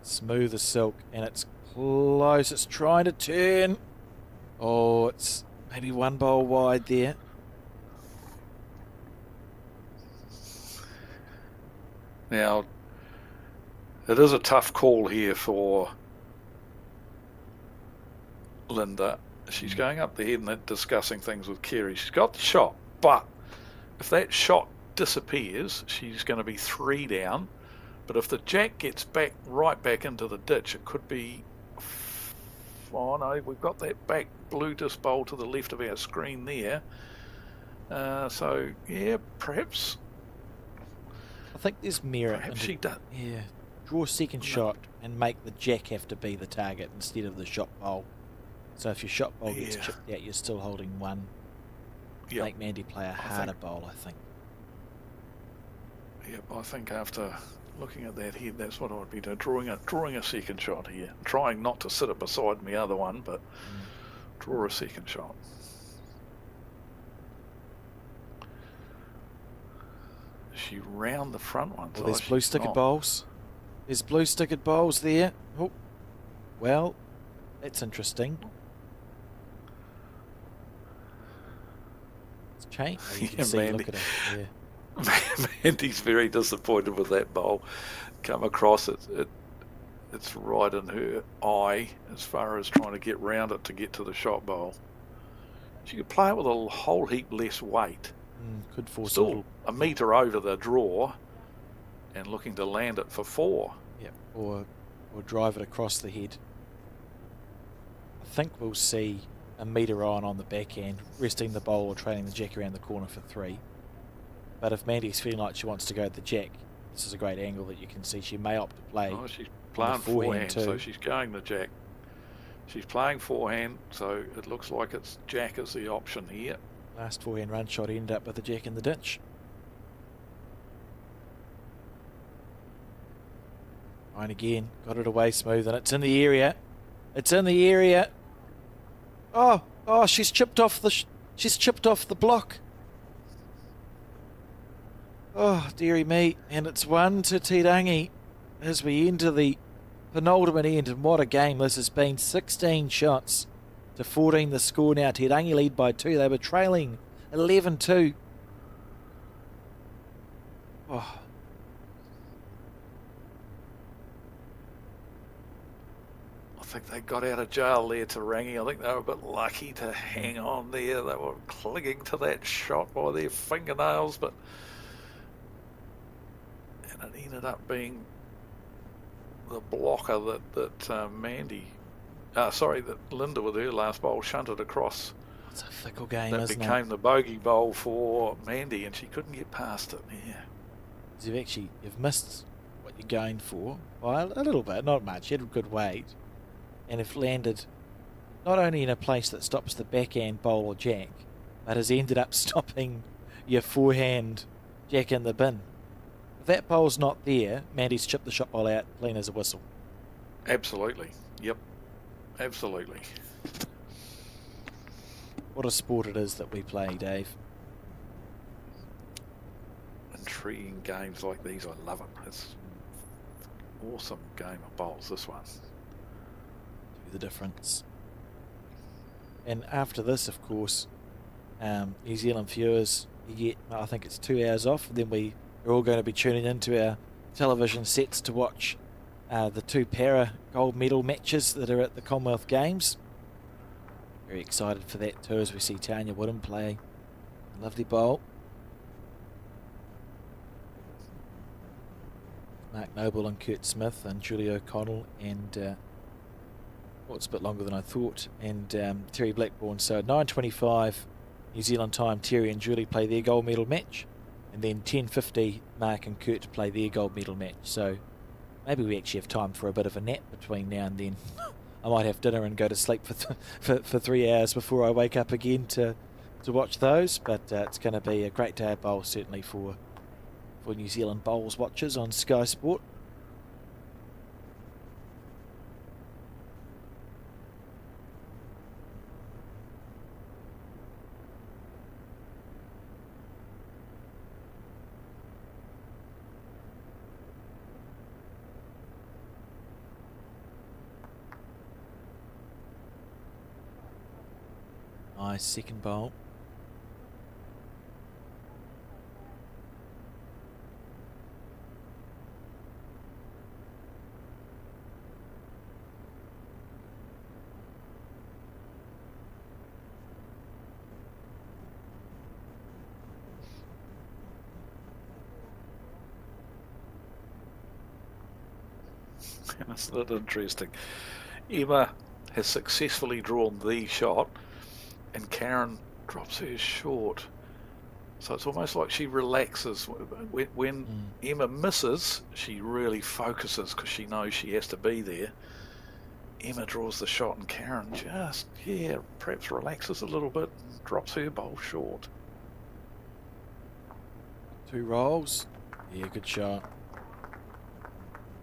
Smooth as silk, and it's close, it's trying to turn. Oh, it's maybe one bowl wide there. Now, it is a tough call here for Linda. She's going up the head and discussing things with Kerry. She's got the shot, but if that shot disappears, she's going to be 3 down. But if the jack gets right back into the ditch, it could be. Oh no, we've got that back blue disc bowl to the left of our screen there. So yeah, perhaps. I think there's merit. Perhaps she does. Yeah, draw a second shot and make the jack have to be the target instead of the shot bowl. So if your shot bowl gets chipped out, you're still holding one. Yep. Make Mandy play a harder bowl, I think. Yep, I think after looking at that head, that's what I'd be doing. Drawing a second shot here. Trying not to sit it beside my other one, but draw a second shot. Is she round the front one? Well, there's blue stickered bowls. There's blue stickered bowls there. Oh, well, that's interesting. It's changed. Oh, you can see, Mandy. look at it. Yeah. Mandy's very disappointed with that bowl. Come across it. It's right in her eye as far as trying to get round it to get to the shot bowl. She could play it with a whole heap less weight. Could force Still a metre over the draw and looking to land it for 4. Yeah, or drive it across the head. I think we'll see a metre on the backhand, resting the bowl or trailing the jack around the corner for 3. But if Mandy's feeling like she wants to go at the jack, this is a great angle that you can see. She may opt to play. Oh, she's playing forehand, so she's going the jack. She's playing forehand, so it looks like it's jack as the option here. Last forehand run shot ended up with the jack in the ditch. Fine again, got it away smooth, and it's in the area. It's in the area. Oh, she's chipped off the block. Oh, dearie me. And it's 1 to Te Rangi as we enter the penultimate end. And what a game this has been. 16 shots to 14 the score now. Te Rangi lead by 2. They were trailing 11-2. Oh. I think they got out of jail there, Te Rangi. I think they were a bit lucky to hang on there. They were clinging to that shot by their fingernails, but and it ended up being the blocker that Linda with her last bowl shunted across. It's a fickle game, that isn't it? became the bogey bowl for Mandy, and she couldn't get past it. Yeah. You've missed what you're going for by a little bit, not much. You had a good weight, and have landed not only in a place that stops the backhand bowl or jack, but has ended up stopping your forehand jack in the bin. If that bowl's not there, Mandy's chipped the shot bowl out clean as a whistle. Absolutely. Yep. Absolutely. What a sport it is that we play, Dave. Intriguing games like these, I love it. It's an awesome game of bowls, this one. Do the difference. And after this, of course, New Zealand viewers, you get, I think it's 2 hours off, then we're all going to be tuning into our television sets to watch the 2 para gold medal matches that are at the Commonwealth Games. Very excited for that too, as we see Tanya Woodham play a lovely bowl. Mark Noble and Kurt Smith and Julie O'Connell and it's a bit longer than I thought, and Terry Blackburn. So at 9:25 New Zealand time, Terry and Julie play their gold medal match, and then 10:50 Mark and Kurt play their gold medal match. So maybe we actually have time for a bit of a nap between now and then. I might have dinner and go to sleep for 3 hours before I wake up again to watch those. But it's going to be a great day of bowls, certainly for New Zealand bowls watchers on Sky Sport. Nice second bowl. That's not interesting. Emma has successfully drawn the shot, and Karen drops hers short. So it's almost like she relaxes. When Emma misses, she really focuses because she knows she has to be there. Emma draws the shot, and Karen just, perhaps relaxes a little bit and drops her bowl short. 2 rolls. Yeah, good shot.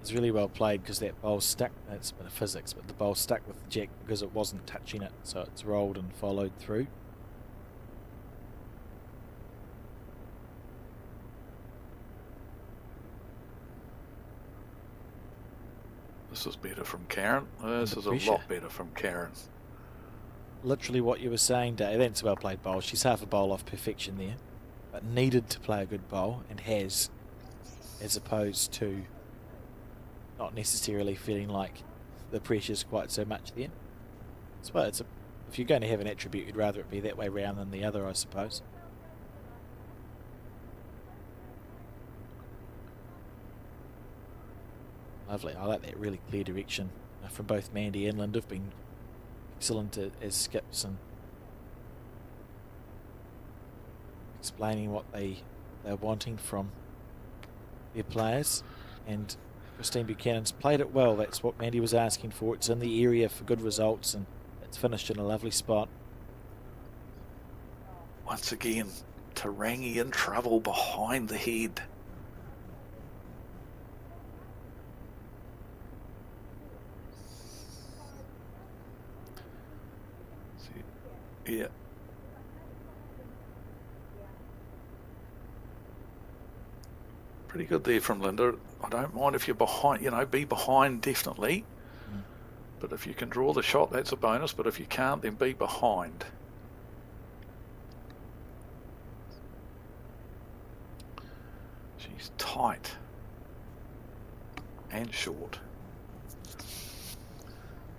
It's really well played because that ball stuck. That's a bit of physics, but the ball stuck with the jack because it wasn't touching it, so it's rolled and followed through. This is better from Karen. This is a pressure. lot better from Karen. Literally what you were saying, Dave. That's a well played bowl. She's half a bowl off perfection there, but needed to play a good bowl and has, as opposed to not necessarily feeling like the pressure's quite so much there. So if you're going to have an attribute, you'd rather it be that way round than the other, I suppose. Lovely. I like that really clear direction from both Mandy and Linda. Have been excellent as skips and explaining what they're wanting from their players. And Christine Buchanan's played it well. That's what Mandy was asking for. It's in the area for good results, and it's finished in a lovely spot. Once again, Tarangi in trouble behind the head. Yeah. Pretty good there from Linda. I don't mind if you're behind, be behind definitely. But if you can draw the shot, that's a bonus. But if you can't, then be behind. She's tight and short.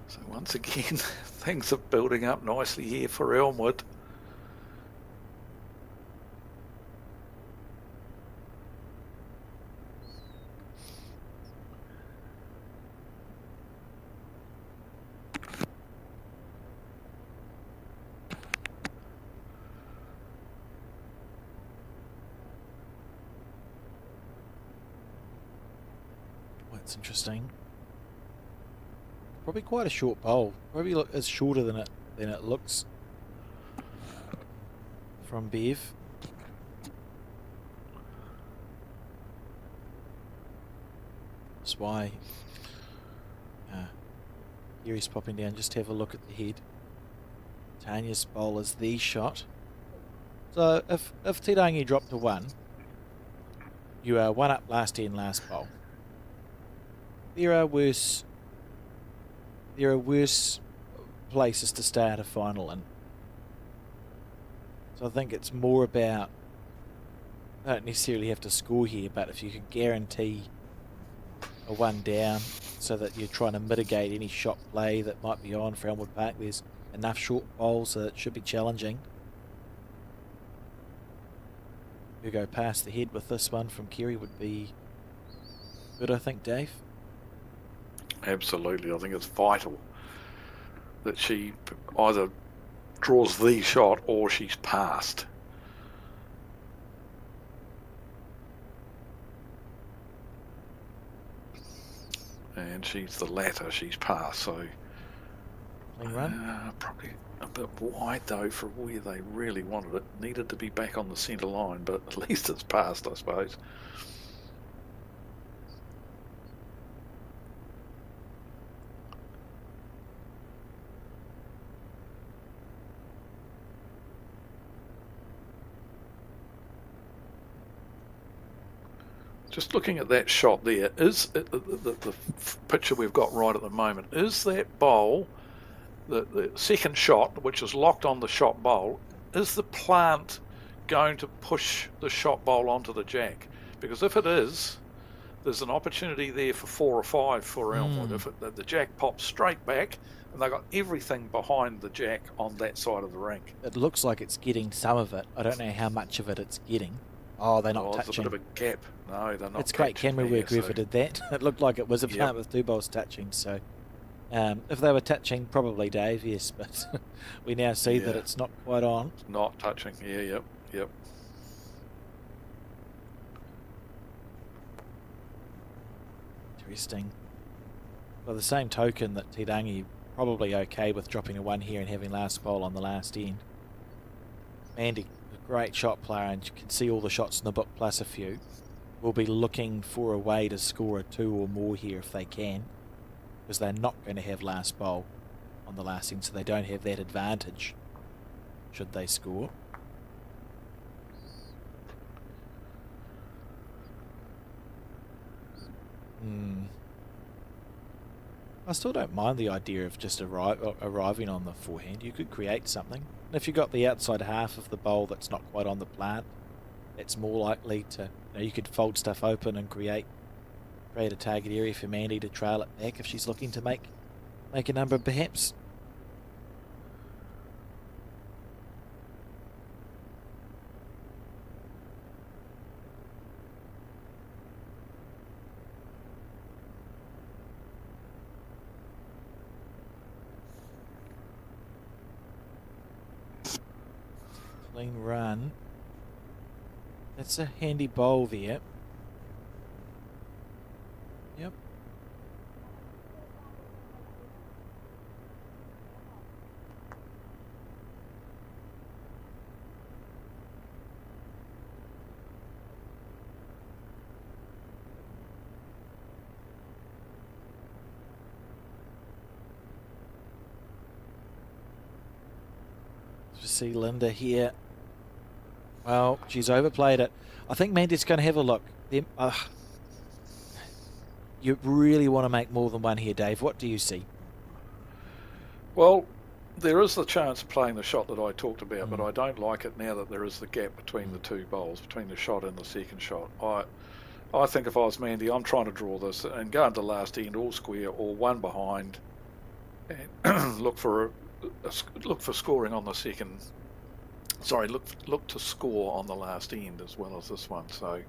So once again, things are building up nicely here for Elmwood. That's interesting. Probably quite a short bowl. Probably is shorter than it looks from Bev. That's why Gary's popping down just to have a look at the head. Tanya's bowl is the shot. So if Te Rangi dropped to 1, you are 1 up last end last bowl. There are worse places to start a final in. So I think it's more about, I don't necessarily have to score here, but if you can guarantee a 1 down so that you're trying to mitigate any shot play that might be on for Elmwood Park, there's enough short bowls so that it should be challenging. You go past the head with this one from Kerry would be good, I think, Dave. Absolutely. I think it's vital that she either draws the shot or she's passed. And she's the latter. She's passed. So Clean run. probably a bit wide though for where they really wanted it. Needed to be back on the centre line, but at least it's passed, I suppose. Just looking at that shot there, is it, the picture we've got right at the moment, is that bowl, the second shot, which is locked on the shot bowl, is the plant going to push the shot bowl onto the jack? Because if it is, there's an opportunity there for 4 or 5 for Elmwood. If the jack pops straight back, and they've got everything behind the jack on that side of the rink. It looks like it's getting some of it. I don't know how much of it it's getting. Oh, they're not touching. There's a bit of a gap. No, they're not. It's great camera work, whoever did that. It looked like it was a plant with 2 bowls touching. So, if they were touching, probably Dave, yes. But we now see that it's not quite on. It's not touching. Yeah, yep. Interesting. By the same token that Te Rangi probably okay with dropping a 1 here and having last bowl on the last end. Mandy, a great shot player, and you can see all the shots in the book plus a few. will be looking for a way to score a 2 or more here if they can, because they're not going to have last bowl on the last end, so they don't have that advantage should they score. I still don't mind the idea of just arriving on the forehand. You could create something. And if you've got the outside half of the bowl that's not quite on the plant, it's more likely to, you could fold stuff open and create a target area for Mandy to trail it back if she's looking to make a number, perhaps. Clean run. That's a handy bowl there. Yep. See Linda here. Well, she's overplayed it. I think Mandy's going to have a look. You really want to make more than one here, Dave. What do you see? Well, there is the chance of playing the shot that I talked about, but I don't like it now that there is the gap between the two bowls, between the shot and the second shot. I think if I was Mandy, I'm trying to draw this and go into last end all square or one behind and look for scoring on the second. Sorry, look to score on the last end as well as this one. So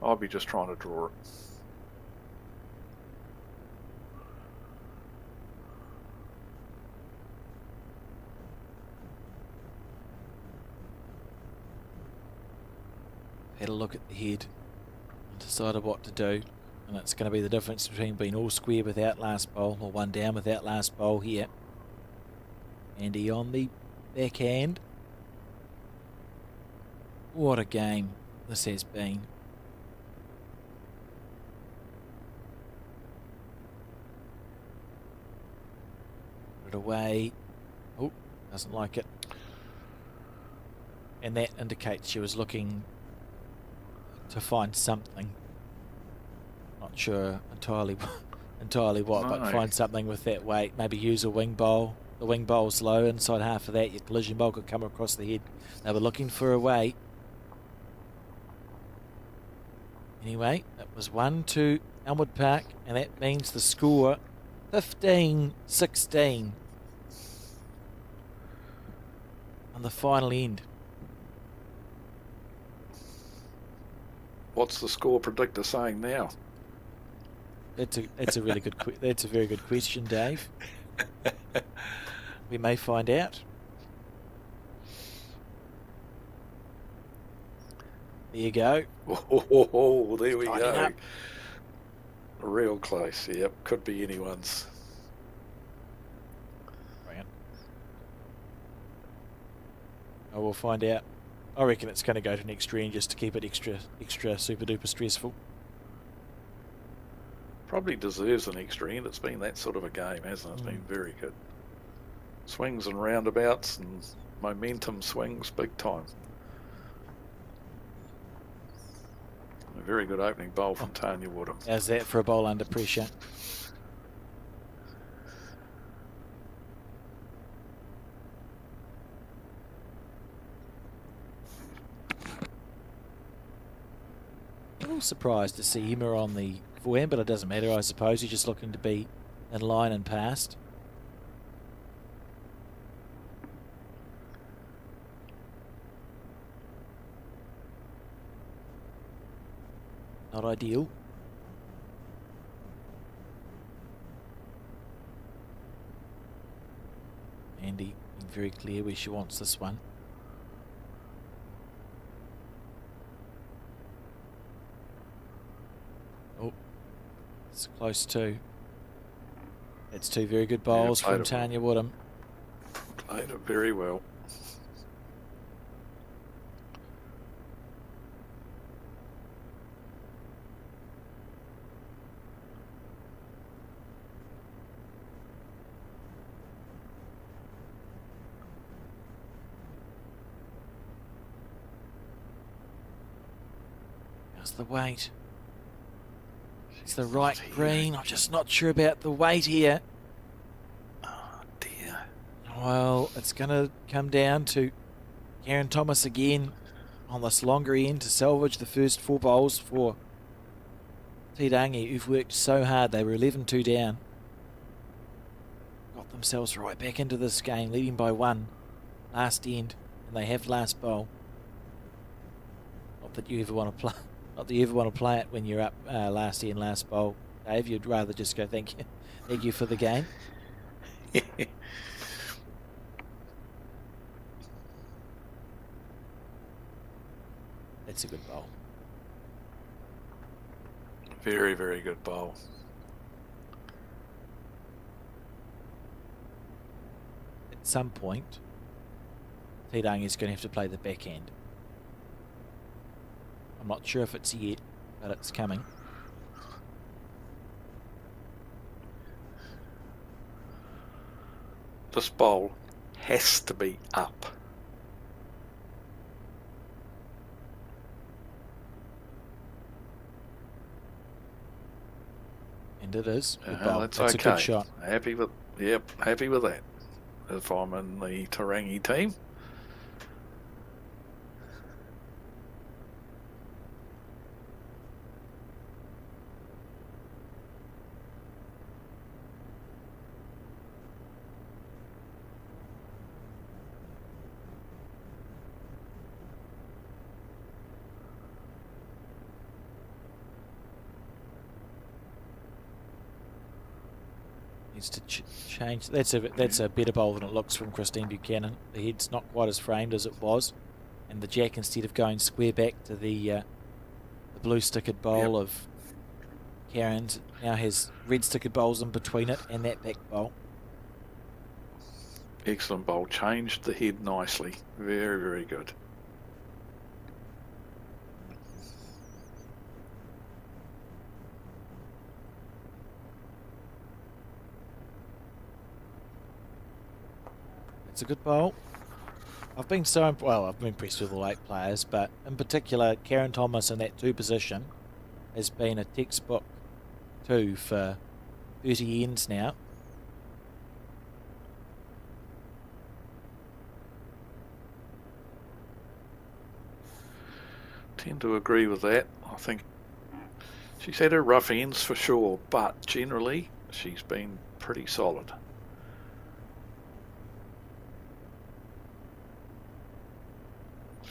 I'll be just trying to draw it. Had a look at the head and decided what to do, and it's going to be the difference between being all square without last bowl or one down without last bowl here. Andy on the backhand. What a game this has been. Put it away. Oh, doesn't like it. And that indicates she was looking to find something. Not sure entirely what, but find something with that weight. Maybe use a wing bowl. The wing bowl's low. Inside half of that, your collision bowl could come across the head. They were looking for a weight. Anyway, it was 1-2 Elmwood Park, and that means the score 15-16 on the final end. What's the score predictor saying now? That's a really good that's a very good question, Dave. We may find out. There you go. Oh, there we Tighten go. up. Real close. Yep, could be anyone's. Brilliant. Oh, we'll find out. I reckon it's going to go to an extreme just to keep it extra super duper stressful. Probably deserves an extra end. It's been that sort of a game, hasn't it? It's been very good. Swings and roundabouts and momentum swings big time. A very good opening bowl from Tanya Woodham. How's that for a bowl under pressure? A little surprised to see Emma on the forehand, but it doesn't matter, I suppose. He's just looking to be in line and past. Not ideal. Andy being very clear where she wants this one. Oh, it's close to. It's two very good bowls from Tanya Woodham. Played it very well. How's the weight? It's the right green. I'm just not sure about the weight here. Oh, dear. Well, it's going to come down to Karen Thomas again on this longer end to salvage the first 4 bowls for Te Rangi, who've worked so hard. They were 11-2 down. Got themselves right back into this game, leading by 1 last end, and they have last bowl. Not that you ever want to play. Not that you ever want to play it when you're up last end, last bowl, Dave. You'd rather just go thank you for the game. That's a good bowl. Very, very good bowl. At some point, Te Rangi is going to have to play the back end. I'm not sure if it's yet, but it's coming. This bowl has to be up. And it is. Good bowl. That's a okay. good shot. Happy with that. If I'm in the Te Rangi team. Needs to change. That's a better bowl than it looks from Christine Buchanan. The head's not quite as framed as it was, and the jack, instead of going square back to the blue stickered bowl of Karen's, now has red stickered bowls in between it and that back bowl. Excellent bowl. Changed the head nicely. Very, very good. It's a good bowl. I've been impressed with all 8 players, but in particular, Karen Thomas in that 2 position has been a textbook 2 for 30 ends now. Tend to agree with that. I think she's had her rough ends for sure, but generally she's been pretty solid.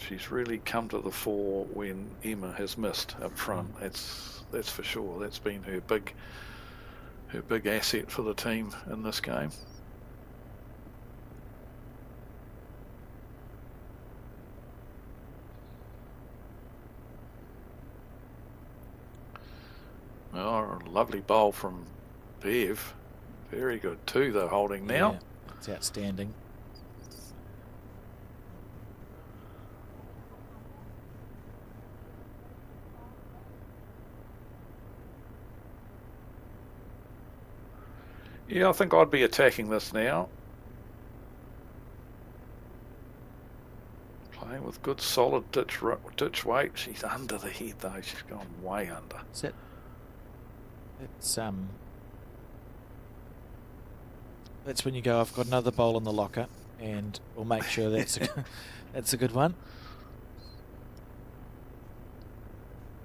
She's really come to the fore when Emma has missed up front. That's for sure. That's been her big asset for the team in this game. Oh, a lovely bowl from Bev. Very good too, they're holding now. Yeah, it's outstanding. Yeah, I think I'd be attacking this now. Playing with good solid ditch weight. She's under the head though. She's gone way under. Is it? That's when you go, I've got another bowl in the locker, and we'll make sure that's a good one.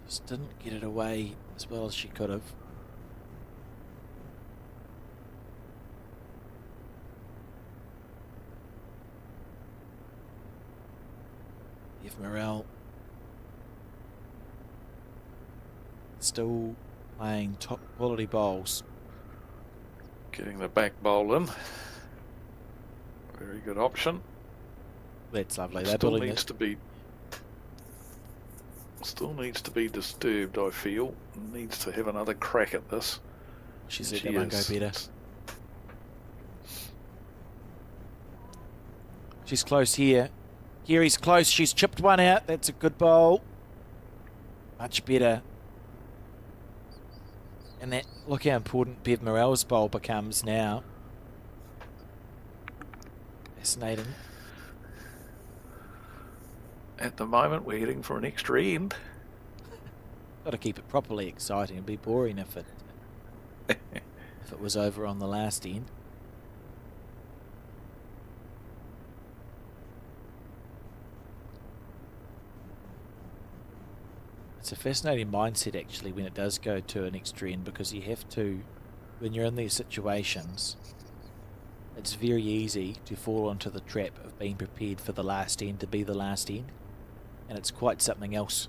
Just didn't get it away as well as she could have. Eve Morel still playing top quality bowls. Getting the back bowl in. Very good option. That's lovely. They're Still building needs to be disturbed, I feel. Needs to have another crack at this. She said that won't go better. She's close here. Gary's close. She's chipped one out. That's a good bowl. Much better. And that, look how important Bev Morel's bowl becomes now. Fascinating. At the moment, we're heading for an extra end. Got to keep it properly exciting. It'd be boring if it was over on the last end. It's a fascinating mindset actually when it does go to an extra end, because you have to, when you're in these situations, it's very easy to fall into the trap of being prepared for the last end to be the last end, and it's quite something else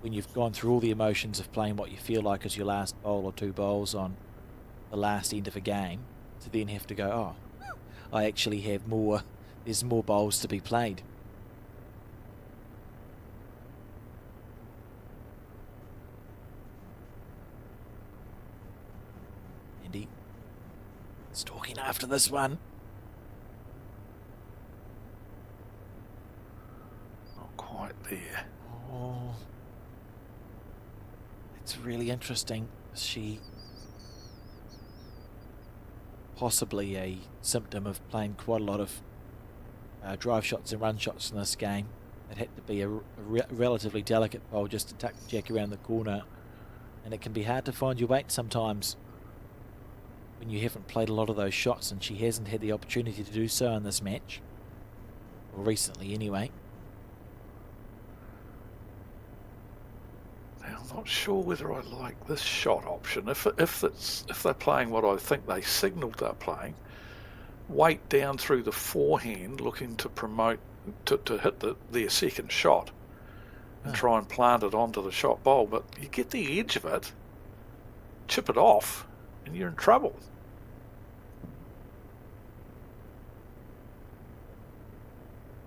when you've gone through all the emotions of playing what you feel like is your last bowl or two bowls on the last end of a game, to then have to go, oh, I actually have more, there's more bowls to be played. Andy stalking after this one. Not quite there. Oh, it's really interesting. She possibly a symptom of playing quite a lot of drive shots and run shots in this game. It had to be a relatively delicate bowl just to tuck the jack around the corner, and it can be hard to find your weight sometimes when you haven't played a lot of those shots, and she hasn't had the opportunity to do so in this match, or recently anyway. Now, I'm not sure whether I like this shot option. If they're playing what I think they signalled they're playing, weight down through the forehand, looking to promote to hit their second shot, and try and plant it onto the shot bowl. But you get the edge of it, chip it off, and you're in trouble.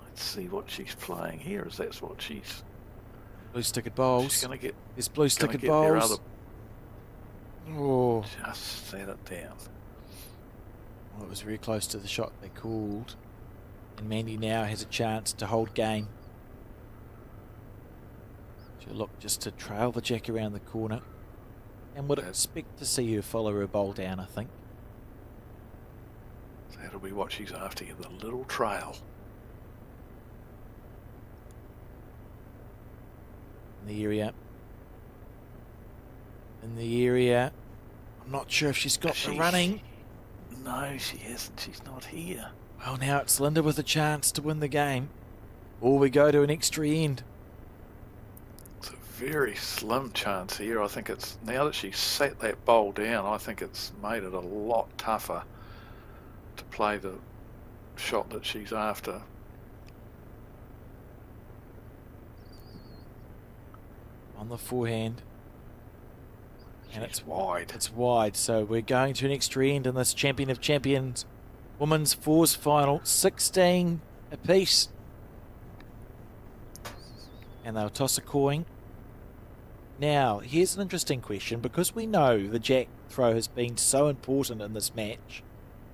Let's see what she's playing here. Is that's what she's Blue stickered bowls. she's going to get? There's blue Gonna stickered get their bowls. other. Oh, Just set it down. well, it was very close to the shot they called. And Mandy now has a chance to hold game. She'll look just to trail the jack around the corner, and would expect to see her follow her bowl down, I think. That'll be what she's after, the little trail. In the area. In the area. I'm not sure if she's got the running. No, she hasn't. She's not here. Well, now it's Linda with a chance to win the game. Or we go to an extra end. It's a very slim chance here. I think it's, now that she's set that bowl down, I think it's made it a lot tougher to play the shot that she's after. On the forehand. And It's wide. It's wide, so we're going to an extra end in this Champion of Champions Women's Fours final. 16 apiece. And they'll toss a coin. Now, here's an interesting question, because we know the jack throw has been so important in this match.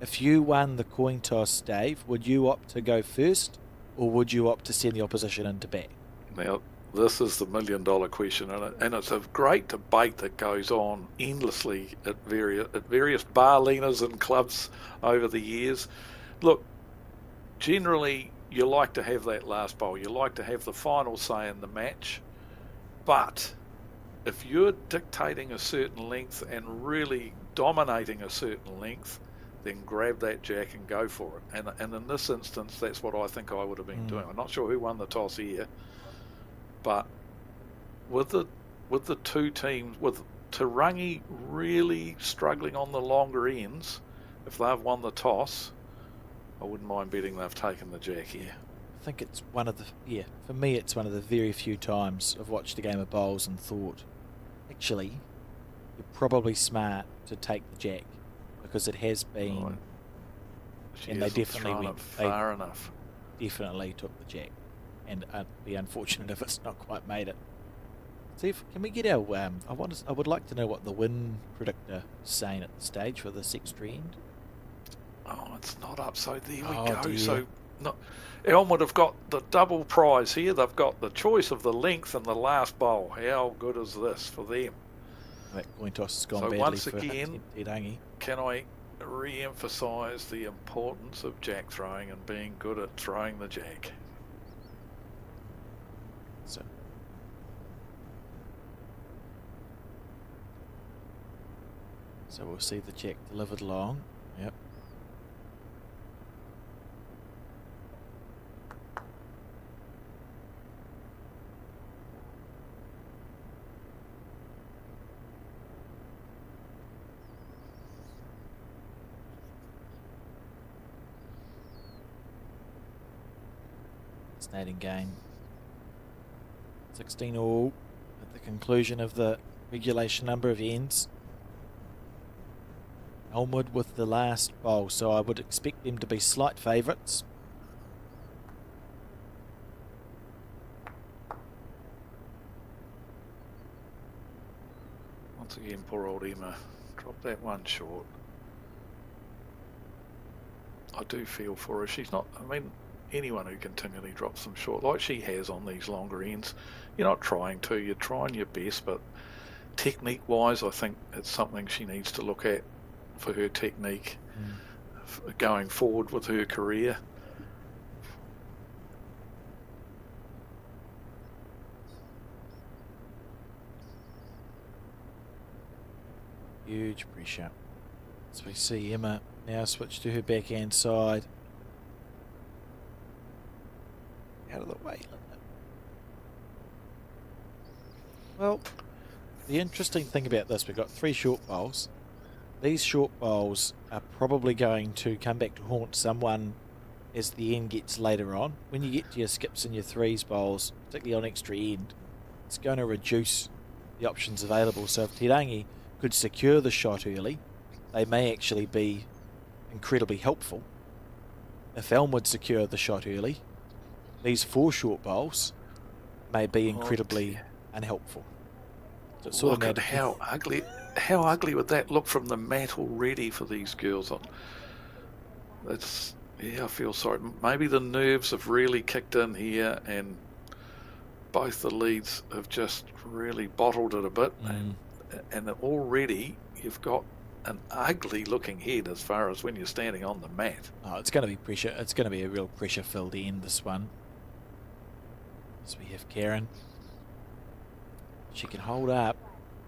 If you won the coin toss, Dave, would you opt to go first, or would you opt to send the opposition into bat? Now, this is the million-dollar question, and it's a great debate that goes on endlessly at various barlinas and clubs over the years. Look, generally, you like to have that last bowl. You like to have the final say in the match. But if you're dictating a certain length and really dominating a certain length, then grab that jack and go for it. And in this instance, that's what I think I would have been doing. I'm not sure who won the toss here. But with the two teams, with Tarangi really struggling on the longer ends, if they've won the toss, I wouldn't mind betting they've taken the jack here. I think it's one of the, for me it's one of the very few times I've watched a game of bowls and thought, actually, you're probably smart to take the jack, because it has been, Right. She and they hasn't definitely thrown went it far enough. definitely took the jack, and be unfortunate if it's not quite made it. See, can we get our? I would like to know what the win predictor is saying at the stage for this extra end. Oh, it's not up. So there we Oh, go. dear. So Elmwood have got the double prize here. They've got the choice of the length and the last bowl. How good is this for them? That coin toss has gone So badly once for again- Te Rangi. Can I re-emphasise the importance of jack throwing and being good at throwing the jack? So So we'll see the jack delivered long. Yep. Fascinating game. 16 all at the conclusion of the regulation number of ends. Elmwood with the last bowl, so I would expect them to be slight favourites. Once again, poor old Emma dropped that one short. I do feel for her. She's not, I mean, anyone who continually drops them short, like she has on these longer ends, you're not trying to, you're trying your best, but technique-wise, I think it's something she needs to look at for her technique going forward with her career. Huge pressure. So we see Emma now switch to her backhand side. Out of the way, Linda. Well, the interesting thing about this, we've got 3 short bowls. These short bowls are probably going to come back to haunt someone as the end gets later on. When you get to your skips and your 3s bowls, particularly on extra end, it's going to reduce the options available. So if Te Rangi could secure the shot early, they may actually be incredibly helpful. If Elmwood secure the shot early, these 4 short bowls may be incredibly unhelpful. So it's sort Look of at how ugly would that look from the mat already for these girls. That's, yeah, I feel sorry. Maybe the nerves have really kicked in here, and both the leads have just really bottled it a bit, and already you've got an ugly looking head as far as when you're standing on the mat. Oh, it's going to be pressure. It's going to be a real pressure-filled end, this one. So we have Karen. She can hold up.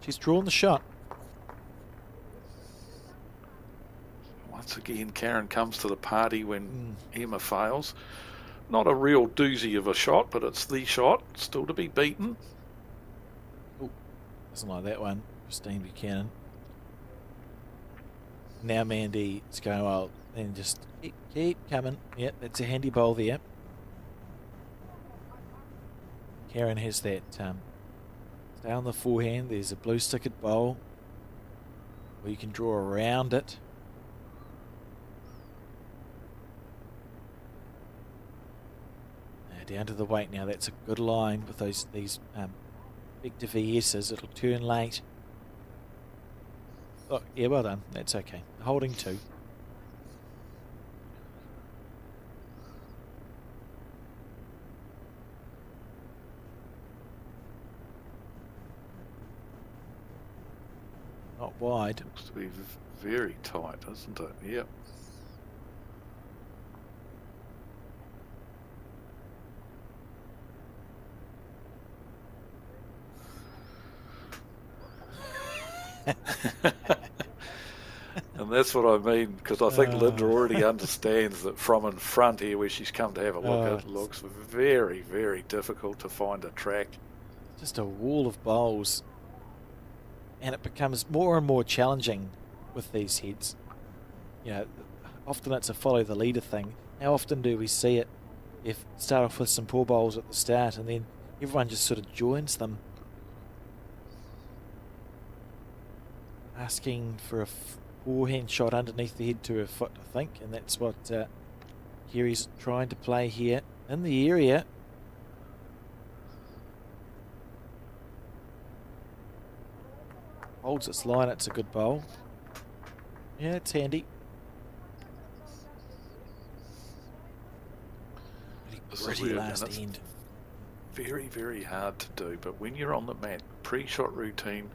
She's drawn the shot. Once again, Karen comes to the party when Emma fails. Not a real doozy of a shot, but it's the shot, still to be beaten. Ooh, doesn't like that one, Christine Buchanan. Now Mandy is going, well, then just keep coming. Yep, that's a handy bowl there. Karen has that stay on the forehand. There's a blue stickered bowl where you can draw around it. Down to the weight now. That's a good line with these big VSs. It'll turn late. Oh, yeah, well done. That's okay. Holding 2. Not wide. Looks to be very tight, doesn't it? Yep. And that's what I mean, because I think Linda already understands that from in front here where she's come to have a look, it looks very, very difficult to find a track. Just a wall of bowls. And it becomes more and more challenging with these heads. You know, often it's a follow the leader thing. How often do we see it? If start off with some poor bowls at the start and then everyone just sort of joins them. Asking for a forehand shot underneath the head to her foot, I think, and that's what Kerry's trying to play here in the area. Holds its line, it's a good bowl. Yeah, it's handy. Pretty last end. Very, very hard to do, but when you're on the mat, pre-shot routine,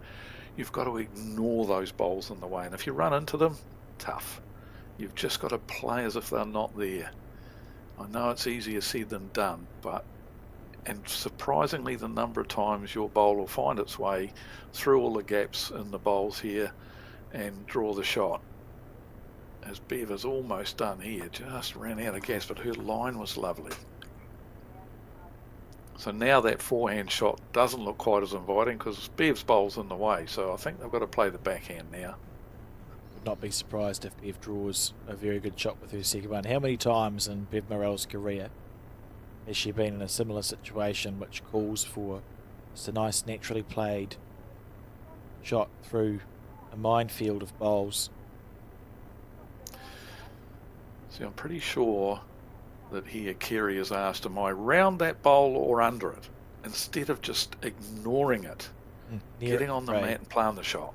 you've got to ignore those bowls in the way, and if you run into them, tough. You've just got to play as if they're not there. I know it's easier said than done, and surprisingly the number of times your bowl will find its way through all the gaps in the bowls here and draw the shot. As Bev is almost done here, just ran out of gas, but her line was lovely. So now that forehand shot doesn't look quite as inviting because Bev's bowl's in the way, so I think they've got to play the backhand now. Would not be surprised if Bev draws a very good shot with her second one. How many times in Bev Morell's career has she been in a similar situation which calls for just a nice naturally played shot through a minefield of bowls? See, I'm pretty sure that here Kerry has asked, am I round that bowl or under it? Instead of just ignoring it, getting on the mat and playing the shot.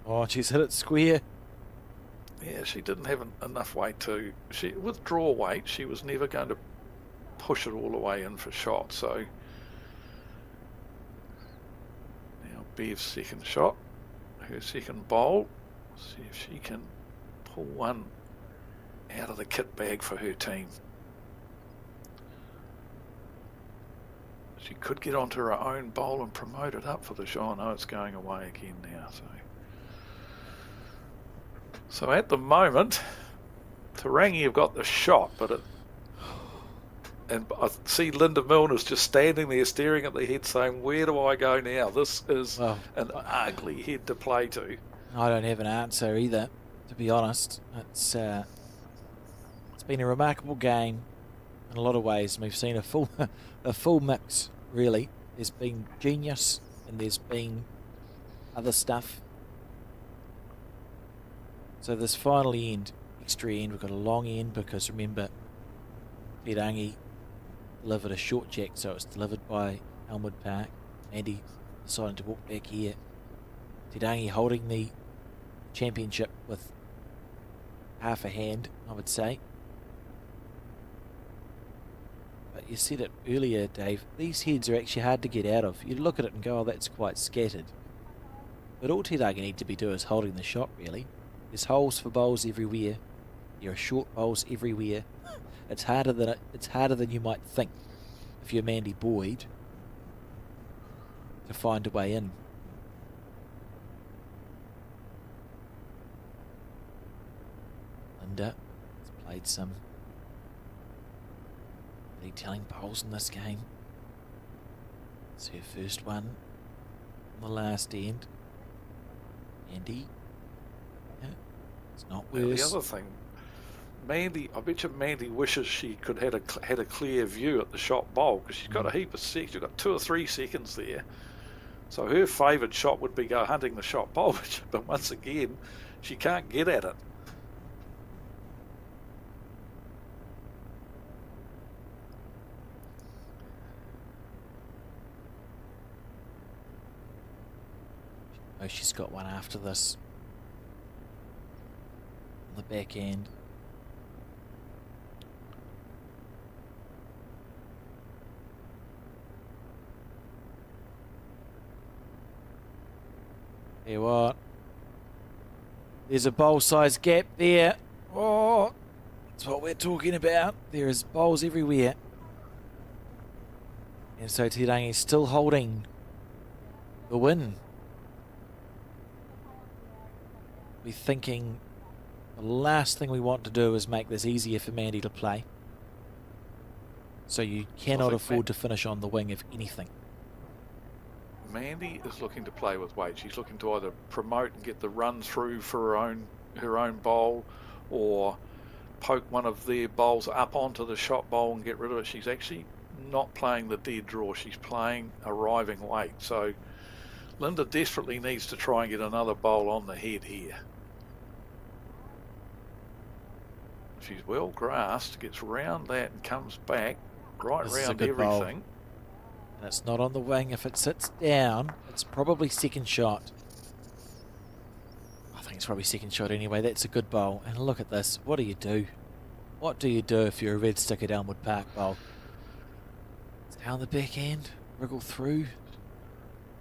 Oh, she's hit it square. Yeah, she didn't have enough weight to... with draw weight, she was never going to push it all the way in for shot, so... Bev's second shot, her second bowl. See if she can pull one out of the kit bag for her team. She could get onto her own bowl and promote it up for the shot. No, it's going away again now. So at the moment, Tarangi have got the shot, but it... And I see Linda Milner's just standing there staring at the head saying, where do I go now? This is an ugly head to play to. I don't have an answer either, to be honest. It's been a remarkable game in a lot of ways. We've seen a full mix, really. There's been genius and there's been other stuff. So this final end, extra end, we've got a long end because remember, Te delivered a short jack, so it's delivered by Elmwood Park. Andy decided to walk back here. Te Rangi holding the championship with half a hand, I would say. But you said it earlier, Dave, these heads are actually hard to get out of. You look at it and go, oh, that's quite scattered. But all Te Rangi need to be doing is holding the shot, really. There's holes for bowls everywhere. There are short bowls everywhere. It's harder than you might think if you're Mandy Boyd to find a way in. Linda has played some really telling bowls in this game. It's her first one on the last end. Andy, yeah, it's not worse. The other thing, Mandy, I bet you Mandy wishes she could had a clear view at the shot bowl because she's got a heap of seconds. She's got 2 or 3 seconds there. So her favoured shot would be go hunting the shot bowl, but once again, she can't get at it. Oh, she's got one after this. On the back end. Tell you what, there's a bowl size gap there. Oh, that's what we're talking about. There is bowls everywhere. And so Te Rangi is still holding the win. We're thinking the last thing we want to do is make this easier for Mandy to play. So you cannot afford to finish on the wing, if anything. Mandy is looking to play with weight. She's looking to either promote and get the run through for her own bowl, or poke one of their bowls up onto the shot bowl and get rid of it. She's actually not playing the dead draw. She's playing arriving weight. So Linda desperately needs to try and get another bowl on the head here. She's well grassed, gets round that and comes back right round everything. Bowl. And it's not on the wing. If it sits down, it's probably second shot. I think it's probably second shot anyway. That's a good bowl. And look at this. What do you do? What do you do if you're a red stick at Elmwood Park bowl? Down the backhand, wriggle through.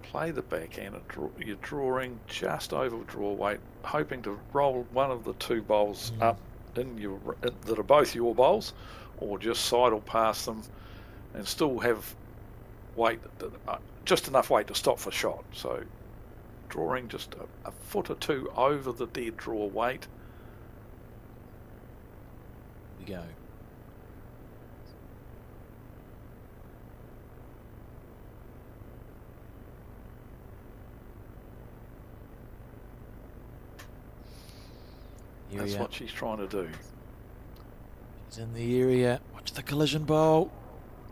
Play the backhand. You're drawing just over draw weight, hoping to roll one of the 2 bowls up that are both your bowls, or just sidle past them and still have weight, just enough weight to stop for shot. So drawing just a foot or two over the dead draw weight. We go. That's what she's trying to do. She's in the area. Watch the collision bowl.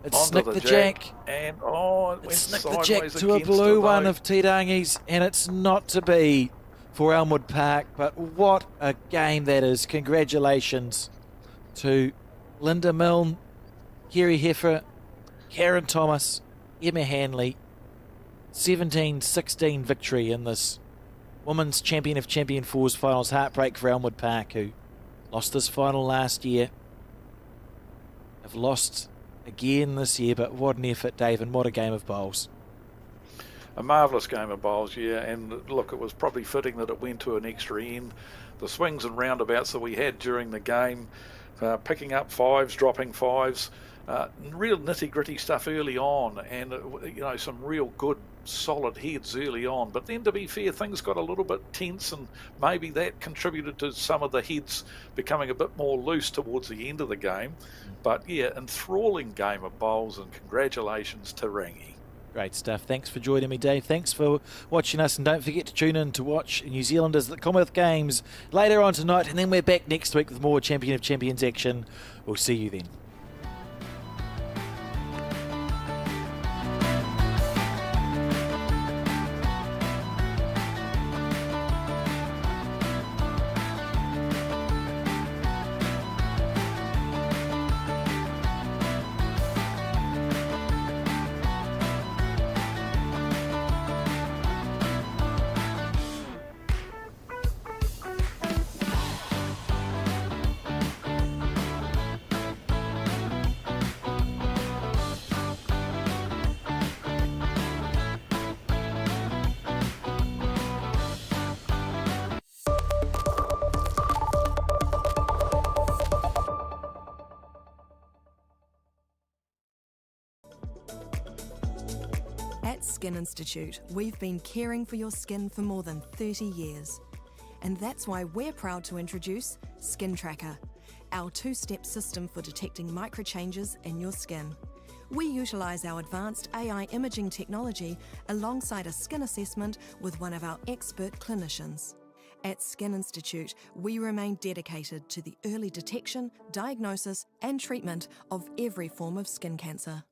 It's Onto snicked the jack. And it went Snicked the sideways jack to a against blue the one boat. of Tirangi's, and it's not to be for Elmwood Park. But what a game that is. Congratulations to Linda Milne, Kerry Heffer, Karen Thomas, Emma Hanley. 17-16 victory in this Women's Champion of Champion Fours finals. Heartbreak for Elmwood Park, who lost this final last year. Have lost again this year, but what an effort, Dave, and what a game of bowls. A marvellous game of bowls, yeah, and look, it was probably fitting that it went to an extra end. The swings and roundabouts that we had during the game, picking up fives, dropping fives, real nitty-gritty stuff early on, and some real good solid heads early on. But then, to be fair, things got a little bit tense, and maybe that contributed to some of the heads becoming a bit more loose towards the end of the game. But yeah, enthralling game of bowls, and congratulations to Rangi. Great stuff. Thanks for joining me, Dave. Thanks for watching us, and don't forget to tune in to watch New Zealanders at the Commonwealth Games later on tonight, and then we're back next week with more Champion of Champions action. We'll see you then. At Skin Institute, we've been caring for your skin for more than 30 years. And that's why we're proud to introduce Skin Tracker, our two-step system for detecting microchanges in your skin. We utilise our advanced AI imaging technology alongside a skin assessment with one of our expert clinicians. At Skin Institute, we remain dedicated to the early detection, diagnosis and treatment of every form of skin cancer.